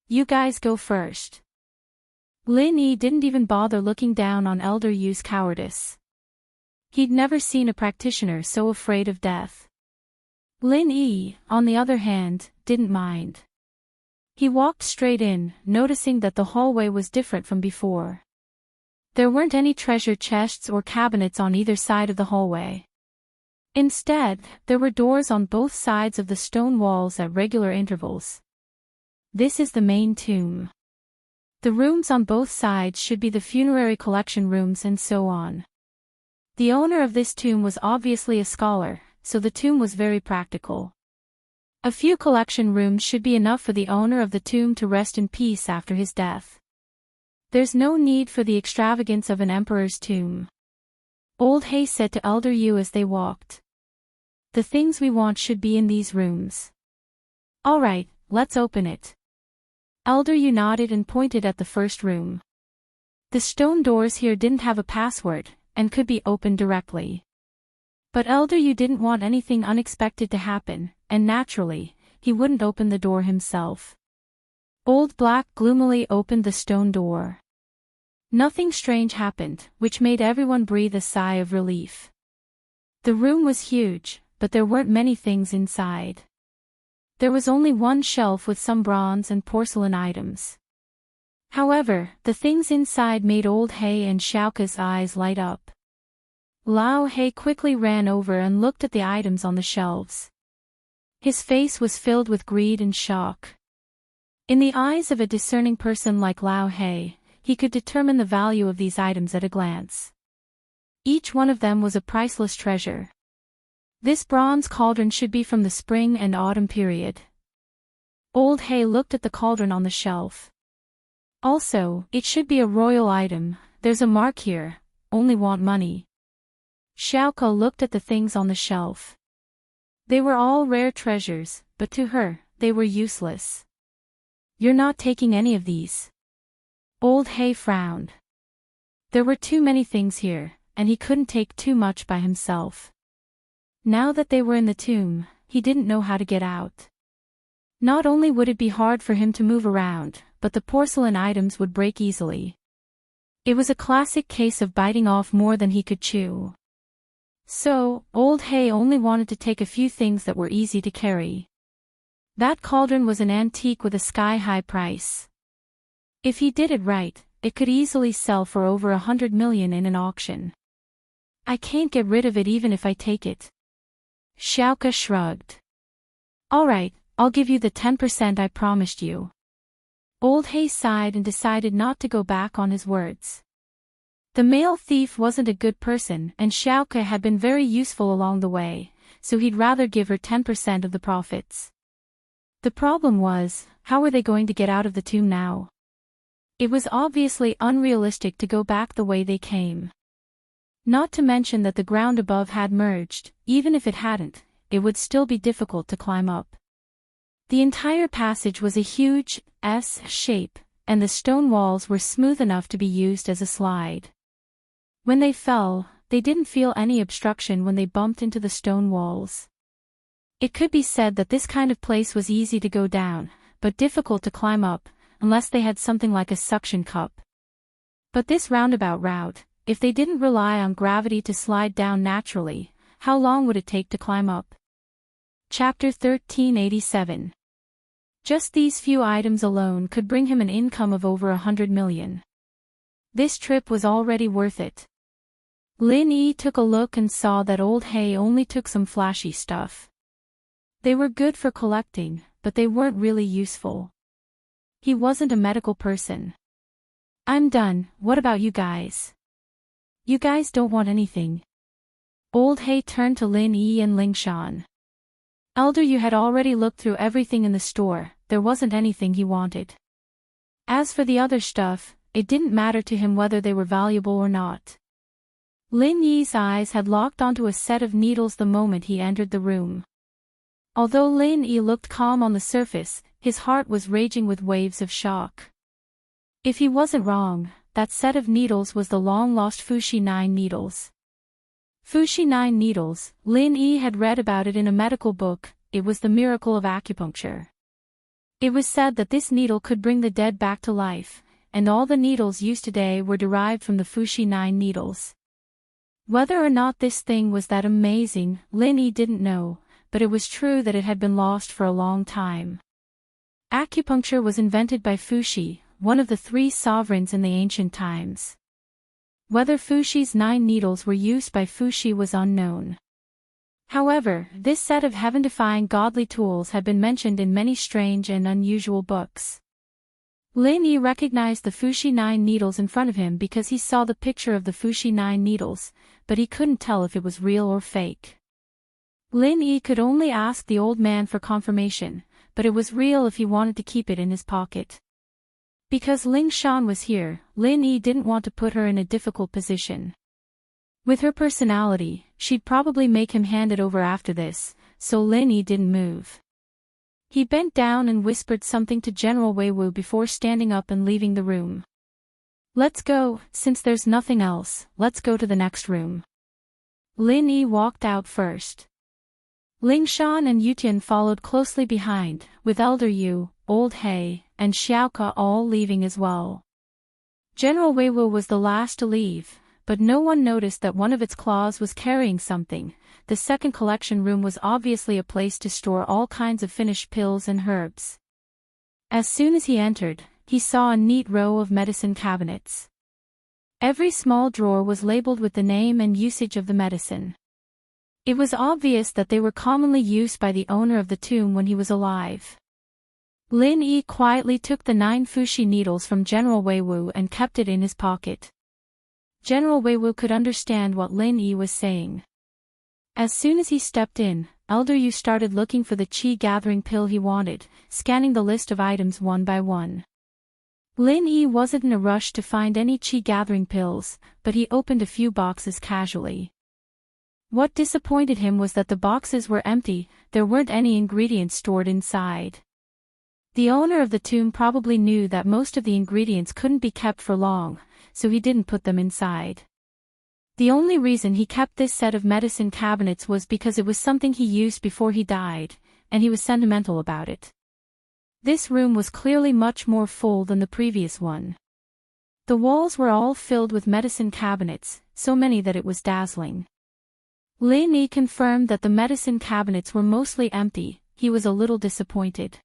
You guys go first. Lin Yi didn't even bother looking down on Elder Yu's cowardice. He'd never seen a practitioner so afraid of death. Lin Yi, on the other hand, didn't mind. He walked straight in, noticing that the hallway was different from before. There weren't any treasure chests or cabinets on either side of the hallway. Instead, there were doors on both sides of the stone walls at regular intervals. This is the main tomb. The rooms on both sides should be the funerary collection rooms and so on. The owner of this tomb was obviously a scholar, so the tomb was very practical. A few collection rooms should be enough for the owner of the tomb to rest in peace after his death. There's no need for the extravagance of an emperor's tomb. Old Hay said to Elder Yu as they walked. The things we want should be in these rooms. All right, let's open it. Elder Yu nodded and pointed at the first room. The stone doors here didn't have a password, and could be opened directly. But Elder Yu didn't want anything unexpected to happen, and naturally, he wouldn't open the door himself. Old Black gloomily opened the stone door. Nothing strange happened, which made everyone breathe a sigh of relief. The room was huge, but there weren't many things inside. There was only one shelf with some bronze and porcelain items. However, the things inside made Old Hay and Xiaoka's eyes light up. Lao He quickly ran over and looked at the items on the shelves. His face was filled with greed and shock. In the eyes of a discerning person like Lao He, he could determine the value of these items at a glance. Each one of them was a priceless treasure. This bronze cauldron should be from the spring and autumn period. Old Hay looked at the cauldron on the shelf. Also, it should be a royal item. There's a mark here, only want money. Xiaoka looked at the things on the shelf. They were all rare treasures, but to her, they were useless. You're not taking any of these. Old Hay frowned. There were too many things here, and he couldn't take too much by himself. Now that they were in the tomb, he didn't know how to get out. Not only would it be hard for him to move around, but the porcelain items would break easily. It was a classic case of biting off more than he could chew. So, Old Hay only wanted to take a few things that were easy to carry. That cauldron was an antique with a sky-high price. If he did it right, it could easily sell for over 100 million in an auction. I can't get rid of it even if I take it. Xiaoka shrugged. All right, I'll give you the 10% I promised you. Old Hay sighed and decided not to go back on his words. The male thief wasn't a good person and Xiaoka had been very useful along the way, so he'd rather give her 10% of the profits. The problem was, how were they going to get out of the tomb now? It was obviously unrealistic to go back the way they came. Not to mention that the ground above had merged. Even if it hadn't, it would still be difficult to climb up. The entire passage was a huge S shape, and the stone walls were smooth enough to be used as a slide. When they fell, they didn't feel any obstruction when they bumped into the stone walls. It could be said that this kind of place was easy to go down, but difficult to climb up, unless they had something like a suction cup. But this roundabout route, if they didn't rely on gravity to slide down naturally, how long would it take to climb up? Chapter 1387. Just these few items alone could bring him an income of over 100 million. This trip was already worth it. Lin Yi took a look and saw that Old Hay only took some flashy stuff. They were good for collecting, but they weren't really useful. He wasn't a medical person. I'm done, what about you guys? You guys don't want anything. Old Hay turned to Lin Yi and Ling Shan. Elder Yu had already looked through everything in the store, there wasn't anything he wanted. As for the other stuff, it didn't matter to him whether they were valuable or not. Lin Yi's eyes had locked onto a set of needles the moment he entered the room. Although Lin Yi looked calm on the surface, his heart was raging with waves of shock. If he wasn't wrong, that set of needles was the long-lost Fuxi 9 needles. Fuxi 9 needles, Lin Yi had read about it in a medical book, it was the miracle of acupuncture. It was said that this needle could bring the dead back to life, and all the needles used today were derived from the Fuxi 9 needles. Whether or not this thing was that amazing, Lin Yi didn't know, but it was true that it had been lost for a long time. Acupuncture was invented by Fuxi, one of the 3 sovereigns in the ancient times. Whether Fuxi's 9 needles were used by Fuxi was unknown. However, this set of heaven-defying godly tools had been mentioned in many strange and unusual books. Lin Yi recognized the Fuxi 9 needles in front of him because he saw the picture of the Fuxi 9 needles, but he couldn't tell if it was real or fake. Lin Yi could only ask the old man for confirmation, but it was real if he wanted to keep it in his pocket. Because Ling Shan was here, Lin Yi didn't want to put her in a difficult position. With her personality, she'd probably make him hand it over after this, so Lin Yi didn't move. He bent down and whispered something to General Wei Wu before standing up and leaving the room. "Let's go, since there's nothing else, let's go to the next room." Lin Yi walked out first. Ling Shan and Yutian followed closely behind, with Elder Yu, Old He, and Xiaoke all leaving as well. General Wei Wu was the last to leave, but no one noticed that one of its claws was carrying something. The second collection room was obviously a place to store all kinds of finished pills and herbs. As soon as he entered, he saw a neat row of medicine cabinets. Every small drawer was labeled with the name and usage of the medicine. It was obvious that they were commonly used by the owner of the tomb when he was alive. Lin Yi quietly took the 9 Fuxi needles from General Wei Wu and kept it in his pocket. General Wei Wu could understand what Lin Yi was saying. As soon as he stepped in, Elder Yu started looking for the qi-gathering pill he wanted, scanning the list of items one by one. Lin Yi wasn't in a rush to find any qi-gathering pills, but he opened a few boxes casually. What disappointed him was that the boxes were empty, there weren't any ingredients stored inside. The owner of the tomb probably knew that most of the ingredients couldn't be kept for long, so he didn't put them inside. The only reason he kept this set of medicine cabinets was because it was something he used before he died, and he was sentimental about it. This room was clearly much more full than the previous one. The walls were all filled with medicine cabinets, so many that it was dazzling. Lin Yi confirmed that the medicine cabinets were mostly empty. He was a little disappointed.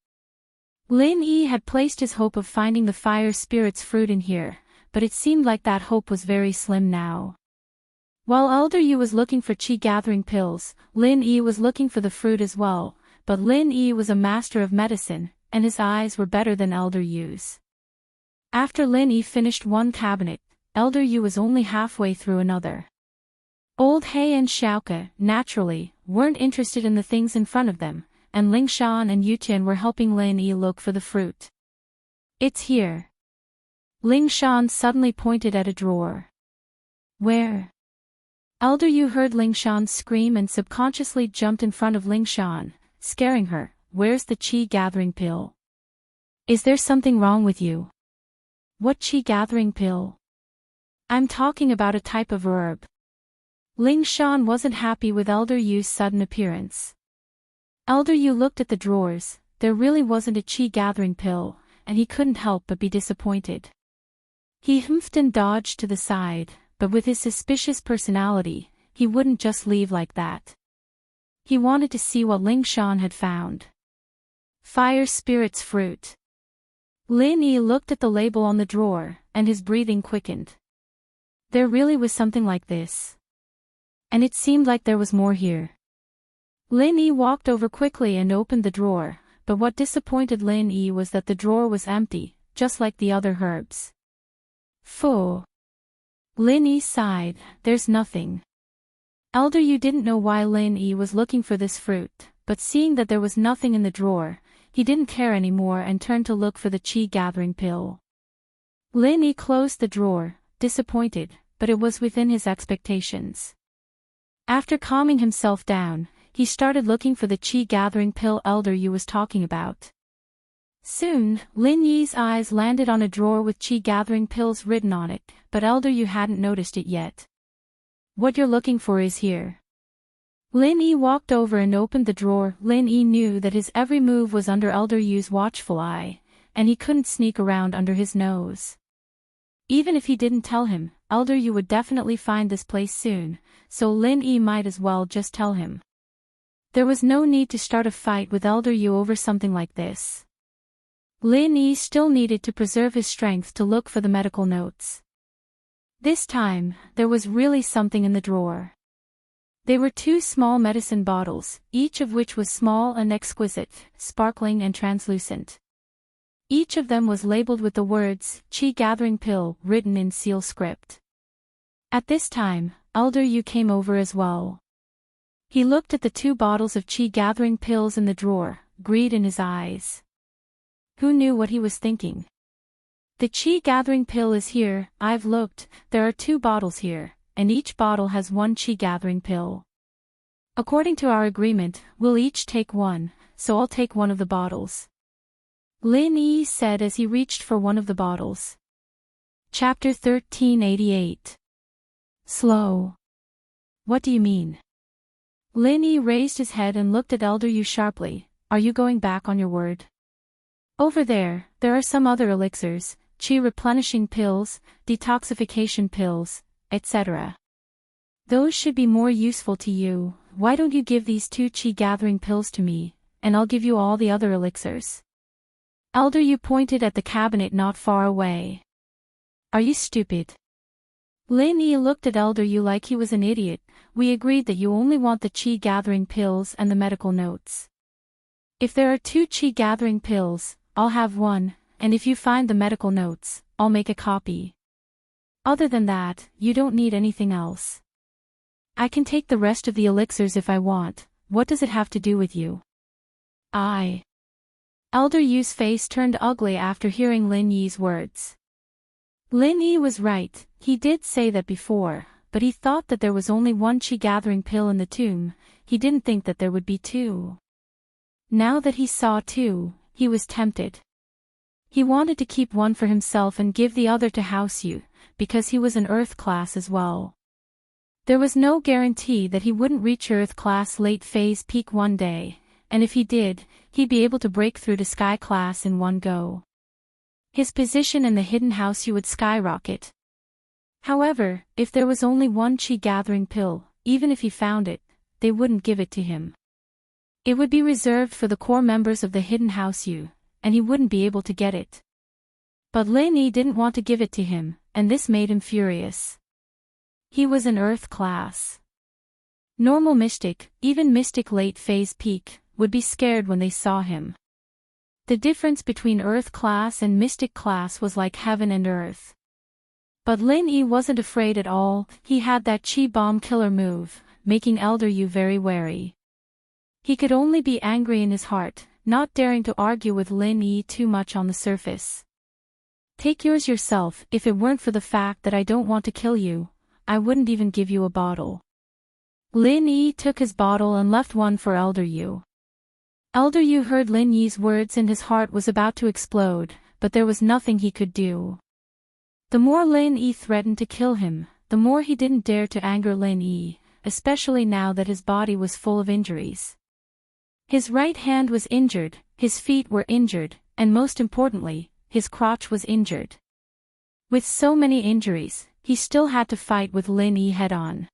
Lin Yi had placed his hope of finding the fire spirit's fruit in here, but it seemed like that hope was very slim now. While Elder Yu was looking for qi-gathering pills, Lin Yi was looking for the fruit as well, but Lin Yi was a master of medicine, and his eyes were better than Elder Yu's. After Lin Yi finished one cabinet, Elder Yu was only halfway through another. Old He and Xiaoke, naturally, weren't interested in the things in front of them, and Ling Shan and Yutian were helping Lin Yi look for the fruit. "It's here." Ling Shan suddenly pointed at a drawer. "Where?" Elder Yu heard Ling Shan scream and subconsciously jumped in front of Ling Shan, scaring her. "Where's the qi-gathering pill? Is there something wrong with you?" "What qi-gathering pill?" "I'm talking about a type of herb." Ling Shan wasn't happy with Elder Yu's sudden appearance. Elder Yu looked at the drawers. There really wasn't a qi-gathering pill, and he couldn't help but be disappointed. He humphed and dodged to the side, but with his suspicious personality, he wouldn't just leave like that. He wanted to see what Ling Shan had found. Fire spirit's fruit. Lin Yi looked at the label on the drawer, and his breathing quickened. There really was something like this. And it seemed like there was more here. Lin Yi walked over quickly and opened the drawer, but what disappointed Lin Yi was that the drawer was empty, just like the other herbs. Phew. Lin Yi sighed. There's nothing. Elder Yu didn't know why Lin Yi was looking for this fruit, but seeing that there was nothing in the drawer, he didn't care anymore and turned to look for the qi-gathering pill. Lin Yi closed the drawer, disappointed, but it was within his expectations. After calming himself down, he started looking for the qi-gathering pill Elder Yu was talking about. Soon, Lin Yi's eyes landed on a drawer with qi-gathering pills written on it, but Elder Yu hadn't noticed it yet. "What you're looking for is here." Lin Yi walked over and opened the drawer. Lin Yi knew that his every move was under Elder Yu's watchful eye, and he couldn't sneak around under his nose. Even if he didn't tell him, Elder Yu would definitely find this place soon, so Lin Yi might as well just tell him. There was no need to start a fight with Elder Yu over something like this. Lin Yi still needed to preserve his strength to look for the medical notes. This time, there was really something in the drawer. They were 2 small medicine bottles, each of which was small and exquisite, sparkling and translucent. Each of them was labeled with the words, "Chi Gathering Pill," written in seal script. At this time, Elder Yu came over as well. He looked at the 2 bottles of Chi Gathering Pills in the drawer, greed in his eyes. Who knew what he was thinking? "The Chi Gathering Pill is here, I've looked, there are 2 bottles here, and each bottle has 1 Chi Gathering Pill. According to our agreement, we'll each take 1, so I'll take 1 of the bottles," Lin Yi said as he reached for one of the bottles. Chapter 1388. Slow. What do you mean? Lin Yi raised his head and looked at Elder Yu sharply. Are you going back on your word? Over there are some other elixirs, chi replenishing pills, detoxification pills, etc. Those should be more useful to you. Why don't you give these 2 chi gathering pills to me, and I'll give you all the other elixirs. Elder Yu pointed at the cabinet not far away. Are you stupid? Lin Yi looked at Elder Yu like he was an idiot. We agreed that you only want the chi gathering pills and the medical notes. If there are 2 chi gathering pills, I'll have 1, and if you find the medical notes, I'll make a copy. Other than that, you don't need anything else. I can take the rest of the elixirs if I want. What does it have to do with you? Elder Yu's face turned ugly after hearing Lin Yi's words. Lin Yi was right, he did say that before, but he thought that there was only 1 chi gathering pill in the tomb, he didn't think that there would be 2. Now that he saw 2, he was tempted. He wanted to keep 1 for himself and give the other to House Yu, because he was an Earth class as well. There was no guarantee that he wouldn't reach Earth class late phase peak one day, and if he did, he'd be able to break through to Sky class in one go. His position in the hidden house would skyrocket. However, if there was only 1 chi gathering pill, even if he found it, they wouldn't give it to him. It would be reserved for the core members of the hidden house and he wouldn't be able to get it. But Lin Yi didn't want to give it to him, and this made him furious. He was an Earth class. Normal mystic, even mystic late phase peak, would be scared when they saw him. The difference between Earth class and mystic class was like heaven and earth. But Lin Yi wasn't afraid at all, he had that chi bomb killer move, making Elder Yu very wary. He could only be angry in his heart, not daring to argue with Lin Yi too much on the surface. Take yours yourself. If it weren't for the fact that I don't want to kill you, I wouldn't even give you a bottle. Lin Yi took his bottle and left 1 for Elder Yu. Elder Yu heard Lin Yi's words and his heart was about to explode, but there was nothing he could do. The more Lin Yi threatened to kill him, the more he didn't dare to anger Lin Yi, especially now that his body was full of injuries. His right hand was injured, his feet were injured, and most importantly, his crotch was injured. With so many injuries, he still had to fight with Lin Yi head-on.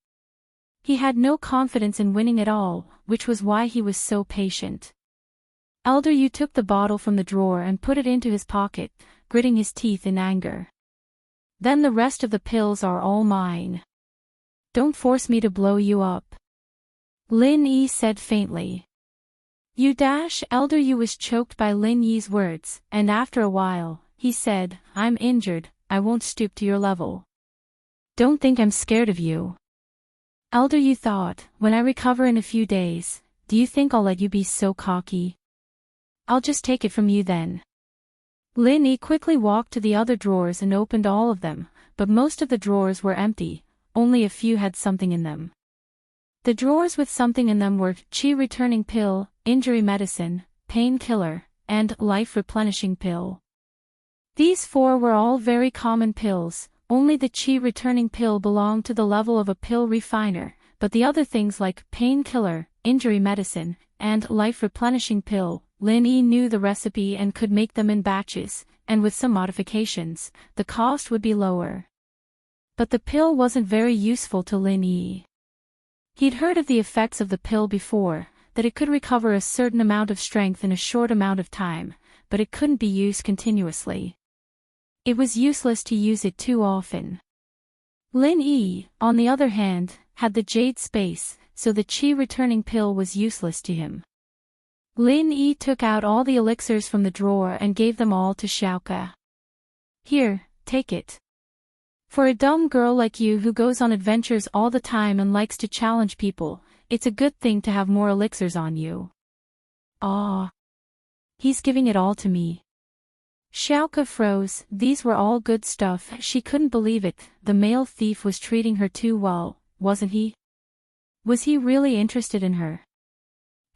He had no confidence in winning at all, which was why he was so patient. Elder Yu took the bottle from the drawer and put it into his pocket, gritting his teeth in anger. Then the rest of the pills are all mine. Don't force me to blow you up. Lin Yi said faintly. Elder Yu was choked by Lin Yi's words, and after a while, he said, I'm injured, I won't stoop to your level. Don't think I'm scared of you. Elder Yu thought, when I recover in a few days, do you think I'll let you be so cocky? I'll just take it from you then. Lin Yi quickly walked to the other drawers and opened all of them, but most of the drawers were empty, only a few had something in them. The drawers with something in them were Chi Returning Pill, Injury Medicine, Pain Killer, and Life Replenishing Pill. These 4 were all very common pills, only the Chi Returning Pill belonged to the level of a pill refiner, but the other things like Pain Killer, Injury Medicine, and Life Replenishing Pill, Lin Yi knew the recipe and could make them in batches, and with some modifications, the cost would be lower. But the pill wasn't very useful to Lin Yi. He'd heard of the effects of the pill before, that it could recover a certain amount of strength in a short amount of time, but it couldn't be used continuously. It was useless to use it too often. Lin Yi, on the other hand, had the Jade Space, so the qi returning pill was useless to him. Lin Yi took out all the elixirs from the drawer and gave them all to Xiaoke. Here, take it. For a dumb girl like you who goes on adventures all the time and likes to challenge people, it's a good thing to have more elixirs on you. Ah. He's giving it all to me. Xiaoke froze. These were all good stuff. She couldn't believe it. The male thief was treating her too well, wasn't he? Was he really interested in her?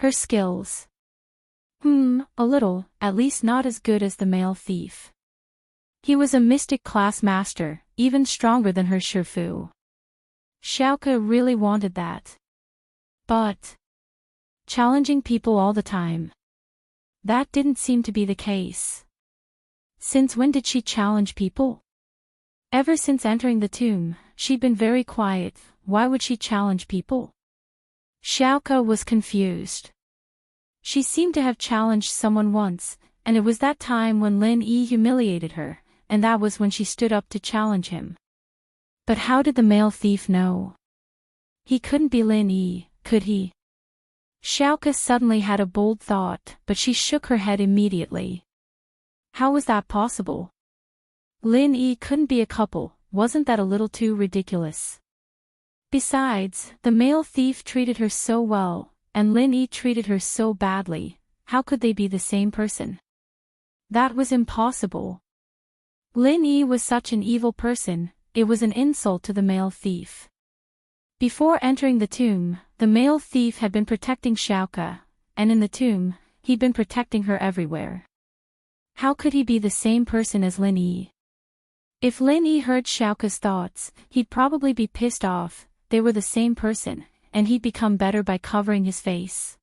Her skills? A little, at least not as good as the male thief. He was a mystic class master, even stronger than her Shifu. Xiaoke really wanted that. But challenging people all the time. That didn't seem to be the case. Since when did she challenge people? Ever since entering the tomb, she'd been very quiet. Why would she challenge people? Xiaoke was confused. She seemed to have challenged someone once, and it was that time when Lin Yi humiliated her, and that was when she stood up to challenge him. But how did the male thief know? He couldn't be Lin Yi, could he? Xiaoke suddenly had a bold thought, but she shook her head immediately. How was that possible? Lin Yi couldn't be a couple, wasn't that a little too ridiculous? Besides, the male thief treated her so well, and Lin Yi treated her so badly. How could they be the same person? That was impossible. Lin Yi was such an evil person, it was an insult to the male thief. Before entering the tomb, the male thief had been protecting Xiaoke, and in the tomb, he'd been protecting her everywhere. How could he be the same person as Lin Yi? If Lin Yi heard Xiaoke's thoughts, he'd probably be pissed off. They were the same person, and he'd become better by covering his face.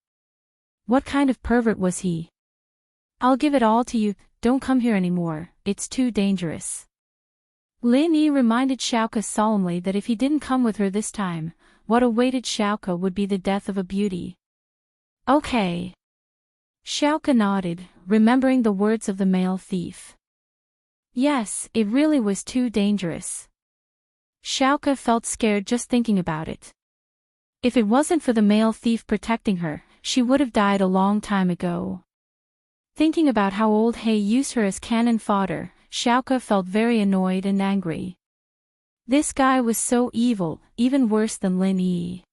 What kind of pervert was he? I'll give it all to you, don't come here anymore, it's too dangerous. Lin Yi reminded Xiaoke solemnly that if he didn't come with her this time, what awaited Xiaoke would be the death of a beauty. Okay. Xiaoke nodded, remembering the words of the male thief. Yes, it really was too dangerous. Xiaoke felt scared just thinking about it. If it wasn't for the male thief protecting her, she would have died a long time ago. Thinking about how old He used her as cannon fodder, Xiaoke felt very annoyed and angry. This guy was so evil, even worse than Lin Yi.